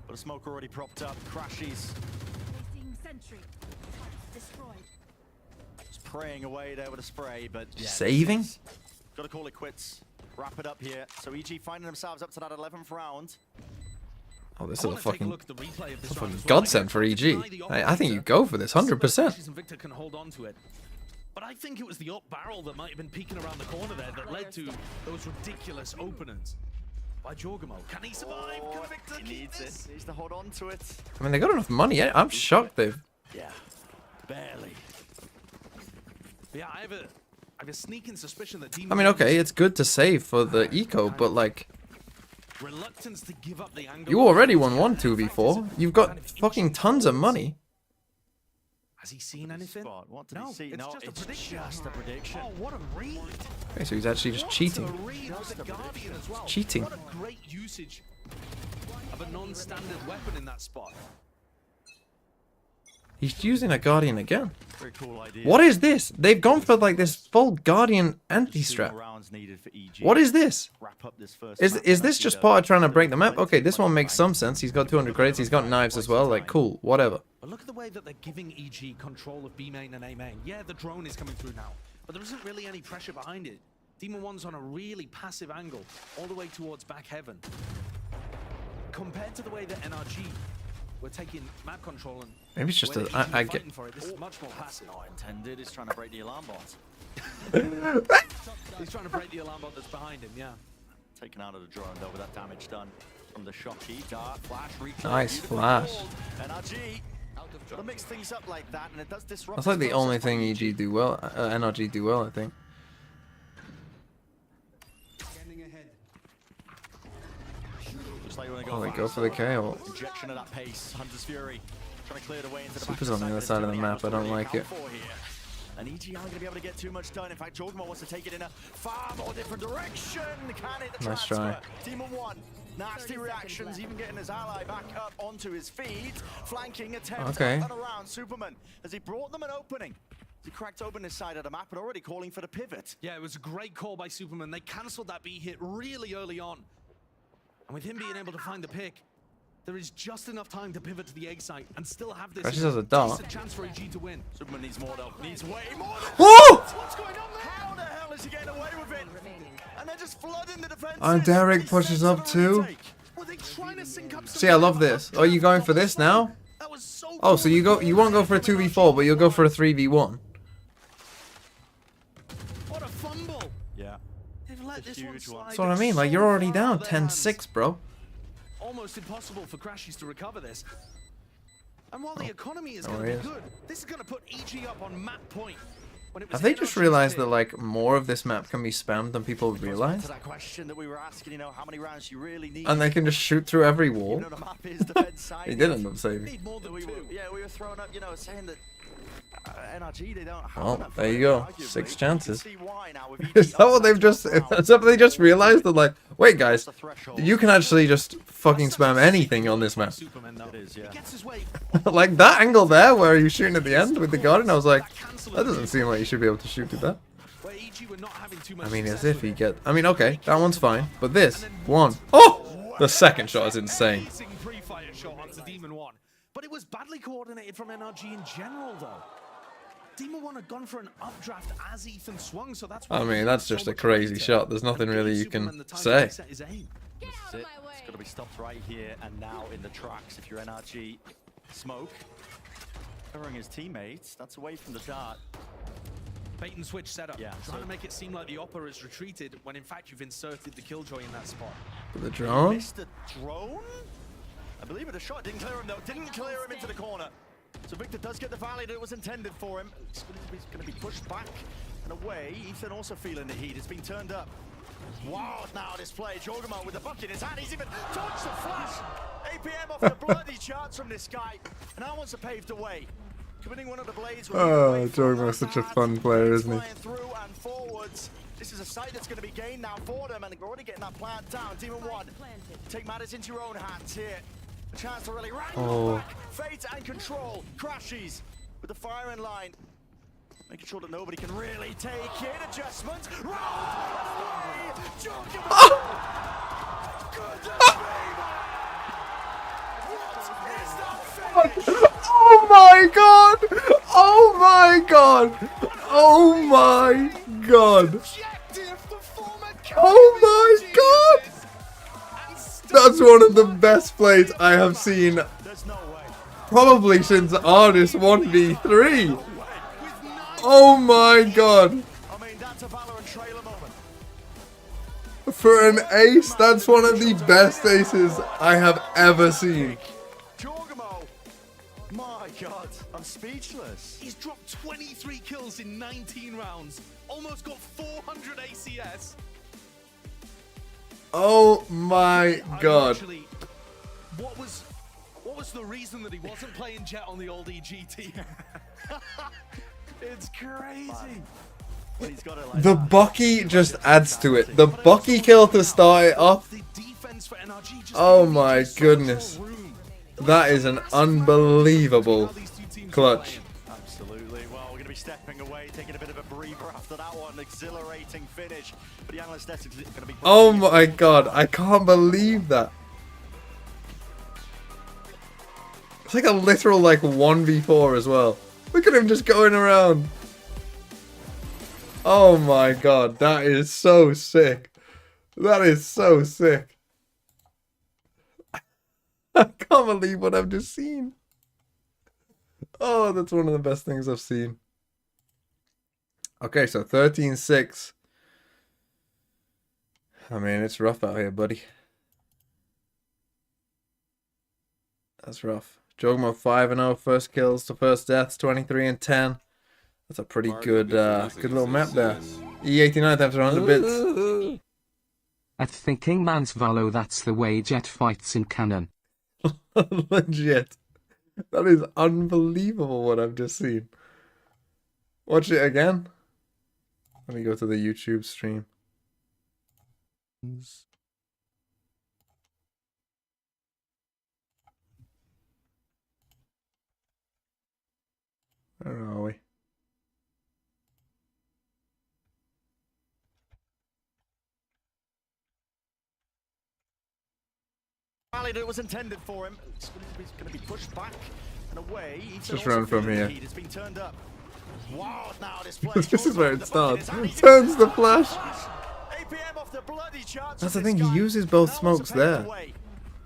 But a smoke already propped up. Crashies. Sentry. Destroyed. Just praying away there with a spray, but yeah, Saving? Got to call it quits. Wrap it up here. So EG finding themselves up to that 11th round. Oh, this is a fucking, Look at the replay of this fucking round as well. godsend for EG. I think you go for this, 100%. And Victor can hold on to it. But I think it was the up barrel that might have been peeking around the corner there that led to those ridiculous openings. By Jorgamo. Can he survive? Can Victor keep this? Needs to hold on to it. I mean, they got enough money. I'm shocked they've... Yeah, barely. Yeah, I have a sneaking suspicion that I mean, okay, it's good to save for the eco, but like... reluctance to give up the angle. You already won 2v4. You've got fucking tons of money. Has he seen anything? What did No, he see? it's No, just a it's prediction. just a prediction. Oh, what a read! Okay, so he's actually just cheating. What a read with the Guardian as well. Cheating. What a great usage of a non-standard weapon in that spot. He's using a Guardian again. Very cool idea. What is this? They've gone for like this full Guardian anti-strap. Rounds needed for EG. What is this? Wrap up this first Is map. this just part of trying to break the map? Okay, this one makes some sense. He's got 200 credits. He's got knives as well. Like, cool, whatever. But look at the way that they're giving EG control of B main and A main. Yeah, the drone is coming through now, but there isn't really any pressure behind it. Demon 1's on a really passive angle, all the way towards back heaven. Compared to the way that NRG were taking map control and Maybe it's just the way a... that EG I were get... fighting for it, this is much more passive. Not intended. He's trying to break the alarm bot. He's trying to break the alarm bot that's behind him, yeah. Taken out of the drone though with that damage done from the shocky dart flash reach. Nice flash. NRG gotta mix things up like that, and it does disrupt. That's like the only thing EG do well. NRG do well, I think. Oh, they go for the KO. Injection of that pace. Hunter's Fury trying to clear the way into the Super's on the other side of the map. I don't like it. And EG aren't going to be able to get too much done. In fact, Jorgmo wants to take it in a far more different direction. Can it? Nice try. Team of one. Nasty reactions, even getting his ally back up onto his feet. Flanking attempt up and around Superman as he brought them an opening. He cracked open his side of the map and already calling for the pivot. Yeah, it was a great call by Superman. They cancelled that B hit really early on. And with him being able to find the pick, there is just enough time to pivot to the egg site and still have this Crashes has a dart. chance for EG to win. Superman needs more though. Needs way more. Whoa! What's going on there? How the hell is he getting away with it? And they're just flooding the defense. And Derek pushes up too. Were they trying to sync up? See, I love this. Oh, you going for this now? Oh, so you won't go for a 2v4, but you'll go for a 3v1. What a fumble! Yeah. They've let this one slide. That's what I mean. Like, you're already down 10-6, bro. Almost impossible for Crashies to recover this. And while the economy is Oh, going to he be is. good, this is going to put EG up on map point. When it was Have they just NRG's realized pick. that, like, more of this map can be spammed than people realize? To that question that we were asking, you know, how many rounds you really need. And they can just shoot through every wall. You know, the map is defense side. He did end up saving. Need more than we were, we were throwing up, you know, saying that NRG, they don't have Well, enough there you for go. arguably. 6 You chances. can see why now with Is that what they've just... Is that what they just realized? That, like, wait, guys, you can actually just fucking spam anything on this map. It is, yeah. Like, that angle there, where you're shooting at the end with the Guardian, I was like, that doesn't seem like you should be able to shoot at that. I mean, as if he get... I mean, okay, that one's fine. But this, one... Oh! The second shot is insane. Amazing pre-fire shot onto Demon 1. But it was badly coordinated from NRG in general, though. Demon 1 had gone for an updraft as Ethan swung, so that's why I mean, that's just a crazy shot. There's nothing really you can say. This is it. It's got to be stopped right here and now in the tracks. If you're NRG, smoke. Covering his teammates. That's away from the dart. Bait and switch setup. Yeah, Trying to make it seem like the Opera has retreated when in fact you've inserted the Killjoy in that spot. The drone? Missed the drone? I believe it, the shot didn't clear him though. Didn't clear him into the corner. So Victor does get the volley that was intended for him. It's going to be pushed back and away. Ethan also feeling the heat. It's been turned up. Wild now display. Jorgamo with the bucket in his hand. He's even dodged the flash. APM off the bloody charts from this guy. And now wants to pave the way. Committing one of the blades. Oh, Jorgmo's such a fun player, isn't he? Through and forwards. This is a site that's going to be gained now for them, and they're already getting that plant down. Demon 1, take matters into your own hands here. A chance to really wrangle back. Fate and control. Crashies with the firing line. Making sure that nobody can really take it. Adjustments. Round away. Oh my god! Oh my god! Oh my god! Oh my god! That's one of the best plays I have seen probably since Artist 1v3. Oh my god! For an ace, that's one of the best aces I have ever seen. My god, I'm speechless. He's dropped 23 kills in 19 rounds. Almost got 400 ACS. Oh my god. Actually, what was the reason that he wasn't playing Jet on the old EG team? It's crazy. The Bucky just adds to it. The Bucky kill to start it off. Oh my goodness. That is an unbelievable clutch. Absolutely. Well, we're going to be stepping away, taking a bit of a breather after that one. Exhilarating finish. But the analyst is going to be... Oh my god, I can't believe that. It's like a literal like 1v4 as well. Look at him just going around. Oh my god, that is so sick. That is so sick. I can't believe what I've just seen. Oh, that's one of the best things I've seen. Okay, so 13-6. I mean, it's rough out here, buddy. That's rough. Jorgmo 5-0, first kills to first deaths, 23-10. That's a pretty good good little map there. E89 thanks for 100 bits. At Thinking Man's Valo, that's the way Jet fights in canon. Legit. That is unbelievable what I've just seen. Watch it again. Let me go to the YouTube stream. Where are we? Rally that was intended for him. It's going to be pushed back and away. Just run from here. It's been turned up. Wow, now this This is where it starts. Turns the flash. APM off the bloody charts. That's the thing. He uses both smokes there.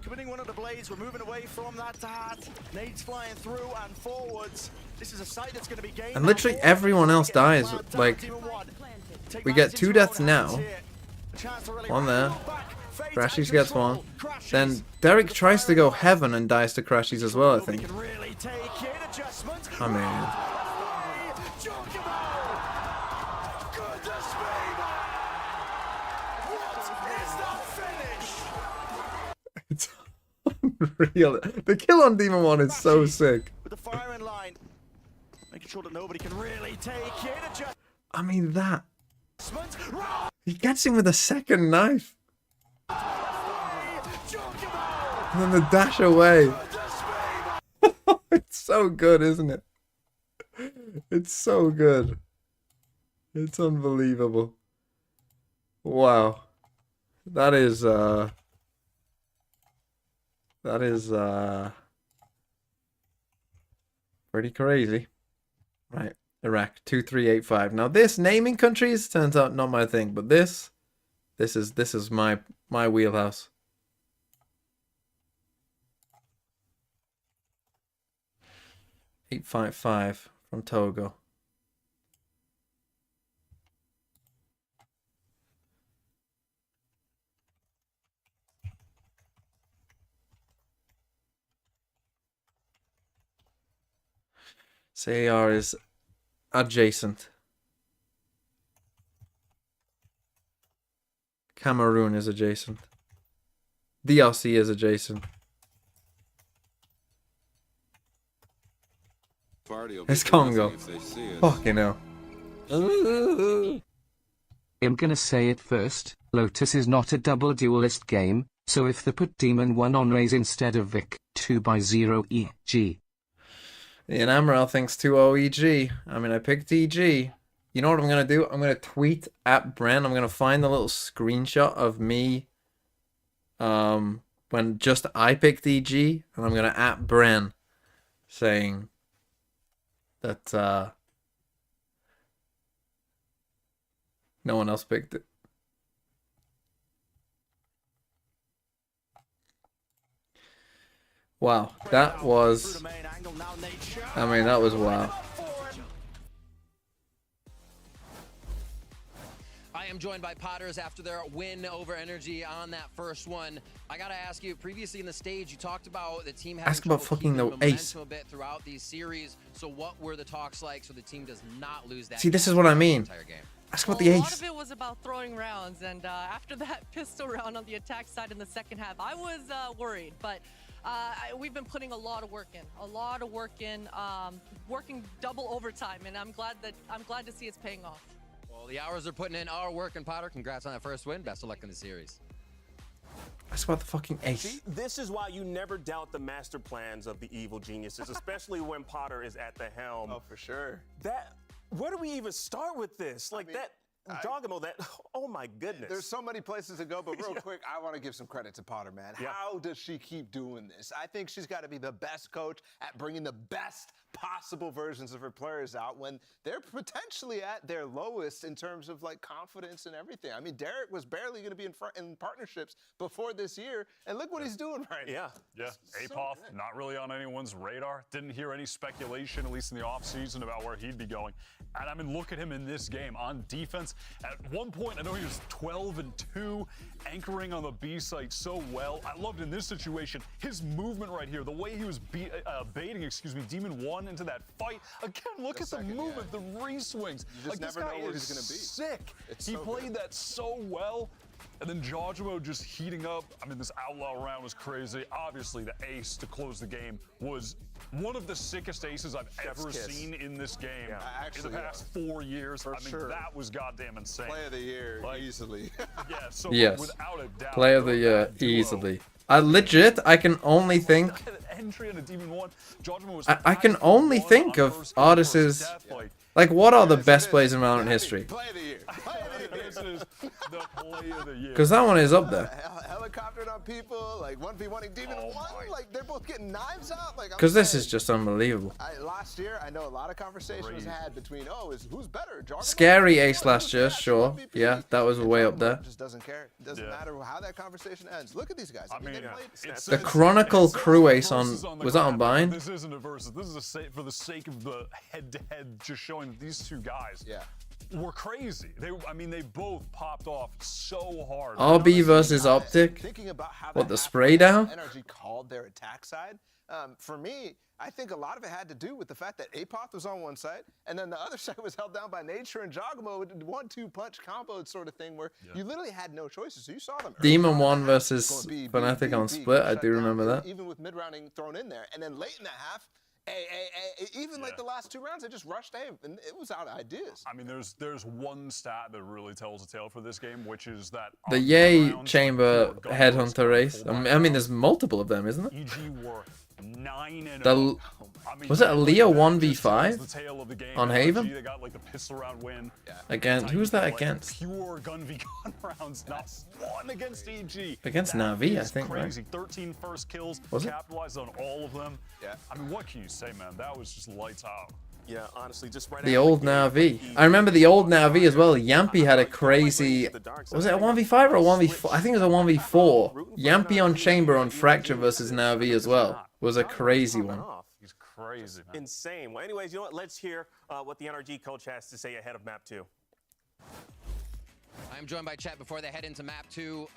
Committing one of the blades, we're moving away from that dart. Nades flying through and forwards. This is a site that's going to be gained. And literally everyone else dies. Like, we get 2 deaths now. One there. Crashies gets one. Then Derek tries to go heaven and dies to Crashies as well, I think. I mean... It's unreal. The kill on Demon 1 is so sick. With the fire in line, making sure that nobody can really take it. I mean, that. He gets him with a second knife. And then the dash away. It's so good, isn't it? It's so good. It's unbelievable. Wow. That is pretty crazy. Right. Iraq 2385. Now this naming countries turns out not my thing, but this is my wheelhouse. $855 from Togo. CAR is adjacent. Cameroon is adjacent. DRC is adjacent. It's Congo. Fucking hell. I'm gonna say it first, Lotus is not a double duelist game, so if they put Demon 1 on Raze instead of Vic, 2x0 EG. Ian Amaral thinks 2-0 EG. I mean, I picked EG. You know what I'm going to do? I'm going to tweet at Bren. I'm going to find the little screenshot of me when just I picked EG. And I'm going to at Bren saying that no one else picked it. Wow, that was... I mean, that was wow. I am joined by Potters after their win over NRG on that first one. I gotta ask you, previously in the stage, you talked about the team having Ask about fucking the ace. a bit throughout these series. So what were the talks like so the team does not lose that? See, this is what I mean. Ask about the ace. A lot of it was about throwing rounds, and after that pistol round on the attack side in the second half, I was worried, but we've been putting a lot of work in, working double overtime, and I'm glad to see it's paying off. Well, the hours are putting in our work, and Potter, congrats on that first win. Best of luck in the series. Ask about the fucking ace. See, this is why you never doubt the master plans of the evil geniuses, especially when Potter is at the helm. Oh, for sure. Where do we even start with this? Like, I mean, Dogamo, oh my goodness. There's so many places to go, but real quick, I want to give some credit to Potter, man. Yeah. How does she keep doing this? I think she's got to be the best coach at bringing the best possible versions of her players out when they're potentially at their lowest in terms of like confidence and everything. I mean, Derek was barely going to be in partnerships before this year, and look what he's doing right now. Yeah, Apoth, not really on anyone's radar. Didn't hear any speculation, at least in the offseason, about where he'd be going. And I mean, look at him in this game on defense. At one point, I know he was 12-2, anchoring on the B site so well. I loved in this situation his movement right here, the way he was baiting, Demon 1 into that fight. Again, look at the movement, the re-swings. You just never know where he's going to be. Sick. He played that so well. And then Giorgio just heating up. I mean, this outlaw round was crazy. Obviously, the ace to close the game was one of the sickest aces I've ever seen in this game in the past 4 years. I mean, that was goddamn insane. Play of the year, easily. Yeah, so Yes. without a doubt. Play of the year, easily. I can only think... Entry in a Demon 1. Giorgio was I can only think of artists... Like, what are the best plays in Valorant history? Play of the year. This is the play of the year. Because that one is up there. Helicoptering on people, like 1v1ing Demon 1, like they're both getting knives out. Like, Because this is just unbelievable. last year, I know a lot of conversation was had between, who's better, Giorgio? Scary ace last year, sure. Yeah, that was way up there. Just doesn't care. It doesn't matter how that conversation ends. Look at these guys. I mean, they played. The Chronicle crew ace on... Was that on Bind? This isn't a versus. This is for the sake of the head-to-head, just showing that these two guys were crazy. They both popped off so hard. RB versus Optic? Thinking about how What, the spray down? NRG called their attack side. For me, I think a lot of it had to do with the fact that Apoth was on one side, and then the other side was held down by Nature and Giacomo with 1-2 punch combo sort of thing, where you literally had no choices. So you saw them. Demon 1 versus Fnatic on Split, I do remember that. Even with mid-rounding thrown in there, and then late in that half, even like the last 2 rounds, they just rushed A, and it was out of ideas. I mean, there's one stat that really tells a tale for this game, which is that The Yay Chamber Headhunter race. I mean, there's multiple of them, isn't there? EG were 9-0. The, was it a Leo 1v5 on Haven? They got like the pistol round win. Against, who was that against? Pure gun v gun rounds, not one against EG. Against That Na'Vi, I is think, right? crazy. 13 first kills, Was it? capitalized on all of them. Yeah. I mean, what can you say, man? That was just lights out. Yeah, honestly, just right The old Na'Vi. I remember the old Na'Vi as well. Yampy had a crazy... Was it a 1v5 or a 1v4? I think it was a 1v4. Yampy on Chamber on Fracture versus Na'Vi as well. Was a crazy one. He's crazy, man. Insane. Well, anyways, you know what? Let's hear what the NRG coach has to say ahead of map 2. I'm joined by Chet before they head into map 2.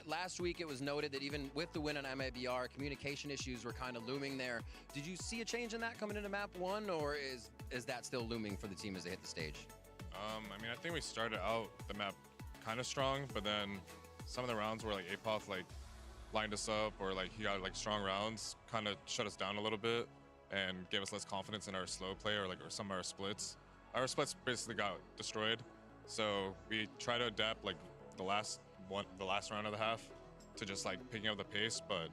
Last week it was noted that even with the win on MABR, communication issues were kind of looming there. Did you see a change in that coming into map 1, or is that still looming for the team as they hit the stage? I mean, I think we started out the map kind of strong, but then some of the rounds where like Apoth like lined us up, or like he got like strong rounds, kind of shut us down a little bit and gave us less confidence in our slow play or some of our splits. Our splits basically got destroyed, so we try to adapt like the last round of the half to just like picking up the pace. But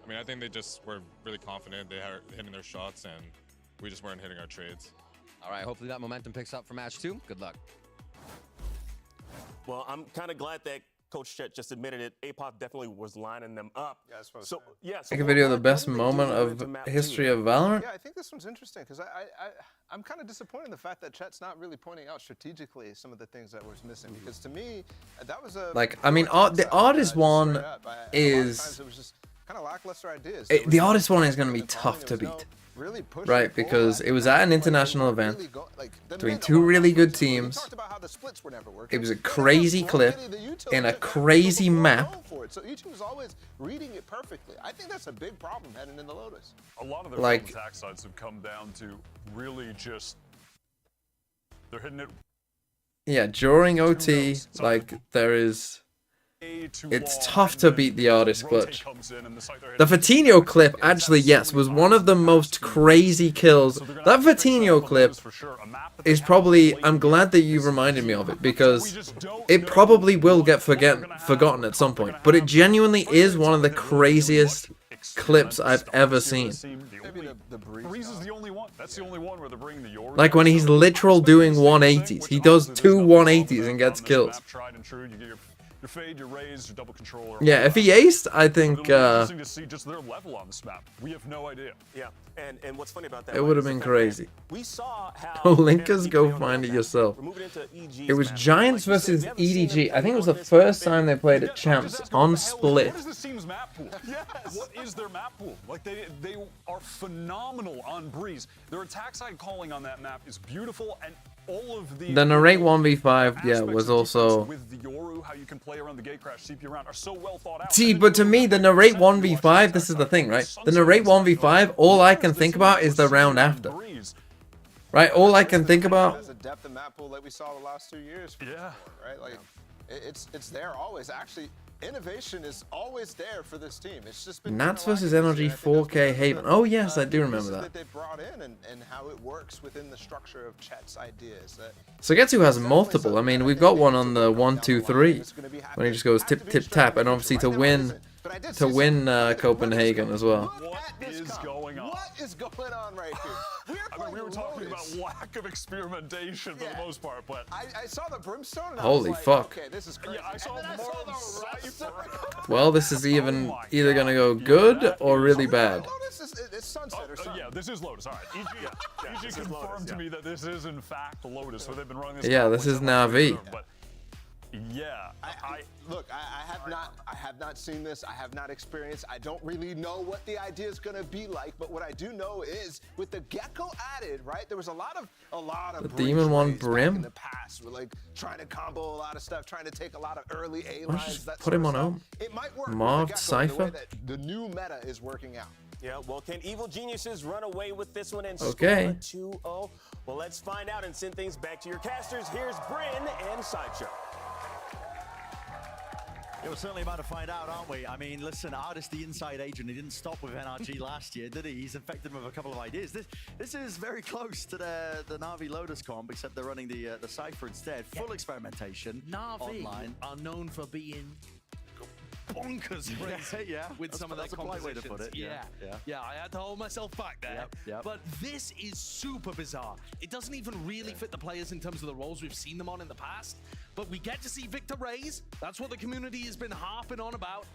I mean, I think they just were really confident. They had hitting their shots, and we just weren't hitting our trades. All right, hopefully that momentum picks up for match 2. Good luck. Well, I'm kind of glad that Coach Chet just admitted it. Apoth definitely was lining them up. Yeah, that's what I was so, saying. So Take a video of the best moment of history of Valorant. Yeah, I think this one's interesting because I'm kind of disappointed in the fact that Chet's not really pointing out strategically some of the things that was missing. Because to me, that was a Like, I mean, the artist one is... It was just kind of lackluster ideas. The artist one is going to be tough to beat. Right, because it was at an international event between 2 really good teams. It was a crazy clip in a crazy map. So each was always reading it perfectly. I think that's a big problem heading in the Lotus. A lot of their Like- attack sides have come down to really just they're hitting it. Yeah, during OT, like, there is... It's tough to beat the artist, but the Vitinho clip, actually, yes, was one of the most crazy kills. That Vitinho clip is probably, I'm glad that you reminded me of it, because it probably will get forgotten at some point, but it genuinely is one of the craziest clips I've ever seen. Breeze is the only one. That's the only one where they're bringing the Yoru. Like when he's literal doing 180s. He does 2 180s and gets kills. Tried and true. You get your fade, your raise, your double controller. Yeah, if he aced, I think Interesting to see just their level on this map. We have no idea. Yeah, and what's funny about that? it would have been crazy. We saw how Oh, Linkers, go find it yourself. It was Giants versus EDG. I think it was the first time they played at Champs on Split. What is this team's map pool? Yes. What is their map pool? Like they are phenomenal on Breeze. Their attack side calling on that map is beautiful, and all of the narrate 1v5, yeah, was also... with the Yoru, how you can play around the gate crash, CP around, are so well thought out. See, but to me, the narrate 1v5, this is the thing, right? The narrate 1v5, all I can think about is the round after. Right? All I can think about... There's a depth of map pool like we saw the last 2 years. Yeah. Right? Like, It's there always. Actually, innovation is always there for this team. It's just been Nats versus NRG 4K Haven. Oh yes, I do remember that that. they brought in and how it works within the structure of Chet's ideas. Sugetsu has multiple. I mean, we've got one on the 1, 2, 3 when he just goes tip, tip, tap, and obviously to win Copenhagen as well. What is going on? What is going on right here? I mean, we were talking about lack of experimentation for the most part, but I saw the brimstone and Holy I was like, fuck. okay, this is crazy. Yeah, I saw more Well, this is either gonna go good or really bad. It's Sunset or something. Yeah, this is Lotus. All right, EG confirmed to me that this is in fact Lotus, so they've been running this. Yeah, this is Na'Vi. But yeah, Look, I have not seen this. I have not experienced. I don't really know what the idea is going to be like. But what I do know is, with the Gecko added, right? There was a lot of The Demon one Brim. in the past. We're like trying to combo a lot of stuff, trying to take a lot of early A Why lines. don't you just That put sort him of on stuff. Ohm? It might work. with Marv, the Gecko in the way Cypher? that the new meta is working out. Yeah, well, can Evil Geniuses run away with this one and Okay. score a 2-0? Well, let's find out and send things back to your casters. Here's Bryn and Sideshow. Yeah, we're certainly about to find out, aren't we? I mean, listen, Artist, the inside agent, he didn't stop with NRG last year, did he? He's infected them with a couple of ideas. This is very close to the Na'Vi Lotus comp, except they're running the Cypher instead. Full experimentation. Na'Vi online. are known for being bonkers crazy with some of their that's a polite way to compositions. put it. Yeah, I had to hold myself back there. Yep. But this is super bizarre. It doesn't even really fit the players in terms of the roles we've seen them on in the past. But we get to see Victor Reyes. That's what the community has been harping on about.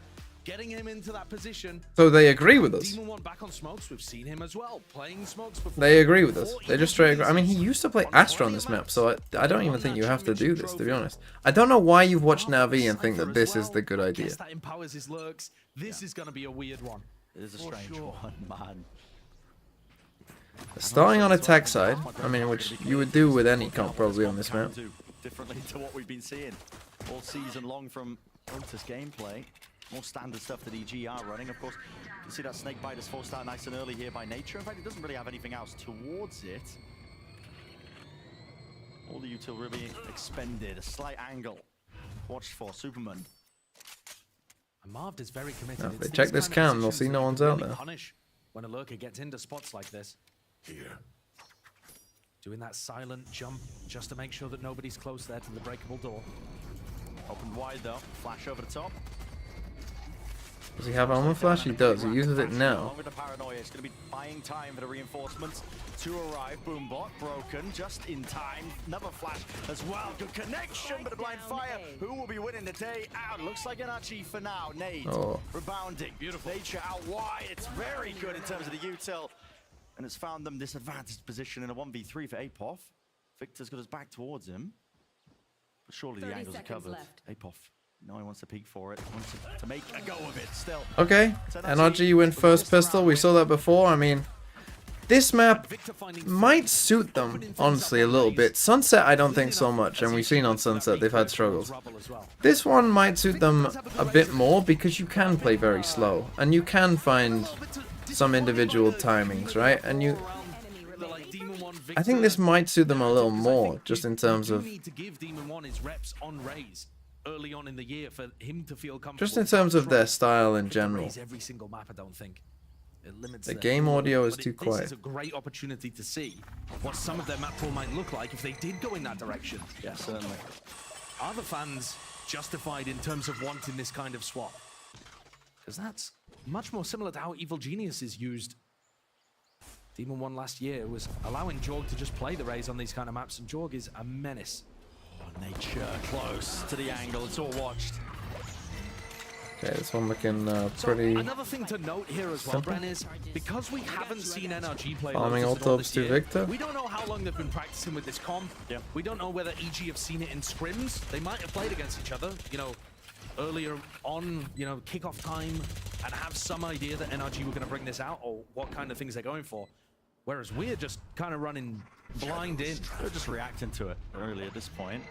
Getting him into that position. So they agree with us. Demon One back on Smokes. We've seen him as well playing Smokes before. They agree with us. They just straight agree. I mean, he used to play Astra on this map, so I don't even think you have to do this, to be honest. I don't know why you've watched Na'Vi and think that this is the good idea. Guess that empowers his lurks. This is going to be a weird one. It is a strange one, man. Starting on attack side, I mean, which you would do with any comp probably on this map. Differently to what we've been seeing all season long from Lotus gameplay. More standard stuff that EG are running. Of course, you can see that Snakebite is forced out nice and early here by nature. In fact, it doesn't really have anything else towards it. All the util really expended. A slight angle. Watched for Superman. And Marv is very committed. Now, if they It's check these this kind of cam, they'll decisions see no that one's really out there. Punish when a lurker gets into spots like this. Here. Doing that silent jump just to make sure that nobody's close there to the breakable door. Opened wide though. Flash over the top. Does he have armor flash? He does. He uses it now. Along with the paranoia, it's going to be buying time for the reinforcements to arrive. Boombot broken just in time. Another flash as well. Good connection, but a blind fire. Who will be winning the day out? Looks like NRG for now. Nade rebounding. Beautiful. Nature out wide. It's very good in terms of the util. And it's found them disadvantaged position in a 1v3 for Apoth. Victor's got his back towards him. But surely the angles are covered. Apoth. No one wants to peek for it. Wants to make a go of it still. Okay, NRG win first pistol. We saw that before. I mean, this map might suit them, honestly, a little bit. Sunset, I don't think so much. And we've seen on Sunset, they've had struggles. This one might suit them a bit more because you can play very slow. And you can find some individual timings, right? And you... I think this might suit them a little more, just in terms of... Early on in the year for him to feel comfortable. Just in terms of their style in general. Every single map, I don't think. It limits The them. game audio is But too This quiet. is a great opportunity to see what some of their map pool might look like if they did go in that direction. Yeah, certainly. Are the fans justified in terms of wanting this kind of swap? Because that's much more similar to how Evil Genius is used. Demon 1 last year was allowing Jorg to just play the Rays on these kind of maps, and Jorg is a menace. Nature close to the angle. It's all watched. Okay, this one looking So pretty... another thing to note here as well, simple. Bren, is because we haven't seen NRG play Farming Lotus at all all tubs this to year, Victor. we don't know how long they've been practicing with this comp. Yep. We don't know whether EG have seen it in scrims. They might have played against each other, you know, earlier on, you know, kickoff time, and have some idea that NRG were going to bring this out or what kind of things they're going for. Whereas we're just kind of running blind in. They're just reacting to it early at this point.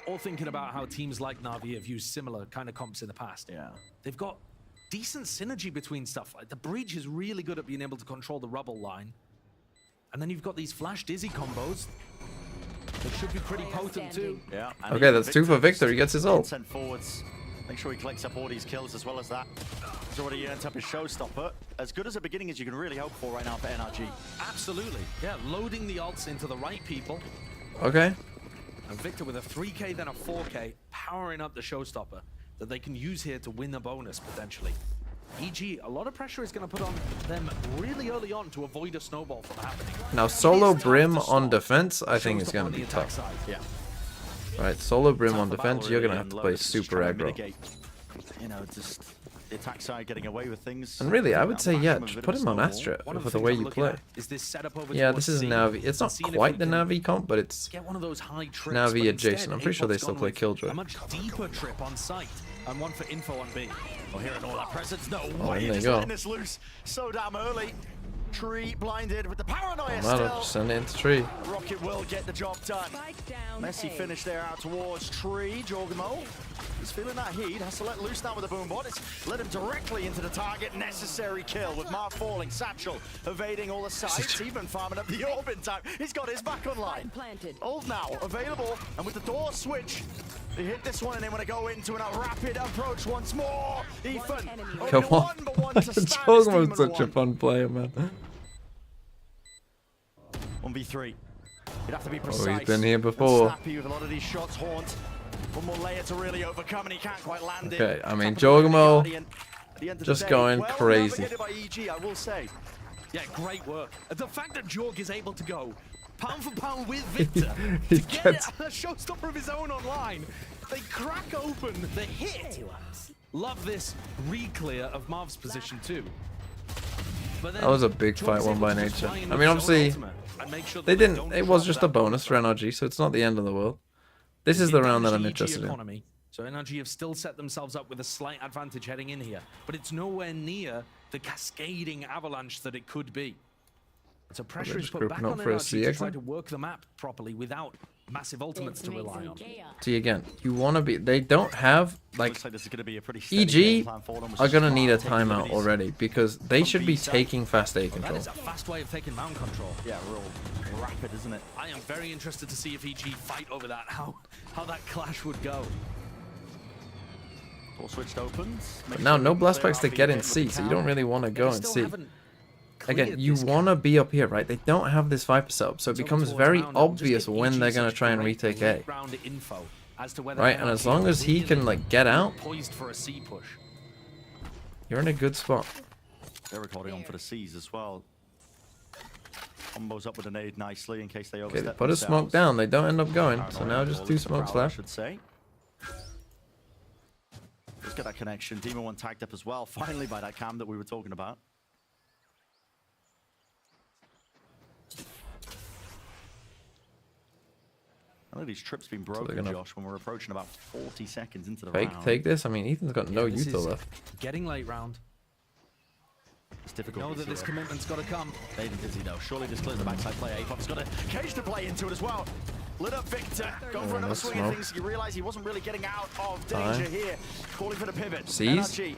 Or thinking about how teams like Na'Vi have used similar kind of comps in the past. Yeah. They've got decent synergy between stuff. Like the Breach is really good at being able to control the rubble line. And then you've got these flash dizzy combos. That should be pretty potent too. Yeah. Okay, that's 2 for Victor. He gets his ult. Sent forwards. Make sure he collects up all these kills as well as that. He's already earned up his showstopper. As good as a beginning as you can really hope for right now for NRG. Absolutely. Yeah, loading the ults into the right people. Okay. And Victor with a 3K, then a 4K, powering up the showstopper that they can use here to win the bonus potentially. EG, a lot of pressure is going to put on them really early on to avoid a snowball from happening. Now, solo Brim on defense, I think is going to be tough. Yeah. Right, solo Brim on defense, you're going to have to play super aggro. You know, just the attack side getting away with things. And really, I would say, yeah, just put him on Astra for the way you play. Yeah, this is Navi. It's not quite the Navi comp, but it's Navi adjacent. I'm pretty sure they still play Killjoy. A much deeper trip on site and one for info on B. Well, hearing all that presence, no Oh, way there you just go. letting this loose so damn early. Tree blinded with the paranoia Matter, still. just send it into Tree. Rocket will get the job done. Messy finish there out towards Tree. Jorgamo is feeling that heat. Has to let loose now with the boom bot. It's led him directly into the target. Necessary kill with Marv falling. Satchel evading all the sights. Even farming up the orb in time. He's got his back online. Ult now available. And with the door switch, they hit this one and they want to go into a rapid approach once more. Ethan. Come on. Jorgamo's such a fun player, man. 1v3. You'd have to be precise. Oh, he's been here before. Snappy with a lot of these shots. Haunt. One more layer to really overcome, and he can't quite land it. Okay, I mean, Jorgamo just going crazy. By EG, I will say. Yeah, great work. The fact that Jorg is able to go pound for pound with Victor He to get gets- a showstopper of his own online. They crack open the hit. Love this re-clear of Marv's position too. But then That was a big fight won by nature. I mean, obviously, they didn't. It was just a bonus for NRG, so it's not the end of the world. This is the round that I'm interested in. So NRG have still set themselves up with a slight advantage heading in here, but it's nowhere near the cascading avalanche that it could be. So pressure is just put back grouping on up for a NRG to CX try then? to work the map properly without massive ultimates to rely on. See, again, you want to be. They don't have like. Looks like this is going to be a pretty steady game EG plan for them, which are is gonna smart, need a taking timeout liberties. already because they should be taking fast A That control. is a fast way of taking mound control. Yeah, real rapid, isn't it? I am very interested to see if EG fight over that, how that clash would go. All switched opens. But now no blast packs to get in C, so you don't really want to go in C. Again, you want to be up here, right? They don't have this Viper setup, so it becomes very obvious when they're going to try and retake A. Right, and as long as he can like get out, Poised for a C push. you're in a good spot. They're recording on for the C's as well. Combos up with a nade nicely in case they Okay, overstep they put a themselves. smoke down. They don't end up going, so Paranoia now just all 2 is the smokes prowl, I left. should say. Let's get that connection. Demon 1 tagged up as well, finally by that cam that we were talking about. I know these trips been broken, gonna Josh, when we're approaching about 40 seconds into the Fake round. take this. I mean, Ethan's got no This util is left. Getting late round. It's difficult. Know that this commitment's got to come. Aiden busy though. Surely this clears the backside play. Apop's got a cage to play into it as well. Lit up Victor. Going for another that's swing of smoke. things. You realize he wasn't really getting out of Fine. danger here. Calling for the pivot. Sees. NRG.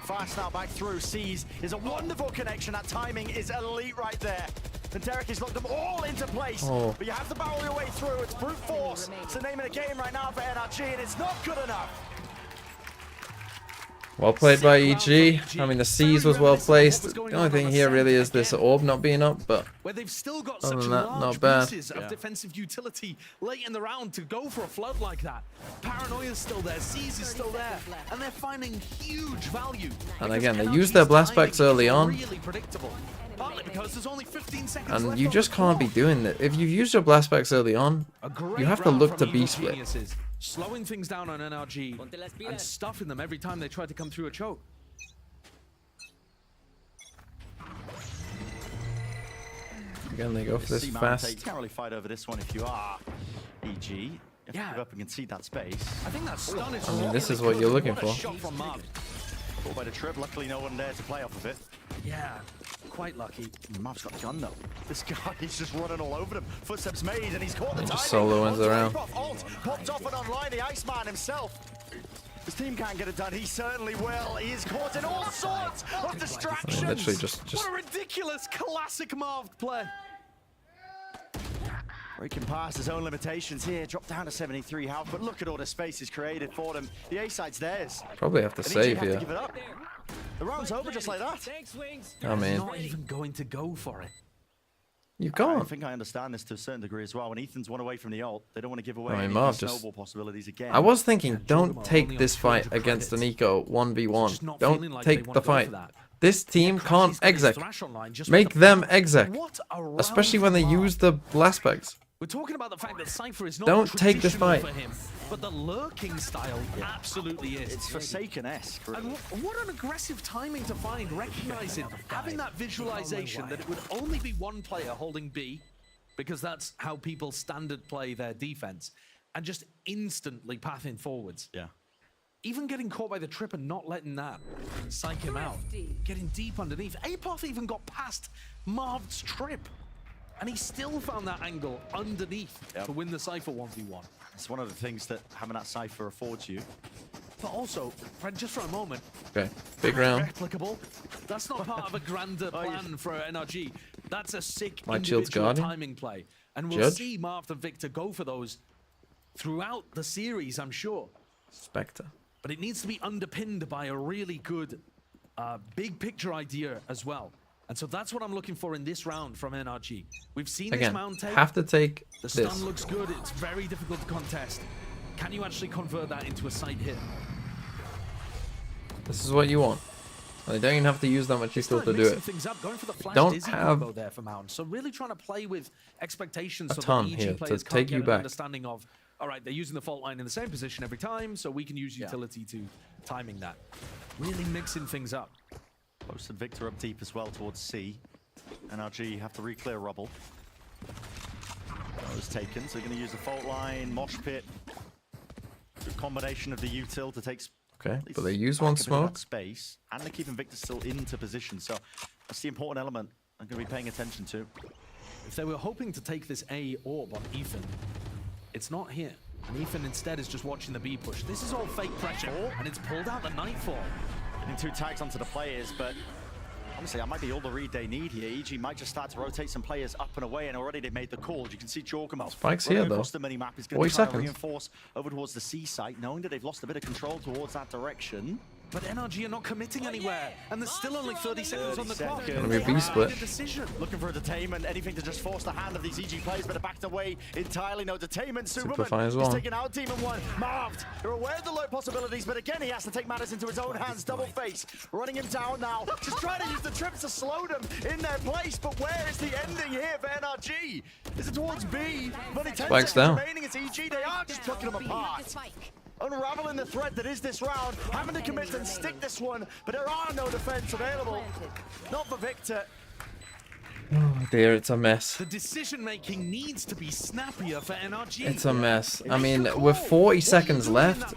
Fast now back through. Sees is a wonderful connection. That timing is elite right there. And Derek has locked them all into place. Oh. But you have to barrel your way through. It's brute force. It's the name of the game right now for NRG, and it's not good enough. Well played by EG. I mean, the C's was well placed. The only thing here really is this orb not being up, but Where they've still got other such than that, large not bad. pieces of defensive utility late in the round to go for a flood like that. Paranoia's still there, Seize is still there, and they're finding huge value. And again, they use their blast packs early on, Really predictable. Partly because there's only 15 seconds and left you on just the can't be clock. doing that. If you've used your blast packs early on, A great you have to round look from to Evil B-split. Geniuses, slowing things down on NRG and stuffing them every time they try to come through a choke. Again, they go for this You fast. can't really fight over this one if you are EG. You have to give up and concede that space. I think that stun is I mean, really this is what you're looking What a for. shot from Marv. Caught by the trip. Luckily, no one there to play off of it. Yeah, quite lucky. Marv's got a gun though. This guy, he's just running all over them. Footsteps made, and he's caught the He timing. just solo wins the round. Ult popped off and online. The Iceman himself. His team can't get it done. He certainly will. He is caught in all sorts of distractions. Literally just What a ridiculous classic Marv play. Breaking past his own limitations here, dropped down to 73 health, but look at all the space he's created for them. The A side's theirs. Probably have to And save EG have here. to give it up. The round's over just like that. I mean, not even going to go for it. You I can't. think I understand this to a certain degree as well. When Ethan's one away from the ult, they don't want to give away I mean, any Marv snowball just. possibilities again. I was thinking, don't take this fight against an eco 1v1. Don't take the fight. This team can't exec. Make them exec. Especially when they use the blast pegs. We're talking about the fact that Cypher is not Don't take this traditional fight. for him, but the lurking style absolutely is. It's Forsaken-esque. And what an aggressive timing to find, recognizing, having that visualization that it would only be one player holding B, because that's how people standard play their defense, and just instantly pathing forwards. Yeah. Even getting caught by the trip and not letting that psych him out. Getting deep underneath. Apoth even got past Marv's trip. And he still found that angle underneath to win the Cypher 1v1. It's one of the things that having that Cypher affords you. But also, Fred, just for a moment, Okay, big round. replicable. That's not part of a grander plan for NRG. That's a sick My shield's individual guarding. timing play. And we'll Judge. see Marv and Victor go for those throughout the series, I'm sure. Spectre. But it needs to be underpinned by a really good big picture idea as well. And so that's what I'm looking for in this round from NRG. We've seen this Again, mount take. have to take The this. stun looks good. It's very difficult to contest. Can you actually convert that into a side hit? This is what you want. They don't even have to use that much equal to do Mixing it. things up, going for the flash Don't dizzy have combo there for Mount. So really trying to play with expectations a so ton that EG here to players can't take get you an back. understanding of, all right, they're using the fault line in the same position every time, so we can use utility to timing that. Really mixing things up. Posted Victor up deep as well towards C. NRG have to re-clear rubble. That was taken, so they're going to use the fault line, mosh pit. Good combination of the util to take. Okay, but they use one smoke. Space, and they're keeping Victor still into position. So that's the important element I'm going to be paying attention to. If they were hoping to take this A orb on Ethan, it's not here. And Ethan instead is just watching the B push. This is all fake pressure, and it's pulled out the Nightfall. Getting 2 tags onto the players, but honestly, that might be all the read they need here. EG might just start to rotate some players up and away, and already they've made the call. You can see Jorgamel Spike's running here, though. across the minimap. He's going 40 to try to seconds. reinforce over towards the C site, knowing that they've lost a bit of control towards that direction. But NRG are not committing anywhere, and there's still only 30 seconds on the clock. Gonna be a B split. Decision. Looking for a detainment, anything to just force the hand of these EG players, but they're backed away entirely. No detainment. Super fine Superman as well. is taking out Demon 1. Marved. They're aware of the low possibilities, but again, he has to take matters into his own hands. Double face. Running him down now. Just trying to use the trip to slow them in their place, but where is the ending here for NRG? Is it towards B? Only 10 Spike's seconds down. remaining. It's EG. They are just plucking them apart. Unraveling the thread that is this round, having to commit and stick this one, but there are no defense available. Not for Victor. Oh dear, it's a mess. The decision making needs to be snappier for NRG. It's a mess. I mean, with 40 seconds left,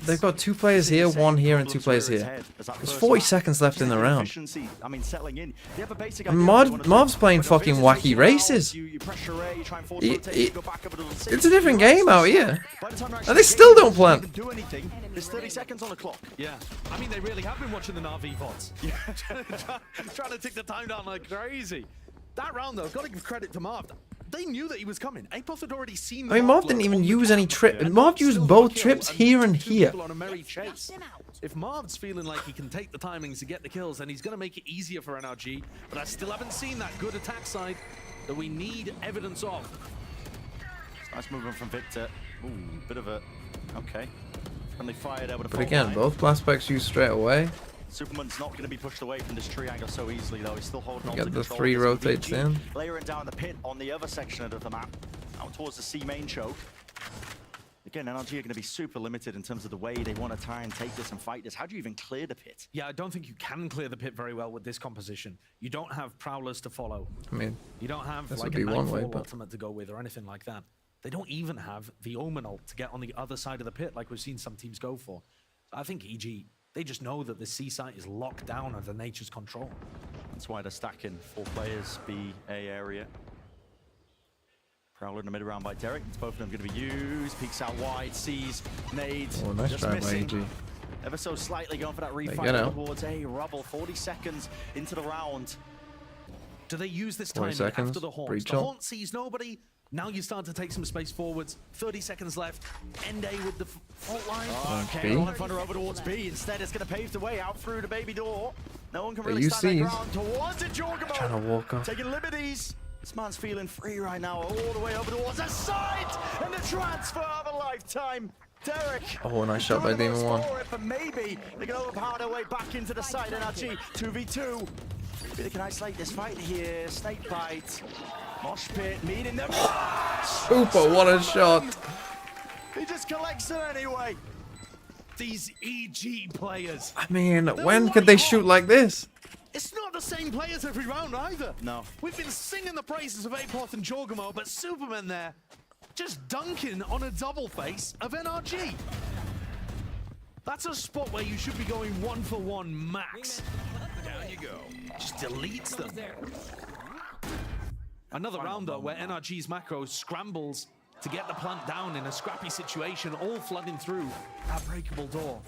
they've got 2 players here, 1 here, and 2 players here. There's 40 seconds left in the round. I mean, settling in. They have a basic And idea Marv's playing fucking wacky races. you pressure A, try and force rotation, go back over to the It's a different game out here. By the time they're And actually they still don't engaged, plan. they do anything. There's 30 seconds on the clock. Yeah, I mean, they really have been watching the Na'Vi VODs. Trying to tick the time down like crazy. That round, though, got to give credit to Marv. They knew that he was coming. Apoth had already seen. I mean, Marv didn't even use any trip. Marv used both trips here and here. On a merry chase. If Marv's feeling like he can take the timings to get the kills, then he's going to make it easier for NRG. But I still haven't seen that good attack side that we need evidence of. Nice movement from Victor. Ooh, bit of a... Okay. And they fired out with a But again, both blast specs used straight away. Superman's not going to be pushed away from this triangle so easily, though. He's still holding on Get to the control. 3 This rotates VG in. Layering down the pit on the other section of the map, out towards the C main choke. Again, NRG are going to be super limited in terms of the way they want to try and take this and fight this. How do you even clear the pit? Yeah, I don't think you can clear the pit very well with this composition. You don't have prowlers to follow. I mean, you don't have this like would a be one way, Nightfall but ultimate to go with or anything like that. They don't even have the Omen ult to get on the other side of the pit like we've seen some teams go for. I think EG, they just know that the C site is locked down under nature's control. That's why they're stacking 4 players, B, A area. Prowler in the mid round by Derek. It's both of them going to be used. Peeks out wide, sees, nades. Oh, nice just try by missing. AG. Ever so slightly going for that get refight out. towards A. Rubble, 40 seconds into the round. Do they use this 40 timing seconds, after the haunt? breach The ult. haunt sees nobody. Now you start to take some space forwards. 30 seconds left. End A with the fault line. Okay, rolling thunder over towards B. Instead, it's going to pave the way out through the baby door. No one can The really stand their UCs ground towards it. Jorgamo trying to walk off. taking liberties. This man's feeling free right now, all the way over towards the side, and the transfer of a lifetime. Derek. Oh, nice shot by Demon One. For it, but maybe they can overpower their way back into the side. NRG 2v2. Maybe they can isolate this fight here. Snake bite. Mosh pit meeting them. Super, what a shot. He just collects it anyway. These EG players. I mean, when could they shoot like this? It's not the same players every round either. No. We've been singing the praises of Apoth and Jorgamo, but Superman there just dunking on a double face of NRG. That's a spot where you should be going 1-for-1 max. Down you go. Just deletes them. Another round though where NRG's macro scrambles to get the plant down in a scrappy situation, all flooding through that breakable door.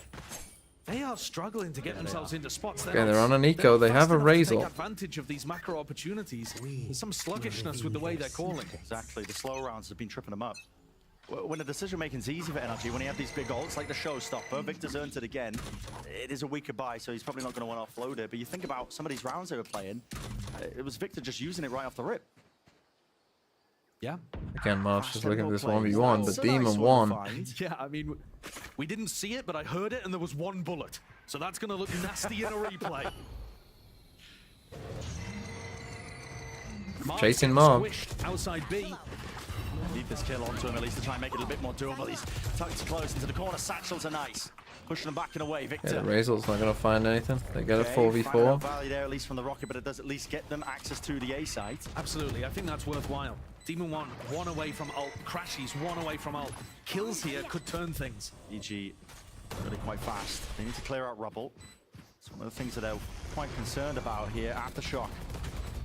They are struggling to get themselves into spots. Okay, they're on an eco. They have a Razor. Take advantage of these macro opportunities. There's some sluggishness with the way they're calling. Exactly, the slow rounds have been tripping them up. When the decision making's easy for NRG, when you have these big ults like the showstopper, Victor's earned it again. It is a weaker buy, so he's probably not going to want to offload it. But you think about some of these rounds they were playing, it was Victor just using it right off the rip. Yeah. Again, Marsh just looking at this 1v1, but Demon won. Yeah, I mean, we didn't see it, but I heard it, and there was one bullet. So that's going to look nasty in a replay. Chasing Mob. Outside B. Need this kill onto him at least to try and make it a bit more doable. He's tucked close into the corner. Satchels are nice. Pushing them back and away. Victor. Yeah, the Razor's not going to find anything. They get a 4v4. Value there at least from the rocket, but it does at least get them access to the A site. Absolutely, I think that's worthwhile. Demon one away from ult. Crashies, one away from ult. Kills here could turn things. EG really quite fast. They need to clear out rubble. It's one of the things that they're quite concerned about here. Aftershock.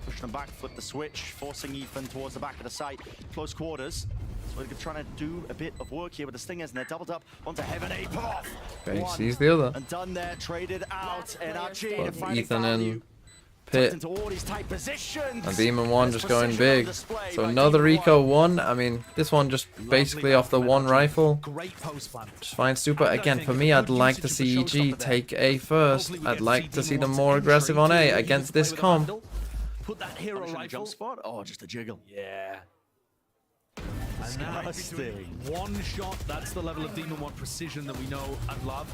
Pushing them back, flip the switch, forcing Ethan towards the back of the site. Close quarters. So they're trying to do a bit of work here with the Stingers, and they're doubled up onto Heaven Apoth. Okay, he sees the other. And done there, traded out. NRG Both finding Ethan value. and Pit. Into all these tight positions. And Demon 1 just going big. So by another Demon Eco 1. I mean, this one just basically off the one rifle. Great post plan. Just fine, super. Again, for me, I'd like to see EG take A first. I'd like to see them more aggressive on A against this comp. Put that hero rifle. Jump spot? Oh, just a jiggle. Yeah. And now one shot. That's the level of Demon 1 precision that we know and love.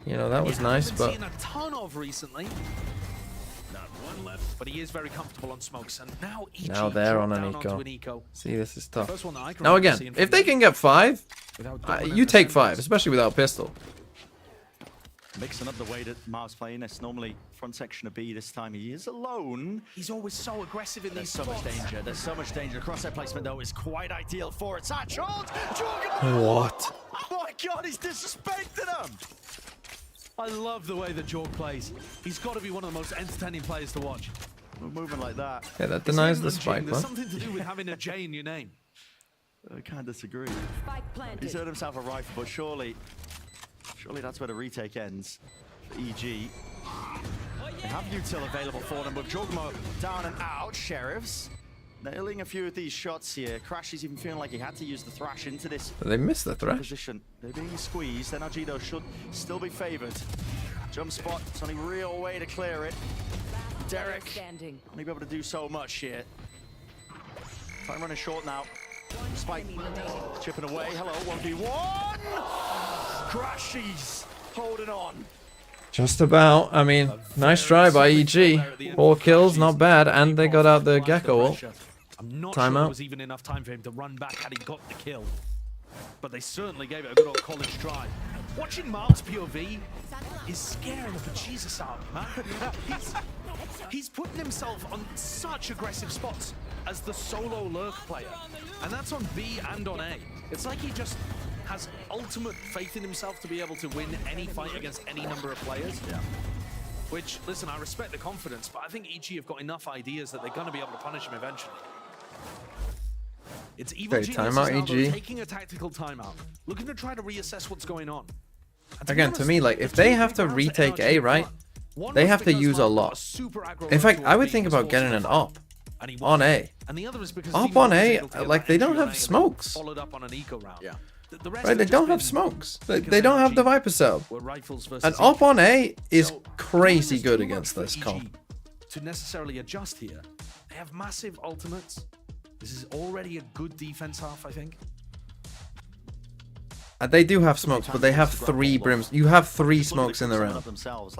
You know, that was nice, but Seen a ton of recently. Not one left, but he is very comfortable on smokes, and now EG now they're on dropped an down onto eco. an eco. See, this is tough. First one that I can Now remember seeing again, from if they them can get 5, without going you in take the 5, especially without pistol. Mixing up the way that Miles playing. It's normally front section of B this time. He is alone. He's always so aggressive in There's these so much spots. danger. There's so much danger. Crosshair placement, though, is quite ideal for it. Satchel! What? Oh my god, he's disrespected him! I love the way that Jorg plays. He's got to be one of the most entertaining players to watch. Moving like that. Yeah, that denies the It's spike, There's man. something to do with having a J in your name. I can't disagree. He's earned himself a rifle, but surely that's where the retake ends for EG. They have util available for them, but Jorgamo down and out. Sheriffs nailing a few of these shots here. Crash is even feeling like he had to use the thrash into this They missed the thrash. position. They're being squeezed. NRG, though, should still be favored. Jump spot, it's the only real way to clear it. Derek only be able to do so much here. Time running short now. Spike chipping away. Hello, 1v1. Crashies holding on. Just about. I mean, nice try by EG. 4 kills, not bad. And they got out the Gecko ult. I'm not sure there Timeout. was even enough time for him to run back had he got the kill. But they certainly gave it a good old college try. Watching Mark's POV is scaring the bejesus out of me, man. He's putting himself on such aggressive spots as the solo lurk player. And that's on B and on A. It's like he just has ultimate faith in himself to be able to win any fight against any number of players. Yeah. Which, listen, I respect the confidence, but I think EG have got enough ideas that they're going to be able to punish him eventually. It's Evil Okay, Geniuses timeout, now, though, EG. taking a tactical timeout, looking to try to reassess what's going on. And Again, be to me, like, if they have to retake A, right? they have to use a lot. In fact, I would think about getting an op on A. Op on A, like they don't have smokes. Right, they don't have smokes. They don't have the Viper cell. An op on A is crazy good against this comp. To necessarily adjust here, they have massive ultimates. This is already a good defense half, I think. They do have smokes, but they have 3 brims. You have 3 smokes in the round,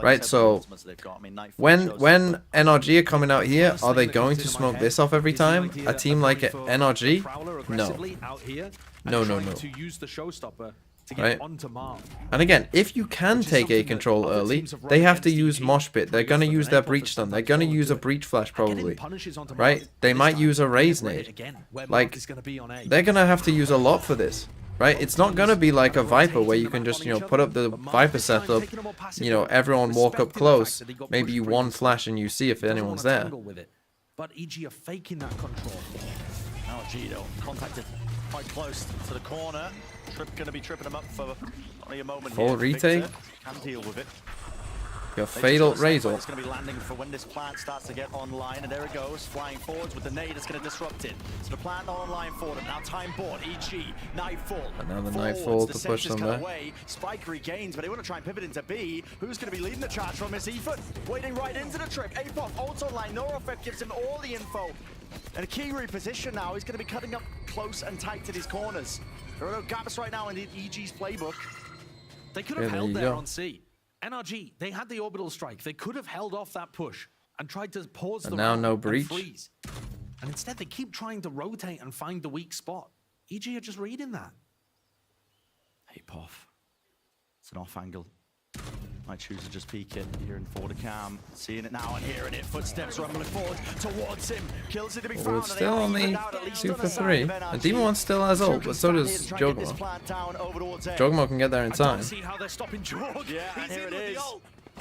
right? So when NRG are coming out here, are they going to smoke this off every time? A team like NRG? No. No. Right? And again, if you can take A control early, they have to use Mosh Pit. They're going to use their Breach Stun. They're going to use a Breach Flash probably. Right? They might use a Raise Nade. Like, they're going to have to use a lot for this. Right? It's not going to be like a Viper where you can just, put up the Viper setup, everyone walk up close. Maybe you one flash and you see if anyone's there. But EG are faking that control. NRG though, contacted quite close to the corner. Trip going to be tripping him up for only a moment. Full retake. Can deal with it. Your fatal Razor. It's going to be landing for when this plant starts to get online, and there it goes, flying forwards with the nade. It's going to disrupt it. So the plant online for them. Now time bought. EG Nightfall. Another Nightfall to push them there. Spike regains, but they want to try and pivot into B. Who's going to be leading the charge from is Ethan, wading right into the trip. Apop ult online. Norofet gives him all the info. And a key reposition now. He's going to be cutting up close and tight to these corners. There are no gaps right now in the EG's playbook. They could have held there on C. NRG, they had the orbital strike. They could have held off that push and tried to pause the now no breach. Freeze. And instead, they keep trying to rotate and find the weak spot. EG are just reading that. Hey, Poff. It's an off angle. Might choose to just peek it here in forward cam. Seeing it now and hearing it. Footsteps rumbling forward towards him. Kills it to be found. It's still only 2 for 3. And Demon 1 still has ult, but so does Jogmo. Jogmo can get there in time. See how they're stopping Jog. Yeah, and here it is.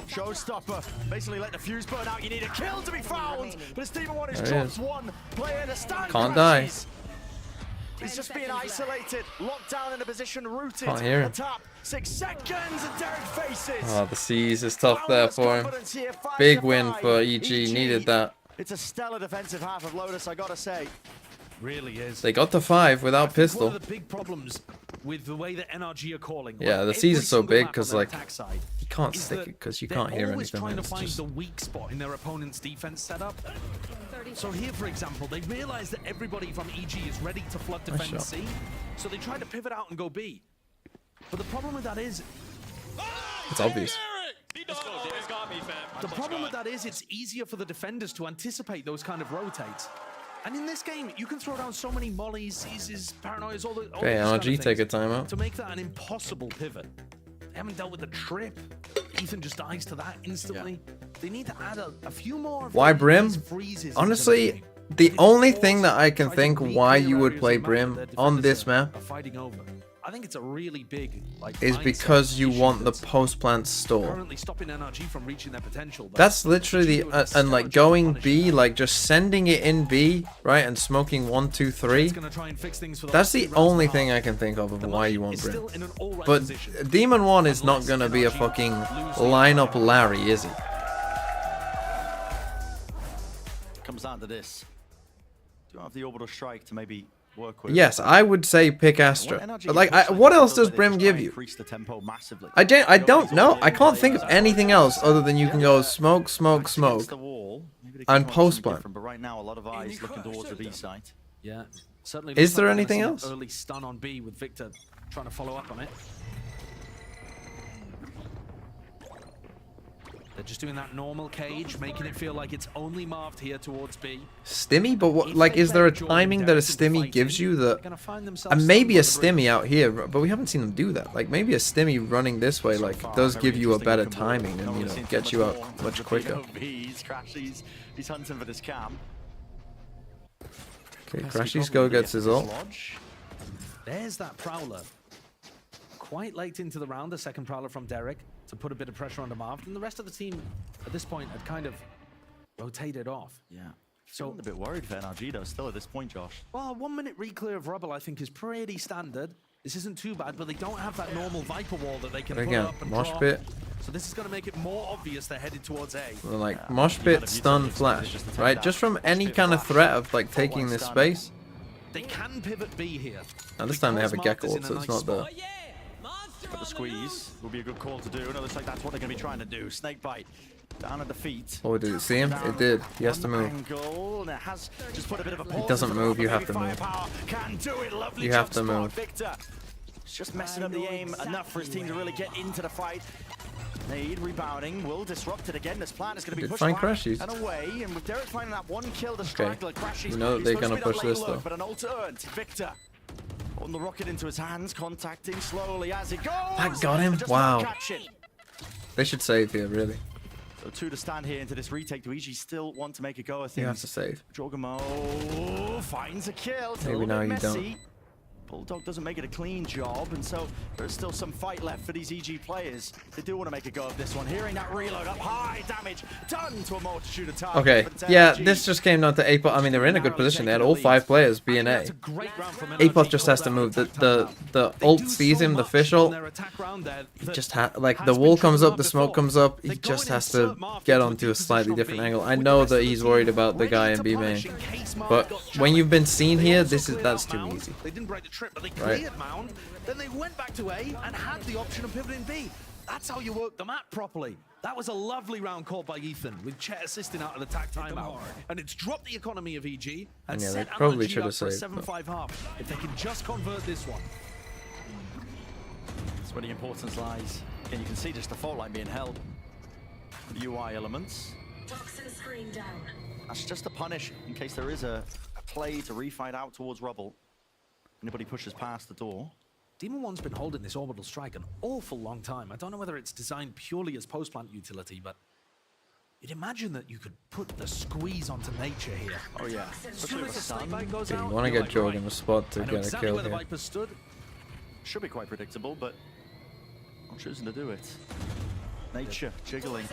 Showstopper. Basically let the fuse burn out. You need a kill to be found. But it's Demon 1 who's dropped one player to stand. Can't die. He's just being isolated, locked down in a position, rooted. Can't hear him. Top 6 seconds, and Derek faces. Oh, the C's is tough there for him. Big win for EG. Needed that. It's a stellar defensive half of Lotus, I gotta say. Really is. They got to 5 without pistol. One of the big problems with the way that NRG are calling. Yeah, the C's are so big because like you can't stick it because you can't hear anything. Trying to find the weak spot in their opponent's defense setup. So here, for example, they realize that everybody from EG is ready to flood defend C, so they try to pivot out and go B. But the problem with that is, it's obvious. The problem with that is it's easier for the defenders to anticipate those kind of rotates. And in this game, you can throw down so many mollies, seizes, paranoias, all okay, NRG take a timeout. To make that an impossible pivot. They haven't dealt with the trip. Ethan just dies to that instantly. Yeah. They need to add a few more. Why Brim? Honestly, the only thing that I can think why you would play Brim on this map I think it's a really big is because you want the post plant stall. Currently stopping NRG from reaching their potential. That's literally the and like going B, like just sending it in B, right, and smoking 1, 2, 3. That's the only thing I can think of why you want Brim. But Demon 1 is not gonna be a fucking lineup Larry, is he? Comes down to this. Do you have the orbital strike to maybe work with? Yes, I would say pick Astra. But like, what else does Brim give you? I don't know. I can't think of anything else other than you can go smoke, smoke, smoke, and post plant. But right now, a lot of eyes looking towards the B site. Yeah, certainly. Is there anything else? Early stun on B with Victor trying to follow up on it. They're just doing that normal cage, making it feel like it's only marved here towards B. Stimmy? But what, like, is there a timing that a Stimmy gives you that... And maybe a Stimmy out here, but we haven't seen them do that. Like, maybe a Stimmy running this way, like, does give you a better timing and, you know, get you out much quicker. He's hunting for this cam. Okay, Crashy's go gets his ult. There's that Prowler. Quite late into the round, the second Prowler from Derek to put a bit of pressure on the Marv, and the rest of the team at this point had kind of rotated off. Yeah. So I'm a bit worried for NRG though, still at this point, Josh. Well, 1 minute reclear of rubble I think is pretty standard. This isn't too bad, but they don't have that normal Viper wall that they can put up and Mosh drop. Pit. So this is going to make it more obvious they're headed towards A. Well, like mosh pit, stun, flash, right? Just from any kind of threat of like taking this space. They can pivot B here. Now this time they have a gecko ult, so it's not the. But the squeeze will be a good call to do, and it looks like that's what they're going to be trying to do. Snakebite down at the feet. Oh, did it see him? It did. He has to move. Angle, and it has just put a bit of a He doesn't move. You have to move. Can do it. Lovely You have to jump spot, move. Victor. It's just messing up the aim enough for his team to really get into the fight. Nade rebounding will disrupt it again. This plan is going to be pushed find back Crashies. and away. And with Derek finding that one kill, the straggler Crashies. You know that they're going to push this though. But an ult earned. Victor on the rocket into his hands, contacting slowly as he goes. That got him? Just Wow. not catch it. They should save here, really. So 2 to stand here into this retake. Do EG still want to make a go of things? You have to save. Jorgamo finds a kill. It's a Maybe little now bit you messy. don't. Bulldog doesn't make it a clean job, and so there's still some fight left for these EG players. They do want to make a go of this one. Hearing that reload up high, damage done to a multitude of targets. Okay, but it's yeah, NRG. this just came down to APOT. I mean, they were in a good position. They had all 5 players B and A. APOT just has to move. The ult sees him, the fish ult. He just like the wall comes up, the smoke comes up. He just has to get onto a slightly different angle. I know that he's worried about the guy in B main, but when you've been seen here, that's too easy. They didn't break the trip, but they Right. cleared Mound. Then they went back to A and had the option of pivoting B. That's how you work the map properly. That was a lovely round called by Ethan, with Chet assisting out of the tag timeout. And it's dropped the economy of EG and Yeah, they set probably NRG should up have for a saved, 7-5 half. If they can just convert this one. That's where the importance lies. And you can see just the fault line being held. The UI elements. Toxin screen down. That's just a punish in case there is a play to refight out towards rubble. Anybody pushes past the door. Demon One's been holding this orbital strike an awful long time. I don't know whether it's designed purely as post-plant utility, but you'd imagine that you could put the squeeze onto nature here. Oh yeah. As soon as the Snakebite goes Okay, out, you want to you're get like, Jorg right, in a spot to I know get a exactly kill where the here. Viper stood. Should be quite predictable, but I'm choosing to do it. Nature jiggling.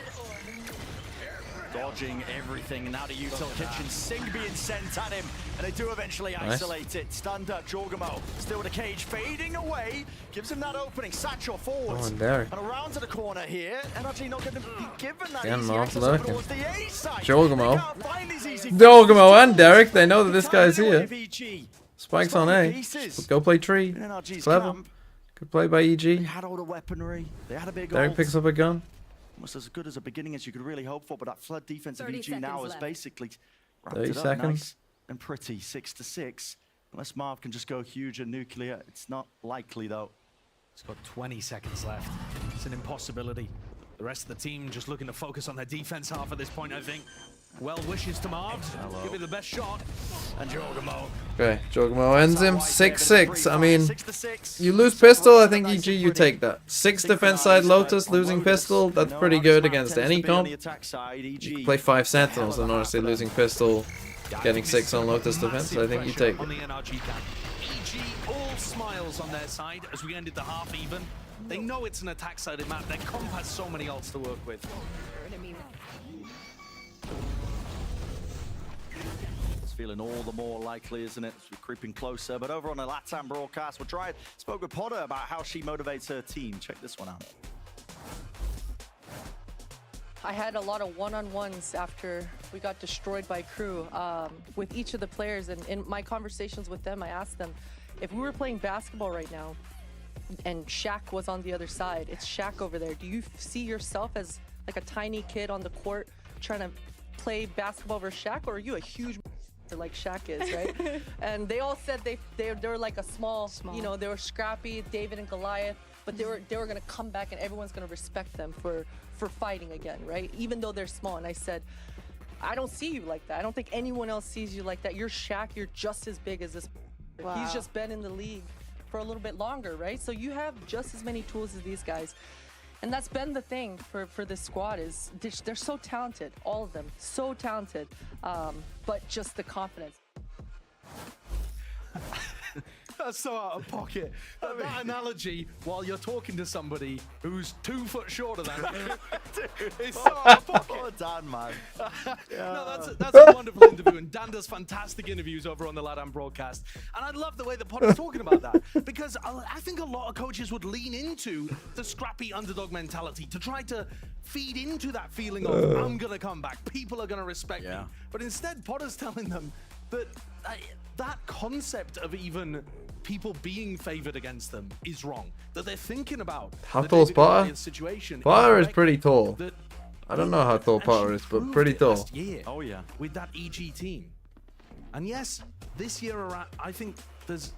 Dodging everything, and now to Util Kitchen. Sing being sent at him, and they do eventually Nice. isolate it. Stunned up, Jorgamo still the cage, fading away. Gives him that opening, Satchel forwards. Oh, and there. And around to the corner here. NRG not going to be given that Again, easy Marv access over lurking. towards the A side. Jorgamo. They can't find these easy Jorgamo and Derek, they know that this guy's here. EG. Spikes on A. Pieces. Go play tree. In NRG's Clever. camp. Good play by They EG. had all the weaponry. They had a big Derek ult. picks up a gun. Almost as good as a beginning as you could really hope for, but that flood defense of 30 EG now seconds has left. basically wrapped 30 it up seconds. nice and pretty, 6-6. Unless Marv can just go huge and nuclear, it's not likely though. It's got 20 seconds left. It's an impossibility. The rest of the team just looking to focus on their defense half at this point, I think. Well wishes to Marv. Give it the best shot. And Jorgamo. Okay, Jorgamo ends him. 6-6. I mean, you lose pistol, I think EG, you take that. 6 defense side Lotus, losing pistol, that's pretty good against any comp. You can play 5 Sentinels and honestly losing pistol, getting 6 on Lotus defense, I think you take On it. the NRG camp. EG all smiles on their side as we ended the half even. They know it's an attack-sided map. Their comp has so many ults to work with. It's feeling all the more likely, isn't it? As we're creeping closer. But over on the LATAM broadcast, spoke with Potter about how she motivates her team. Check this one out. I had a lot of one-on-ones after we got destroyed by crew with each of the players, and in my conversations with them, I asked them, if we were playing basketball right now and Shaq was on the other side, it's Shaq over there, do you see yourself as like a tiny kid on the court trying to play basketball versus Shaq, or are you a huge like Shaq is, right? And they all said they were like a small, you know, they were scrappy, David and Goliath, but they were gonna come back and everyone's gonna respect them for fighting again, right? Even though they're small. And I said, I don't see you like that. I don't think anyone else sees you like that. You're Shaq, you're just as big as this. Wow. He's just been in the league for a little bit longer, right? So you have just as many tools as these guys. And that's been the thing for this squad is they're so talented, all of them, so talented, but just the confidence. That's so out of pocket. That analogy, while you're talking to somebody who's 2 foot shorter than you, it's so out of pocket. Oh, Dan, man. No, that's a wonderful interview, and Dan does fantastic interviews over on the LATAM broadcast. And I love the way the pod is talking about that, because I think a lot of coaches would lean into the scrappy underdog mentality to try to feed into that feeling of, I'm going to come back, people are going to respect me. But instead, Potter's telling them that that concept of even people being favored against them is wrong. That they're thinking about How the tall is David Potter? Goliath situation. Potter is pretty tall. That, I don't know how tall Potter is, but pretty tall. last year with that EG team. And yes, this year around, I think there's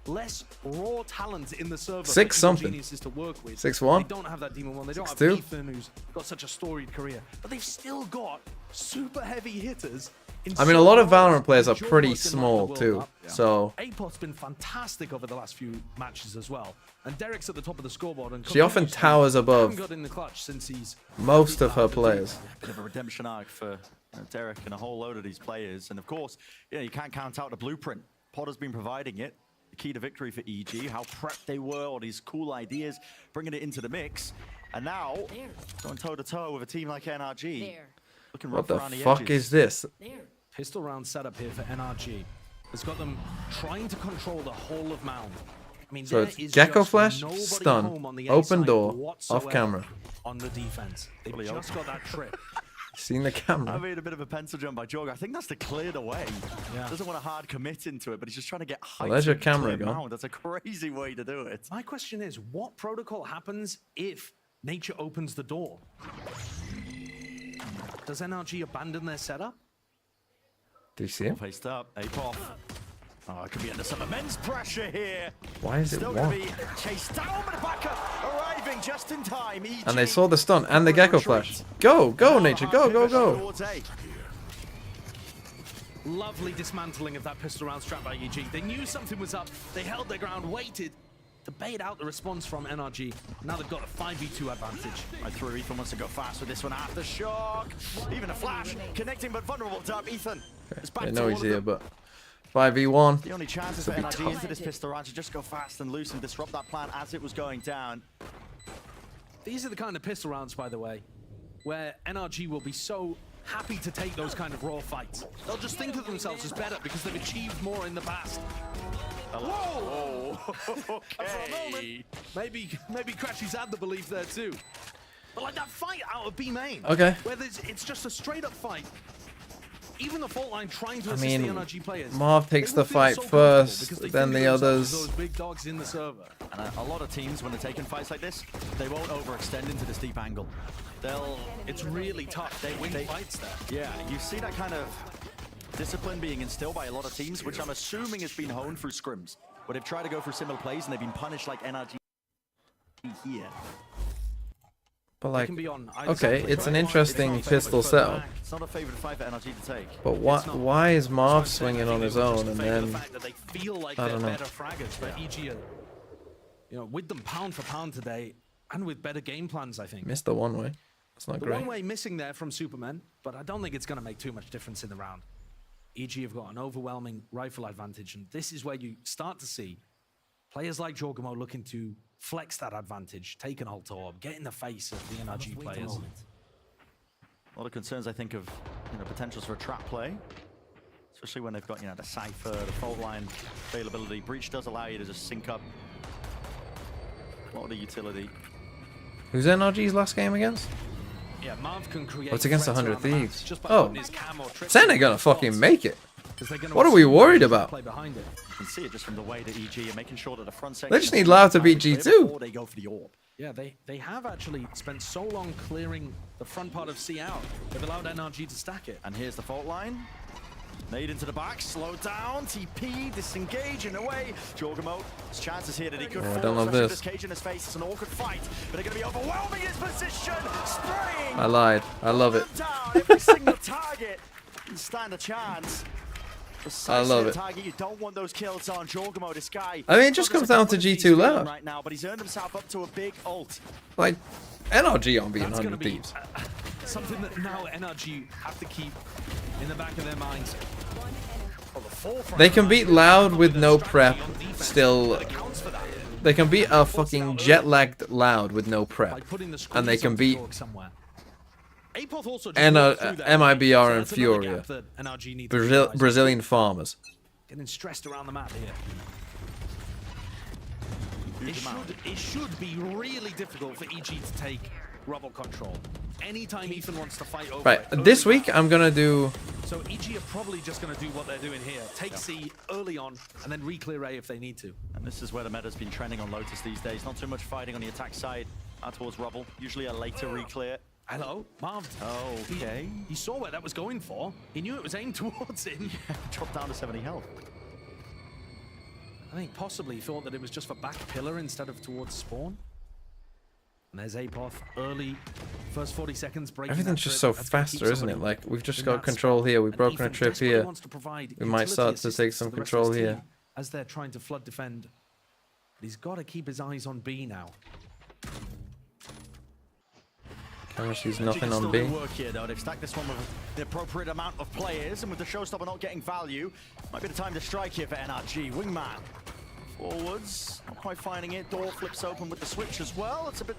less raw talent in the server. 6 for something. Geniuses to work with. 6'1". They don't have that Demon 1. They don't 6'2". have Ethan, who's got such a storied career. But they've still got super heavy hitters. I mean, a lot of Valorant players are pretty small too. So Apot's been fantastic over the last few matches as well. And Derek's at the top of the scoreboard. And she often towers above hasn't got in the clutch since he's most of her players. Bit of a redemption arc for Derek and a whole load of these players. And of course, you can't count out the blueprint. Potter's been providing it. The key to victory for EG, how prepped they were, all these cool ideas, bringing it into the mix. And now, going toe-to-toe with a team like NRG. Looking What rough the around the fuck edges. is this? Pistol round setup here for NRG. It's got them trying to control the whole of Mound. I mean, So there it's is Gecko just Flash, nobody stun, home on the open A-side door, whatsoever off camera. on the defense. They've Fully just open. got that trip. Seen the I camera. made a bit of a pencil jump by Jorg. I think that's to clear the way. Doesn't want to hard commit into it, but he's just trying to get height. there's your to clear camera gone. Mound. That's a crazy way to do it. My question is, what protocol happens if nature opens the door? Does NRG abandon their setup? Do you see him? Faced up, Apop. Oh, it could be under some immense pressure here. Why is it Still one? going to be chased down, but backup arriving just in time. EG And they saw the stun and the Gecko Flash. Go, go, Nature, go, go, go. towards A. Lovely dismantling of that pistol round strap by EG. They knew something was up. They held their ground, waited to bait out the response from NRG. Now they've got a 5v2 advantage. I threw Ethan wants to go fast with this one. Aftershock. Even a flash. Connecting but vulnerable to up. Ethan. It's back They to know all he's of here, them. but 5v1. The only chances This for will be NRG tough. into this pistol round to just go fast and loose and disrupt that plan as it was going down. These are the kind of pistol rounds, by the way, where NRG will be so happy to take those kind of raw fights. They'll just think of themselves as better because they've achieved more in the past. Whoa! Okay. Maybe Crashy's had the belief there too. But like that fight out of B main, Okay. where it's just a straight up fight. Even the fault line trying to I assist mean, the NRG players. Marv takes they the will feel fight so comfortable first, because they then think the of themselves others. as those big dogs in the server. And a lot of teams, when they're taking fights like this, they won't overextend into this deep angle. It's really tough. They win fights there. Yeah, you see that kind of discipline being instilled by a lot of teams, which I'm assuming has been honed through scrims, where they've tried to go through similar plays and they've been punished like NRG here. But like, can be on either okay, side. it's an It's interesting not a pistol favorite setup. It's not a favorite fight for NRG to take. But why is Marv swinging on his own and then They feel like I they're don't know. better fraggers, but EG are, with them pound for pound today, and with better game plans, I think. missed the one way? That's not The great. one way missing there from Superman, but I don't think it's going to make too much difference in the round. EG have got an overwhelming rifle advantage, and this is where you start to see players like Jorgamo looking to flex that advantage, take an ult orb, get in the face of the NRG players. A lot of concerns, I think, of potentials for a trap play, especially when they've got the Cypher, the fault line availability. Breach does allow you to just sync up a lot of the utility. Who's NRG's last game against? Yeah, Marv can create Oh, it's against threats 100 around the map Thieves. just by Oh. putting his cam or trip Senna in gonna the fucking spots. make it. 'Cause they're gonna What are we assume worried to about? play behind it. You can see it just from the way that EG are making sure that the front section They just is need Lau to beat clear G2. before they go for the orb. Yeah, they have actually spent so long clearing the front part of C out. They've allowed NRG to stack it. And here's the fault line. Nade into the back, slow down, TP, disengage in a way. Jorgamo, his chances here that he could Oh, I fall, don't love especially with this. this cage in his face. It's an awkward fight, but they're going to be overwhelming his position. Spraying. I lied. I love it. Down every single target. You stand a chance. I love it. Target, you don't want those kills on Jorgamo, this guy. I mean, it just There's comes a down couple to of G2 these left. right now, but he's earned himself up to a big ult. Like, NRG on being That's going to 100 be Thieves. something that now NRG have to keep in the back of their minds. They can beat Loud with no prep. Still, they can beat a fucking jet-lagged Loud with no prep, and they can beat MIBR and Furia, Brazilian farmers. Getting stressed around the map here. It should be really difficult for EG to take rubble control. Anytime Ethan wants to fight over Right, it, this week I'm gonna do... So EG are probably just going to do what they're doing here. Take C early on, and then re-clear A if they need to. And this is where the meta's been trending on Lotus these days. Not too much fighting on the attack side out towards Rubble. Usually a later re-clear. Hello, Marv. Oh, okay. He saw where that was going for. He knew it was aimed towards him. Dropped down to 70 health. I think possibly he thought that it was just for back pillar instead of towards spawn. And there's Apoth early, first 40 seconds breaking. Everything's just so faster, isn't it? Like, we've just got control here, we've broken a trip here. We might start to take some control here. As they're trying to flood defend. But he's got to keep his eyes on B now. Camera sees nothing on B. Work here, though. They've stacked this one with the appropriate amount of players, and with the showstopper not getting value, might be the time to strike here for NRG. Wingman forwards, not quite finding it. Door flips open with the switch as well. It's a bit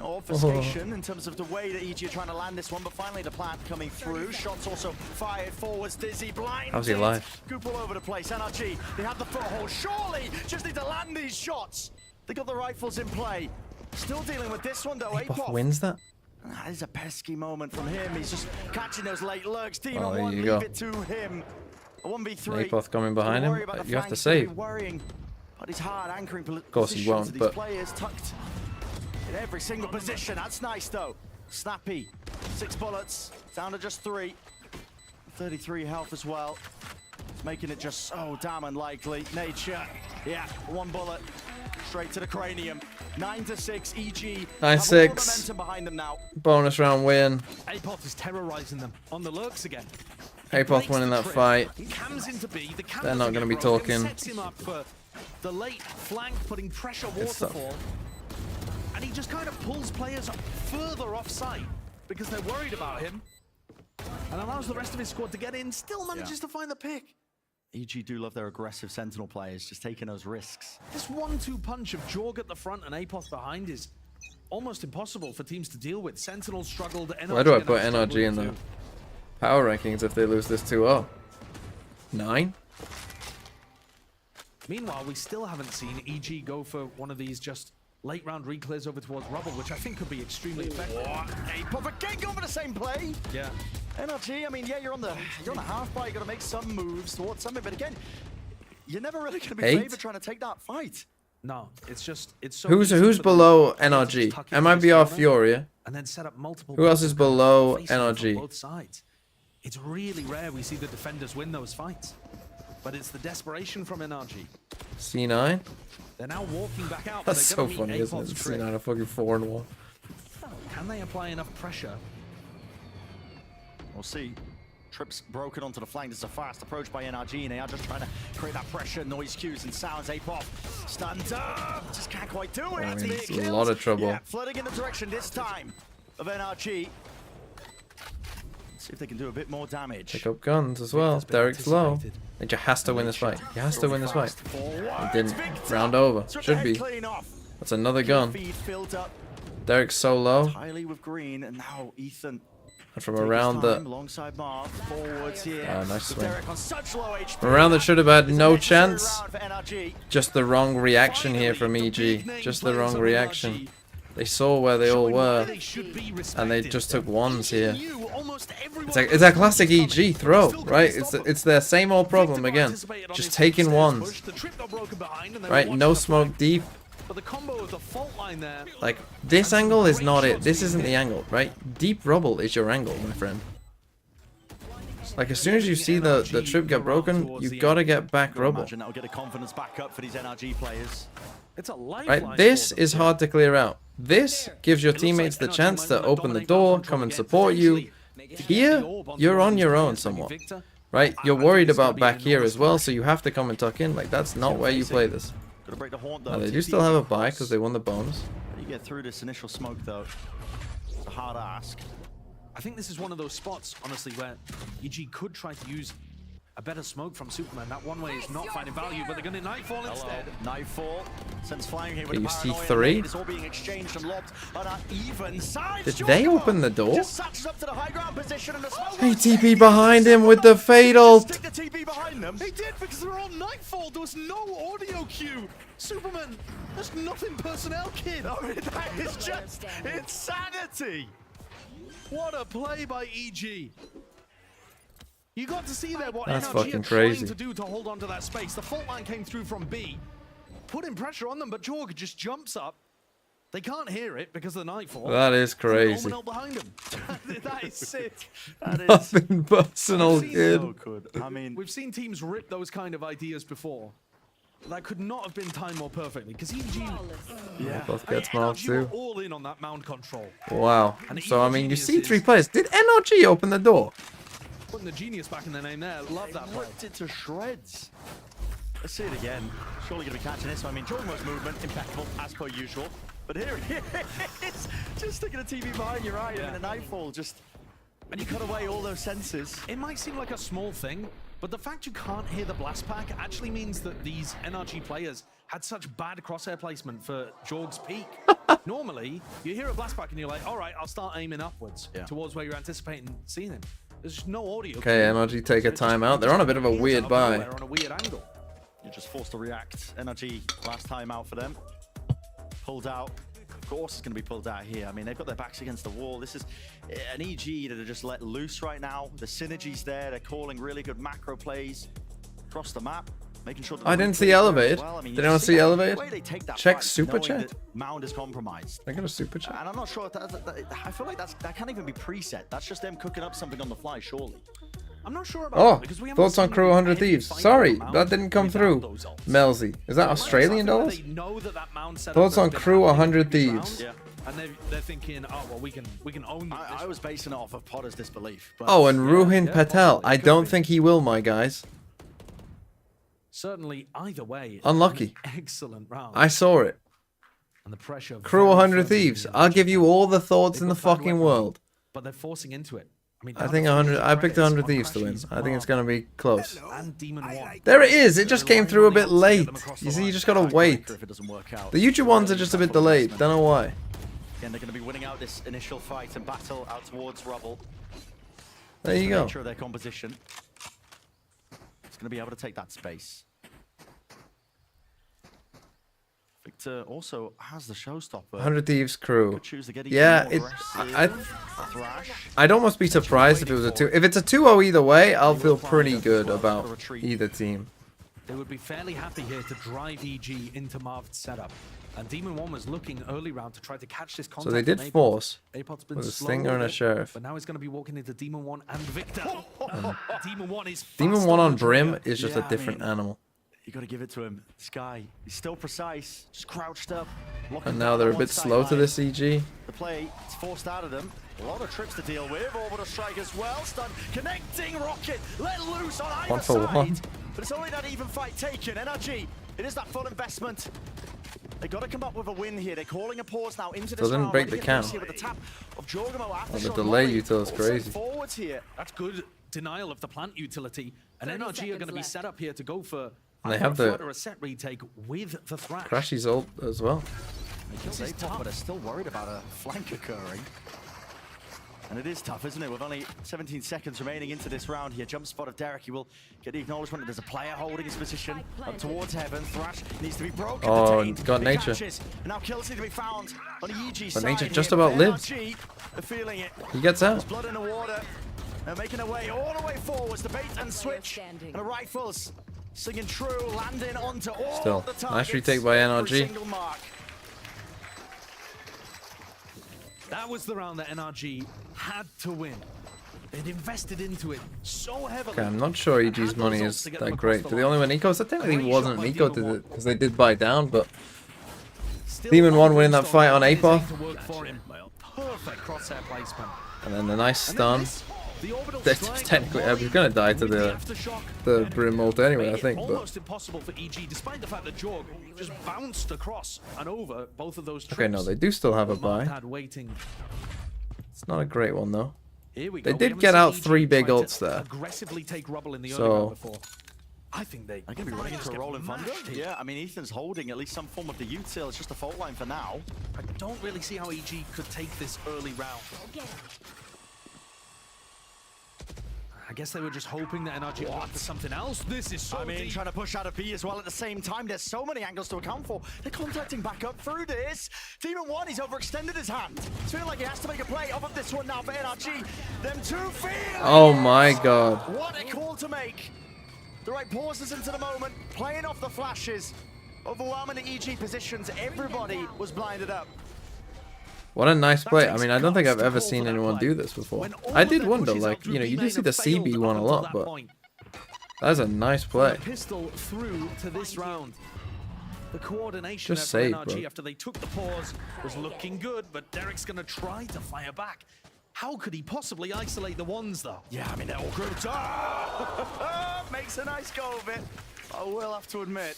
obfuscation in terms of the way that EG are trying to land this one, but finally the plant coming through. Shots also fired forwards. Dizzy blind. How's he alive? Goop all over the place. NRG, they have the foothold. Surely just need to land these shots. They got the rifles in play. Still dealing with this one though. Apoth wins that? That is a pesky moment from him. He's just catching those late lurks. Team Oh, on there one, you leave go. it to him. A 1v3. Apoth coming behind him. You have to save. Worrying, but he's hard anchoring. Of course he won't, these but players tucked in every single position. That's nice though. Snappy. 6 bullets. Down to just 3. 33 health as well. It's making it just so damn unlikely. Nature. Yeah, 1 bullet. Straight to the cranium. 9-6. EG. 9-6. Behind them now. Bonus round win. Apoth is terrorizing them on the lurks again. Apoth winning that fight. Cams into B. The cam They're not going to be broken, talking. Sets him up for the late flank, putting pressure waterfall. And he just kind of pulls players further off site because they're worried about him. And allows the rest of his squad to get in. Still manages to find the pick. EG do love their aggressive Sentinel players, just taking those risks. This 1-2 punch of Jorg at the front and Apoth behind is almost impossible for teams to deal with. Sentinel struggled. Where do I put NRG in the power rankings if they lose this 2-0? 9? Meanwhile, we still haven't seen EG go for one of these just late round reclears over towards Rubble, which I think could be extremely effective. Apoth again going for the same play. Yeah. NRG, I mean, yeah, you're on the half bar. You got to make some moves towards something, but again, you're never really going to be favored trying to take that fight. No, it's so. Who's below NRG? MIBR Furia. And then set up multiple. Who else is below NRG? Both sides. It's really rare we see the defenders win those fights, but it's the desperation from NRG. C9. They're now walking back out. That's so funny, isn't it? C9 are fucking 4-1. Can they apply enough pressure? We'll see. Trips broken onto the flank. There's a fast approach by NRG, and they are just trying to create that pressure, noise cues, and sounds. Apoth stunned up. Just can't quite do it. I mean, it's a lot of trouble. Yeah, flooding in the direction this time of NRG. Let's see if they can do a bit more damage. Pick up guns as well. Derek's low. Ninja has to win this fight. He has to win this fight. He didn't. Round over. Should be. That's another gun. Derek's so low. Entirely with green, and now Ethan. And from around the... Alongside Marv, forwards here. Nice swing. On such low HP. From around that should have had no chance. Just the wrong reaction here from EG. Just the wrong reaction. They saw where they all were. And they just took ones here. It's a classic EG throw, right? It's their same old problem again. Just taking ones. Right? No smoke deep. But the combo of the fault line there. Like, this angle is not it. This isn't the angle, right? Deep rubble is your angle, my friend. Like, as soon as you see the trip get broken, you gotta get back rubble. That'll get a confidence back up for these NRG players. It's a right? This is hard to clear out. This gives your teammates the chance to open the door, come and support you. Here, you're on your own somewhat. Right? You're worried about back here as well, so you have to come and tuck in. Like, that's not where you play this. Now, they do still have a buy because they won the bonus. You get through this initial smoke, though. It's a hard ask. I think this is one of those spots, honestly, where EG could try to use a better smoke from Superman. That one way is not finding value, but they're going to Nightfall instead. Nightfall sends flying here with Okay, you a see paranoia three? lead. It's all being exchanged and lobbed on our even side. Did they open the door? Just satches up to the high ground position and the smoke. Hey, TP behind him with the fatal. Stick the TP behind them. They did because they're on Nightfall. There was no audio cue. Superman, there's nothing personnel, kid. I mean, that is just insanity. What a play by EG. You got to see there what That's NRG fucking are crazy. trying to do to hold on to that space. The fault line came through from B, putting pressure on them, but Jorg just jumps up. They can't hear it because of the Nightfall. That is crazy. And behind him. That is sick. That is Nothing personal, kid. so good. I mean, We've seen teams rip those kind of ideas before. That could not have been timed more perfectly because EG, Both get smart NRG were too. all in on that mound control. Wow. And So I mean, you see geniuses 3 players. Did NRG open the door? putting the genius back in their name there. Love that play. ripped it to shreds. Let's see it again. Surely going to be catching this. I mean, Jormo's movement, impeccable, as per usual. But here he is, just sticking a TV behind your eye. I mean, a Nightfall just... And you cut away all those senses. It might seem like a small thing, but the fact you can't hear the blast pack actually means that these NRG players had such bad crosshair placement for Jorg's peak. Normally, you hear a blast pack and you're like, all right, I'll start aiming upwards towards where you're anticipating seeing him. There's just no audio. Okay, NRG take a timeout. They're on a bit of a weird buy. They're on a weird angle. You're just forced to react. NRG, last time out for them. Pulled out. Of course it's going to be pulled out here. I mean, they've got their backs against the wall. This is an EG that are just let loose right now. The synergy's there. They're calling really good macro plays across the map. Making sure that I didn't see elevated. well. I mean, Did you anyone see the elevated? way they take that Check fight, super knowing chat. that Mound is compromised. I got a super chat. And I'm not sure if I feel like that can't even be preset. That's just them cooking up something on the fly, surely. I'm not sure about Oh, that because we haven't thoughts on seen Crew 100 any Thieves. fight Sorry, on Mound that didn't come without through. those ults. Melzy. Is that Australian dollars? They know that that Mound setup Thoughts has on been Crew happening 100 previous Thieves. rounds, and they're thinking, oh well, we can own this. I was basing it off of Potter's disbelief. But Oh, and Ruhin Patel. possibly. I It could don't be. think he will, my guys. Certainly, either way, it's Unlucky. an excellent round. I saw it. And the pressure. Crew very 100 firmly Thieves. in I'll the give you all the thoughts in the They've got bad fucking weaponry, world. But they're forcing into it. I mean, I think 100. I picked 100 Thieves to win. I think it's gonna be close. And Demon 1. There it is. It just came through a bit late. You see, you just gotta wait. if it doesn't work out. The YouTube ones are just a bit delayed. Don't know why. Again, they're going to be winning out this initial fight and battle out towards Rubble. There you The go. nature of their composition. It's going to be able to take that space. Victor also has the showstopper. 100 Thieves crew. Could choose to get even Yeah, more it. aggressive. Thrash. I'd almost be surprised if it was a 2. If it's a 2-0 either way, I'll feel pretty good about either team. They would be fairly happy here to drive EG into Marv's setup. And Demon 1 was looking early round to try to catch this contact. So they did from Apod. force Apod's been with a slow Stinger and a with it, Sheriff. But now he's going to be walking into Demon 1 and Victor. Demon 1 is Demon fast 1 on the Brim trigger. is just a different animal. You got to give it to him. This guy, he's still precise, just crouched up. locking And now down they're a on bit one slow to sideline. this EG. The play, it's forced out of them. A lot of trips to deal with. Orbital strike as well. Stun, connecting rocket, let loose on either One for side. one. But it's only that even fight taken. NRG, it is that full investment. They got to come up with a win here. They're calling a pause now into this Doesn't round. break Ready the to get loose cam. here with the tap of Jorgamo Oh, after the shot delay Molly. util is Also crazy. forwards here. That's good denial of the plant utility. And 30 NRG are going to seconds be left. set up here to go for And they either have a the flood or a set retake with the Thrash. Crashy's ult as well. They killed This is Apod, tough. but are still worried about a flank occurring. And it is tough, isn't it? With only 17 seconds remaining into this round here. Jump spot of Derek. He will get the acknowledgement. There's a player holding his position up towards heaven. Thrash needs to be broken. Oh, detained. got Big nature. catches. And now kills need to be found on the EG But side. nature here. just about lives. NRG are feeling it. He gets There's out. blood in the water. They're making their way all the way forwards. The bait and switch. standing. And the rifles singing true, landing onto all Still, the targets. nice retake by Every NRG. single mark. That was the round that NRG had to win. They'd invested into it so heavily. Okay, I'm not sure EG's money is that great. They're the only one Nico. So technically wasn't Nico did it because they did buy down, but Demon 1 winning that fight on Apoth. To work for him. Perfect crosshair placement. And then the nice And then stun. this, the orbital That's strike technically, of I was gonna die to with the aftershock Brim ult anyway, I made it think. But almost impossible for EG, despite the fact that Jorg just bounced across and over both of those trips. okay, no, they do still have a Mark buy. had waiting. It's not a great one though. Here we They go. We did haven't get seen out EG 3 big try to ults there. Aggressively take rubble in the early So- round before. I think they're going to be running into a rolling thunder. Yeah, I mean, Ethan's holding at least some form of the util. It's just a fault line for now. I don't really see how EG could take this early round. I guess they were just hoping that NRG would go for something else. This is so I mean, deep. trying to push out of B as well at the same time. There's so many angles to account for. They're contacting back up through this. Demon 1, he's overextended his hand. It's feeling like he has to make a play off of this one now for NRG. Them two feel. Oh my god. What a call to make. The right pauses into the moment, playing off the flashes, overwhelming the EG positions. Everybody was blinded up. What a nice play. I mean, I don't think I've ever seen anyone do this before. I did wonder, like, you know, you do see the CB one a lot, but that's a nice play. Pistol through to this round. The coordination Just there save, for NRG bro. after they took the pause was looking good, but Derek's going to try to fire back. How could he possibly isolate the ones, though? Yeah, I mean, they're all grouped up. Makes a nice go of it, I will have to admit.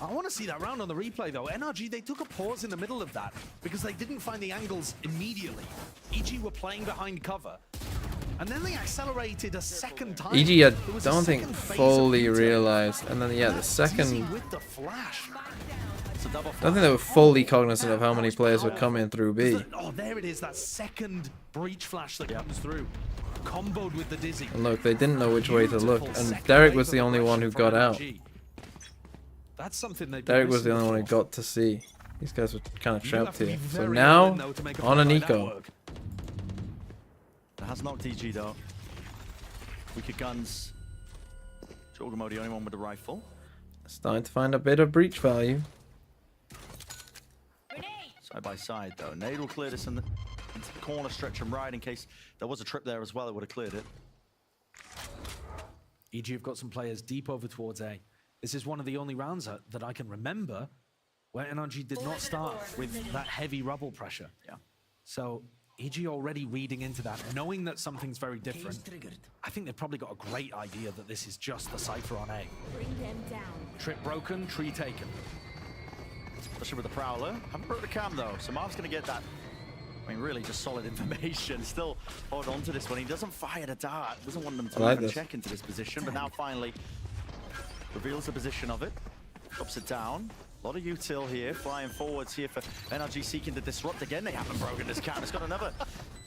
I want to see that round on the replay, though. NRG, they took a pause in the middle of that because they didn't find the angles immediately. EG were playing behind cover, and then they accelerated a second time. EG, I There was a don't think second phase of fully veto. realized, and then yeah, the second. Dizzy with the flash. It's a double I don't think they were fully cognizant of how many players were coming through B. Oh, there it is, that second breach flash that comes through, comboed with the dizzy. And look, they didn't know which way to look, and Derek was the only one who got out. That's something they. Derek was the only one who got to see. These guys were kind of trapped here. So now, on a Nico. It has knocked EG though. Weaker guns. Jorgamo the only one with the rifle. Starting to find a bit of breach value. Side by side though. Nade will clear this into the corner stretch and right in case there was a trip there as well. It would have cleared it. EG have got some players deep over towards A. This is one of the only rounds that I can remember where NRG did not start with that heavy rubble pressure. Yeah. So EG already reading into that, knowing that something's very different. I think they've probably got a great idea that this is just the Cypher on A. Bring them down. Trip broken, tree taken. Especially with the Prowler. Haven't broke the cam though, so Marv's going to get that. I mean, really just solid information. Still hold on to this one. He doesn't fire the dart. Doesn't want them to I like even this. check into this position, but now finally reveals the position of it. Drops it down. A lot of util here, flying forwards here for NRG seeking to disrupt again. They haven't broken this cam. It's got another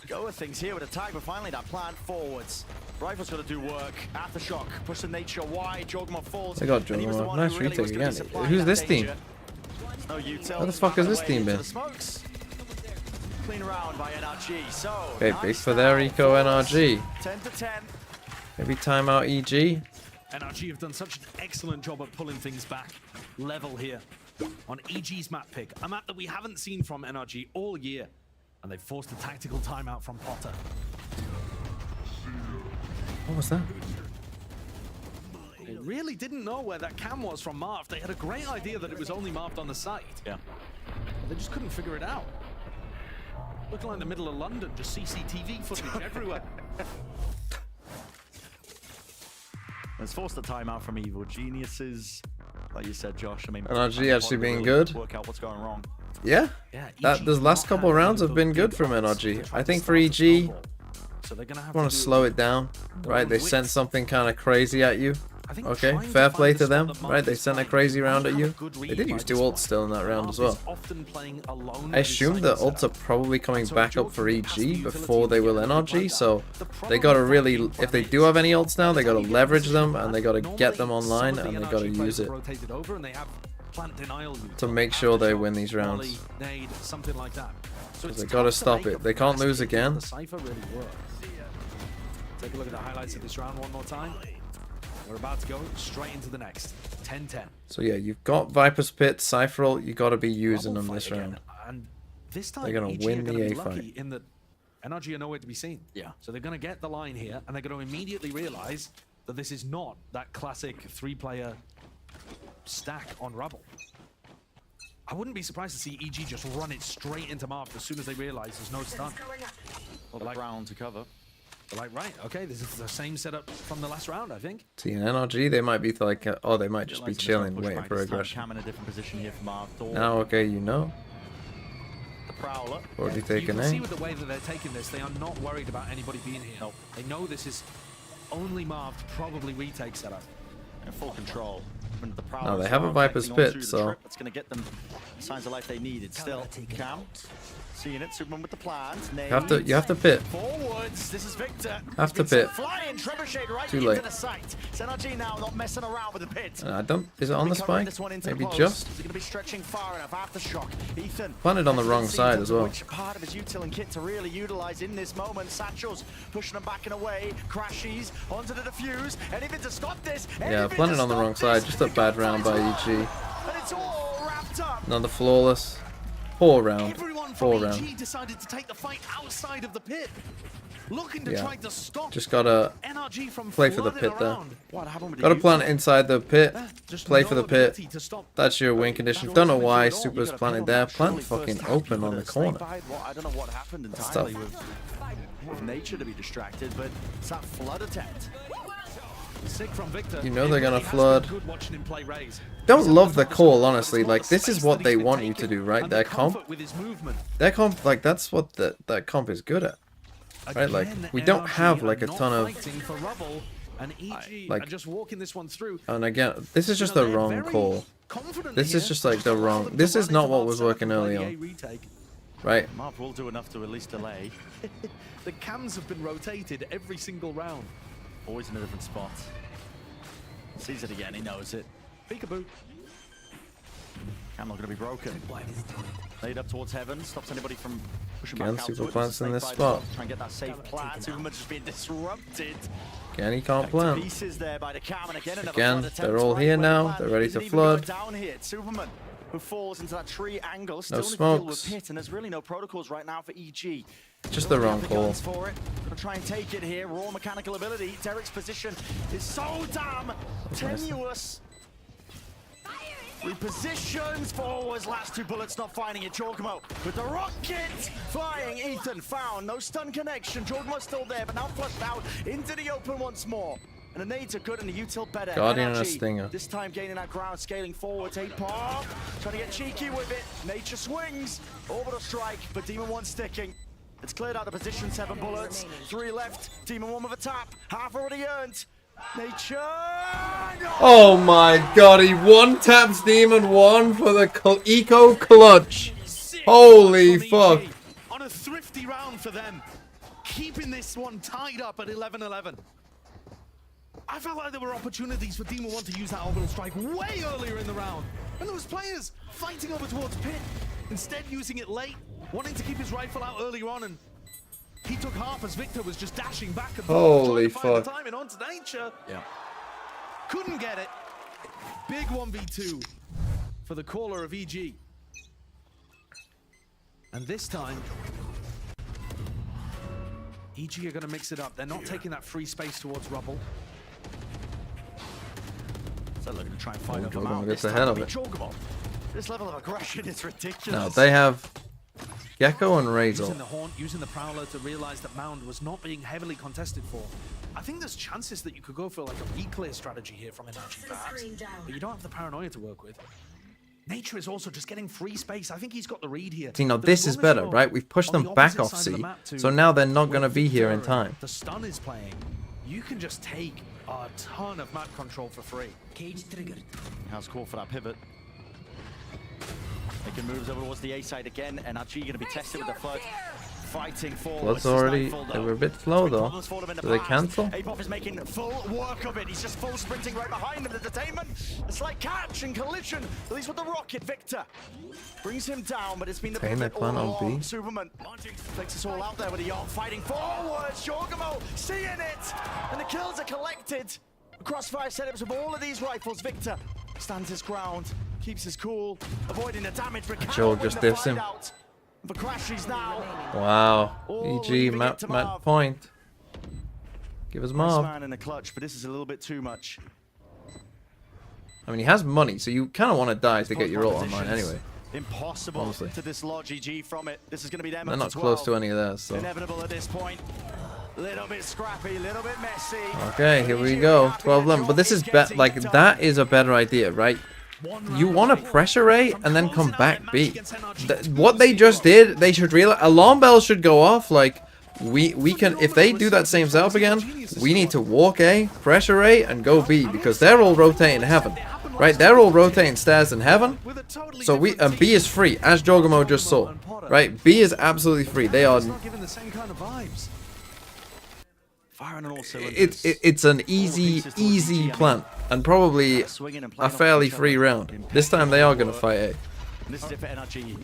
go of things here with a tag, but finally that plan forwards. Rifle's got to do work. Aftershock, push the nature wide. Jogma falls. They got and he was the Jogma. one Nice who really was retake gonna be again. supplying Who's that this team? danger. No util. Where the fuck has this Away team into been? the smokes. Clean round by NRG. So Okay, nice big for their style. eco NRG. 10 to 10. Maybe timeout EG. NRG have done such an excellent job of pulling things back level here on EG's map pick, a map that we haven't seen from NRG all year, and they've forced a tactical timeout from Potter. What was that? They really didn't know where that cam was from Marv. They had a great idea that it was only marked on the site. Yeah. They just couldn't figure it out. Looking like the middle of London, just CCTV footage everywhere. It's forced a timeout from Evil Geniuses. Like you said, Josh, I mean... NRG actually being good. Work out what's going wrong. Yeah. Those last couple rounds have been good from NRG. I think for EG, So they're gonna have want to slow it down, right? They sent something kind of crazy at you. think Okay, trying to fair find play the to spot them, that right? Marv They is sent a playing. crazy round at Have you. a good They read did by use two this ults one. still in that round as Marv well. is often playing alone I with his assume the sighting ults setup. are probably coming So back Joe up for can pass the EG utility before they will and like NRG, that. so The they problem gotta with really, that if they is do have any ults now, they gotta only leverage position them that. and they gotta get them Normally, online some of and the they gotta NRG use players it have rotated over and they have plant denial to route. make sure they Aftershock, win these rounds. volley, nade, something like that. So Because it's they tough gotta to stop make it. a They can't best lose pick, again. but the Cypher really works. Take a look at the highlights of this round one more time. We're about to go straight into the next. 10-10. So yeah, you've got Viper's Pit, Cypher ult, you gotta be using them this round. And this time, They're gonna EG win are gonna the be A lucky fight. in that NRG are nowhere to be seen. Yeah. So they're going to get the line here, and they're going to immediately realize that this is not that classic three-player stack on Rubble. I wouldn't be surprised to see EG just run it straight into Marv as soon as they realize there's no stun. Well, like round to cover. They're like, right, okay, this is the same setup from the last round, I think. See, in NRG, they might be like, oh, they might just be chilling, waiting for Cam aggression. in a different position here for Marv. Now, okay, you know. the Prowler. Already You taken can see A. with the way that they're taking this, they are not worried about anybody being here. Nope. They know this is only marked, probably retake setup. In full control. When the No, Prowler they have a are Viper's getting onto Pit, the so- trip, That's going to get them signs of life they needed. Still, Cam, seeing it. Superman with the plans. You have to pit. Forwards. This is Victor. Have to pit. Flying Trebuchet right Too into late. the sight. It's NRG now, not messing around with the pit. I don't. Is it on the Recovering spike? this one into Maybe the post. just. Is it going to be stretching far enough? Aftershock. Ethan. Planted on the wrong Let's see side in as terms of well. Which part of his util and kit to really utilize in this moment? Satchels pushing them back and away. Crashies onto the defuse. Anything to stop this? Yeah, planted on the wrong side. Just a bad round by EG. And it's all wrapped up. Another flawless. Poor round. Everyone Poor from round. EG decided to take the fight outside of the pit, looking to Yeah. try to stop Just gotta NRG from play for the flooding pit there. around. What happened with the Gotta util? plant inside the pit. Just Play no for the pit. ability to stop. That's your win condition. Don't know why Super's planted there. Plant fucking open on the corner. I don't know what happened That's entirely tough. with nature to be distracted, but it's that flood attempt. Sick from Victor. You know they're It gonna really has flood. been good watching him play Raze. Don't love the call, honestly. Like, this is what they want you to do, right? And Their the comp. comfort with his movement. Their comp, like, that's what that comp is good at. Right? Like, Again, we don't NRG have, like, a are not ton of... fighting for rubble, and EG like- are just walking this one through. And again, this is just You the know, they're wrong very call. confident This is here. just, like, the allow wrong... them to This is run not into what Mark was setup working and play early the A on. retake. Right? Marv will do enough to at least delay. The cams have been rotated every single round. Always in a different spot. Sees it again, he knows it. Peekaboo. Cam not going to be broken. Laid up towards heaven, stops anybody from pushing Again, back out to Super it. plants in Snake this bites spot. up, Try and get that safe plan. Superman's just being disrupted. Again, he can't Back to plant. pieces there by the Cam, and again, another Again, flood attempt they're all right here where the now. plan They're ready isn't to even going flood. Down here, Superman, who falls into that tree angle, No still need to deal with smokes. Pit, and there's really no protocols right now for EG. Just Don't the have wrong call. guns for it. Gonna try and take it here. Raw mechanical ability. Derek's position is so damn tenuous. Repositions forwards. Last two bullets not finding it. Jorgmo with the rocket flying. Ethan found no stun connection. Jorgmo's still there, but now flushed out into the open once more. And the nades are good and the util better. Guardian and a NRG, stinger. This time gaining that ground, scaling forwards. A-pop. Trying to get cheeky with it. Nature swings. Orbital strike, but Demon 1 sticking. It's cleared out the position, 7 bullets. 3 left. Demon 1 with a tap. Half already earned. Nature. No! Oh my god, he one taps Demon 1 for the eco clutch. Holy fuck. On a thrifty round for them, keeping this one tied up at 11-11. I felt like there were opportunities for Demon 1 to use that orbital strike way earlier in the round. And there was players fighting over towards Pit, instead using it late, wanting to keep his rifle out earlier on, and he took half as Victor was just dashing back and forth, Holy trying to find the fuck. timing onto Nature. Yeah. Couldn't get it. Big 1v2 for the caller of EG. And this time, EG are going to mix it up. They're not taking that free space towards Rubble. So looking to try and fight Oh, up a Jorgmo mount. gets This ahead time of it'll it. be Jorgmo. This level of aggression is ridiculous. No, they have Gecko and Razor. Using the Haunt, using the Prowler to realize that Mound was not being heavily contested for. I think there's chances that you could go for like a re-clear strategy here from NRG perhaps, but you don't have the paranoia to work with. Nature is also just getting free space. I think he's got the read here. See, now The this is bonus better, roll right? We've pushed on them the back opposite off side of the C, map to so now they're not where going to be here in Victor and time. The stun is playing. You can just take a ton of map control for free. Cage triggered. How's call for that pivot? Making moves over towards the A side again. NRG going to be tested with the flood. Fighting forward. Blood's already... They were a bit slow, though. Do they cancel? A-pop is making full work of it. He's just full sprinting right behind him. The detainment, a slight catch and collision. At least with the rocket, Victor brings him down, but it's been the Detain their pivot all plan on along. B. Superman takes us all out there with a yacht fighting forward. Jorgmo seeing it, and the kills are collected. Crossfire setups with all of these rifles. Victor stands his ground, keeps his cool, avoiding the damage. But Joel cannot just win the diffs him. fight out. For Crashies now. Wow. Oh, EG, leaving it map to match Marv. point. Give us Nice Marv. man in the clutch, but this is a little bit too much. I mean, he has money, so you kind of want to die to get your ult online Positions. anyway. Impossible Honestly. to dislodge EG from it. This is going to be them They're up not to close 12. to any of theirs, so... Inevitable at this point. Little bit scrappy, little bit messy. Okay, here we go. 12-11. But this is like that is a better idea, right? You want to pressure A and then come back B. What they just did, they should realize. Alarm bells should go off. Like, we can, if they do that same setup again, we need to walk A, pressure A, and go B, because they're all rotating heaven. Right? They're all rotating stairs in heaven. So B is free, as Jorgamo just saw. Right? B is absolutely free. They are. It's an easy plan, and probably a fairly free round. This time they are going to fight A. And this is it for NRG.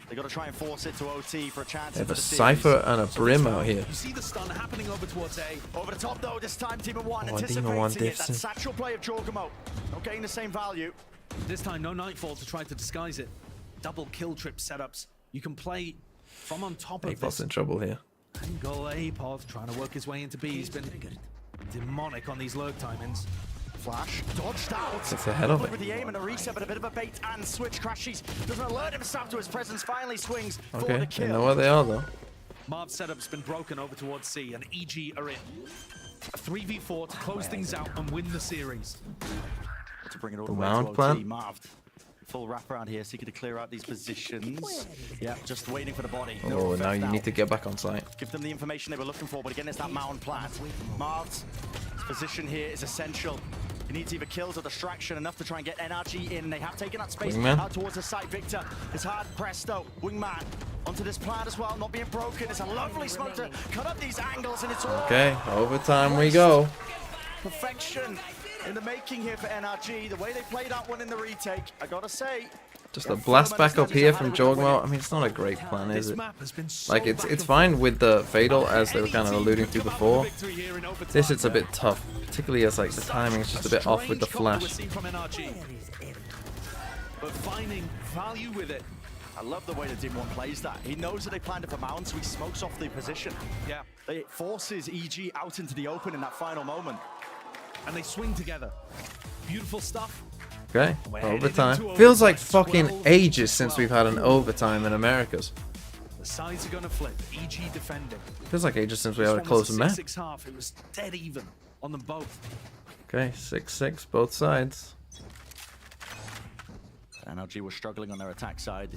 They got to try and force it to OT for a chance. They have a Cypher and a Brim out here. You see the stun happening over towards A. Over the top though, this time Demon 1 Demon 1 anticipating it. That diffs. satchel play of Jorgamo. Not getting the same value. This time, no Nightfall to try to disguise it. Double kill trip setups. You can play from on top of A-Pot's this. in trouble here. And go A-Pot, trying to work his way into B. He's been demonic on these lurk timings. Flash, dodged out. It's ahead of it. With the aim and a reset, but a bit of a bait and switch. Crashes doesn't alert himself to his presence. Finally swings for the Okay, kill. they know where they are though. Marv's setup's been broken over towards C, and EG are in. A 3v4 to close things out and win the series. To bring it all The the way mount to plan. OT. Marv, full wraparound here, seeking to clear out these positions. Yeah, just waiting for the body. No Oh, offense now you need to get back on site. give them the information they were looking for, but again, it's that mound plan. Marv's position here is essential. He needs either kills or distraction enough to try and get NRG in. They have taken that space Wingman. out towards the site. Victor is hard pressed though. Wingman onto this plan as well, not being broken. It's a lovely smoke to cut up these angles, and it's all Okay, overtime we go. perfection in the making here for NRG. The way they played that one in the retake, I gotta say. Just a blast back up here from Jorgamo. I mean, it's not a great plan, is it? Like, it's fine with the Fatal, as they were kind of alluding to before. This, it's a bit tough, particularly as, like, the timing is just a bit off with the flash. But finding value with it. I love the way that Dim1 plays that. He knows that they planned it for Mount, so he smokes off the position. Yeah. It forces EG out into the open in that final moment. And they swing together. Beautiful stuff. Okay, overtime. Feels like fucking ages since we've had an overtime in Americas. The sides are going to flip. EG defending. Feels like ages since we had a close match. 6-6 It was dead even on them both. Okay, 6-6, both sides. NRG was struggling on their attack side.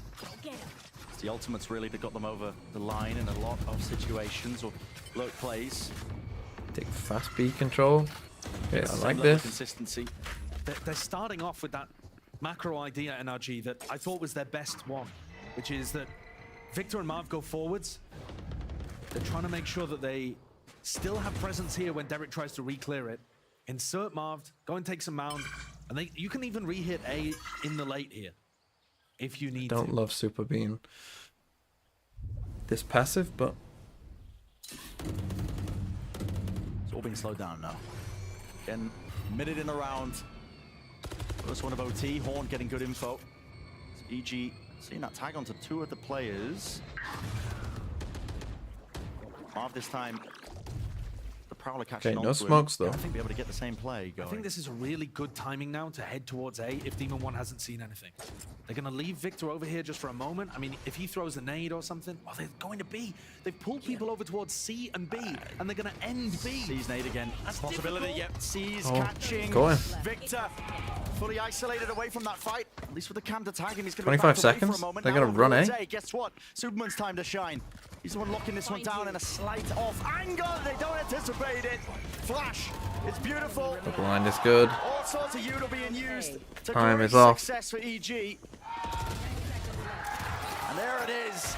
It's the ultimates really that got them over the line in a lot of situations or lurk plays. Take fast B control. Okay, I Same like level of this. consistency. They're starting off with that macro idea, NRG, that I thought was their best one, which is that Victor and Marv go forwards. They're trying to make sure that they still have presence here when Derek tries to re-clear it. Insert Marv, go and take some mound, and you can even re-hit A in the late here, if you need Don't to. love Super being this passive, but It's all being slowed down now. Again, minute in the round. First one of OT. Horn getting good info. So EG seeing that tag onto two of the players. Marv this time. The Prowler catching okay, no onto him. smokes though. I think be able to get the same play going. I think this is a really good timing now to head towards A if Demon 1 hasn't seen anything. They're going to leave Victor over here just for a moment. I mean, if he throws a nade or something, well, they're going to B. They've pulled people over towards C and B, and they're going to end B. C's nade again. That's Possibility, difficult. yep. C's Oh, catching. go in. Victor fully isolated away from that fight. At least with the cam to tag him, he's going to 25 be backed away seconds? for a moment. They're Now gonna run towards A? Guess what? Superman's time to shine. He's the one locking this one down in a slight off angle. They don't anticipate it. Flash. It's beautiful. The blind is good. All sorts of Udall being used. To Time great is off. Success for EG. And there it is.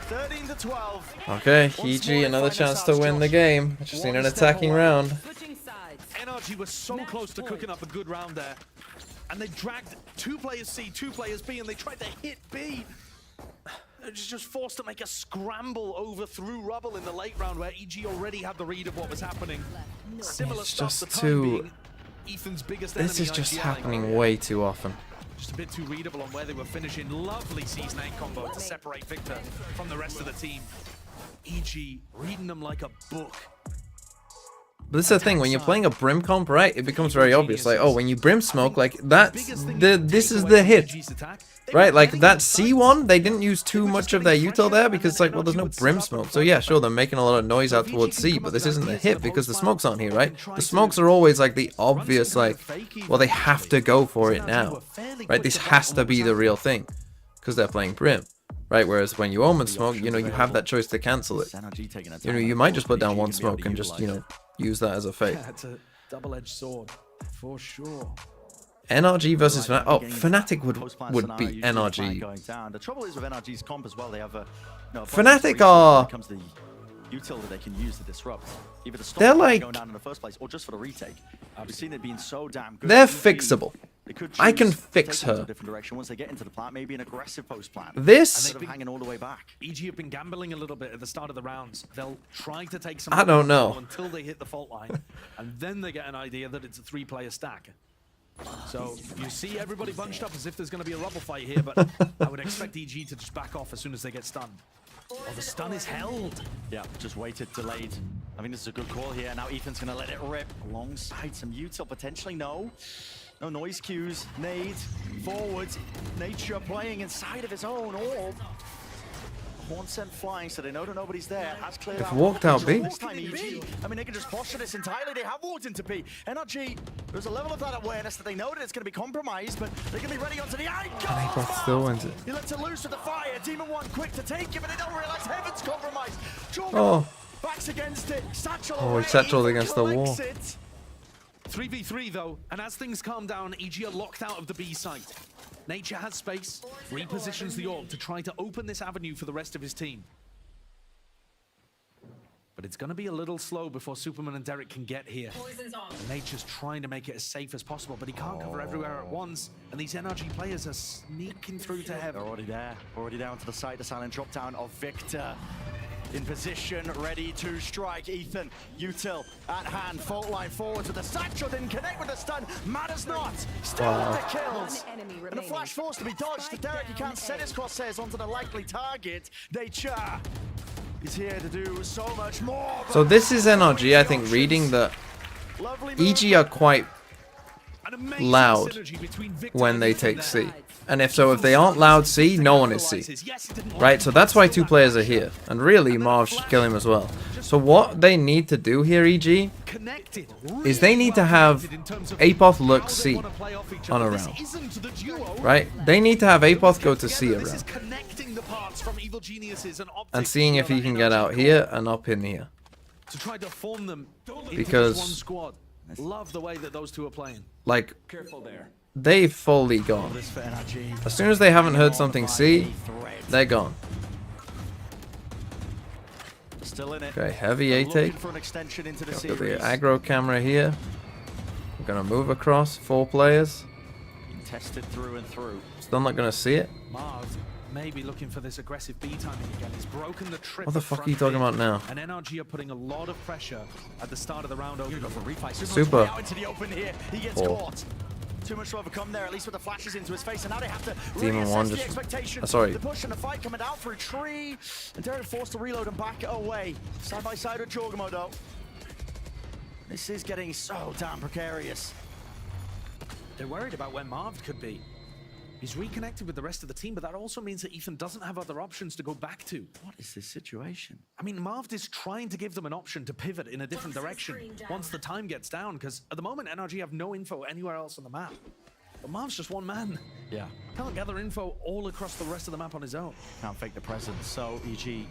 13 to 12. Okay, Once EG more they another find chance to themselves, win the Josh. game. Just need an One step attacking away. round. NRG was so close to cooking up a good round there. And they dragged 2 players C, 2 players B, and they tried to hit B. They're just forced to make a scramble over through rubble in the late round where EG already had the read of what was happening. Similar It's stuff, just the time too. being Ethan's biggest This enemy, is just IGL. happening way too often. Just a bit too readable on where they were finishing. Lovely C9 combo to separate Victor from the rest of the team. EG reading them like a book. But this is the thing, when you're playing a Brim comp, right, it becomes very obvious. Like, oh, when you Brim smoke, like, this is the hit. Right, like, that C1, they didn't use too much of their util there because it's like, well, there's no Brim smoke. So yeah, sure, they're making a lot of noise out towards C, but this isn't the hit because the smokes aren't here, right? The smokes are always, like, the obvious, like, well, they have to go for it now. Right, this has to be the real thing because they're playing Brim. Right, whereas when you omen smoke, you know, you have that choice to cancel it. You know, you might just put down one smoke and just, you know, use that as a fake. Yeah, it's a double-edged sword, for sure. NRG versus Fnatic. Oh, Fnatic would beat NRG. The trouble is with NRG's comp as well, they have a Fnatic are... becomes the util that they can use to disrupt. Either the They're like... going down in the first place or just for the retake. We've seen it being so damn good. They're fixable. I can fix her. Different direction once they get into the plant, maybe an aggressive post plan. This instead of hanging all the way back. EG have been gambling a little bit at the start of the rounds. They'll try to take some I don't know. until they hit the fault line, and then they get an idea that it's a 3-player stack. So you see everybody bunched up as if there's going to be a rubble fight here, but I would expect EG to just back off as soon as they get stunned. Oh, the stun is held. Yeah, just waited, delayed. I think this is a good call here. Now Ethan's going to let it rip alongside some util, potentially. No noise cues, nade, forwards, Nature playing inside of his own orb. Horn sent flying, so they know that nobody's there. Has cleared They've out. walked out B. This time EG, I mean, they can just posture this entirely. They have walked into B. NRG, there's a level of that awareness that they know that it's going to be compromised, but they're going to be ready onto the eye. Apoth still wins it. He lets it loose with the fire. Demon One quick to take it, but they don't realize Heaven's compromised. Oh. Backs against it. Satchel Oh, he satcheled against the wall. 3v3 though, and as things calm down, EG are locked out of the B site. Nature has space, repositions the orb to try to open this avenue for the rest of his team. But it's going to be a little slow before Superman and Derek can get here. And Nature's trying to make it as safe as possible, but he can't cover everywhere at once. And these NRG players are sneaking through to heaven. They're already down to the site. The silent drop down of Victor. In position, ready to strike. Ethan, util at hand, fault line forward to the satchel, didn't connect with the stun, matters not. Still with the kills. And a flash force to be dodged. Derek, he can't set his crosshairs onto the likely target. Nature is here to do so much more. So this is NRG, I think, reading that EG are quite loud when they take C. And if they aren't loud C, no one is C. Right, so that's why 2 players are here. And really, Marv should kill him as well. So what they need to do here, EG, is they need to have Apoth look C on a round. Right? They need to have Apoth go to C around. And seeing if he can get out here and up in here. To try to form them because one squad. Love the way that those two are playing. Like, careful there. They've fully gone. As soon as they haven't heard something C, they're gone. Still in it. Okay, heavy A take. For an extension into the Got the aggro camera here. We're gonna move across 4 players. Being tested through and through. Still not gonna see it. Marv maybe looking for this aggressive B timing again. He's broken the trip. What the fuck are you talking about now? And NRG are putting a lot of pressure at the start of the round. Over for refight. Super. Out into the open here. He gets caught. Too much to overcome there, at least with the flashes into his face, and now they have to Demon One the just expectation. sorry. The push and the fight coming down through a tree, and Derek forced to reload and back it away. Side by side with Jorgamo though. This is getting so damn precarious. They're worried about where Marv could be. He's reconnected with the rest of the team, but that also means that Ethan doesn't have other options to go back to. What is this situation? I mean, Marv is trying to give them an option to pivot in a different direction once the time gets down, because at the moment, NRG have no info anywhere else on the map. But Marv's just one man. Yeah. Can't gather info all across the rest of the map on his own. Can't fake the presence, so EG...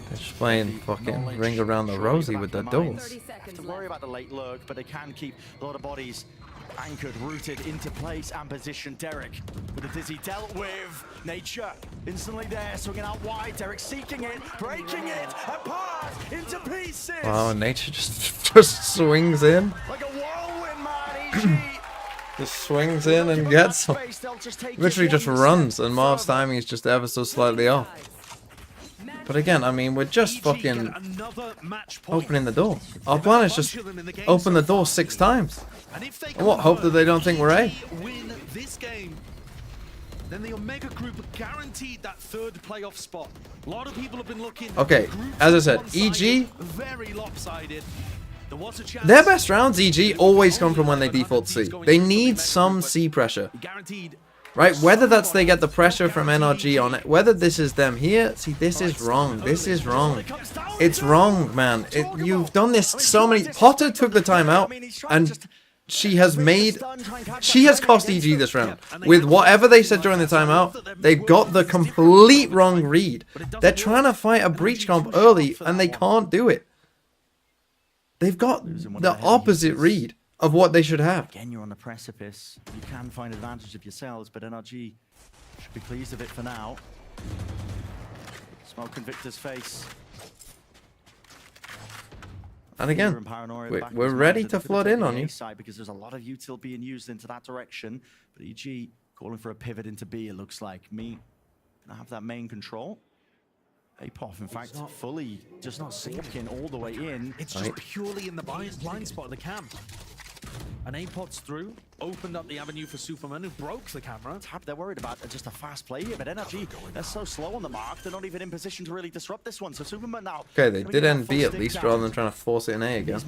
They're just playing fucking Ring Around the Rosie with their doors. Have to worry about the late lurk, but they can keep a lot of bodies anchored, rooted into place and position. Derek with the dizzy dealt with. Nature instantly there, swinging out wide. Derek seeking it, breaking it, apart into pieces. Wow, Nature just swings in. Like a whirlwind, man. EG. Just swings in and gets him. Literally just runs, and Marv's timing is just ever so slightly off. But again, I mean, we're just fucking opening the door. Our plan is just open the door 6 times. And what, hope that they don't think we're A? Win this game, then the Omega Group are guaranteed that 3rd playoff spot. A lot of people have been looking. Okay, as I said, EG, very lopsided. There was a chance. Their best rounds, EG, always come from when they default C. They need some C pressure. Guaranteed. Right, whether that's they get the pressure from NRG on it, whether this is them here, see, this is wrong. This is wrong. It's wrong, man. You've done this so many. Potter took the time out, and she has cost EG this round. With whatever they said during the timeout, they got the complete wrong read. They're trying to fight a breach comp early, and they can't do it. They've got the opposite read of what they should have. Again, you're on the precipice. You can find advantage of yourselves, but NRG should be pleased with it for now. Smoke in Victor's face. And again, we're ready to flood in on you. Because there's a lot of util being used into that direction. But EG calling for a pivot into B, it looks like. Me gonna have that main control. Apoff, in fact, fully just not sinking all the way in. It's just purely in the blind spot of the camp. And Apod's through, opened up the avenue for Superman, who broke the camera. They're worried about just a fast play here, but NRG, they're so slow on the mark, they're not even in position to really disrupt this one. So Superman now... Okay, they did end B at least, rather than trying to force it in A again.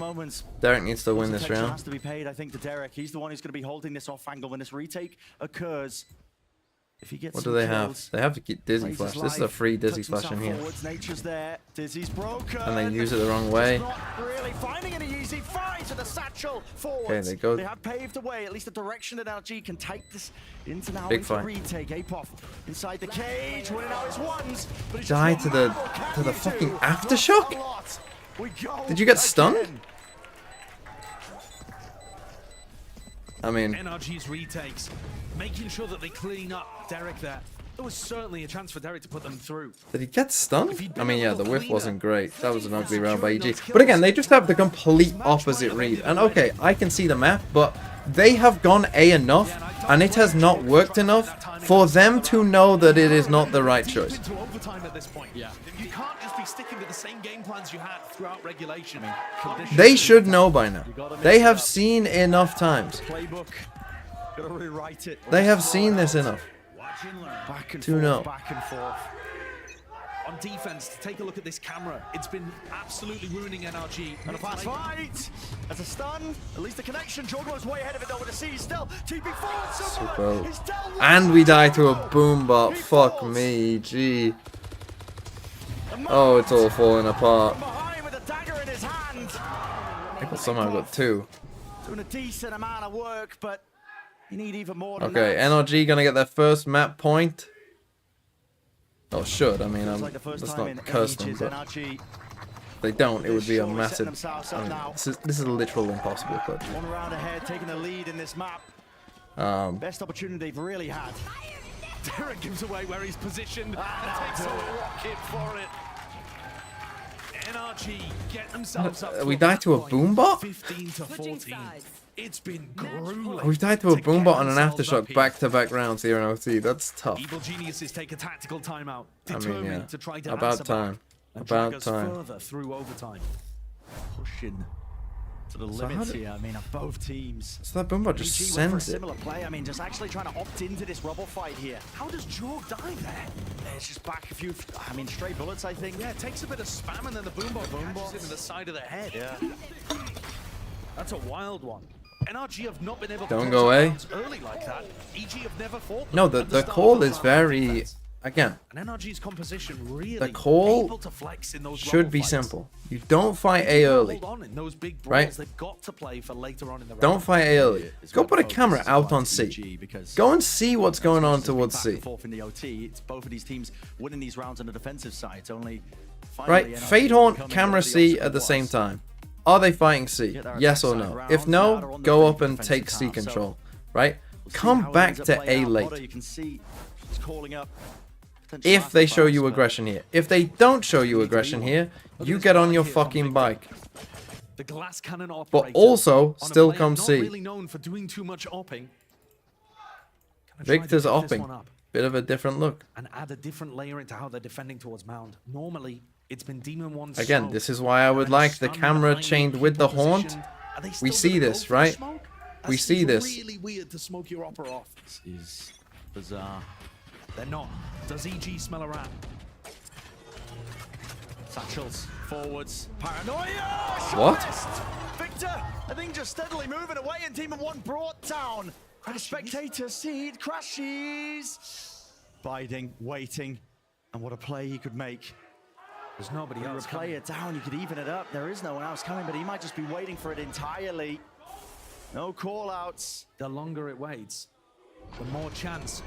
Derek needs to win this round. Has to be paid, I think, to Derek. He's the one who's going to be holding this off angle when this retake occurs. If he gets what do they have? They have to get Dizzy Flash. This is a free Dizzy Flash in here. Nature's there. Dizzy's broken. And they use it the wrong way. Not really finding any easy fight to the satchel forwards. Okay, they go. They have paved the way, at least the direction that NRG can take this into now Big into fight. retake. Apoff inside the cage, winning out his ones. But Die to the fucking aftershock? Did you get stunned? I mean, NRG's retakes, making sure that they clean up Derek there. There was certainly a chance for Derek to put them through. did he get stunned? I mean, yeah, the whiff wasn't great. That was an ugly round by EG. But again, they just have the complete opposite read. And okay, I can see the map, but they have gone A enough, and it has not worked enough for them to know that it is not the right choice. Into overtime at this point. Yeah. You can't just be sticking with the same game plans you had throughout regulation. They should know by now. They have seen enough times. Playbook. Gotta rewrite it. They have seen this enough Back and to forth, know. back and forth. On defense, take a look at this camera. It's been absolutely ruining NRG. And a fast fight. As a stun, at least the connection. Jorgo's way ahead of it though with the C still. TP forward, Superman. He's down. And we die to a boom bot. Fuck me, gee. Oh, it's all falling apart. Behind with a dagger in his hand. I somehow got two. Doing a decent amount of work, but you need even more than Okay, that. NRG gonna get their first map point. Oh, should. I mean, let's not curse them, but if they don't, it would be a massive... I mean, this is a literal impossible clutch. One round ahead, taking the lead in this map. Best opportunity they've really had. Derek gives away where he's positioned and takes a rocket for it. NRG get themselves up. We died to a boom bot? 15 to 14. It's been grueling. We've died to a boom bot and an aftershock back-to-back rounds here in OT. That's tough. Evil geniuses take a tactical timeout, I mean, determined yeah. to try to About answer time. back and drag About us time. further through overtime. Pushing to the So limits here. I mean, of both teams. So that boom bot just EG went for a sends it. similar play. I mean, just actually trying to opt into this rubble fight here. How does Jorg die there? It's just back a few, I mean, stray bullets, I think. Yeah, it takes a bit of spam and then the boombot catches him in the side of the head. Yeah. That's a wild one. NRG have not been able to Don't close go out A. rounds early like that. EG have never fought them No, at the start call of the is round very... defense. Again, And NRG's composition really the call able to flex in those should rubble be fights. simple. You don't fight A early. Hold on in those big brawls Right? they've got to play for later on in the round. Don't fight A early. Go put a camera out on C. Go and see what's going on towards Back C. and forth in the OT. It's both of these teams winning these rounds on the defensive side. It's only Right? finally NRG Fade Horn, becoming camera where the C obstacle at the same was. time. Are they fighting C? Yes or no? If no, go up and take C control. Right? Come back to A late. You can see it's calling up. If they show you aggression here. If they don't show you aggression here, you get on your fucking bike. The glass cannon But operator also, on a still player come not C. really known for doing too much opping. Gonna try to Victor's pick this opping. one up Bit of a different look. and add a different layer into how they're defending towards Mound. Normally, it's been Demon 1 Again, smoke. this is why I would And like the stun camera behind chained the with the position. haunt. Are they We still see gonna this, go for the right? smoke? We That see seems this. really weird to smoke your opera off. This is bizarre. They're not. Does EG smell a rat? Satchels, forwards, paranoia! What? Victor, I think just steadily moving away and Team of One brought down. And a spectator seed crashes. Biding, waiting, and what a play he could make. There's nobody else Play it down, you could even it up. There is no one else coming, but he might just be waiting for it entirely. No call-outs. The longer it waits, the more chance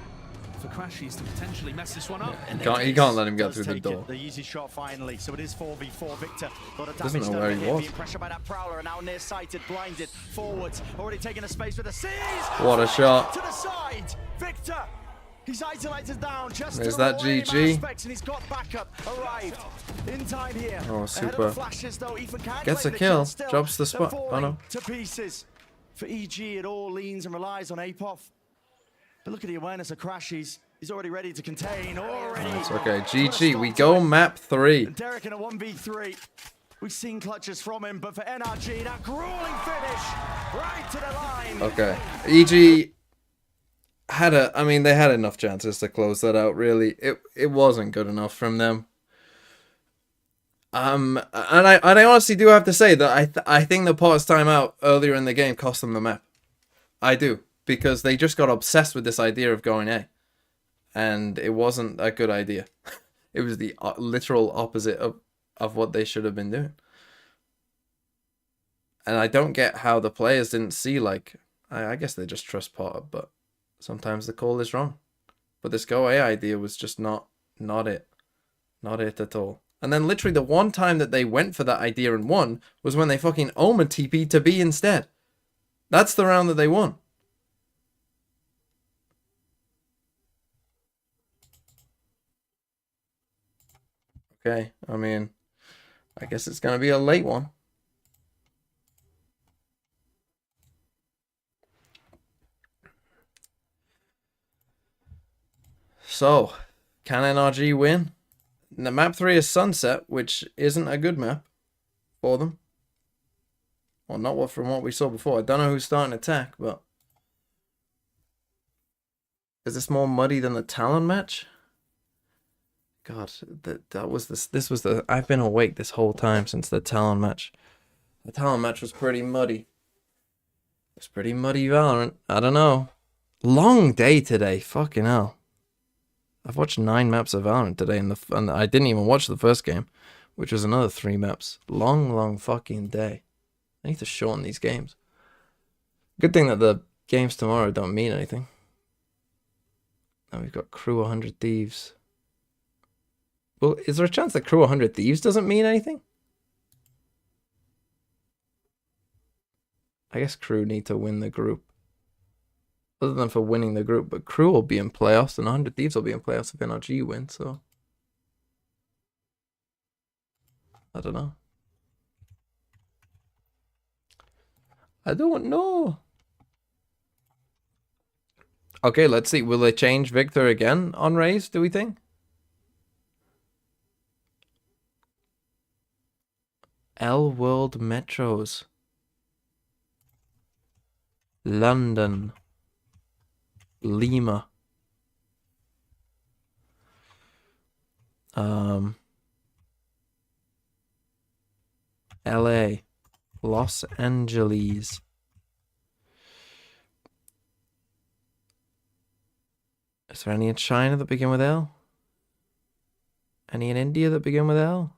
for Crashies to potentially mess this one up. You can't let him get through the Take door. it, the easy shot finally. So it is 4v4. Victor got a Doesn't damage know where done he here, was. being pressured by that Prowler, and now nearsighted, blinded, forwards, already taking a space with a seize. What a shot. To the side, Victor. He's isolated down just There's to that the lane GG. aspects, and he's got backup, arrived in time here. Oh, Ahead of super. the flashes, though, Ethan can't Gets a claim the kill, still. drops the They're spot. Oh, falling no. to pieces. For EG, it all leans and relies on Apoth. But look at the awareness of Crashies. He's already ready to contain. Already. It's okay. GG. We go map 3. And Derek in a 1v3. We've seen clutches from him, but for NRG, that grueling finish right to the line. Okay. EG had they had enough chances to close that out, really. It wasn't good enough from them. And I honestly do have to say that I think the pause timeout earlier in the game cost them the map. I do, because they just got obsessed with this idea of going A, and it wasn't a good idea. It was the literal opposite of what they should have been doing. And I don't get how the players didn't see, like, I guess they just trust Potter, but sometimes the call is wrong. But this go A idea was just not it. Not it at all. And then literally the one time that they went for that idea and won was when they fucking Omen TP to B instead. That's the round that they won. Okay, I mean, I guess it's going to be a late one. So, can NRG win? The map 3 is Sunset, which isn't a good map for them. Well, not what from what we saw before. I don't know who's starting attack, but is this more muddy than the Talon match? God, that was this was the I've been awake this whole time since the Talon match. The Talon match was pretty muddy. It was pretty muddy Valorant. I don't know. Long day today. Fucking hell. I've watched 9 maps of Valorant today, and I didn't even watch the first game, which was another 3 maps. Long fucking day. I need to shorten these games. Good thing that the games tomorrow don't mean anything. Now we've got Crew 100 Thieves. Well, is there a chance that Crew 100 Thieves doesn't mean anything? I guess Crew need to win the group. Other than for winning the group, but Crew will be in playoffs and 100 Thieves will be in playoffs if NRG win, so I don't know. I don't know. Okay, let's see. Will they change Victor again on Raze, do we think? L World Metros. London. Lima. LA. Los Angeles. Is there any in China that begin with L? Any in India that begin with L?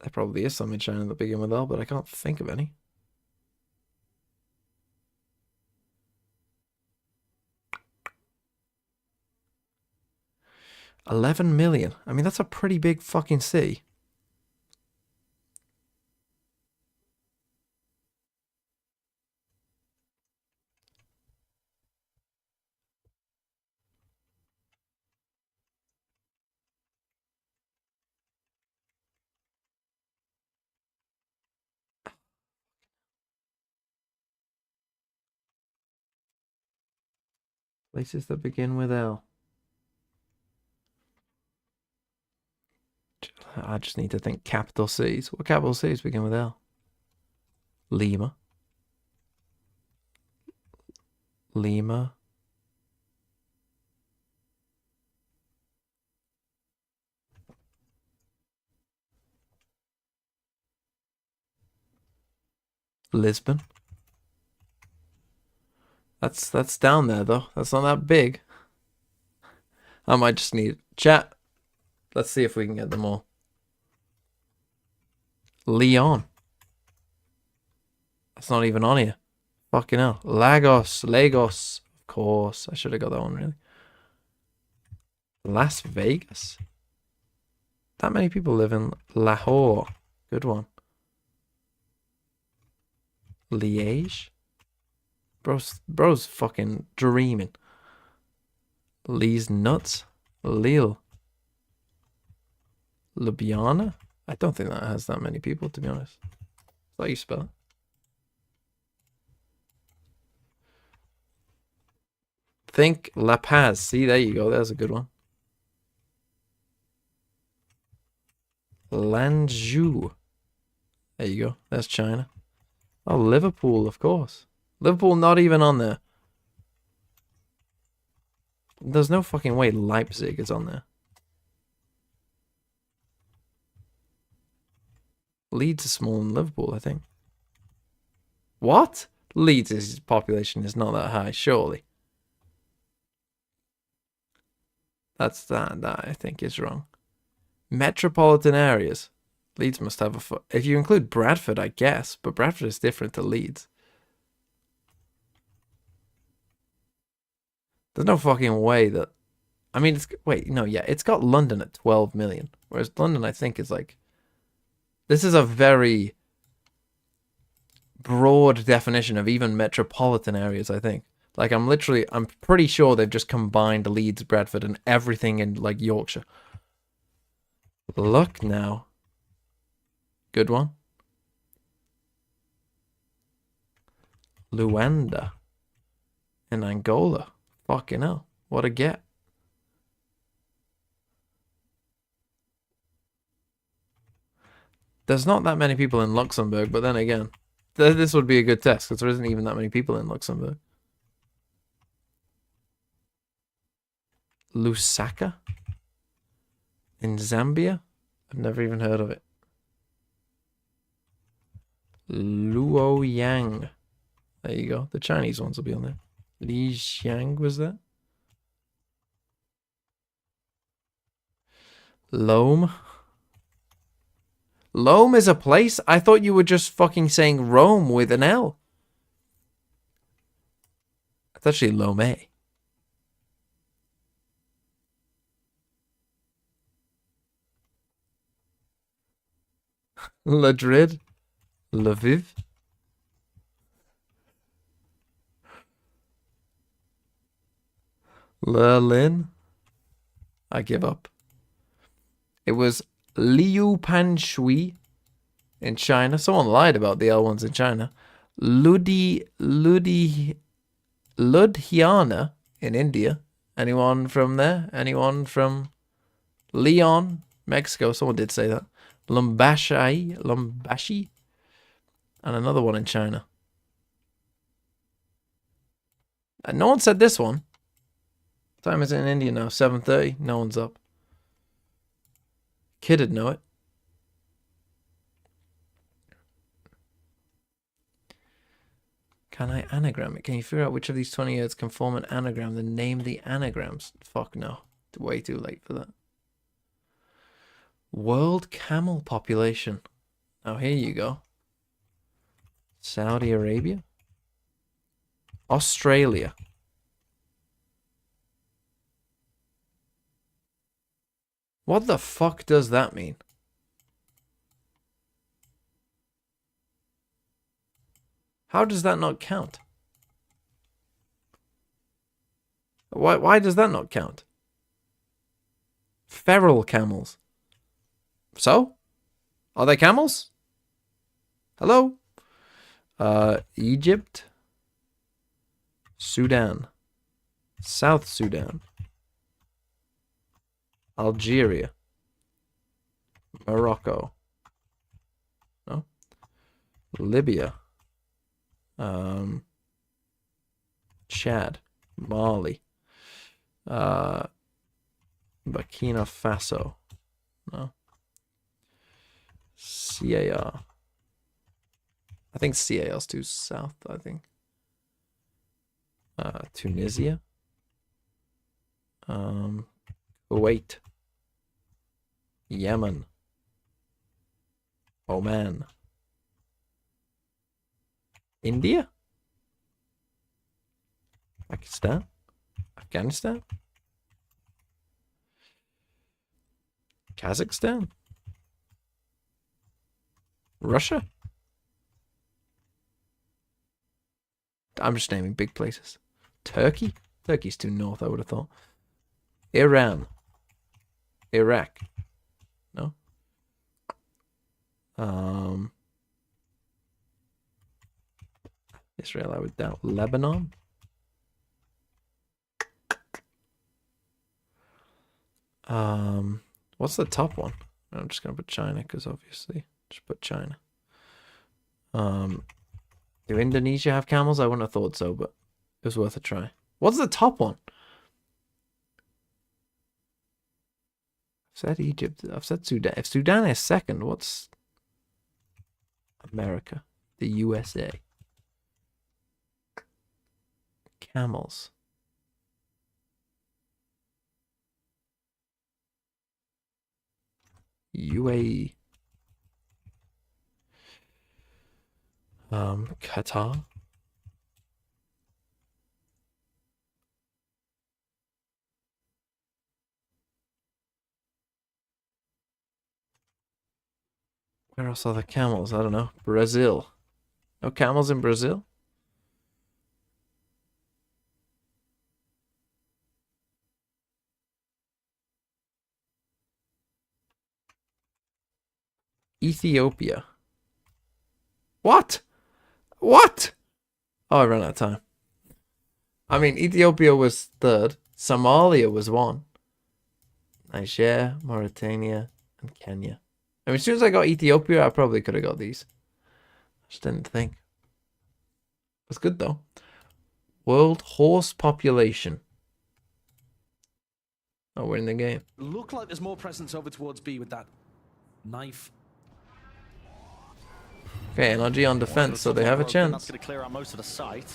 There probably is some in China that begin with L, but I can't think of any. $11 million. I mean, that's a pretty big fucking city. Places that begin with L. I just need to think capital cities. What capital cities begin with L? Lima. Lima. Lisbon. That's down there though. That's not that big. I might just need chat. Let's see if we can get them all. Leon. That's not even on here. Fucking hell. Lagos. Of course. I should have got that one really. Las Vegas. That many people live in Lahore. Good one. Liège. Bro's fucking dreaming. Lee's nuts. Lille. Ljubljana? I don't think that has that many people, to be honest. Is that how you spell it? Think La Paz. See, there you go. There's a good one. Lanzhou. There you go. That's China. Oh, Liverpool, of course. Liverpool not even on there. There's no fucking way Leipzig is on there. Leeds is smaller than Liverpool, I think. What? Leeds' population is not that high, surely. That I think is wrong. Metropolitan areas. Leeds must have a... If you include Bradford, I guess. But Bradford is different to Leeds. There's no fucking way that... I mean, it's... Wait, no, yeah. It's got London at 12 million. Whereas London, I think, is like... This is a very broad definition of even metropolitan areas, I think. Like, I'm pretty sure they've just combined Leeds, Bradford, and everything in, like, Yorkshire. Look now. Good one. Luanda. In Angola. Fucking hell. What a get. There's not that many people in Luxembourg, but then again, this would be a good test, because there isn't even that many people in Luxembourg. Lusaka? In Zambia? I've never even heard of it. Luoyang. There you go. The Chinese ones will be on there. Lijiang was that? Loam. Loam is a place? I thought you were just fucking saying Rome with an L. It's actually Lomé. Madrid. Lviv. Lerlin. I give up. It was Liu Panshui in China. Someone lied about the L ones in China. Ludhiana in India. Anyone from there? Anyone from Leon, Mexico? Someone did say that. Lumbashi. And another one in China. And no one said this one. Time is in India now, 7:30. No one's up. Kid'd know it. Can I anagram it? Can you figure out which of these 20 words can form an anagram? Then name the anagrams. Fuck no. It's way too late for that. World camel population. Now here you go. Saudi Arabia. Australia. What the fuck does that mean? How does that not count? Why does that not count? Feral camels. So? Are they camels? Hello? Egypt. Sudan. South Sudan. Algeria. Morocco. No. Libya. Chad. Mali. Burkina Faso. No. CAR. I think CAR's too south, I think. Tunisia. Kuwait. Yemen. Oman. India? Pakistan? Afghanistan? Kazakhstan? Russia? I'm just naming big places. Turkey? Turkey's too north, I would have thought. Iran. Iraq. No? Israel, I would doubt. Lebanon? What's the top one? I'm just gonna put China because obviously just put China. Do Indonesia have camels? I wouldn't have thought so, but it was worth a try. What's the top one? I've said Egypt. I've said Sudan. If Sudan is second, what's America? The USA. Camels. UAE. Qatar. Where else are the camels? I don't know. Brazil. No camels in Brazil? Ethiopia. What? What? Oh, I ran out of time. I mean, Ethiopia was third. Somalia was one. Niger, Mauritania, and Kenya. I mean, as soon as I got Ethiopia, I probably could have got these. I just didn't think. It's good, though. World horse population. Oh, we're in the game. Look like there's more presence over towards B with that knife. Okay, NRG on defense, so they have a chance. That's going to clear out most of the site.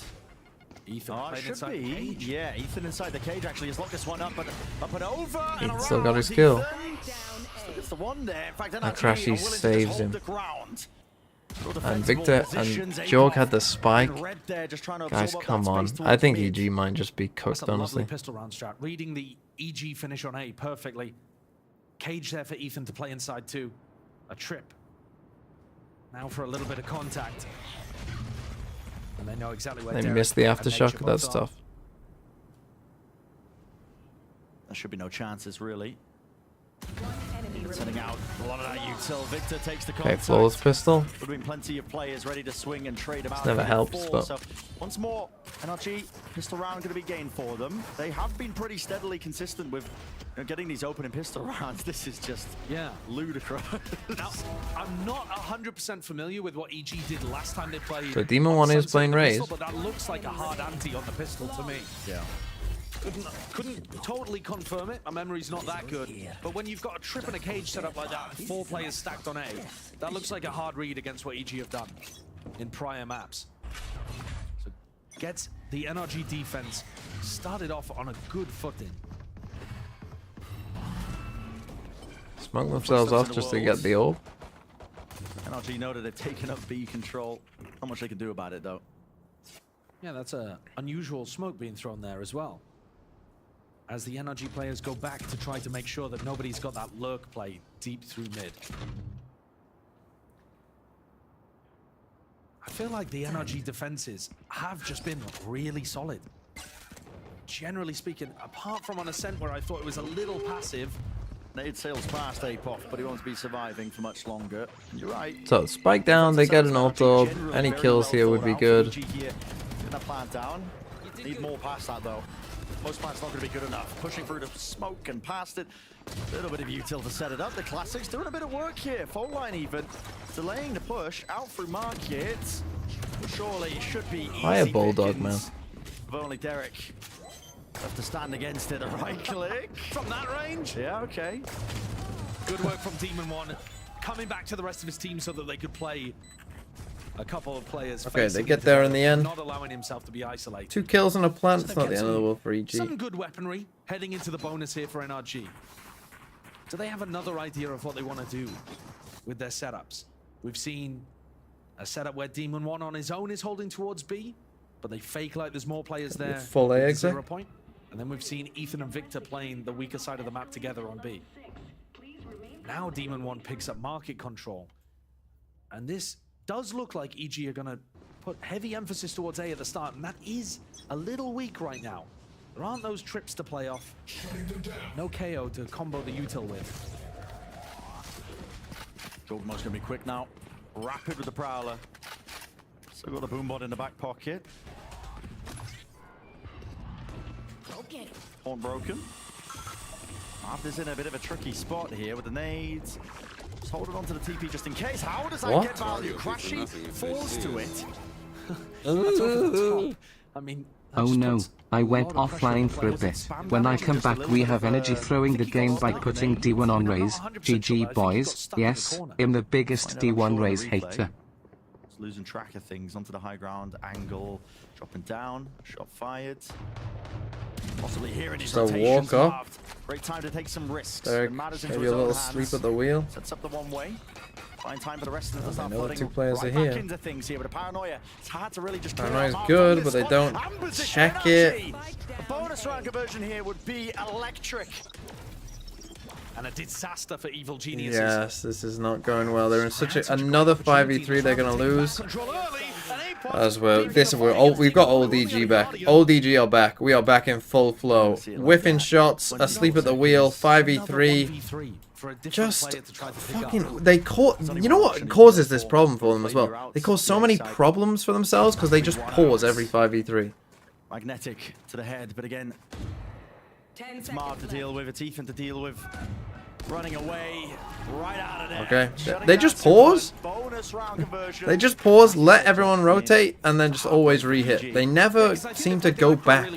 Ethan should be. Yeah, Ethan inside the cage actually has locked this one up, but up and over. And He's still got his kill. It's the one there. In fact, And Crashy saves him. And Victor and Jorg had the spike. Guys, come on. I think EG might just be cooked, That's a honestly. lovely pistol round strat. Reading the EG finish on A perfectly. Cage there for Ethan to play inside too. A trip. Now for a little bit of contact. And they know exactly where They Derek missed the and aftershock. Nature That's both are. tough. There should be no chances, really. Sending out a lot of that util. Victor takes the contact. Okay, flawless pistol. Would have been plenty of players ready to swing and trade about. Never helps, but So once more, NRG pistol round going to be gained for them. They have been pretty steadily consistent with getting these opening pistol rounds. This is just ludicrous. Now, I'm not 100% familiar with what EG did last time they played. So Demon on 1 is Sunset playing with the pistol, Raze. But that looks like a hard ante on the pistol to me. Yeah. Couldn't totally confirm it. My memory's not that good. But when you've got a trip and a cage set up like that, and 4 players stacked on A, that looks like a hard read against what EG have done in prior maps. So gets the NRG defense started off on a good footing. Smoke themselves off just to get the orb. NRG know that they've taken up B control. Not much they can do about it, though. Yeah, that's a unusual smoke being thrown there as well. As the NRG players go back to try to make sure that nobody's got that lurk play deep through mid. I feel like the NRG defenses have just been really solid. Generally speaking, apart from on Ascent where I thought it was a little passive. Nade sails past Apoff, but he won't be surviving for much longer. You're right. So spike down, they get an ult orb. Any kills here would be good. Get that plant down. Need more past that though. Most plants not going to be good enough. Pushing through the smoke and past it. A little bit of util to set it up. The Classics doing a bit of work here. Full line even. Delaying the push. Out through market. But surely it should be easy. Fire Bulldog, man. If only Derek have to stand against it. A right click. From that range? Yeah, okay. Good work from Demon One. Coming back to the rest of his team so that they could play a couple of players. Okay, they get there in the end. Not allowing himself to be isolated. 2 kills on a plant. It's not the end of the world for EG. Some good weaponry heading into the bonus here for NRG. Do they have another idea of what they want to do with their setups? We've seen a setup where Demon One on his own is holding towards B, but they fake like there's more players there. Full A exit. 0 point. And then we've seen Ethan and Victor playing the weaker side of the map together on B. Now Demon One picks up market control. And this does look like EG are going to put heavy emphasis towards A at the start, and that is a little weak right now. There aren't those trips to play off. No KO to combo the util with. Goldenmo's going to be quick now. Rapid with the Prowler. Still got the Boombot in the back pocket. Okay. Horn broken. After's in a bit of a tricky spot here with the nades. Just holding on to the TP just in case. How does that get value? Crashy falls to it. That's over the top. I mean, oh no, I went offline for a bit. When I come back we have energy throwing the game by putting D1 on raise. GG boys, yes, I'm the biggest D1 raise hater. Just losing track of things onto the high ground. Angle, dropping down, shot fired. Possibly hearing his So rotations walk up. halved. Great time to take some risks. Derek, It matters into maybe his a own little hands. sleep at the wheel. Sets up the one way. Find time for the rest of them to start know the flooding 2 players right are back here. into things here. But a Paranoia, it's hard to really just clear Paranoia's out good, from but this they don't spot. And position check it. NRG. A bonus round conversion here would be electric. and a disaster for Evil Geniuses. Yes, this is not going well. They're in such another 5v3 they're going to lose. As well, we've got old EG back. Old EG are back. We are back in full flow. Whiffing shots, asleep at the wheel, 5v3. Just fucking, you know what causes this problem for them as well? They cause so many problems for themselves because they just pause every 5v3. Magnetic to the head, but again, it's Marv to deal with, it's Ethan to deal with. Running away, right out of there. Okay, they just pause. Bonus round conversion. They just pause, let everyone rotate, and then just always re-hit. They never seem to go back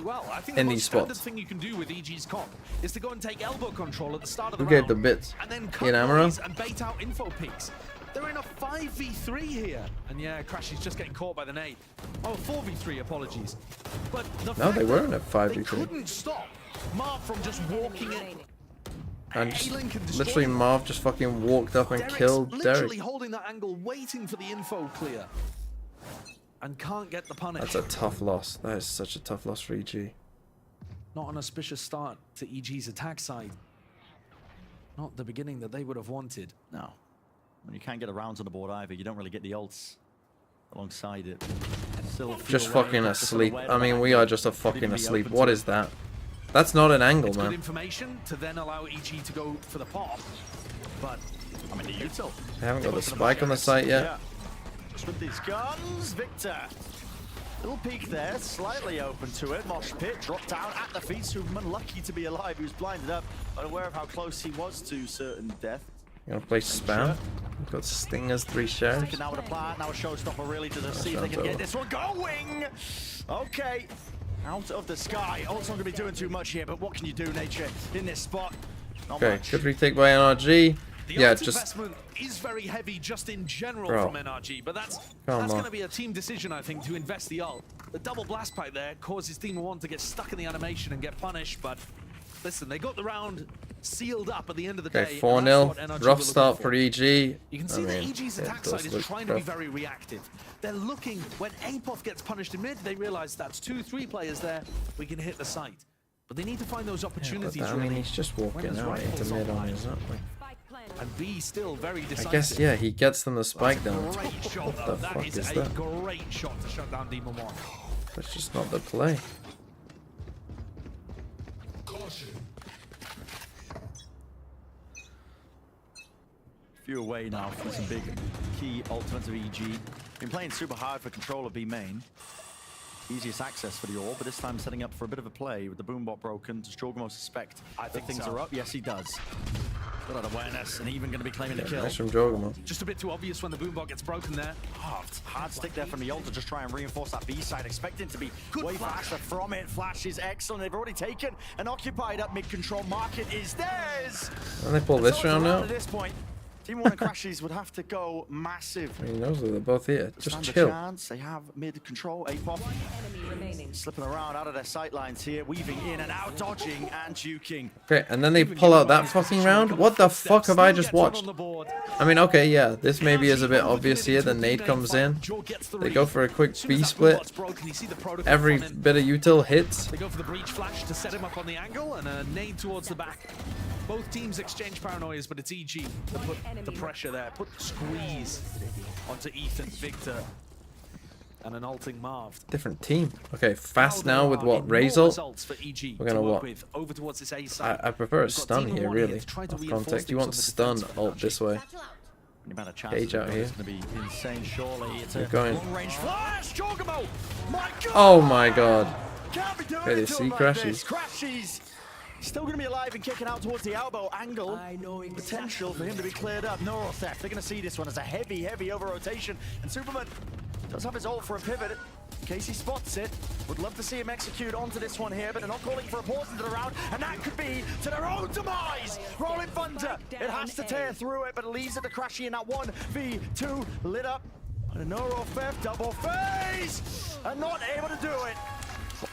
in these spots. The thing you can do with EG's comp is to go and take elbow control at the start of the Who gave round, the bits? and then Ian Amaro? and bait out info peaks. They're in a 5v3 here. And yeah, Crash is just getting caught by the nade. Oh, 4v3, apologies. But the No, they were in a they 5v3. couldn't stop Marv from just walking in. And just, literally Marv just fucking walked up and killed Literally Derek. holding that angle, waiting for the info clear. And can't get the punish. That's a tough loss. That is such a tough loss for EG. Not an auspicious start to EG's attack side. Not the beginning that they would have wanted. No. When you can't get the rounds on the board either, you don't really get the ults alongside it. Still Just feel fucking just asleep. sort of I mean, we are just a fucking asleep. What is that? That's not an angle, It's good man. information to then allow EG to go for the pop. But, I mean, the util. They haven't got the spike on the site yet. Yeah. Just with these guns, Victor. Little peek there, slightly open to it. Mosh pit dropped down at the feet. Superman lucky to be alive. He was blinded up, unaware of how close he was to certain death. You gonna play spam? We've got Stingers, 3 shares. Sticking now with a plant, now a showstopper really to see if they can get this one going. Okay. Out of the sky. Also not going to be doing too much here, but what can you do, Nature, in this spot? Not Okay, much. good retake by NRG. The Yeah, ult just investment is very heavy just in general Bro. from NRG, but that's Come going on. to be a team decision, I think, to invest the ult. The double blast pipe there causes Team 1 to get stuck in the animation and get punished, but listen, they got the round sealed up at the end of the day. okay, and 4-0. that's what NRG Rough were start looking for EG. You can I see that mean, EG's it attack does side is look trying to be rough. very reactive. They're looking, when Apoth gets punished in mid, they realize that's 2-3 players there, we can hit the site. But they need to find those Yeah, but opportunities, I mean, really. he's just when walking there's out into rifles mid on online. his, not like. And B still very decisive. I guess, yeah, he gets them the spike down. Great shot, What though. the That fuck is is a that? great shot to shut down Demon 1. That's just not the play. Few away now from some big key ultimates of EG. Been playing super hard for control of B main. easiest access for the orb, but this time setting up for a bit of a play with the boombot broken. Does Jorgamo suspect that things are up? Yes, he does. Got that awareness, and even going to be claiming the kill. Nice from Jorgamo. Just a bit too obvious when the boombot gets broken there. Hard stick there from the ult to just try and reinforce that B side, expecting to be way faster from it. Flash is excellent. They've already taken and occupied up mid-control. Market is theirs. And they pull this round now. At this point, Team 1 and Crashies would have to go massive. He knows that they're both here. Just Stand a chill. chance. They have mid-control. Apop slipping around out of their sight lines here, weaving in and out, dodging and juking. Okay, and then they pull out that fucking round? What the fuck have I just watched? I mean, okay, yeah, this maybe is a bit obvious here. The nade comes in. They go for a quick B split. Every bit of util hits. They go for the breach flash to set him up on the angle and a nade towards the back. Both teams exchange paranoias, but it's EG to put the pressure there, put the squeeze onto Ethan, Victor, and an ulting Marv. Different team. Okay, fast now with what? Razor? We're gonna what? Over towards this A side. I prefer a stun here, really. Off context. You want stun ult this way. Cage out here. Insane, surely. It's They're going. long-range flash. Jorgamo! My God! Oh my god. Can't be doing Okay, they it to see him like Crashies. this. Crashies still going to be alive and kicking out towards the elbow angle. Potential for him to be cleared up. Neural theft. They're going to see this one as a heavy over-rotation. And Superman does have his ult for a pivot. In case he spots it. Would love to see him execute onto this one here, but they're not calling for a pause into the round. And that could be to their own demise. Rolling Thunder. It has to tear through it, but it leaves it to Crashy in that 1v2 lit up. And a neural theft, double phase. And not able to do it.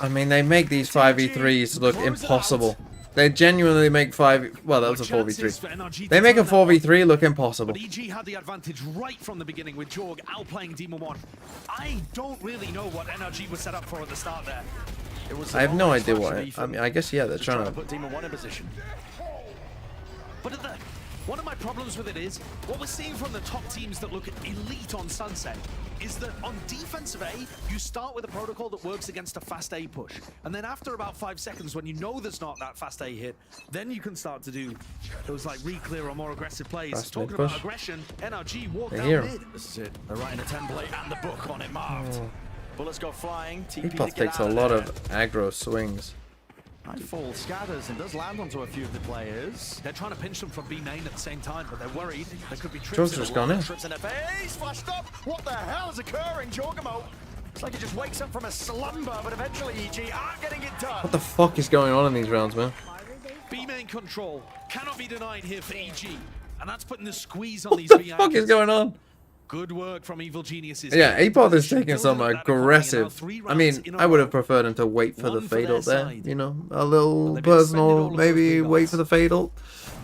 I mean, they make these 5v3s look impossible. They genuinely make well, that was a 4v3. They make a 4v3 look impossible. But EG had the advantage right from the beginning with Jorg outplaying Demon 1. I don't really know what NRG was set up for at the start there. I have no idea what. I mean, I guess, yeah, they're trying to put Demon 1 in position. But one of my problems with it is, what we're seeing from the top teams that look elite on Sunset is that on defensive A, you start with a protocol that works against a fast A push. And then after about 5 seconds, when you know there's not that fast A hit, then you can start to do those like re-clear or more aggressive plays. Fast Talking mid about push. aggression, NRG walk They down hear mid. him. This is it. They're writing a template and the book on it marked. Bullets go flying. TP to Apop get takes a out lot there. of aggro swings. Nightfall scatters and does land onto a few of the players. They're trying to pinch them from B main at the same time, but they're worried. There could be trips Jorg's in just the gone in. Trips in the face, flashed up. What the hell is occurring, Jorgamo? Looks like he just wakes up from a slumber, but eventually EG aren't getting it done. What the fuck is going on in these rounds, man? B main control cannot be denied here for EG, and that's putting the squeeze on these What the B fuck is going on? Good work from Evil Geniuses. Yeah, Apop is taking some aggressive. I mean, I would have preferred him to wait for the fade ult there. You know, a little personal, maybe wait for the fade ult.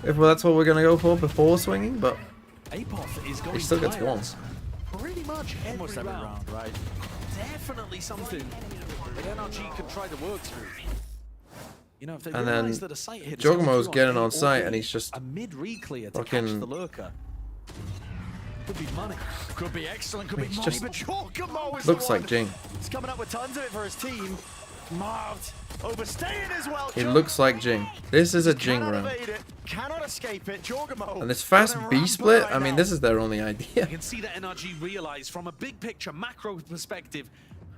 If that's what we're going to go for before swinging, but Apop is he going still gets one. pretty much Almost every round, right? Definitely something that NRG can try to work through. You know, if they And then realize that a site hit is Jorgamo's going getting to on or site and he's just a mid re-clear to catch fucking the lurker. Could be money. Could be excellent, could be He's money, just- but Jorgamo is looks the one. like Jing. He's coming up with tons of it for his team. Marved, overstaying as well. It looks like Jing. This is a Jing Cannot round. evade it, cannot escape it. Jorgamo. And this fast running B rampant split, right I mean, now. this is their only idea. You can see that NRG realize from a big picture, macro perspective,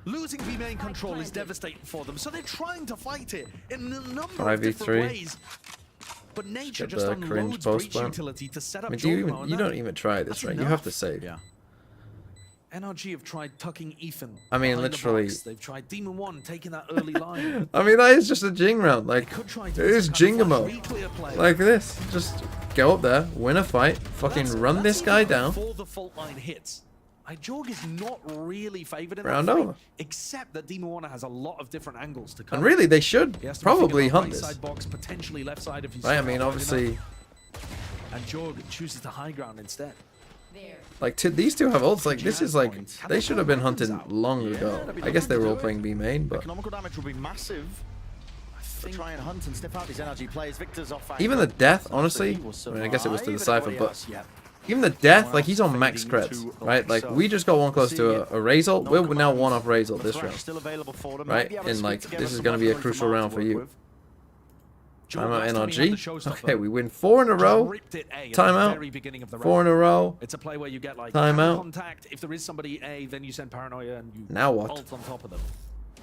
losing B main control is devastating for them. So they're trying to fight it in a number of 5v3. different ways. But nature Get just the cringe unloads post breach plant. utility to set I up mean, do you Jorgamo, even, and you that- don't even try this, that's right? You have to enough. save. Yeah. NRG have tried tucking Ethan. I mean, behind the literally- box. They've tried Demon 1 taking that early line. I mean, that is just a Jing round. Like, try it to is kind of Jingamo. re-clear play. Like this. Just go up there, win a fight, fucking run this guy down. Before the fault line hits. Jorg is not really favored in Round that fight, over. except that Demon 1 has a lot of different angles to cover. And really, they should He has to be probably thinking about hunt right this. side box, potentially left side if he's Right, I not mean, wide obviously, enough. And Jorg chooses the high ground instead. like, these two have ults. Like, this is like, they should have been hunted long ago. I guess they were all playing B main, but Economical damage will be massive. To try and hunt and sniff out these NRG players. Victor's off. even the death, honestly, I mean, I guess it was to the Cypher, but even the death, like, he's on max creds, right? Like, we just got one close to a raise ult. We're now one off raise ult this round, Still available for them. right? And, like, this is going to be a crucial round for you. Timeout NRG. Okay, we win 4 in a row. Timeout. 4 in a row. It's a play where you get like Timeout. contact. If there is somebody A, then you send paranoia and you Now what? ult on top of them.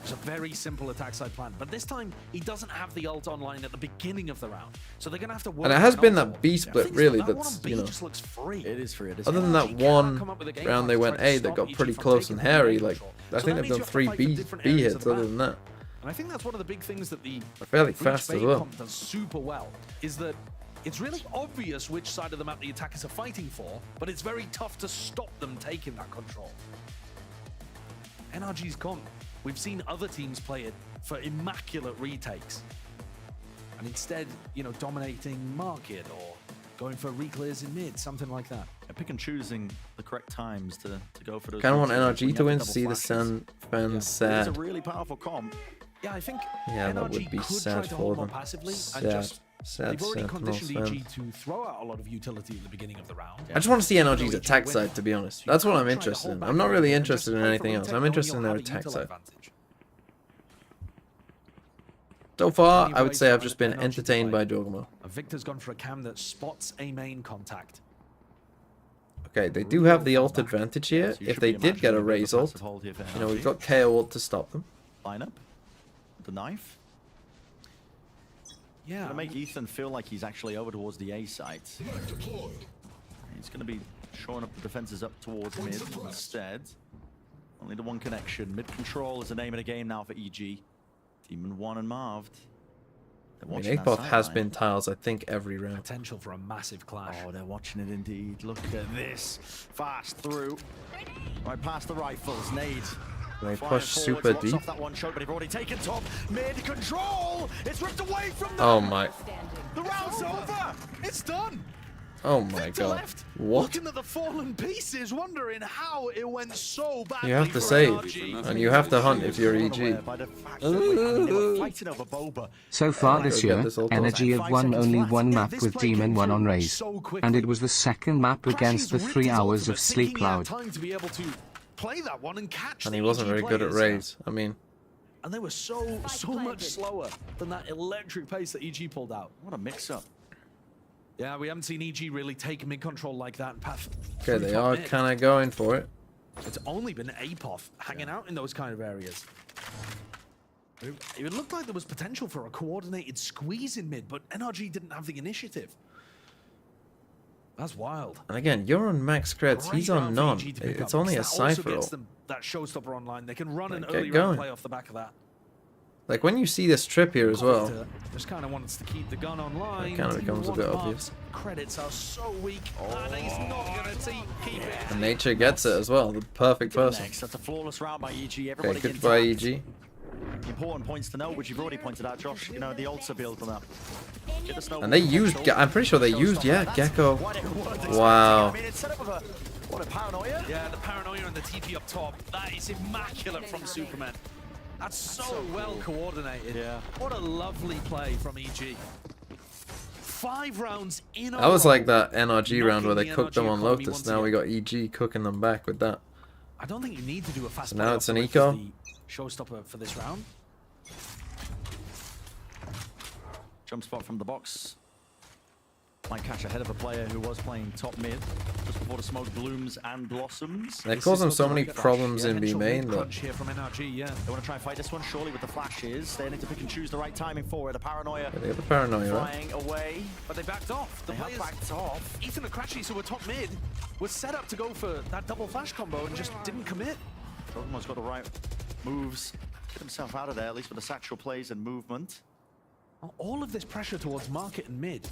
It's a very simple attack side plan, but this time he doesn't have the ult online at the beginning of the round, so they're gonna have to work. And it has on been ult that B split, really, that's, you know, just looks free. It is free. It is other than that one round they went A that got pretty close and hairy, like, I think they've done 3 B hits other than that. And I think that's one of the big things that the Fairly Breach fast as Bay well. comp does super well, is that it's really obvious which side of the map the attackers are fighting for, but it's very tough to stop them taking that control. NRG's comp, we've seen other teams play it for immaculate retakes. And instead, you know, dominating market or going for reclears in mid, something like that. Yeah, pick and choosing the correct times to go for those. Kind of want retakes when NRG you to have win, double see the flashes. fans It's sad. a really powerful comp. Yeah, I think Yeah, that NRG would be could sad try to for hold more them. passively and Sad, just sad, they've already sad, no conditioned sad. EG to throw out a lot of utility at the beginning of the round. I just want to see NRG's attack side, to be honest. That's what I'm interested in. I'm not really interested in anything else. I'm interested in their attack side. So far, I would say I've just been entertained by Jorgamo. Victor's gone for a cam that spots a main contact. Okay, they do have the ult advantage here. If they did get a Raze ult, you know, we've got KO ult to stop them. Line up. The knife. Yeah. Gonna make Ethan feel like he's actually over towards the A site. He's gonna be shoring up the defenses up towards mid instead. Only the one connection. Mid control is the name of the game now for EG. Demon 1 and Marved. I mean, Apoth has been tiles, I think, every round. Potential for a massive clash. Oh, they're watching it indeed. Look at this. Fast through. Right past the rifles. Nade. They Flying push forwards, super locks deep. off that one shot, but they've already taken top. Mid control. It's ripped away from them. Oh my. The round's over. It's done. Oh my Victor god. left, What? looking at the fallen pieces, wondering how it went so badly. You have to for save, NRG. and you have to hunt if you're EG. So far Go this get year, this ult NRG off. have won only one map with Demon 1 on Raze, and it was the second map against the 3 hours of Sleep Cloud. Time to be able to play that one and catch. And the he wasn't EG very good at players. Raze. I mean, And they were so much slower than that electric pace that EG pulled out. What a mix-up. Yeah, we haven't seen EG really take mid control like that and path. okay, they are kind of going for it. It's only been Apoth hanging out in those kind of areas. It looked like there was potential for a coordinated squeeze in mid, but NRG didn't have the initiative. That's wild. And again, you're on max creds, he's Great on round for none. EG to pick It's up, only a because that also cypher gets ult. them that showstopper online. They can run an Get early round going. play off the back of that. Like, when you see this trip here as well, Victor just kind of wants to keep the gun online. It kinda becomes a bit obvious. Credits are so weak, and he's not going to keep it. and Nature gets it as well, the perfect person. Next, that's a flawless round by EG. Okay, Everybody goodbye intact. EG. Important points to know, which you've already pointed out, Josh. You know, the ults are built on that. Get the snowball And they used, potential. I'm pretty sure they used, yeah, Gecko. What it was expecting. Wow. I mean, it's set up with a, what, a paranoia? Yeah, the paranoia and the TP up top. That is immaculate from Superman. That's so well coordinated. Yeah. What a lovely play from EG. 5 rounds in a That was row. like that NRG round where they Knocking the cooked them NRG on economy Lotus. once Now we again. got EG cooking them back with that. I don't think you need to do a fast So play now off it's the an rip as eco. the showstopper for this round. Jump spot from the box. Might catch ahead of a player who was playing top mid just before the smoke blooms and blossoms. They cause them so many problems in B main that Crunch here from NRG, yeah. They want to try and fight this one, surely, with the flashes. They need to pick and choose the right timing for it. The paranoia they got the paranoia, right? flying away. But they backed off. The They have players, backed off. Ethan and Crashies, who were top mid, was set up to go for that double flash combo and just didn't commit. Dogomo's got the right moves. Get himself out of there, at least with the satchel plays and movement. All of this pressure towards market and mid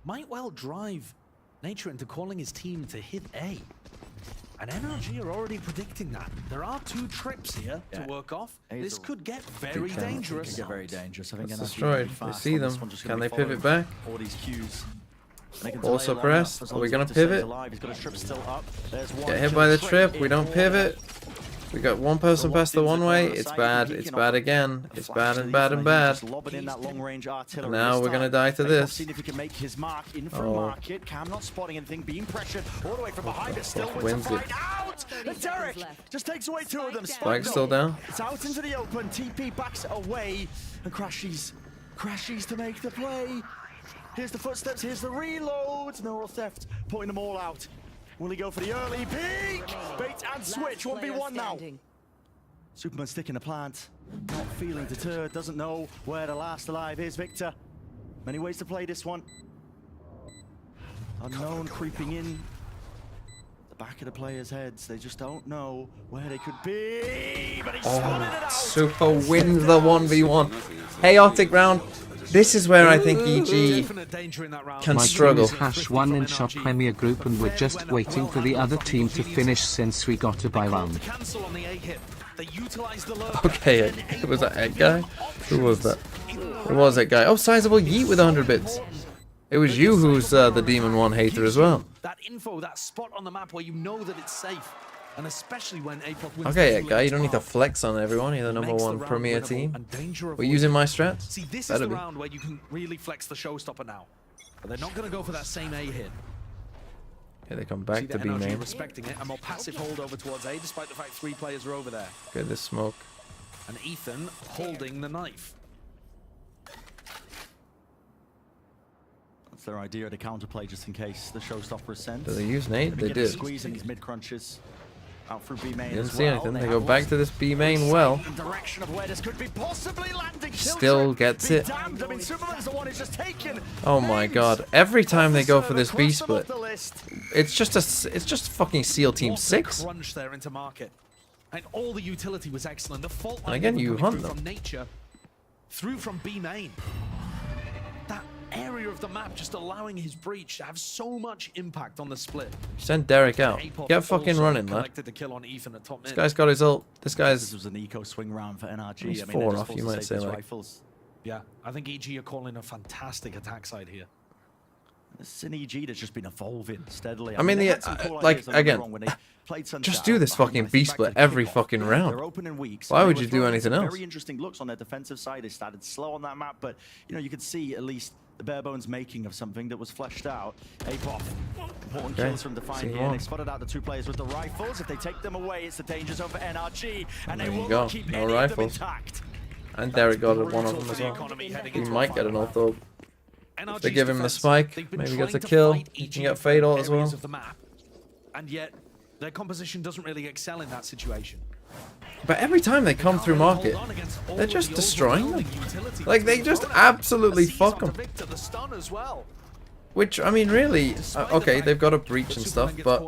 might well drive Nature into calling his team to hit A. And NRG are already predicting that. There are 2 trips here to work off. This could get very dangerous. Could get very dangerous. I think That's NRG destroyed. will be They fast see on this them. one, just Can gonna they be pivot following back? all these cues. And they can Also delay long pressed. enough as Are long we as gonna Victor stays pivot? alive. He's got his trip still up. There's one Get hit by the trip. We in don't all. pivot. We got one person past the one way. It's bad. It's bad again. It's bad and bad and bad. Just lobbing in that long-range artillery. And now this we're gonna time. die to Maybe this. Seeing if he can make his mark in front Oh. market. Cam not spotting anything, being pressured all the way from behind, but still wins Wins to it. find out. And Derek just takes away 2 of them. Spike's still down. It's out into the open. TP backs away, and Crashies to make the play. Here's the footsteps. Here's the reload. Neural theft, pointing them all out. Will he go for the early peek? Bait and switch. 1v1 now. Superman sticking a plant, not feeling deterred, doesn't know where the last alive is. Victor, many ways to play this one. Unknown creeping in the back of the players' heads. They just don't know where they could be. But he spotted it out. Super wins the 1v1. Chaotic round. This is where I think EG can My struggle. team is #1 in Shop Premier Group and we're just waiting for the other team to finish since we got a bye round. Okay, was that Egg guy? Who was that? It was that guy. Oh, Sizable Yeet with 100 bits. It was you who's the Demon 1 hater as well. That info, that spot on the map where you know that it's safe. And especially when Apoc wins. Okay, Egg guy, you don't need to flex on everyone. You're the #1 Premier team. We're using my strats. See, this Better is the be. round where you can really flex the showstopper now. But they're not going to go for that same A hit. Okay, they come back to B NRG main. respecting it. A more passive hold over towards A, despite the fact 3 players are over there. Get this smoke. And Ethan holding the knife. That's their idea of the counterplay, just in case the showstopper is sent. Do they use nade? They did. Squeezing these mid crunches out through B main. Didn't see anything. They go back to this B main well. In direction of where this could be possibly landing. Still gets it. Damned. I mean, Superman's the one who's just taken. Oh my god. Every time they go for this B split, it's just fucking SEAL Team 6. Crunch there into market. And all the utility was excellent. The fault And again, you hunt through them. from nature, through from B main. That area of the map just allowing his breach to have so much impact on the split. Send Derek out. Apoc Get fucking also running, lad. collected the kill on Ethan at top This mid. guy's got his ult. This This was an eco swing round for NRG. He's I mean, 4 they're just off, you forced to might save say, these like. rifles. Yeah, I think EG are calling a fantastic attack side here. This is an EG that's just been evolving steadily. I mean, they the- had some cool like, ideas, don't get me again, wrong, when they played Sunshine just do this behind fucking them, B back to split the every kickoff. fucking round. They're opening weeks. Why and they would were you do throwing anything some else? Very interesting looks on their defensive side. They started slow on that map, but you know you could see at least the bare bones making of something that was fleshed out. Apoc, important Okay, kills from Defiant see here. more. They spotted out the 2 players with the rifles. If they take them away, it's the danger zone for NRG, and There they you will go. not keep No any of them rifles. intact. And Derek got one of them as well. He might get an ult though. If they give him the spike, maybe gets a kill. He can get fade ult as well. Of the map, and yet their composition doesn't really excel in that situation. But every time they come through market, they're just destroying them. Like, they just absolutely fuck them. Victor, the stun as well. Which, I mean, really, okay, they've got a breach and stuff, but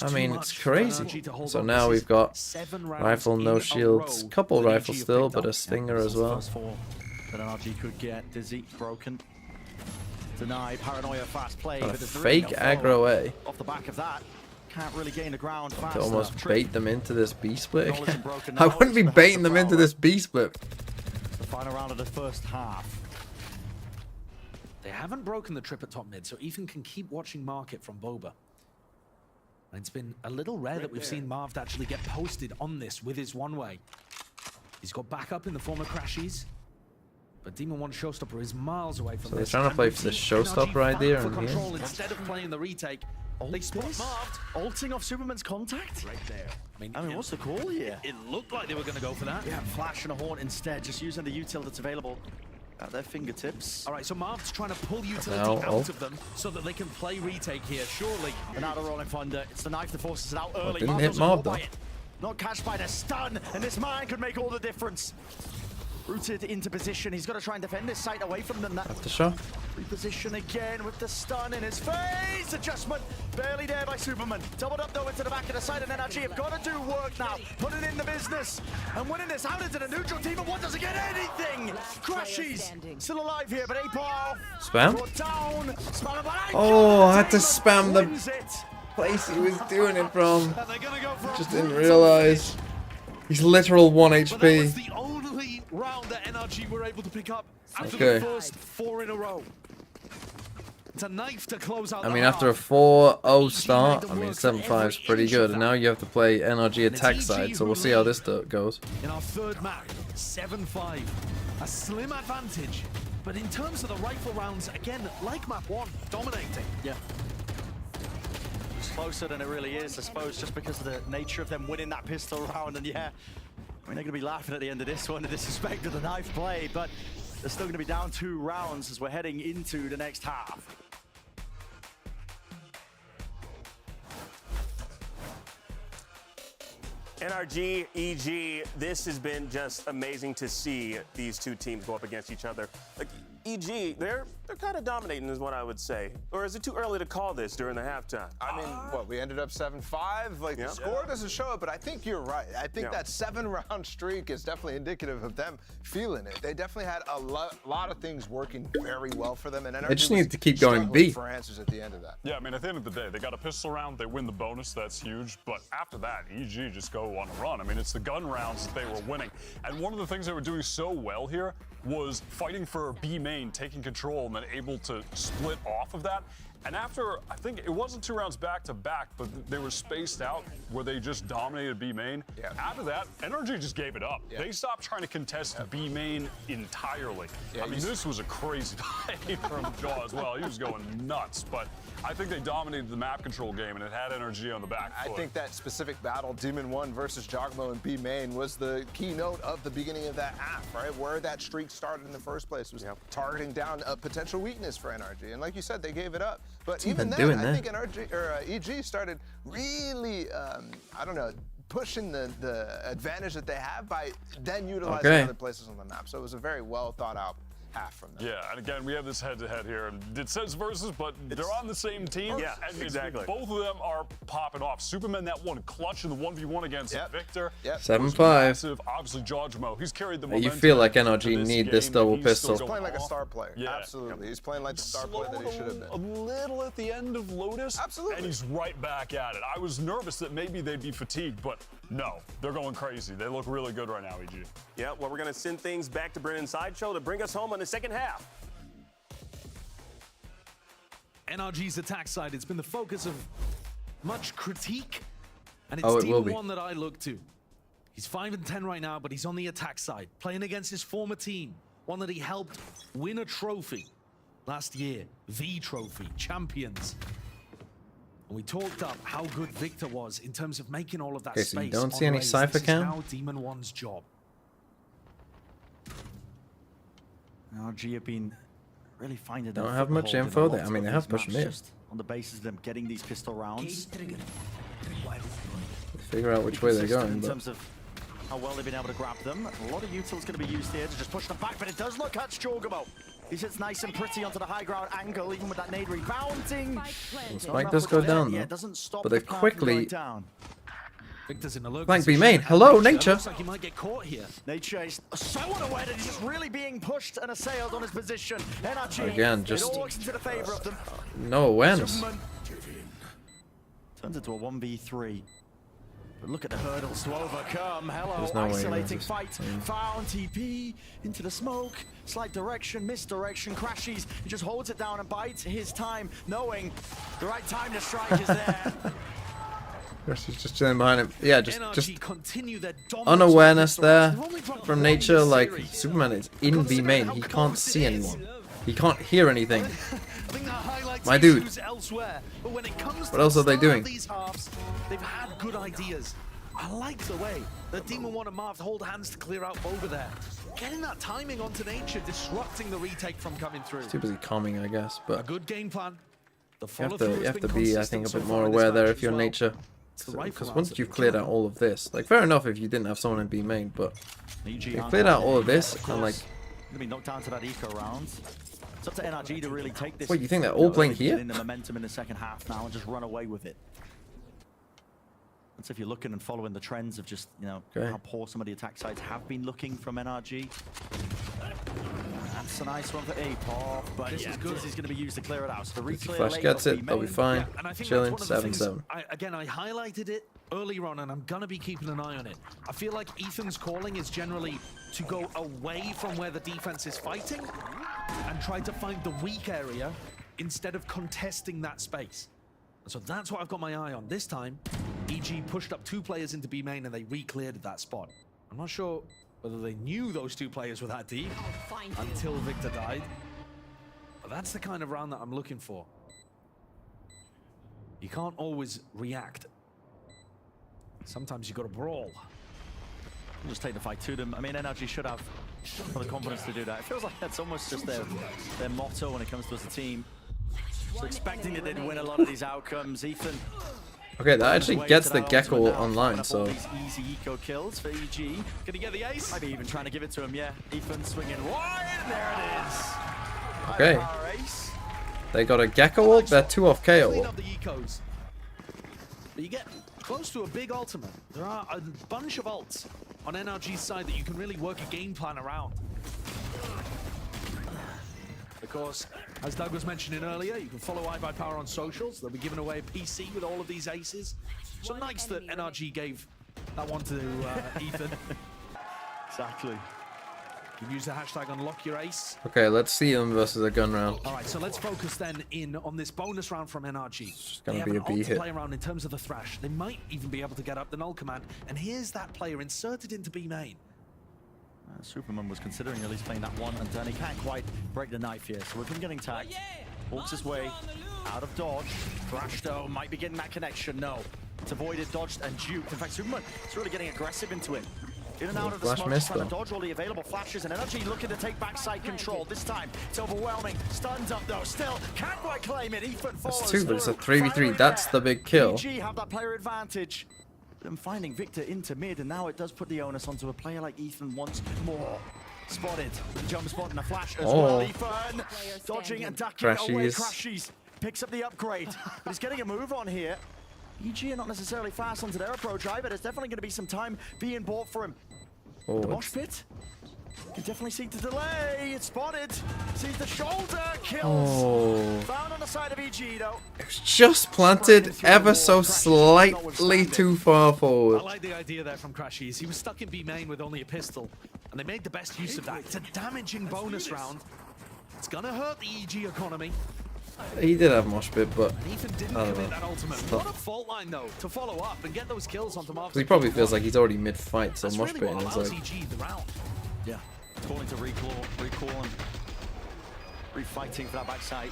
I mean, it's crazy. So now we've got rifle, no shields, couple rifles still, but a stinger as well. First 4 that NRG could get. Dizzy, broken. Denied. Paranoia, fast play. And a but there's fake really no aggro follow-up A off the back of that. Can't really gain the ground fast to almost enough. bait them into this B split Knowledge again. and broken I wouldn't be knowledge, baiting perhaps them into this B split. The final round of the first half. They haven't broken the trip at top mid, so Ethan can keep watching market from Boba. And it's been a little rare that we've seen Marv actually get posted on this with his one-way. He's got backup in the form of Crashies, but Demon 1 Showstopper is miles away from So they're this. trying to And play we've for the seen showstopper NRG idea fight for in here. control instead of playing the retake. They spot Marved. Ulting off Superman's contact? Right there. I mean, what's the call here? It looked like they were going to go for that. Yeah, flash and a horn instead, just using the util that's available at their fingertips. All right, so Marv's trying to pull utility Now, out ult. of them so that they can play retake here, surely. And now the rolling thunder. It's the knife that forces it out early. didn't Marv hit doesn't Marv, roll by though. it. Not catched by the stun, and this man could make all the difference. Rooted into position. He's got to try and defend this site away from them. That After shot. reposition again with the stun in his face. Adjustment barely there by Superman. Doubled up though into the back of the side, and NRG have got to do work now. Putting in the business and winning this out into the neutral team. And one doesn't get anything. Crashies still alive here, but Apoc Spam? brought down. Spam by Oh, I had to spam the wins it. place he was doing it from. Just didn't realize. He's literal 1 But that was HP. the only round that NRG were able to pick up after Okay. the first 4 in a row. It's a knife to close out I the mean, half. after a 4-0 start, I mean, 7-5 is pretty good. And now you have to play NRG attack side, so we'll see how this goes. In our third map, 7-5. A slim advantage. But in terms of the rifle rounds, again, like map 1, dominating. Yeah. It's closer than it really is, I suppose, just because of the nature of them winning that pistol round. And yeah, I mean, they're going to be laughing at the end of this one, the disrespect of the knife play, but they're still going to be down 2 rounds as we're heading into the next half. NRG, EG, this has been just amazing to see these two teams go up against each other. Like, EG, they're kind of dominating is what I would say. Or is it too early to call this during the halftime? I mean, what, we ended up 7-5? Like, the score doesn't show it, but I think you're right. I think that 7-round streak is definitely indicative of them feeling it. They definitely had a lot of things working very well for them, and NRG They just need to keep going struggling B. for answers at the end of that. Yeah, I mean, at the end of the day, they got a pistol round, they win the bonus, that's huge. But after that, EG just go on a run. I mean, it's the gun rounds that they were winning. And one of the things they were doing so well here was fighting for B main, taking control, and then able to split off of that. And after, I think it wasn't 2 rounds back to back, but they were spaced out where they just dominated B main. Yeah. After that, NRG just gave it up. Yeah. They stopped trying to contest B main entirely. Yeah, I mean, this was a crazy play from Jaw as well. He was going nuts, but I think they dominated the map control game, and it had NRG on the back foot. I think that specific battle, Demon 1 versus Jogmo and B main, was the keynote of the beginning of that half, right? Where that streak started in the first place was targeting down a potential weakness for NRG. And like you said, they gave it up. But even then, I think NRG or EG started really, I don't know, pushing the advantage that they have by then utilizing other places on the map. So it was a very well thought out half from them. Yeah, and again, we have this head-to-head here. And it says versus, but they're on the same team. Yeah, and exactly. Both of them are popping off. Superman, that one clutch in the 1v1 against Victor. 7-5. Obviously, Jojmo, he's carried the You momentum. feel like NRG need this double pistol. He's playing like a star player. Yeah. Absolutely. He's playing like the star player that he should have been. A little at the end of Lotus. Absolutely. And he's right back at it. I was nervous that maybe they'd be fatigued, but no, they're going crazy. They look really good right now, EG. Yeah, well, we're going to send things back to Brennan Sideshow to bring us home in the second half. NRG's attack side, it's been the focus of much critique, and Oh, it's it will Demon be. One that I look to. He's 5-10 right now, but he's on the attack side, playing against his former team, one that he helped win a trophy last year, the trophy, champions. And we talked up how good Victor was in terms of making all of that Okay, space. so you don't on see any Raze. Cypher This is cam? now Demon One's job. NRG have been really finding Don't their have much foothold in info a there. lot I mean, of they have these pushed maps mid. just on the basis of them getting these pistol rounds. Figure out which way they're Consistent going. in But terms of how well they've been able to grab them. A lot of util's going to be used here to just push them back, but it does look at Jogamo. He sits nice and pretty onto the high ground angle, even with that nade rebounding. Spike does go down Yeah, though. it doesn't stop But they the crowd from going quickly down. Victor's in a low flank B position. main. Hello, Nature. Nature. Looks like he might get caught here. Nature is so unaware that he's just really being pushed and assailed on his position. NRG, Again, it just all works into the favor of them. no awareness. Superman turns into a 1v3. But look at the hurdles to overcome. Hello, There's no way he isolating wins this. fight. Found TP into the smoke. Slight direction, misdirection, crashes. He just holds it down and bides his time, knowing the right time to strike is there. He's just chilling behind him. Yeah, just NRG continue their dominance unawareness with pistol rounds. there They've only dropped from one nature. this Like series. Superman is in B main. He can't see anyone. He can't hear anything. I think that highlights My dude. issues elsewhere. But when it comes to What else the are they start of doing? These halves, they've had good ideas. I like the way that Demon One and Marv hold hands to clear out over there. Getting that timing onto Nature, disrupting the retake from coming through. Too busy calming, I guess. But A good game plan. The you follow-through has have to been be, I consistent think, a so bit far more in this aware there match if as you're well. nature. It's the rifle Because rounds once that you've they cleared kill. out all of this, like fair enough if you didn't have someone in B main, but you cleared out all of this and like. Gonna be knocked down to that eco round. It's up to NRG to really take this. Wait, you think they're all playing here? In the momentum in the second half now and just run away with it. That's if you're looking and following the trends of just, you know, Okay. how poor some of the attack sides have been looking from NRG. That's a nice one for Apop, but this is good as he's going to be used to clear it out. So the If the reclear Flash late gets off it, they'll be B-main. fine. And I think Chilling, that's one of the 7-7. things, I highlighted it earlier on, and I'm going to be keeping an eye on it. I feel like Ethan's calling is generally to go away from where the defense is fighting and try to find the weak area instead of contesting that space. And so that's what I've got my eye on. This time, EG pushed up 2 players into B main and they re-cleared that spot. I'm not sure whether they knew those 2 players were that deep until Victor died. But that's the kind of round that I'm looking for. You can't always react. Sometimes you got to brawl. Just take the fight to them. I mean, NRG should have the confidence to do that. It feels like that's almost just their motto when it comes to us as a team. So expecting that they'd win a lot of these outcomes. Ethan Okay, that actually gets the Gecko online, so... These easy eco kills for EG. Can he get the ace? Maybe even trying to give it to him, yeah. Ethan swinging wide, there it is. Okay. Our ace. They got a Gecko ult, they're 2 off KO Clean ult. up the ecos. But you get close to a big ultimate. There are a bunch of ults on NRG's side that you can really work a game plan around. Of course, as Doug was mentioning earlier, you can follow iBuyPower on socials. They'll be giving away a PC with all of these aces. So nice that NRG gave that one to Ethan. Exactly. You can use the hashtag #UnlockYourAce. Okay, let's see them versus a gun round. All right, so let's focus then in on this bonus round from NRG. It's gonna be a B to hit. play around in terms of the Thrash. They might even be able to get up the null command. And here's that player inserted into B main. Superman was considering at least playing that one, and he can't quite break the knife here. So with him getting tagged, walks his way out of dodge. Thrash though might be getting that connection. No, it's avoided, dodged, and duped. In fact, Superman is really getting aggressive into it. In and out of the Flash smoke, missed, trying to though. dodge all the available flashes, and NRG looking to take backside control. This time, it's overwhelming. Stuns up though, still can't quite claim it. Ethan follows That's 2, but it's a through. 3v3. That's the big kill. EG have that player advantage. Them finding Victor into mid, and now it does put the onus onto a player like Ethan once more. Spotted, jump spot and a flash as well. Ethan dodging and ducking away. Crashies picks up the upgrade, but he's getting a move on here. EG are not necessarily fast onto their approach either. There's definitely going to be some time being bought for him. The mosh pit can definitely see the delay. It's spotted. Sees the shoulder. Kills. Found on the side of EG though. It's just planted ever so slightly too far forward. I like the idea there from Crashies. He was stuck in B main with only a pistol, and they made the best use of that. It's a damaging bonus round. It's gonna hurt the EG economy. He did have mosh pit, but And Ethan didn't I don't commit know. that ultimate. What a fault line though to follow up and get those kills onto Marv. He probably feels like he's already mid-fight, so That's mosh really pit what is allows like... EG the round. Yeah, calling to recall and refighting for that backside.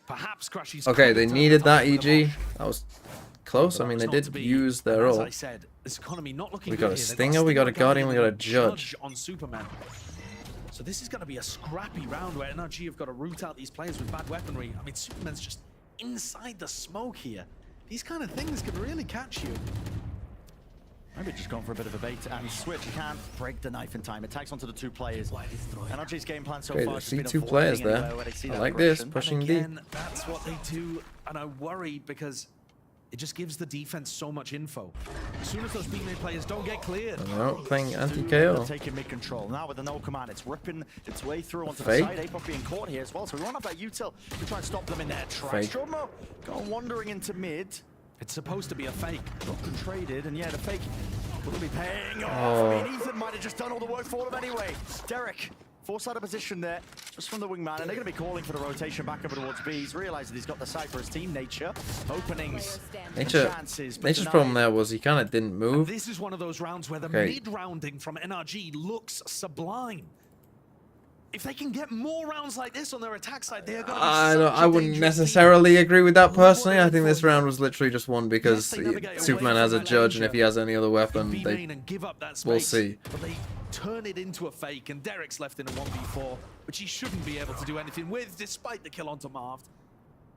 Perhaps Crashies. Okay, they needed that EG. That was close. I mean, they did use their As I ult. said, this economy not looking We good got a here. They've Stinger, we got a Guardian, we got a Judge. on Superman. So this is going to be a scrappy round where NRG have got to root out these players with bad weaponry. I mean, Superman's just inside the smoke here. These kind of things can really catch you. Maybe just gone for a bit of a bait and switch. Can't break the knife in time. It tags onto the 2 players. NRG's game plan so Okay, far they has see been 2 avoiding players there. anywhere where they see I that like this, aggression. pushing And D. again, that's what they do, and I worry because it just gives the defense so much info. As soon as those B-main players don't get cleared. And they're out playing anti-KO. Taking mid-control. Now with the no command, it's ripping its way through onto Fake. the side. Apop being caught here as well, so we run up that util to try and stop them in their tracks. Fake. Jormo going wandering into mid. It's supposed to be a fake. Broken traded, and yeah, the fake will be paying off. Oh. I mean, Ethan might have just done all the work for them anyway. Derek, forced out of position there, just from the wingman, and they're going to be calling for the rotation back over towards B. He's realized that he's got the side for his team. Nature, openings, and chances. but Nature's denied. problem there was he kind of didn't move. This is one of those rounds where the Okay. mid-rounding from NRG looks sublime. If they can get more rounds like this on their attack side, they are going to be I wouldn't necessarily agree with that personally. I think this round was literally just won because Superman has a Judge, and if he has any other weapon, and give up that space, we'll see. But they turn it into a fake, and Derek's left in a 1v4, which he shouldn't be able to do anything with, despite the kill onto Marv.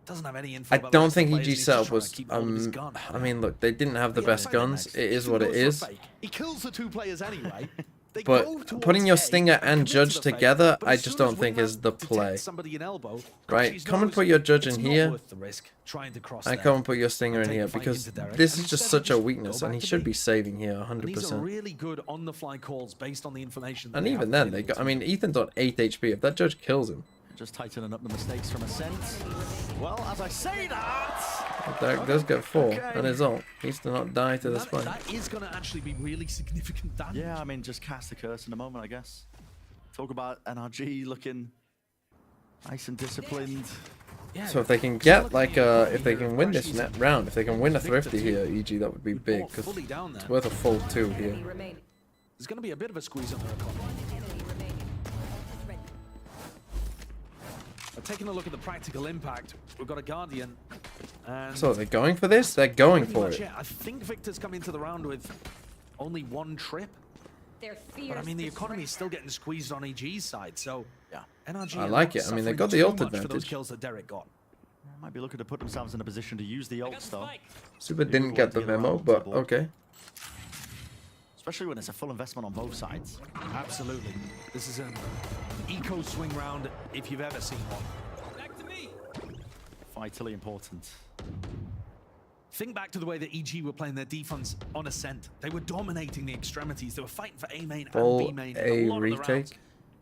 Doesn't have any info. I about the don't rest of think the EG players, and he's setup just trying was. to keep hold of his gun. I mean, look, they didn't have the best guns. It is what it is. He kills the 2 players anyway. They But go towards putting your A, Stinger and commit to Judge the fake, together, but I as just soon as don't think Wingman is the detects play. somebody in elbow, Right? Crashies Come and knows put your Judge it's in not here, worth the risk trying to cross and there. come and put your Stinger in Take here, the fight because into Derek. this And is just instead of such a just weakness, go and he back to should B. be saving here And these are 100%. really good on-the-fly calls based on the information. And even then, they got. I mean, Ethan's on 8 HP. If that Judge kills him, Just tightening up the mistakes from Ascent. Well, as I say that... Derek does get 4, and his ult needs to not die to the spine. That is going to actually be really significant damage. Yeah, I mean, just cast the curse in a moment, I guess. Talk about NRG looking nice and disciplined. So if they can get like if they can win this net round, if they can win a thrifty here, EG, that would be big because it's worth a full 2 here. There's going to be a bit of a squeeze on their economy. Taking a look at the practical impact, we've got a Guardian. And So they're going for this. They're going pretty for much, it. yeah, I think Victor's come into the round with only 1 trip. But I mean, the economy is still getting squeezed on EG's side, so yeah, NRG. I are like not it. I mean, they suffering got the too ult much for those advantage. kills that Derek got. Might be looking to put themselves in a position to use the ults though. Super didn't get the memo, but okay. Especially when it's a full investment on both sides. Absolutely. This is an eco swing round if you've ever seen one. Vitally important. Think back to the way that EG were playing their defense on Ascent. They were dominating the extremities. They were fighting for A main and B main. A lot of the retake. rounds.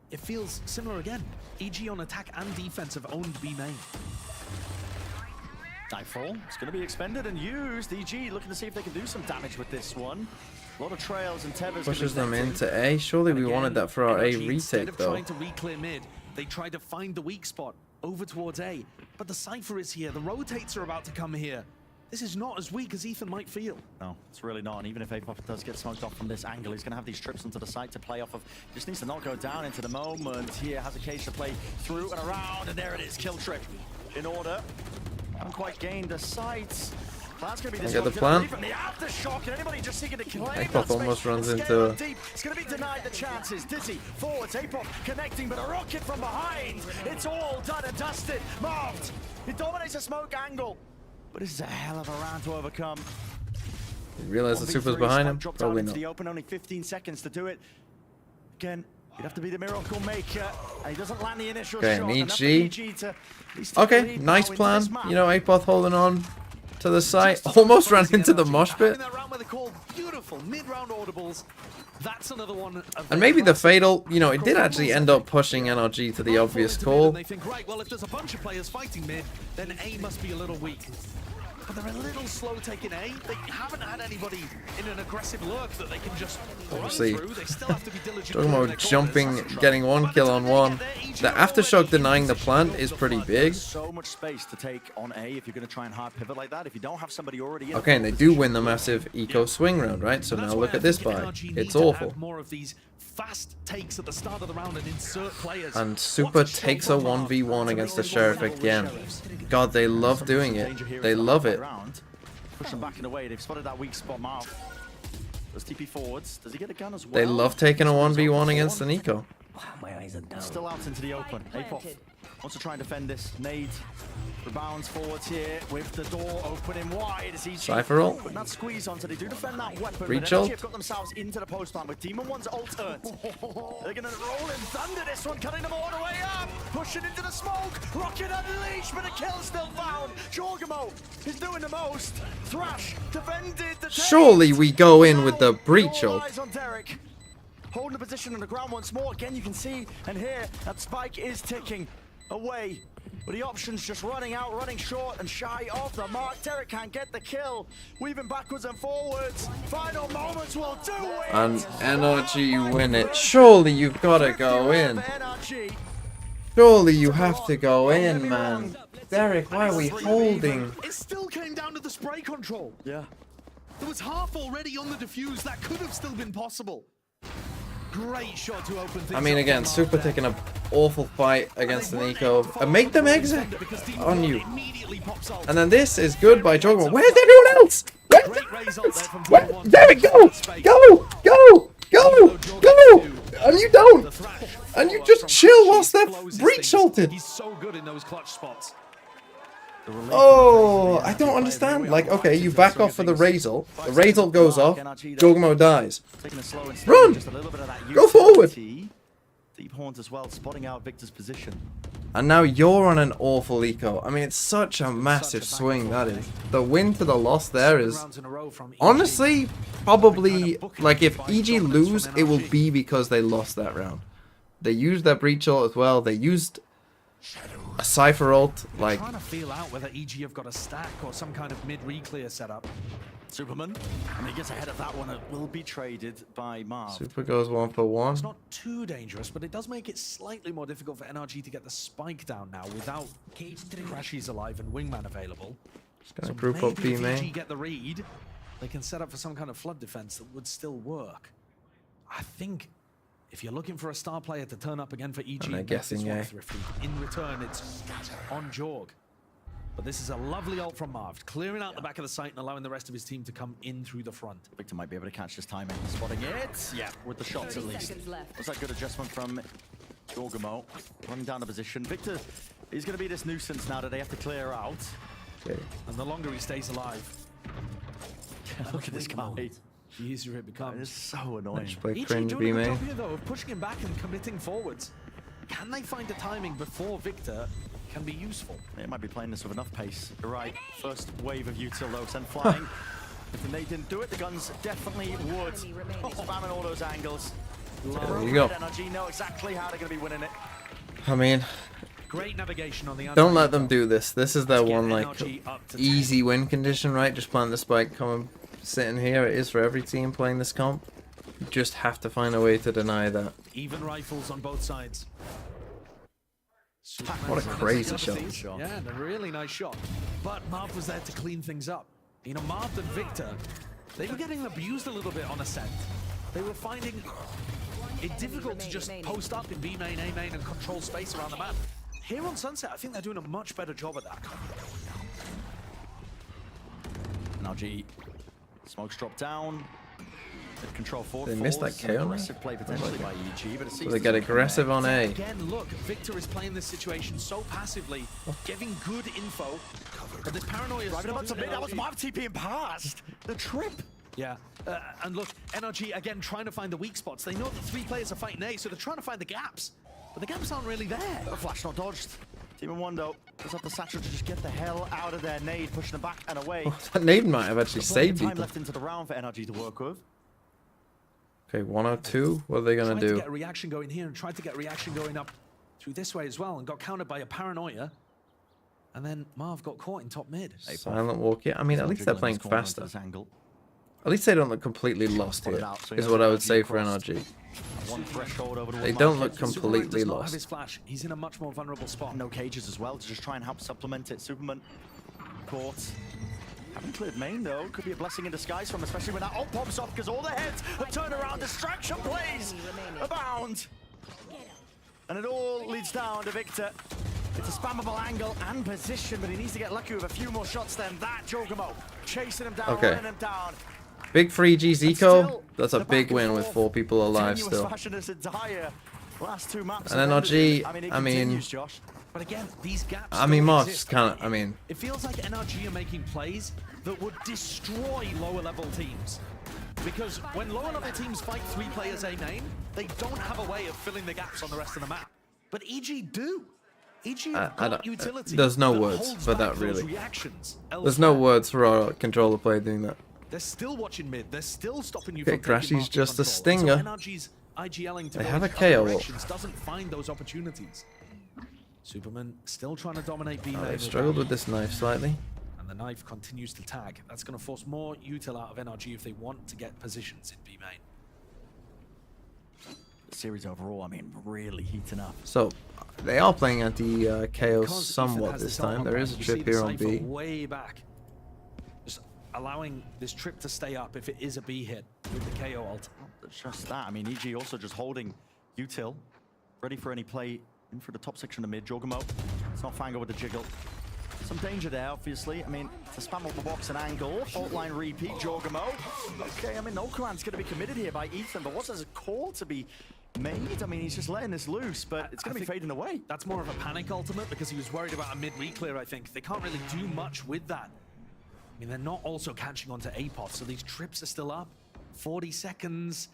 It feels similar again. EG on attack and defense have owned B main. Nightfall. It's going to be expended and used. EG looking to see if they can do some damage with this one. A lot of trails and tethers. Pushes them into A. Surely we wanted that for our A Instead retake of though. trying to re-clear mid, they tried to find the weak spot over towards A. But the Cypher is here. The rotates are about to come here. This is not as weak as Ethan might feel. No, it's really not. And even if APOP does get smoked off from this angle, he's going to have these trips onto the site to play off of. Just needs to not go down into the moment. Here has a case to play through and around, and there it is. Kill trip in order. Haven't quite gained the sight. Plan's going to be this Get the one. plan. From the aftershock, and anybody just seeking to claim APOP that almost space runs and into- scale up deep. It's going to be denied the chances. Dizzy forwards, APOP connecting, but a rocket from behind. It's all done and dusted. Marved. He dominates a smoke angle. But this is a hell of a round to overcome. You realize the 1v3, Super's behind him? dropped Probably out not. into the open, only 15 seconds to do it. Again, you'd have to be the miracle maker, and he doesn't land the initial Okay, shot. and enough for EG. EG to at least take the Okay, lead nice now into plan. this map. You know, Apoth holding on to the site. Almost ran into the mosh pit. That round where they call beautiful mid-round audibles. That's another one. And maybe the fatal, you know, it did actually end up pushing NRG to the obvious call. They think, right, well, if there's a bunch of players fighting mid, then A must be a little weak. But they're a little slow taking A. They haven't had anybody in an aggressive lurk that they can just Obviously, run through. They still have to be diligent. talking about jumping, getting one kill on one. The aftershock denying the plant is pretty big. So much space to take on A if you're going to try and hard pivot like that. If you don't have somebody already in Okay, and they do win the massive eco swing round, right? So now look at this buy. It's awful. More of these fast takes at the start of the round and insert players. And Super takes a 1v1 against the Sheriff again. God, they love doing it. They love it. Push them back and away. They've spotted that weak spot. Marv does TP forwards. Does he get a gun as well? They love taking a 1v1 against an eco. My eyes are down. Still out into the open. Apop wants to try and defend this. Nade rebounds forwards here with the door opening wide. As he's Cypher ult. putting that squeeze on, so they do defend that weapon. Breach but ult. NRG have got themselves into the post line with Demon One's ult earned. They're going to roll in thunder this one, cutting them all the way up. Pushing into the smoke. Rocket unleashed, but a kill still found. Jorgamo is doing the most. Thrash defended the Surely we go in with the breach ult. eyes on Derek. Holding the position on the ground once more. Again, you can see and hear that spike is ticking away. But the options just running out, running short and shy of the mark. Derek can't get the kill. Weaving backwards and forwards. Final moments will do it. And NRG win it. Surely you've got to go in. Surely you have to go in, man. Derek, why are we holding? It still came down to the spray control. Yeah. There was half already on the diffuse. That could have still been possible. Great shot to open things I mean, up again, for Super Marv taking an awful fight against an eco. And make them exit on you. And then this is good by Jogma. Where's everyone else? Where's Derek, go! Go! Go! Go! Go! And you don't! And you just chill whilst they're breach ulted. He's so good in those clutch spots. Oh, I don't understand. Like, okay, you back off for the Razor. The Razor goes off. Jogmo dies. Run! Go forward! Deep horns as well, spotting out Victor's position. And now you're on an awful eco. I mean, it's such a massive swing, that is. The win to the loss there is... Honestly, probably... Like, if EG lose, it will be because they lost that round. They used their breach ult as well. They used a Cypher ult. Like, Trying to feel out whether EG have got a stack or some kind of mid-re-clear setup. Superman, and he gets ahead of that one. It will be traded by Marv. Super goes 1 for 1. It's not too dangerous, but it does make it slightly more difficult for NRG to get the spike down now without Crashies alive and Wingman available. Just gonna group up B if main. EG get the read, they can set up for some kind of flood defense that would still work. I think if you're looking for a star player to turn up again for EG, And they're that's this guessing one A. Thrifty. In return, it's on Jorg. But this is a lovely ult from Marv, clearing out the back of the site and allowing the rest of his team to come in through the front. Victor might be able to catch this timing. Spotting it. Yeah, with the shots at least. Was that good adjustment from Gorgamo running down the position. Victor is going to be this nuisance now that they have to clear out. Okay. And the longer he stays alive, look at this guy. the easier it becomes. It's so annoying. Let's play EG cringe doing a good B job main. here though of pushing him back and committing forwards. Can they find the timing before Victor can be useful? They might be playing this with enough pace. You're right. First wave of util though, send flying. If they didn't do it, the guns definitely would. Spamming all those angles. There you go. NRG know exactly how they're going to be winning it. I mean, Great navigation on the don't let them do this. This is their Let's get one like NRG up to easy win condition, right? Just plant the spike, come and sitting here. It is for every team playing this comp. You just have to find a way to deny that. Even rifles on both sides. What a crazy shot. Yeah, and a really nice shot. But Marv was there to clean things up. You know, Marv and Victor, they were getting abused a little bit on Ascent. They were finding it difficult to just post up in B main, A main, and control space around the map. Here on Sunset, I think they're doing a much better job at that. NRG, smokes drop down. They control forward. They missed that KO. Aggressive play potentially by EG, but it So seems they to get come aggressive on A. Again, look, Victor is playing this situation so passively, giving good info, but the paranoia is driving about to mid. That was Marv TPing past the trip. Yeah, and look, NRG again trying to find the weak spots. They know that 3 players are fighting A, so they're trying to find the gaps, but the gaps aren't really there. The flash not dodged. Team in 1 though, just have the satchel to just get the hell out of there. Nade pushing them back and away. Oh, that nade might have actually saved Time people. left into the round for NRG to work with. Okay, 102. What are they gonna Tried to do? get a reaction going here and tried to get a reaction going up through this way as well, and got countered by a paranoia. And then Marv got caught in top mid. Silent walk. Yeah, I mean, at least they're playing faster. At least they don't look completely lost here, is what I would say for NRG. One threshold over the They wall. don't look Superman completely does not have lost. his Flash. He's in a much more vulnerable spot. No cages as well to just try and help supplement it. Superman caught. Haven't cleared main though. Could be a blessing in disguise from, especially when that ult pops off because all the heads have turned around. Distraction plays abound. And it all leads down to Victor. It's a spammable angle and position, but he needs to get lucky with a few more shots than that. Jogamo chasing him down, Okay. running him down. Big 3G's eco. That's a big win with 4 people alive Tenuous still. fashion this entire last 2 maps. And NRG, it I mean, continues, Josh. But again, these gaps. I mean, still Marv's exist. kind of, I mean, It feels like NRG are making plays that would destroy lower level teams. Because when lower level teams fight 3 players A main, they don't have a way of filling the gaps on the rest of the map. But EG do. EG have got utility. there's no that words holds for back that those really. reactions There's no words for our controller player doing that. They're still watching mid. They're still stopping you Okay, from taking Crashy's market just a control. stinger. And so NRG's IGLing to They go have a in other KO ult. directions, doesn't find those opportunities. Superman still trying to dominate B Oh, lane. they've struggled with this knife slightly. And the knife continues to tag. That's going to force more util out of NRG if they want to get positions in B main. The series overall, I mean, really heating up. So, they are playing anti-KO Because Ethan somewhat has this the top time. There hand, is a you trip see the here on Cypher B. way back. Just allowing this trip to stay up if it is a B hit with the KO ult. Not just that, I mean, EG also just holding util, ready for any play in for the top section of mid. Jogamo, it's not Fango with the jiggle. Some danger there, obviously. I mean, to spam up the box and angle. Fault line repeat, Jogamo. Okay, I mean, no command's going to be committed here by Ethan, but what's his call to be made? I mean, he's just letting this loose, but it's going to be fading away. That's more of a panic ultimate because he was worried about a mid reclear, I think. They can't really do much with that. I mean, they're not also catching onto APOF, so these trips are still up. 40 seconds.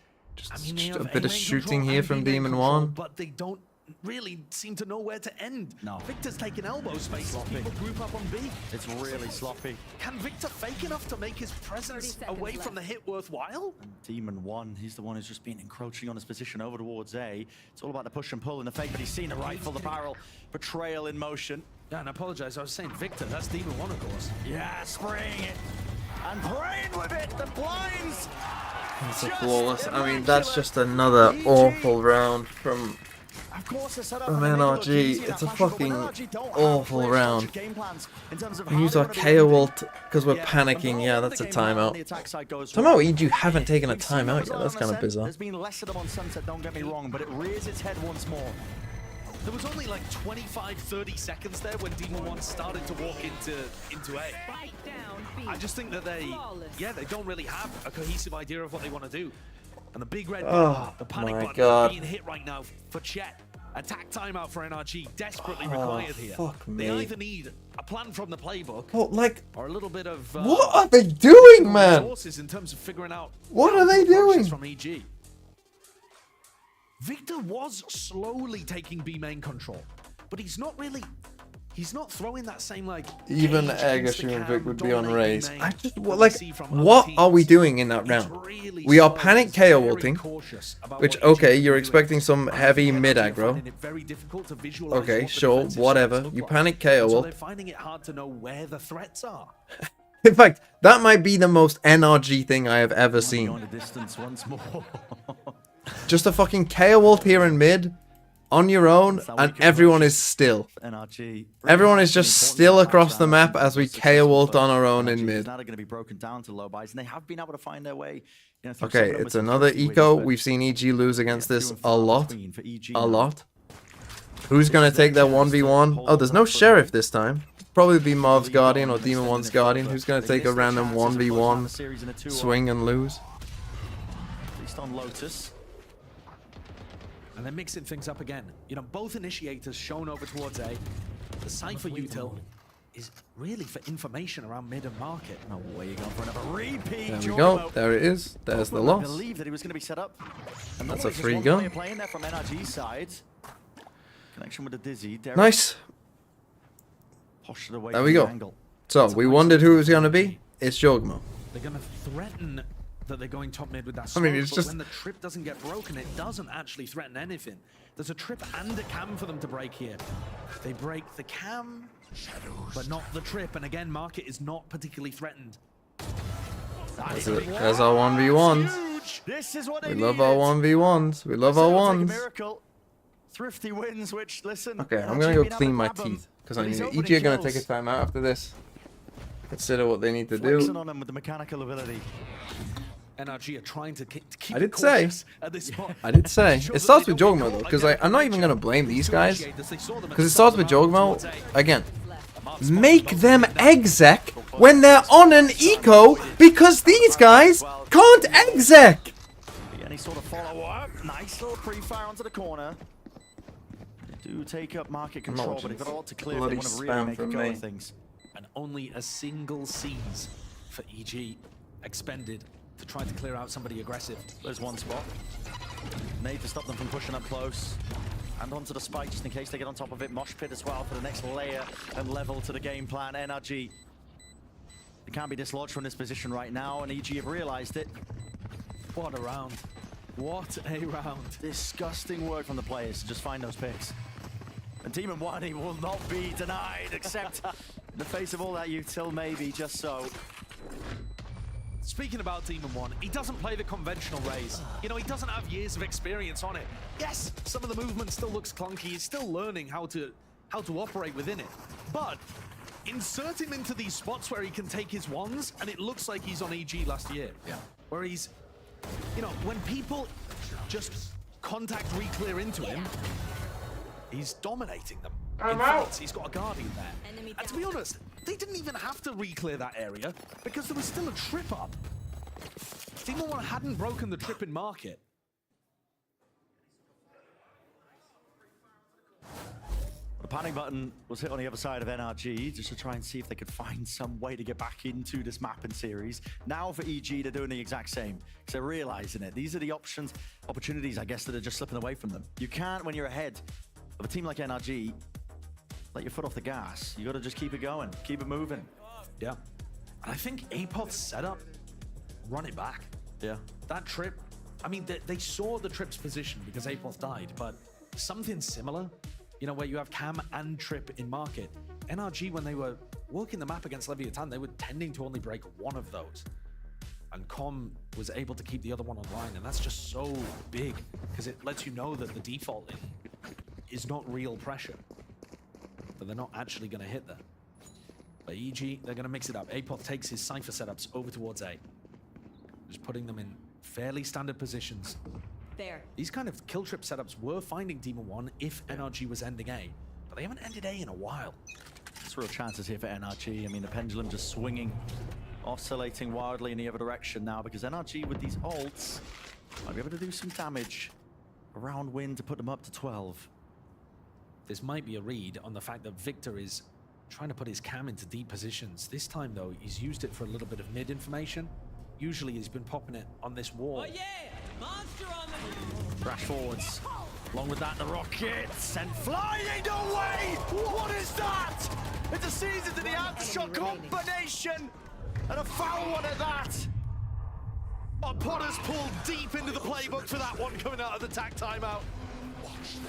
I mean, they Just have a bit of A-main shooting control here and from B-main Demon control, 1. But they don't really seem to know where to end. No. Victor's taking elbow space. Sloppy. People group up on B. It's really sloppy. Can Victor fake enough to make his presence away from the hit worthwhile? Demon 1, he's the one who's just been encroaching on his position over towards A. It's all about the push and pull and the fake, but he's seen the rifle, the barrel, betrayal in motion. Yeah, and I apologize. I was saying Victor, that's Demon 1, of course. Yeah, spraying it. And praying with it, the blinds! It's a flawless. I mean, that's just another awful round from NRG. It's a fucking awful round. We use our KO ult because we're panicking. Yeah, that's a timeout. Somehow EG haven't taken a timeout yet. That's kind of bizarre. There's been less of them on Sunset, don't get me wrong, but it rears its head once more. There was only like 25, 30 seconds there when Demon 1 started to walk into A. I just think that they don't really have a cohesive idea of what they want to do. And the big red Oh, the panic my button God. being hit right now for Chet. Attack timeout for NRG, desperately required here. Fuck They me. either need a plan from the playbook, or a little bit of What are they doing, man? resources in terms of figuring out What how are they to approach this doing? from EG. Victor was slowly taking B main control, but he's not throwing that same like Even cage, Agashu and Vic insta-cam, would be on dominate raise. B main I just that what, we like, see from other what teams. are we doing in that round? really We are slow. panic He's KO very ulting, cautious about which what EG okay, is you're doing. expecting some heavy mid NRG are aggro. finding it very difficult to visualize Okay, what the sure, defensive whatever. sides look You like. panic KO So ult. they're finding it hard to know where the threats are. In fact, that might be the most NRG thing I have ever seen. Going the distance once more. Just a fucking KO ult here in mid, on your own, and everyone is still. NRG. Everyone is just still across the map as we KO ult on our own in mid. Now they're going to be broken down to low buys, and they have been able to find their way. Through Okay, some of them with it's some another tricky wins, eco. but We've seen EG lose against this few and a far lot. between for EG A now. lot. Who's going to take that 1v1? Oh, there's no Sheriff this time. Probably be Marv's Guardian or Demon 1's Guardian. Who's going to take a random 1v1 swing and lose? At least on Lotus. And they're mixing things up again. You know, both initiators shown over towards A. The Cypher util is really for information around mid and market. No way you're going for another repeat. There we go. There it is. There's the I loss. believe that he was going to be set up. And That's normally a just free one gun. player playing there from NRG's side. Connection with the Dizzy. Derek Nice. postured away There from we the go. angle. So, we wondered who it was going to be. It's Jogmo. They're going to threaten that they're going top mid with that I smoke, mean, it's but just- when the trip doesn't get broken, it doesn't actually threaten anything. There's a trip and a cam for them to break here. They break the cam, but not the trip. And again, market is not particularly threatened. That's it. There's our 1v1s. This is what We they love our needed. 1v1s. We love This our will take a ones. miracle. Thrifty wins, which, listen... Okay, I'm NRG gonna go been able clean to my grab 'em, teeth because but I he's knew opening EG are gonna kills. take a time out after this. Consider what they need to Flexing do. on him with the mechanical ability. NRG are trying to keep I did it say. cautious at this spot. I did say. Shows It that starts they with don't get Jogmo though, caught because again. I'm not even gonna blame these guys. Initiators, they saw them at Because the it starts start with of the round Jogmo towards A. again. Make them exec when they're on an eco because these guys can't exec. Any sort of follow-up. Nice little pre-fire onto the corner. They do take up market I'm not control, but watching they've got a lot to clear if bloody they want to really spam make a from go me. of things. And only a single seize for EG expended to try to clear out somebody aggressive. There's one spot. Nade to stop them from pushing up close. And onto the spike just in case they get on top of it. Mosh pit as well for the next layer and level to the game plan. NRG. They can't be dislodged from this position right now, and EG have realized it. What a round. What a round. Disgusting work from the players to just find those picks. And Demon 1, he will not be denied, except in the face of all that util, maybe, just so. Speaking about Demon 1, he doesn't play the conventional raise. You know, he doesn't have years of experience on it. Yes, some of the movement still looks clunky. He's still learning how to operate within it. But insert him into these spots where he can take his ones, and it looks like he's on EG last year. Yeah. Where he's, you know, when people just contact re-clear into him, he's dominating them. In fact, he's got a Guardian there. And to be honest, they didn't even have to re-clear that area because there was still a trip up. Demon 1 hadn't broken the trip in market. The panic button was hit on the other side of NRG just to try and see if they could find some way to get back into this map and series. Now for EG, they're doing the exact same because they're realizing it. These are the opportunities, I guess, that are just slipping away from them. You can't, when you're ahead of a team like NRG, let your foot off the gas. You got to just keep it going, keep it moving. Yeah. And I think Apoth's setup, run it back. Yeah. That trip, I mean, they saw the trip's position because Apoth died, but something similar, you know, where you have Cam and Trip in market. NRG, when they were working the map against Leviathan, they were tending to only break one of those. And Com was able to keep the other one online, and that's just so big because it lets you know that the default is not real pressure. But they're not actually going to hit there. But EG, they're going to mix it up. Apoth takes his Cypher setups over towards A. Just putting them in fairly standard positions. There. These kind of kill trip setups were finding Demon 1 if NRG was ending A. But they haven't ended A in a while. There's real chances here for NRG. I mean, the pendulum just swinging, oscillating wildly in the other direction now because NRG with these ults might be able to do some damage. A round win to put them up to 12. this might be a read on the fact that Victor is trying to put his cam into deep positions. This time, though, he's used it for a little bit of mid information. Usually, he's been popping it on this wall. Oh, Crash forwards. Along with that, the rockets and flying away! What is that? It's a season to the aftershock combination and a foul one at that. Oh, Potter's pulled deep into the playbook for that one coming out of the tag timeout.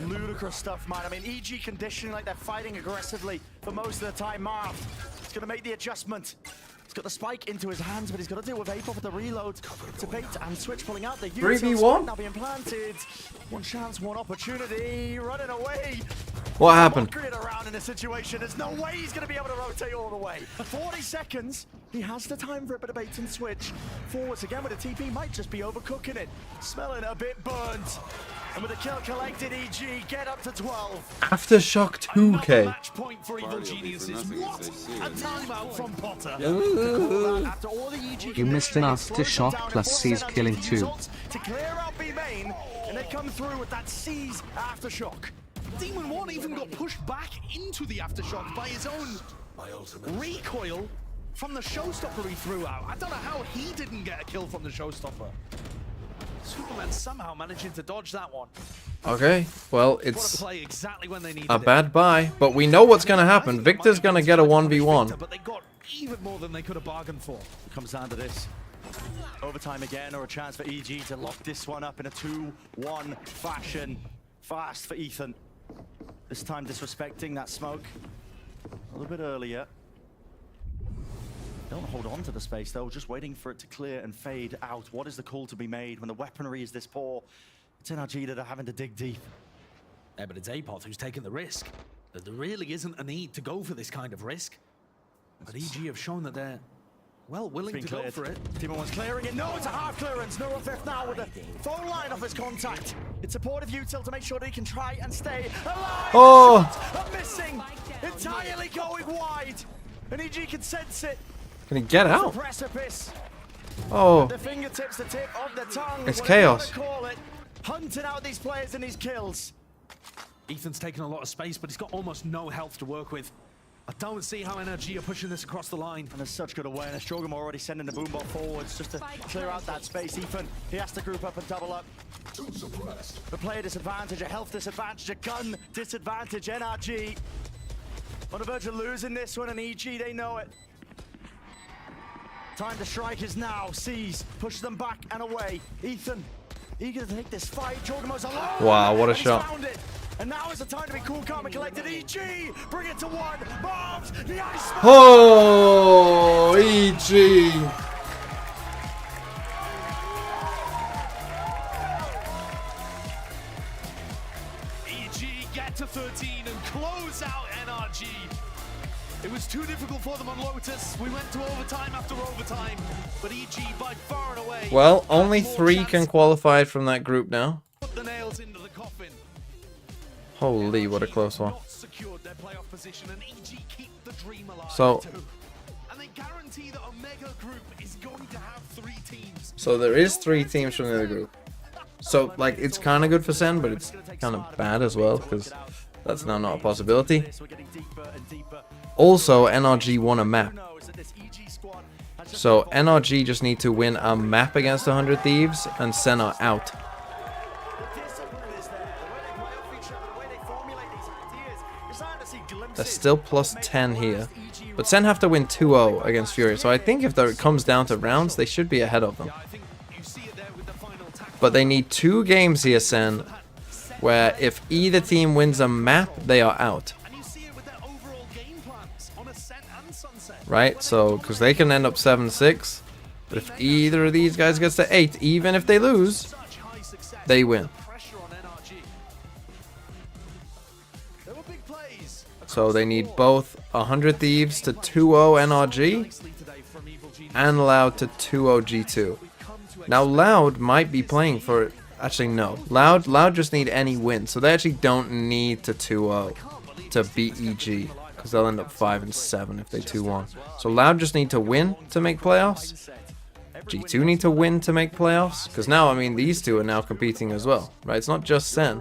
Ludicrous stuff, man. I mean, EG conditioning like they're fighting aggressively for most of the time. Marv is going to make the adjustment. He's got the spike into his hands, but he's got to deal with Ape off with the reload. To bait and switch pulling out the 3v1? now being planted. One chance, one opportunity. Running away. What happened? It around in a situation. There's no way he's going to be able to rotate all the way. 40 seconds. He has the time for a bit of bait and switch. Forwards again with a TP. Might just be overcooking it. Smelling a bit burnt. And with a kill collected, EG get up to 12. Aftershock 2K. Match point for Evil Geniuses. What a timeout from Potter. You missed an aftershock plus C's killing 2. To clear out B main, and they come through with that C's aftershock. Demon 1 even got pushed back into the aftershock by his own recoil from the showstopper he threw out. I don't know how he didn't get a kill from the showstopper. Superman somehow managing to dodge that one. Okay, well, it's Play exactly when they needed a bad buy, but we know what's going to happen. Victor's going to get a 1v1. But they got even more than they could have bargained for. It comes down to this. Overtime again, or a chance for EG to lock this one up in a 2-1 fashion. Fast for Ethan. This time disrespecting that smoke a little bit earlier. Don't hold on to the space though, just waiting for it to clear and fade out. What is the call to be made when the weaponry is this poor? It's NRG that are having to dig deep. Yeah, but it's Apoth who's taking the risk. There really isn't a need to go for this kind of risk. But EG have shown that they're, well, willing to go for it. Team 1's clearing it. No, it's a half clearance. No fifth now with the phone line off his contact. It's supportive util to make sure that he can try and stay alive. Oh! Missing. Entirely going wide. And EG can sense it. Can he get out? Precipice. Oh. The fingertips, the tip of the tongue. It's chaos. Call it. Hunting out these players and these kills. Ethan's taken a lot of space, but he's got almost no health to work with. I don't see how NRG are pushing this across the line. And there's such good awareness. Jogam already sending the boom ball forwards just to clear out that space. Ethan, he has to group up and double up. The player disadvantage, a health disadvantage, a gun disadvantage. NRG on the verge of losing this one, and EG, they know it. Time to strike is now. Sees, pushes them back and away. Ethan, eager to take this fight. Jorgamo's alone. Wow, what a and he's shot. found it. And now is the time to be cool, calm, and collected. EG, bring it to one. Bombs, the ice. Oh, EG. EG get to 13 and close out NRG. It was too difficult for them on Lotus. We went to overtime after overtime, but EG by far and away. Well, only 3 can qualify from that group now. Put the nails into the coffin. Holy, what a close one. Secured their playoff position, and EG keep the dream alive. So, and they guarantee that Omega Group is going to have 3 teams. so there is 3 teams from the other group. So, like, it's kind of good for Sen, but it's kind of bad as well, because that's now not a possibility. Also, NRG won a map. So, NRG just need to win a map against 100 Thieves, and Sen are out. They're still plus 10 here. But Sen have to win 2-0 against Fury, so I think if it comes down to rounds, they should be ahead of them. But they need 2 games here, Sen, where if either team wins a map, they are out. Right? So, because they can end up 7-6. But if either of these guys gets to 8, even if they lose, they win. So they need both 100 Thieves to 2-0 NRG and Loud to 2-0 G2. Now Loud might be playing for... Actually, no. Loud just need any win. So they actually don't need to 2-0 to beat EG. Because they'll end up 5-7 if they 2-1. So Loud just need to win to make playoffs. G2 need to win to make playoffs. Because now, I mean, these two are now competing as well. Right? It's not just Sen.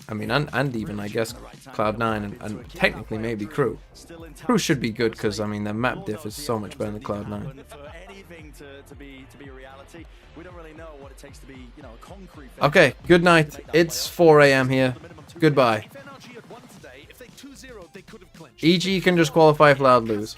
I mean, and even, I guess, Cloud9 and technically maybe Crew. Crew should be good because, I mean, their map diff is so much better than Cloud9. Okay, good night. It's 4 a.m. here. Goodbye. EG can just qualify if Loud lose.